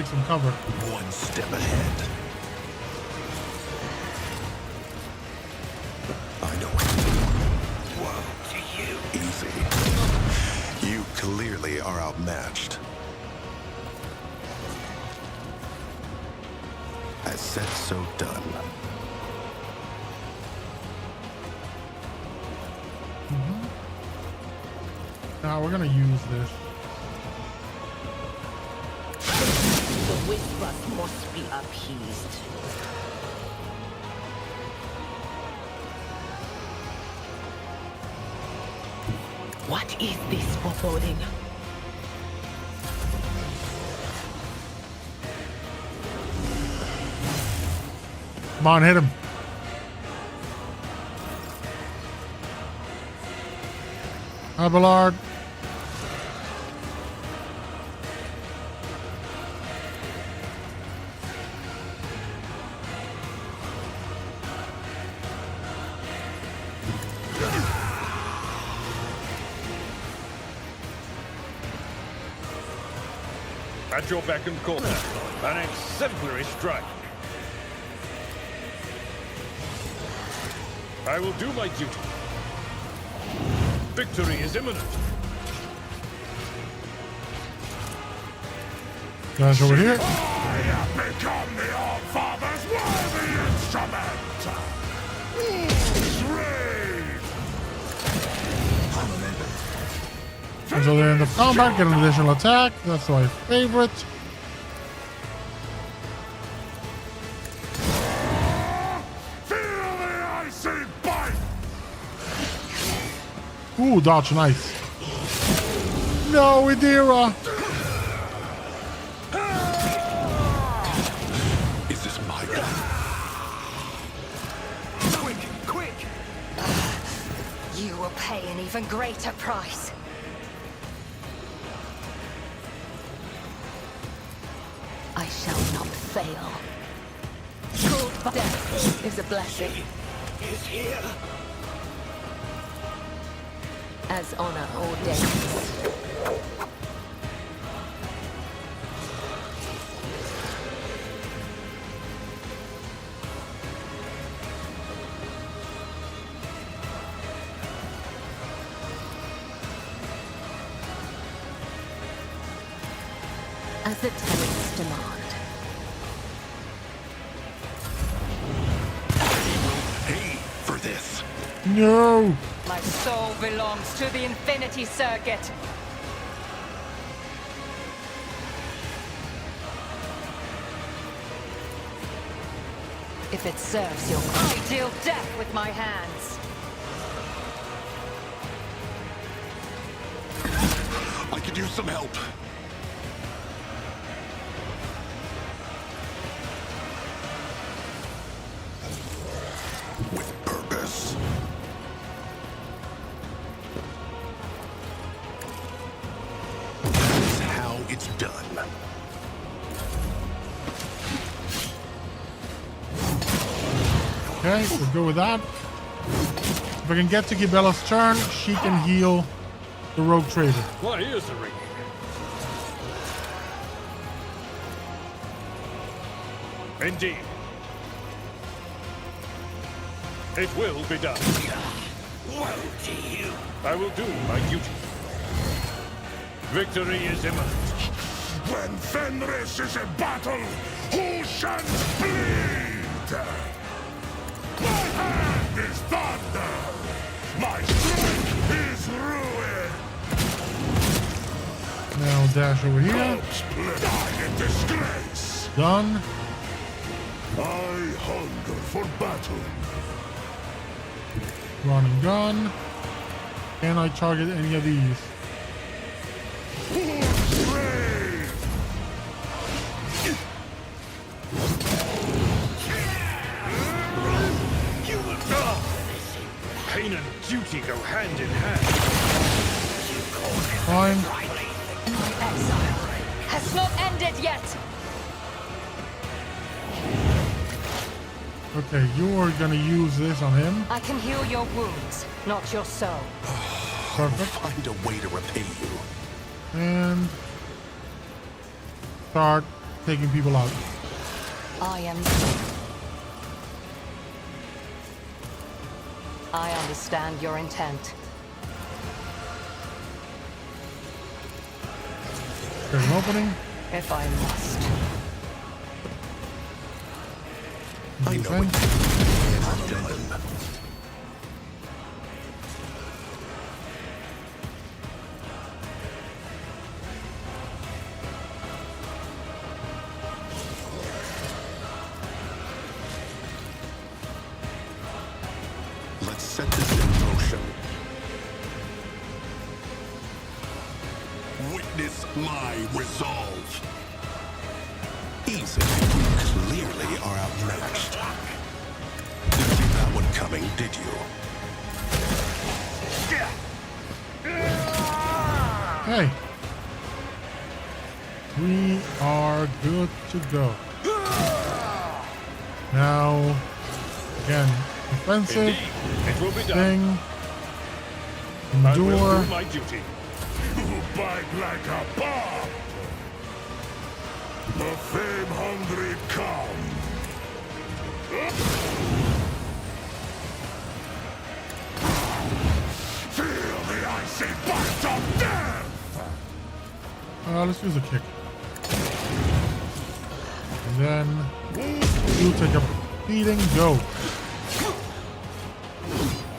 some cover. One step ahead. I know what to do. Woe to you. Easy. You clearly are outmatched. As said, so done. Now we're gonna use this. The whispers must be appeased. What is this foreboding? Come on, hit him. Abelard. At your beck and call. An exemplary strike. I will do my duty. Victory is imminent. Guys over here. I have become the All-Father's worthy instrument! Rage! And so they're in the combat, get an additional attack. That's my favorite. Feel the icy bite! Ooh, dodge, nice. No, Idira. Is this my gun? Quick! You will pay an even greater price. I shall not fail. Death is a blessing. Is here. As honor ordains. As the tenets demand. Pay for this. No. My soul belongs to the Infinity Circuit. If it serves your I deal death with my hands. I could use some help. With purpose. That's how it's done. Okay, we'll go with that. If I can get to Gibella's turn, she can heal the rogue trader. What is the ring? Indeed. It will be done. Woe to you. I will do my duty. Victory is imminent. When Fenris is in battle, who shall bleed? My hand is thunder! My strength is ruin! Now dash over here. Die in disgrace! Done. I hunger for battle. Run and gun. Can I target any of these? Pain and duty go hand in hand. Fine. My exile has not ended yet. Okay, you are gonna use this on him. I can heal your wounds, not your soul. Perfect. Find a way to repay you. And start taking people out. I am. I understand your intent. There's an opening. If I must. I know what to do. I'm done. Let's set this in motion. Witness my resolve. Easy. You clearly are outmatched. Didn't see that one coming, did you? Hey. We are good to go. Now, again, offensive Indeed, it will be done. thing. I will Endure. do my duty. You bite like a bomb! The fame-hungry come. Feel the icy bite of death! Let's use a kick. And then you take a beating. Go.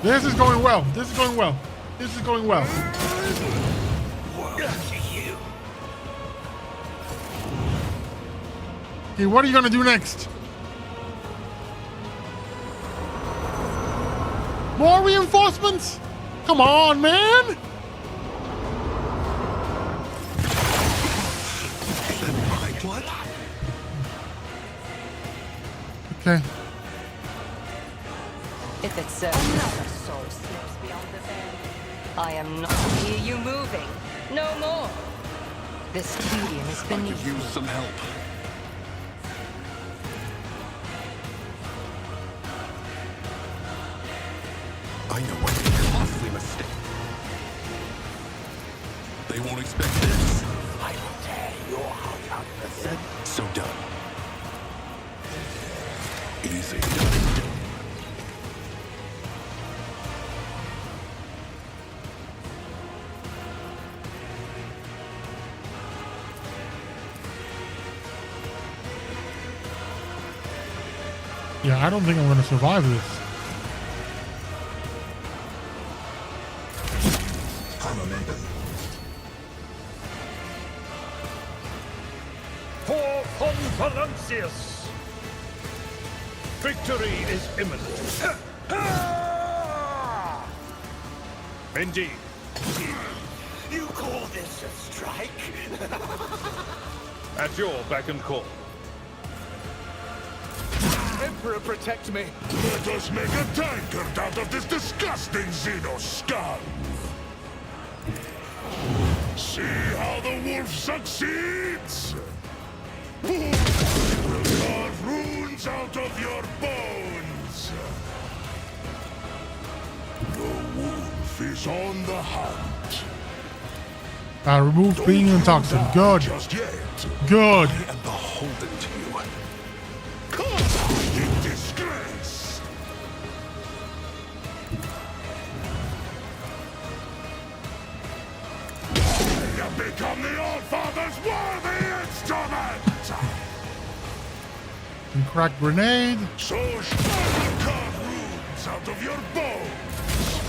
This is going well. This is going well. This is going well. Okay, what are you gonna do next? More reinforcements? Come on, man! What? Okay. If it's so, another soul slips beyond the veil. I am not hear you moving. No more. This tedium is I beneath could use me. some help. I know what a costly mistake. They won't expect this. I will tear your heart out. Said, so done. Easy. Yeah, I don't think I'm gonna survive this. For Conferencius! Victory is imminent. Indeed. You call this a strike? At your beck and call. Emperor, protect me. Let us make a tankard out of this disgusting Xeno scum! See how the wolf succeeds? It will carve runes out of your bones! The wolf is on the hunt. Remove being and toxin. Good. Just yet. Good. I am beholden to you. In disgrace! You have become the All-Father's worthy instrument! And crack grenade. So carve runes out of your bones!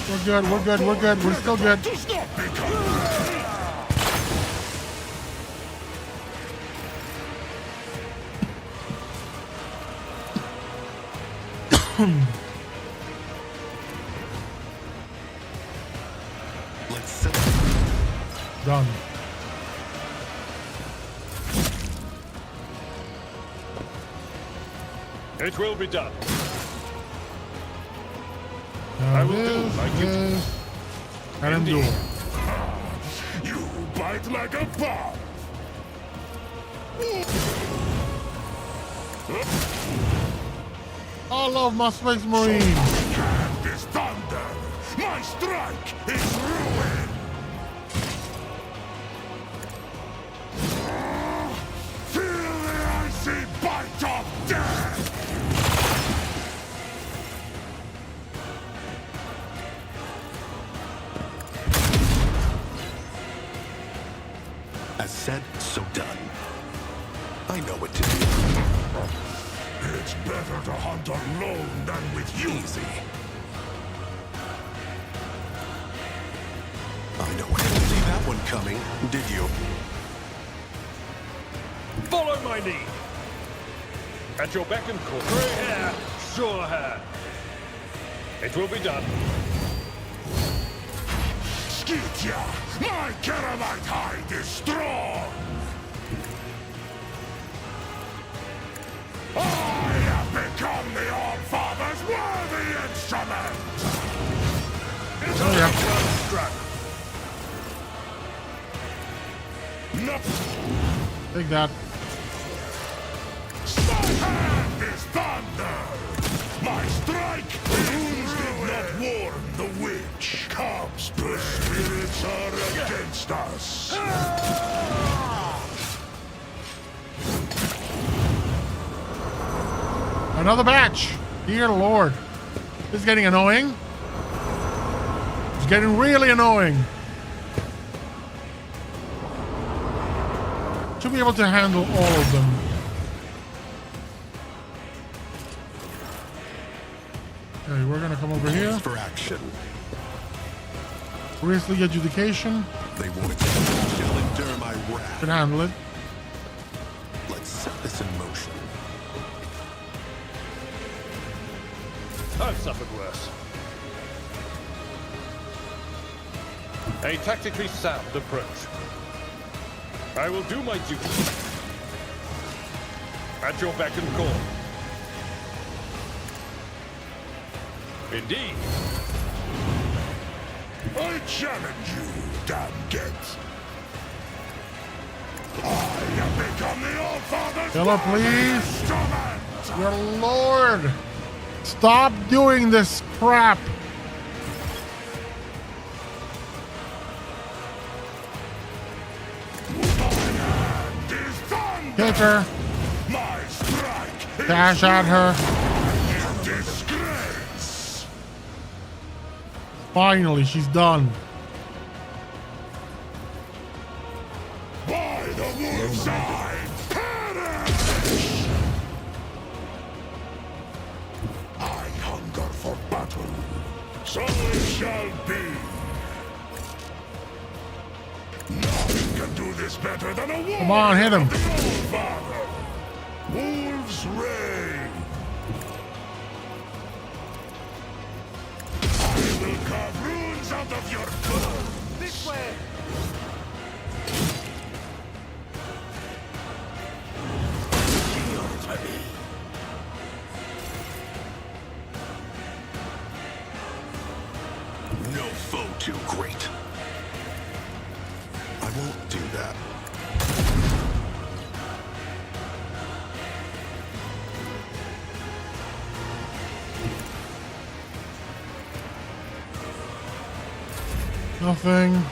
We're good. We're good. We're good. We're still good. Does not become... Let's settle. Done. It will be done. Now I will do like you do. this, and endure. You bite like a bomb! I love my Space Marine. Hand is thunder! My strike is ruin! Feel the icy bite of death! As said, so done. I know what to do. It's better to hunt alone than with you. Easy. I know what. Didn't see that one coming, did you? Follow my lead. At your beck and call. Gray hair, sure hair. It will be done. Skytia, my Keramite hide is strong! I have become the All-Father's worthy instrument! It's Oh, yeah. well struck. No, Take that. my hand is thunder! My strike wounds did not warn the witch. Comes, the spirits are again! against us. Another batch. Dear Lord. This is getting annoying. It's getting really annoying. Should be able to handle all of them. Okay, we're gonna come over here. For action. Priestly education. They won't accept. Shall endure my wrath. Can handle it. Let's set this in motion. I've suffered worse. A tactically sound approach. I will do my duty. At your beck and call. Indeed. I challenge you, damn get. I have become the All-Father's Kill her, please. instrument. Your Lord. Stop doing this crap. Hit her. My strike Dash at her. is disgrace. Finally, she's done. By the wolf's eye, perish! I hunger for battle. So it shall be. Nothing can do this better than a war. Come on, hit him. Father. Wolves reign. I will carve runes out of your bone. This way. Yield to me. No foe too great. I won't do that. Nothing.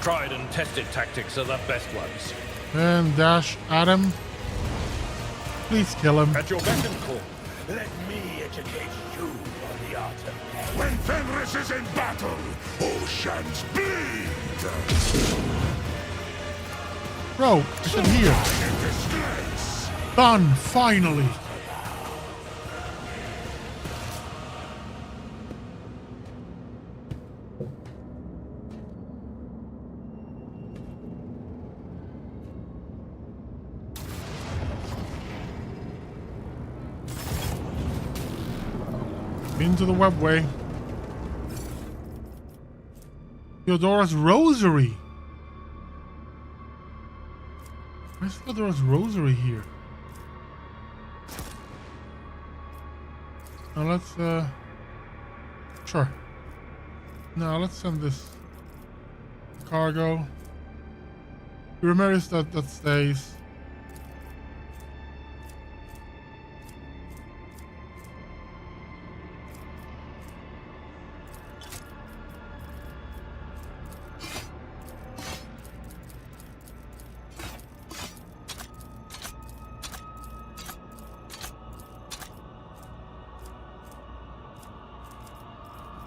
Tried and tested tactics are the best ones. And dash at him. Please kill him. At your beck and call. Let me educate you on the art of war. When Fenris is in battle, oceans bleed. Bro, I said here. In disgrace. Done, finally. Into the webway. Theodora's rosary. Where's Theodora's rosary here? Now let's sure. Now let's send this cargo. Remember that stays.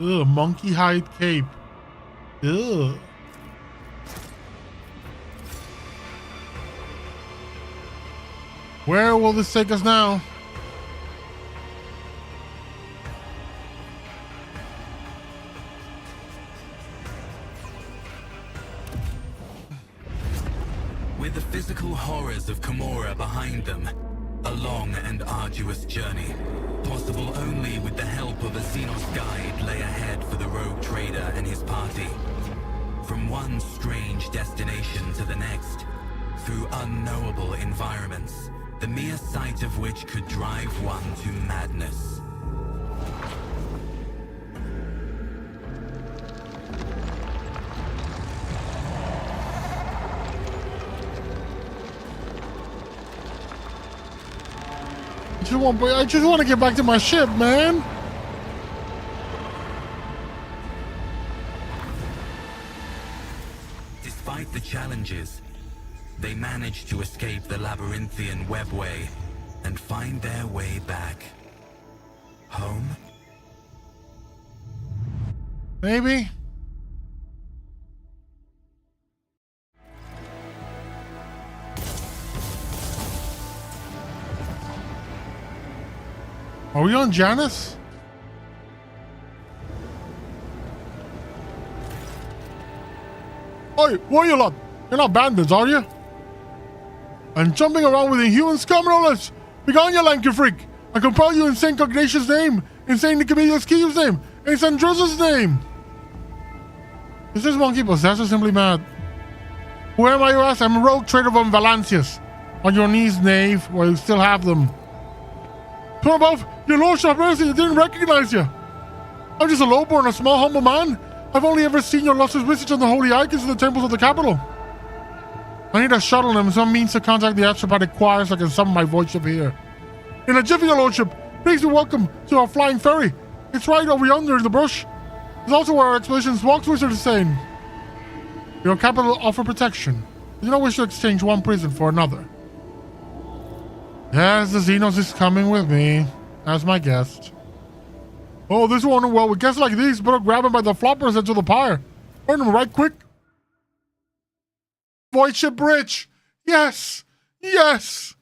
Ugh, monkey hide cape. Ugh. Where will this take us now? With the physical horrors of Commorragh behind them, a long and arduous journey, possible only with the help of a Xenos guide, lay ahead for the rogue trader and his party. From one strange destination to the next, through unknowable environments, the mere sight of which could drive one to madness. I just want to get back to my ship, man. despite the challenges, they managed to escape the labyrinthian webway and find their way back home. Maybe. Are we on Janus? Oi, what are you lot? You're not bandits, are you? And jumping around with inhuman scumrollers! Begone, you lanky freak! I compel you in Saint Cognatius' name, in Saint Nicomedius Keve's name, in Saint Drusus' name! Is this monkey possessed or simply mad? Who am I, you ask? I'm a rogue trader from Valancius. On your knees, knave, while you still have them. Turn above! Your lordship, mercy, I didn't recognize you! I'm just a lowborn, a small, humble man. I've only ever seen your lustrous visage on the holy icons in the temples of the capital. I need a shuttle and some means to contact the astropathic choir so I can summon my voice up here. In a jiffy, your lordship, please be welcome to our flying ferry. It's right over yonder in the brush. It's also where our expedition's walk wizard is staying. Your capital offer protection. You don't wish to exchange one prison for another. Yes, the Xenos is coming with me as my guest. Oh, this one, well, with guests like these, better grab him by the floppers into the pyre. Burn him right quick. Void ship bridge! Yes! Yes!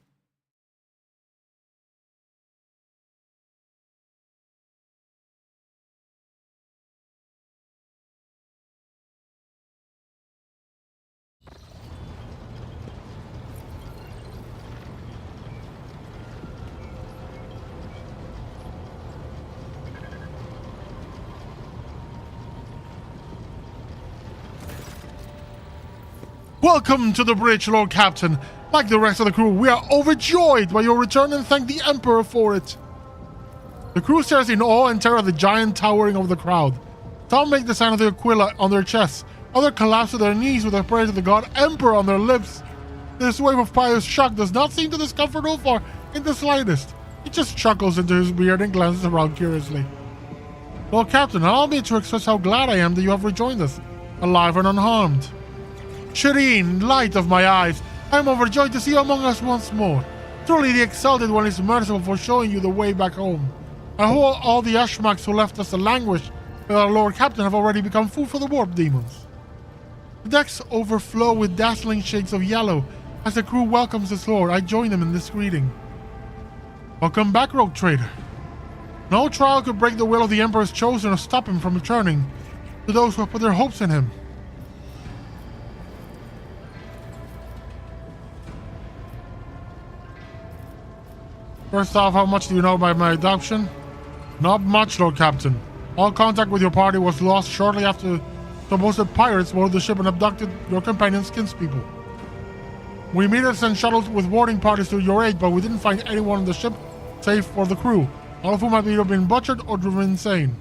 Welcome to the bridge, Lord Captain. Like the rest of the crew, we are overjoyed by your return and thank the Emperor for it. The crew stares in awe and terror at the giant towering over the crowd. Some make the sign of the Aquila on their chests. Others collapse to their knees with a prayer to the god Emperor on their lips. This wave of pious shock does not seem to discomfort Ulfar in the slightest. He just chuckles into his beard and glances around curiously. Lord Captain, allow me to express how glad I am that you have rejoined us, alive and unharmed. Shireen, light of my eyes, I am overjoyed to see you among us once more. Truly the Exalted One is merciful for showing you the way back home. I hope all the Ashmaks who left us to languish with our Lord Captain have already become food for the warp demons. The decks overflow with dazzling shades of yellow. As the crew welcomes this lord, I join them in this greeting. Welcome back, Rogue Trader. No trial could break the will of the Emperor's chosen or stop him from returning to those who have put their hopes in him. First off, how much do you know about my adoption? Not much, Lord Captain. All contact with your party was lost shortly after supposed pirates boarded the ship and abducted your companion's kinspeople. We immediately sent shuttles with boarding parties to your aid, but we didn't find anyone on the ship save for the crew, all of whom have either been butchered or driven insane.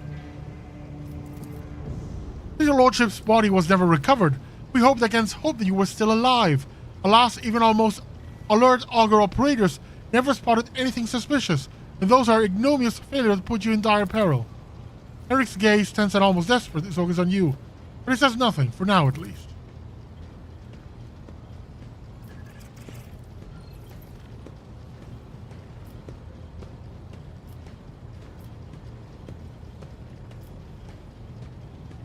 Your lordship's body was never recovered. We hoped against hope that you were still alive. Alas, even our most alert augur operators never spotted anything suspicious, and those are ignominious failures that put you in dire peril. Eric's gaze, tense and almost desperate, is focused on you, but he says nothing, for now at least.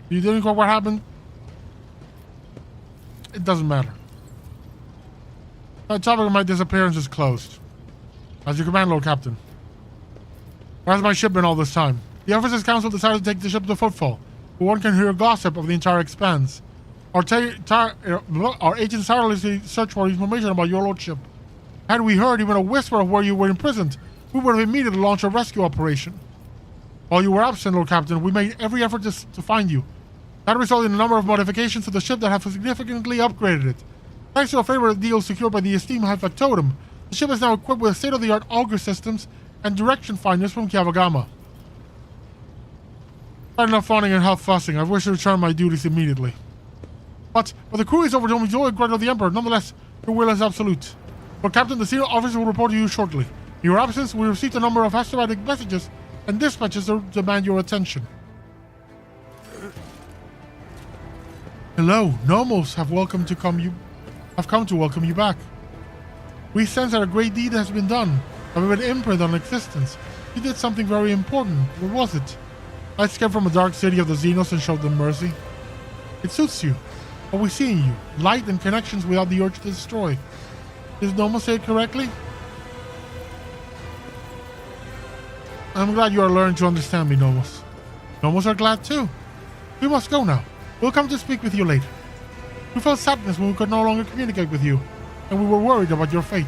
You didn't know what happened? It doesn't matter. The topic of my disappearance is closed. As you command, Lord Captain. Where has my ship been all this time? The Officers' Council decided to take the ship to Footfall, but one can hear gossip of the entire expanse. Our agents tirelessly search for information about your lordship. Had we heard even a whisper of where you were imprisoned, we would have immediately launched a rescue operation. While you were absent, Lord Captain, we made every effort to find you. That resulted in a number of modifications to the ship that have significantly upgraded it. Thanks to a favorable deal secured by the esteemed High Factotum, the ship is now equipped with state-of-the-art auger systems and direction finders from Kiavagama. Not enough fawning and half fussing. I wish to return my duties immediately. But the crew is overjoyed grant of the Emperor. Nonetheless, your will is absolute. Lord Captain, the senior officer will report to you shortly. In your absence, we received a number of astropathic messages and dispatches to demand your attention. Hello, Nomos have come to welcome you back. We sense that a great deed has been done, that we have an imprint on existence. You did something very important. What was it? I escaped from a dark city of the Xenos and showed them mercy. It suits you. What we see in you, light and connections without the urge to destroy. Did Nomos say it correctly? I'm glad you are learning to understand me, Nomos. Nomos are glad too. We must go now. We'll come to speak with you later. We felt sadness when we could no longer communicate with you, and we were worried about your fate.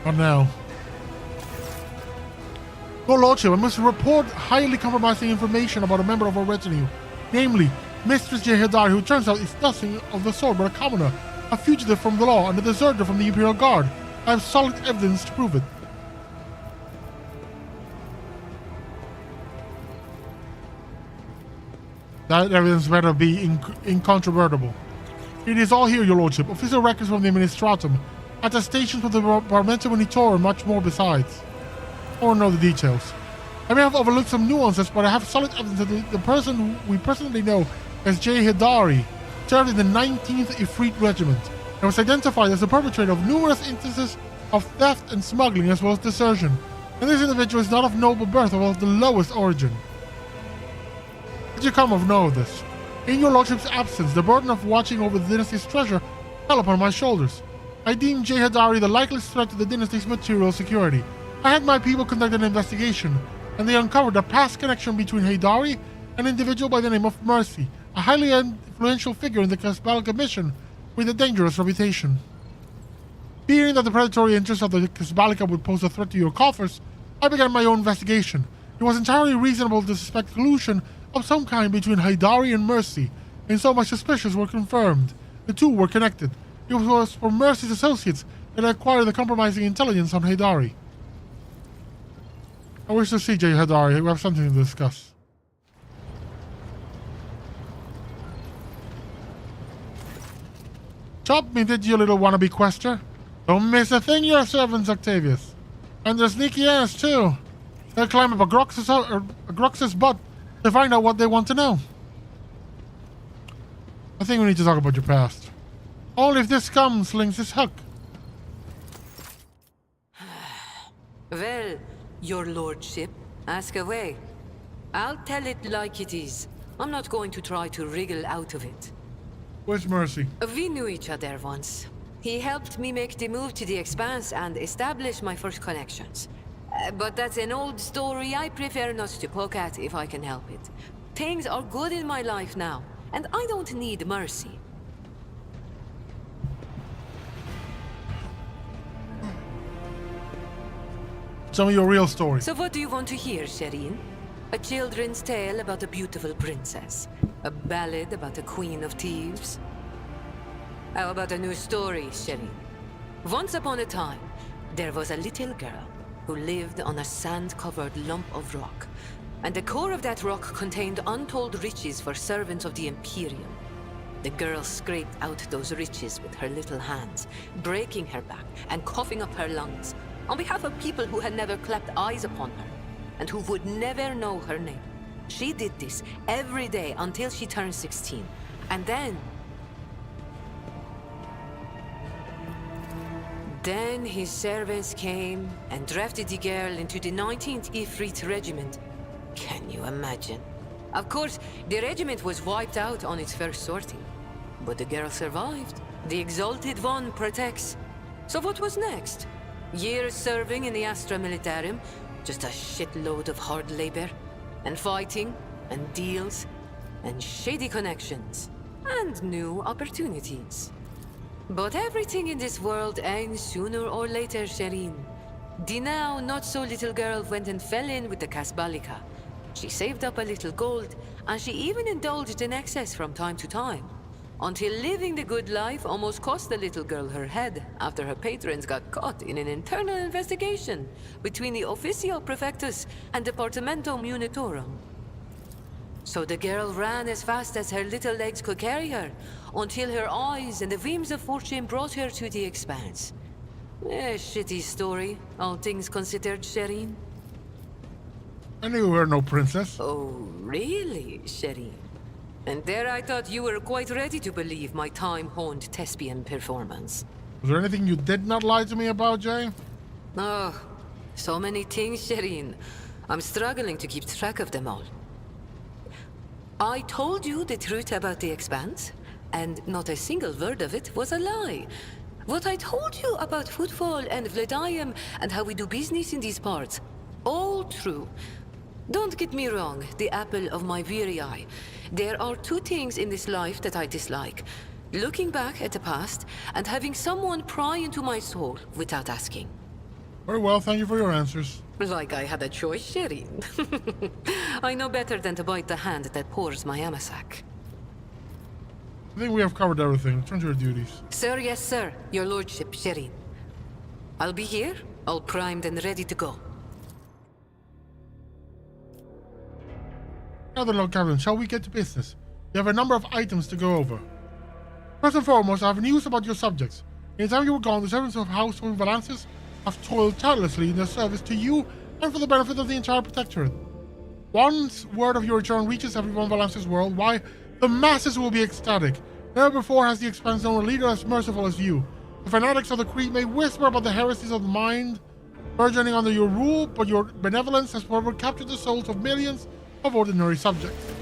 But now, Your Lordship, I must report highly compromising information about a member of our retinue, namely Mistress Jehedari, who turns out is nothing of the sort but a commoner, a fugitive from the law and a deserter from the Imperial Guard. I have solid evidence to prove it. That evidence better be incontrovertible. It is all here, Your Lordship. Official records from the Administratum, attestations from the Parmentum Monitor, and much more besides. I want to know the details. I may have overlooked some nuances, but I have solid evidence that the person who we personally know as Jehedari served in the 19th Ifrit Regiment and was identified as the perpetrator of numerous instances of theft and smuggling as well as desertion. And this individual is not of noble birth or of the lowest origin. Did you come of know of this? In your lordship's absence, the burden of watching over the dynasty's treasure fell upon my shoulders. I deemed Jehedari the likeliest threat to the dynasty's material security. I had my people conduct an investigation, and they uncovered a past connection between Haydari and an individual by the name of Mercy, a highly influential figure in the Casbalica mission with a dangerous reputation. Fearing that the predatory interests of the Casbalica would pose a threat to your coffers, I began my own investigation. It was entirely reasonable to suspect collusion of some kind between Haydari and Mercy, and so my suspicions were confirmed. The two were connected. It was from Mercy's associates that I acquired the compromising intelligence on Haydari. I wish to see Jehedari. We have something to discuss. Chop me, did you, little wannabe quester? Don't miss a thing, your servants, Octavius. And they're sneaky ass, too. They'll climb up a Grox's butt to find out what they want to know. I think we need to talk about your past. Only if this scum slings his hook. Well, your lordship, ask away. I'll tell it like it is. I'm not going to try to wriggle out of it. Where's Mercy? We knew each other once. He helped me make the move to the Expanse and establish my first connections. But that's an old story I prefer not to poke at if I can help it. Things are good in my life now, and I don't need Mercy. Tell me your real story. So what do you want to hear, Shireen? A children's tale about a beautiful princess? A ballad about a queen of thieves? How about a new story, Shireen? Once upon a time, there was a little girl who lived on a sand-covered lump of rock. And the core of that rock contained untold riches for servants of the Imperium. The girl scraped out those riches with her little hands, breaking her back and coughing up her lungs, on behalf of people who had never clapped eyes upon her, and who would never know her name. She did this every day until she turned 16. And then his servants came and drafted the girl into the 19th Ifrit Regiment. Can you imagine? Of course, the regiment was wiped out on its first sortie. But the girl survived. The Exalted One protects. So what was next? Years serving in the Astra Militarum, just a shitload of hard labor, and fighting, and deals, and shady connections, and new opportunities. But everything in this world ends sooner or later, Shireen. The now not-so-little girl went and fell in with the Casbalica. She saved up a little gold, and she even indulged in excess from time to time. Until living the good life almost cost the little girl her head after her patrons got caught in an internal investigation between the Officio Prefectus and Departamento Munitorum. So the girl ran as fast as her little legs could carry her, until her eyes and the whims of fortune brought her to the expanse. A shitty story, all things considered, Shireen. I knew you were no princess. Oh, really, Shireen? And there I thought you were quite ready to believe my time-honed thespian performance. Was there anything you did not lie to me about, Jay? Oh, so many things, Shireen. I'm struggling to keep track of them all. I told you the truth about the Expanse, and not a single word of it was a lie. What I told you about Footfall and Vladayam and how we do business in these parts, all true. Don't get me wrong, the apple of my weary eye. There are two things in this life that I dislike. Looking back at the past and having someone pry into my soul without asking. Very well, thank you for your answers. Like I had a choice, Shireen. I know better than to bite the hand that pours my amasak. I think we have covered everything. Turn to your duties. Sir, yes, sir. Your lordship, Shireen. I'll be here, all primed and ready to go. Now then, Lord Captain, shall we get to business? We have a number of items to go over. First and foremost, I have news about your subjects. In the time you were gone, the servants of House Valances have toiled tirelessly in their service to you and for the benefit of the entire Protectorate. Once word of your return reaches everyone Valances worldwide, the masses will be ecstatic. Never before has the Expanse known a leader as merciful as you. The fanatics of the Creed may whisper about the heresies of the mind burgeoning under your rule, but your benevolence has forever captured the souls of millions of ordinary subjects.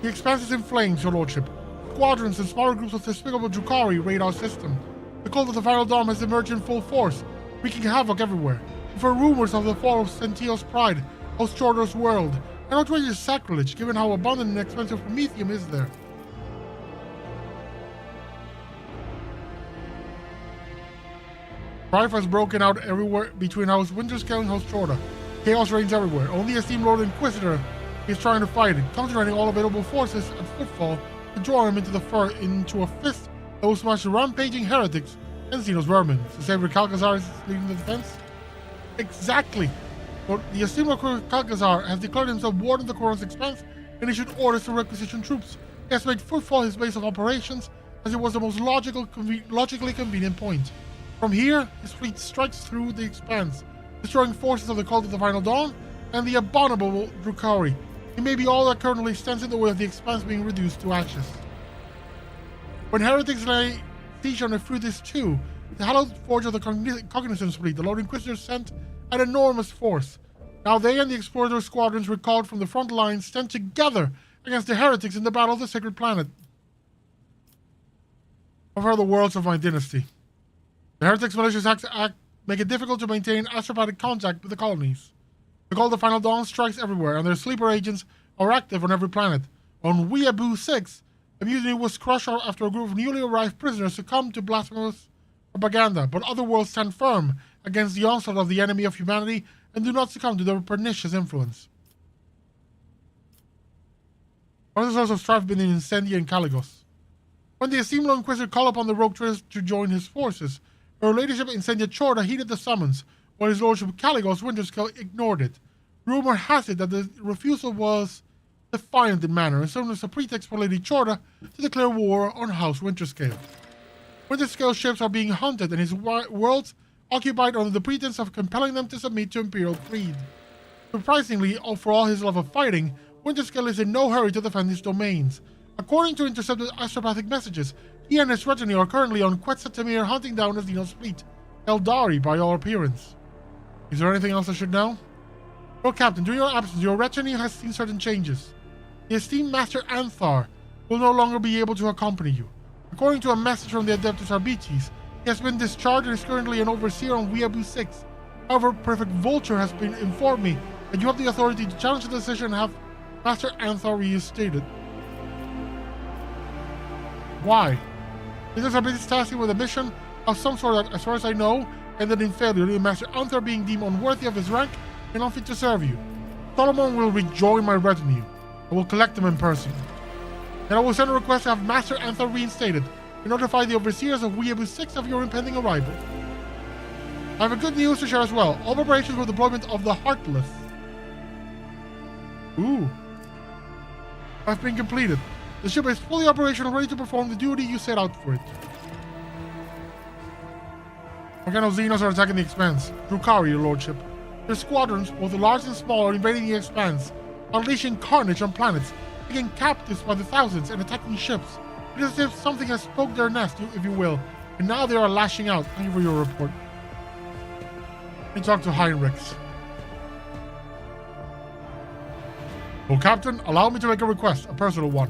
The Expanse is in flames, your lordship. Squadrons and smaller groups of despicable Drukhari raid our system. The cult of the Final Dawn has emerged in full force, wreaking havoc everywhere. We've heard rumors of the fall of Sentiel's pride, Host Chorder's world, an outrageous sacrilege given how abundant and expensive Promethium is there. Strife has broken out everywhere between House Winterscale and House Chorder. Chaos reigns everywhere. Only the esteemed Lord Inquisitor is trying to fight it, concentrating all available forces at Footfall to draw him into a fist that will smash the rampaging heretics and Xenos vermin. So Savior Calcazar is leading the defense? Exactly! But the esteemed Lord Calcazar has declared himself warden of the Coron's Expanse and issued orders to requisition troops. He has made Footfall his base of operations as it was the most logically convenient point. From here, his fleet strikes through the Expanse, destroying forces of the Cult of the Final Dawn and the abominable Drukhari. He may be all that currently stands in the way of the Expanse being reduced to ashes. When heretics lay siege on Euphrates II, the hallowed forge of the Cognizance fleet, the Lord Inquisitor sent an enormous force. Now they and the Explorer squadrons recalled from the front lines stand together against the heretics in the Battle of the Sacred Planet. Of her the worlds of my dynasty. The heretics' malicious acts make it difficult to maintain astropathic contact with the colonies. The Call of the Final Dawn strikes everywhere, and their sleeper agents are active on every planet. On Weeaboo 6, a mutiny was crushed after a group of newly arrived prisoners succumbed to blasphemous propaganda, but other worlds stand firm against the onslaught of the enemy of humanity and do not succumb to their pernicious influence. One of the sources of strife have been in Incendia and Caligos. When the esteemed Lord Inquisitor called upon the rogue traders to join his forces, her ladyship Incendia Chorda heeded the summons, while his lordship Caligos Winterscale ignored it. Rumor has it that the refusal was defiant in manner and served as a pretext for Lady Chorda to declare war on House Winterscale. Winterscale ships are being hunted and his worlds occupied under the pretense of compelling them to submit to Imperial Creed. Surprisingly, for all his love of fighting, Winterscale is in no hurry to defend his domains. According to intercepted astropathic messages, he and his retinue are currently on Quetzaltemir hunting down a Xenos fleet, Eldari by all appearance. Is there anything else I should know? Lord Captain, during your absence, your retinue has seen certain changes. The esteemed Master Anthar will no longer be able to accompany you. According to a message from the Adeptus Arbites, he has been discharged and is currently an overseer on Weeaboo 6. However, Perfect Vulture has been informed me that you have the authority to challenge the decision and have Master Anthar reinstated. Why? Because Arbites tasked him with a mission of some sort that, as far as I know, ended in failure, leaving Master Anthar being deemed unworthy of his rank and unfit to serve you. Solomon will rejoin my retinue. I will collect them in person. Then I will send a request to have Master Anthar reinstated and notify the overseers of Weeaboo 6 of your impending arrival. I have a good news to share as well. All preparations for deployment of the Heartless. Ooh. have been completed. The ship is fully operational, ready to perform the duty you set out for it. Volcano Xenos are attacking the Expanse. Drukhari, your lordship. Their squadrons, both large and small, are invading the Expanse, unleashing carnage on planets, taking captives by the thousands and attacking ships. It is as if something has spoke their nest, if you will, and now they are lashing out. Thank you for your report. Let me talk to Heinrichs. Oh, Captain, allow me to make a request, a personal one.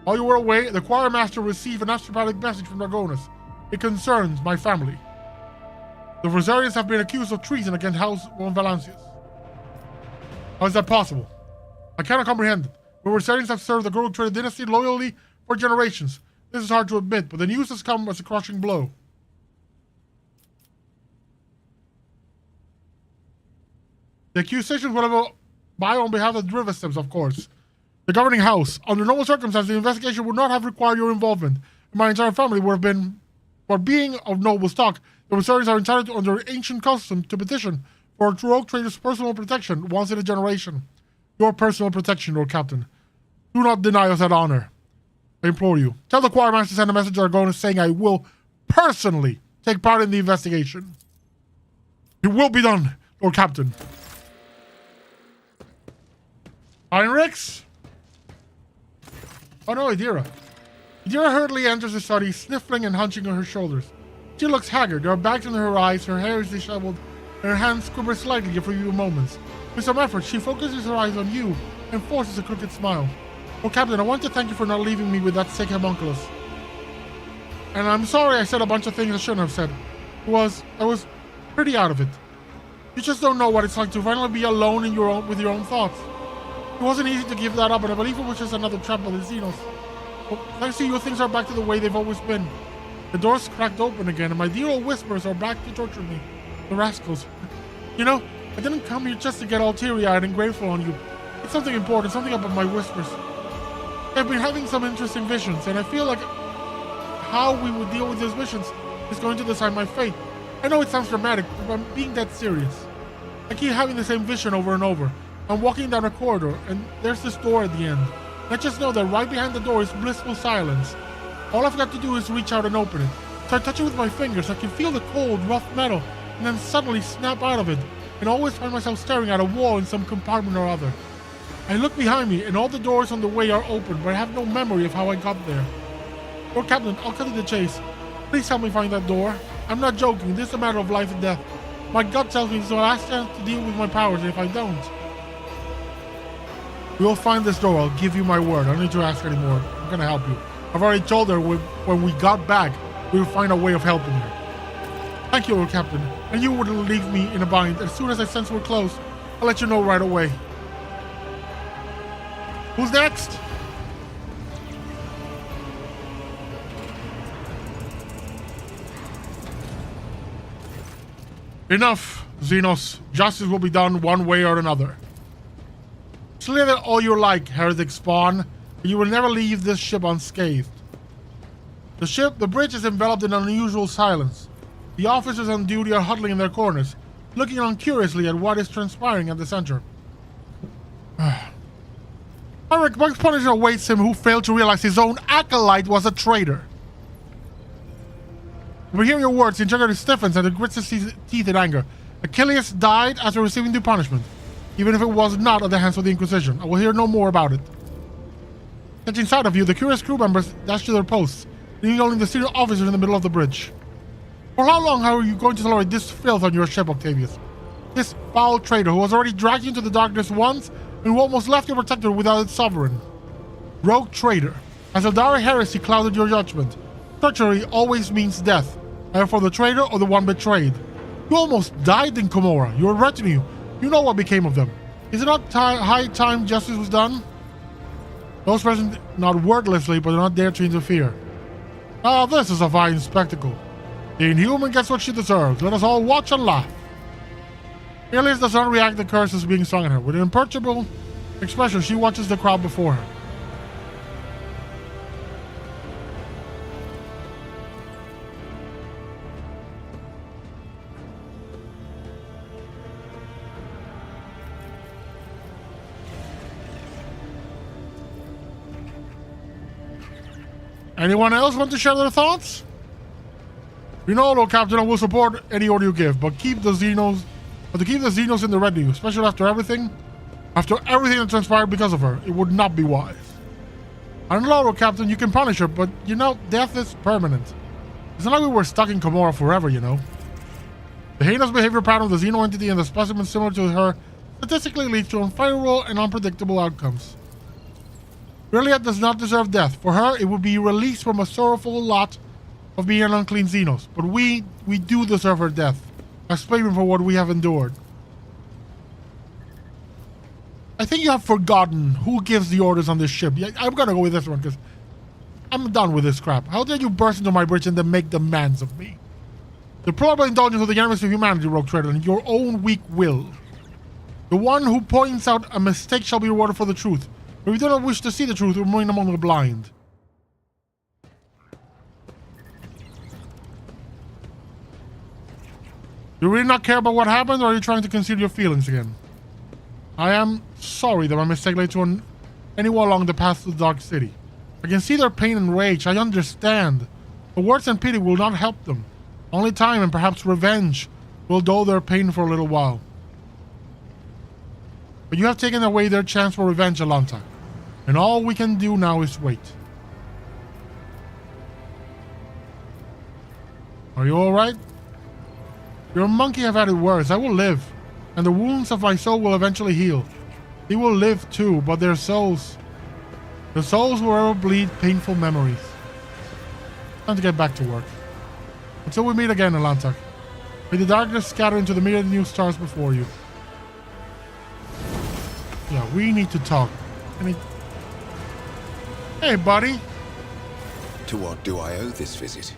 While you were away, the choir master received an astropathic message from Dragonus. It concerns my family. The Rosarians have been accused of treason against House von Valancius. How is that possible? I cannot comprehend it. The Rosarians have served the Rogue Trader dynasty loyally for generations. This is hard to admit, but the news has come as a crushing blow. The accusations will have by on behalf of the Drivistems, of course. The governing house. Under normal circumstances, the investigation would not have required your involvement. My entire family would have been, for being of noble stock, the Rosarians are entitled to, under ancient custom, to petition for a Rogue Trader's personal protection once in a generation. Your personal protection, Lord Captain. Do not deny us that honor. I implore you. Tell the choir master to send a message to Argonis saying I will personally take part in the investigation. It will be done, Lord Captain. Heinrichs? Oh no, Idira. Idira hurriedly enters the study, sniffling and hunching on her shoulders. She looks haggard. There are bags under her eyes, her hair is disheveled, and her hands quiver slightly for a few moments. With some effort, she focuses her eyes on you and forces a crooked smile. Oh, Captain, I want to thank you for not leaving me with that sick homunculus. And I'm sorry I said a bunch of things I shouldn't have said. I was pretty out of it. You just don't know what it's like to finally be alone with your own thoughts. It wasn't easy to give that up, and I believe it was just another trap by the Xenos. But thanks to you, things are back to the way they've always been. The doors cracked open again, and my dear old whispers are back to torture me. The rascals. You know, I didn't come here just to get all teary-eyed and grateful on you. It's something important, something about my whispers. I've been having some interesting visions, and I feel like how we would deal with those visions is going to decide my fate. I know it sounds dramatic, but I'm being that serious. I keep having the same vision over and over. I'm walking down a corridor, and there's this door at the end. I just know that right behind the door is blissful silence. All I've got to do is reach out and open it. So I touch it with my fingers. I can feel the cold, rough metal, and then suddenly snap out of it, and always find myself staring at a wall in some compartment or other. I look behind me, and all the doors on the way are open, but I have no memory of how I got there. Lord Captain, I'll cut to the chase. Please help me find that door. I'm not joking. This is a matter of life and death. My gut tells me it's the last chance to deal with my powers, and if I don't... We'll find this door. I'll give you my word. I don't need to ask anymore. I'm gonna help you. I've already told her when we got back, we would find a way of helping her. Thank you, Lord Captain. And you wouldn't leave me in a bind. As soon as I sense we're close, I'll let you know right away. Who's next? Enough, Xenos. Justice will be done one way or another. Slither all you like, heretic spawn, but you will never leave this ship unscathed. The bridge is enveloped in unusual silence. The officers on duty are huddling in their corners, looking on curiously at what is transpiring at the center. Heinrich, what punishment awaits him who failed to realize his own acolyte was a traitor? Overhearing your words, the integrity stiffens and it grits his teeth in anger. Achilles died after receiving due punishment, even if it was not at the hands of the Inquisition. I will hear no more about it. Catching sight of you, the curious crew members dash to their posts, leaving only the senior officers in the middle of the bridge. For how long are you going to tolerate this filth on your ship, Octavius? This foul traitor who has already dragged you into the darkness once and who almost left your protector without its sovereign. Rogue traitor. Has Eldari heresy clouded your judgment? Treachery always means death, either for the traitor or the one betrayed. You almost died in Commorragh. Your retinue. You know what became of them. Is it not high time justice was done? Those present nod wordlessly, but do not dare to interfere. Ah, this is a fine spectacle. The inhuman gets what she deserves. Let us all watch and laugh. Alias does not react to the curses being sung at her. With an imperturbable expression, she watches the crowd before her. Anyone else want to share their thoughts? You know, Lord Captain, I will support any order you give, but keep the Xenos in the retinue, especially after everything that transpired because of her. It would not be wise. I know, Lord Captain, you can punish her, but you know, death is permanent. It's not like we were stuck in Commorragh forever, you know. The heinous behavior pattern of the Xeno entity and the specimen similar to her statistically leads to unfavorable and unpredictable outcomes. Rilliet does not deserve death. For her, it would be released from a sorrowful lot of being an unclean Xenos. But we do deserve her death, as payment for what we have endured. I think you have forgotten who gives the orders on this ship. Yeah, I'm gonna go with this one, because I'm done with this crap. How dare you burst into my bridge and then make demands of me? The probable indulgence of the enemies of humanity, Rogue Trader, and your own weak will. The one who points out a mistake shall be rewarded for the truth. But if we do not wish to see the truth, we remain among the blind. Do you really not care about what happened, or are you trying to conceal your feelings again? I am sorry that my mistake led to anyone along the path to the Dark City. I can see their pain and rage, I understand. But words and pity will not help them. Only time and perhaps revenge will dull their pain for a little while. But you have taken away their chance for revenge, Alanta. And all we can do now is wait. Are you alright? Your monkey have had it worse. I will live. And the wounds of my soul will eventually heal. They will live too, but their souls... The souls will ever bleed painful memories. Time to get back to work. Until we meet again, Alanta. May the darkness scatter into the myriad new stars before you. Yeah, we need to talk. Hey, buddy. To what do I owe this visit?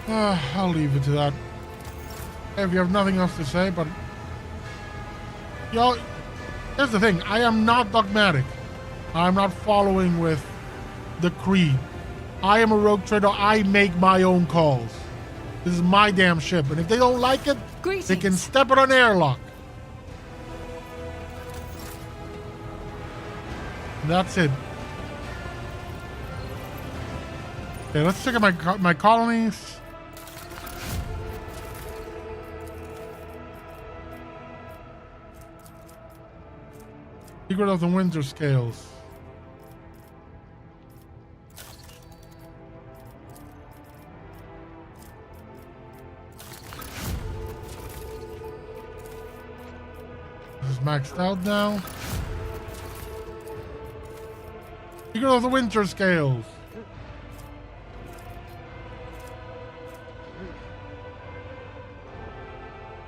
I'll leave it to that. If you have nothing else to say, but... Yo, here's the thing. I am not dogmatic. I'm not following with the creed. I am a rogue trader. I make my own calls. This is my damn ship. And if they don't like it, Greetings. They can step it on airlock. And that's it. Okay, let's check out my colonies. Secret of the Winter Scales. This is maxed out now. Secret of the Winter Scales.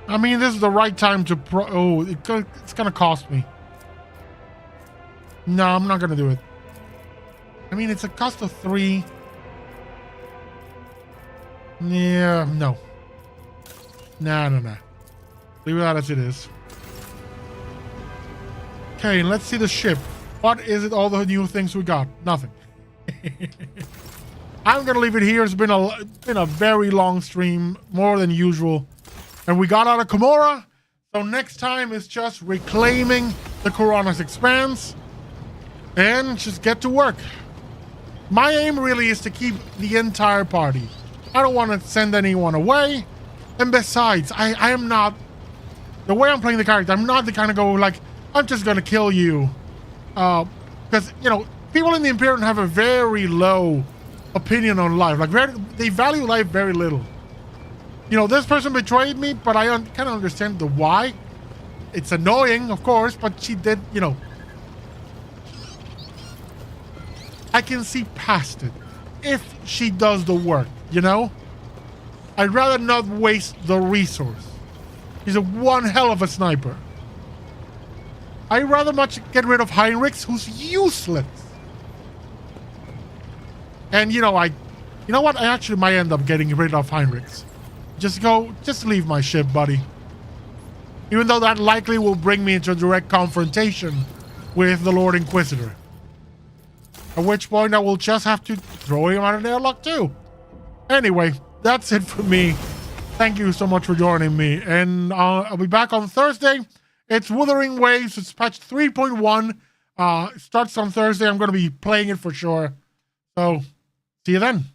I mean, this is the right time to it's gonna cost me. No, I'm not gonna do it. I mean, it's a cost of 3. Yeah, no. Nah. Leave it out as it is. Okay, let's see the ship. What is it? All the new things we got? Nothing. I'm gonna leave it here. It's been a very long stream, more than usual, and we got out of Commorragh. So next time is just reclaiming the Commorragh's Expanse. And just get to work. My aim really is to keep the entire party. I don't want to send anyone away. And besides, I am not... The way I'm playing the character, I'm not the kind of go like, I'm just going to kill you. Because, you know, people in the Imperium have a very low opinion on life. Like, they value life very little. You know, this person betrayed me, but I kind of understand the why. It's annoying, of course, but she did, you know... I can see past it if she does the work, you know? I'd rather not waste the resource. He's one hell of a sniper. I'd rather much get rid of Heinrichs, who's useless. And you know what? I actually might end up getting rid of Heinrichs. Just leave my ship, buddy. Even though that likely will bring me into a direct confrontation with the Lord Inquisitor. At which point I will just have to throw him out of the airlock too. Anyway, that's it for me. Thank you so much for joining me. And I'll be back on Thursday. It's Wuthering Waves. It's patch 3.1. It starts on Thursday. I'm going to be playing it for sure. So, see you then.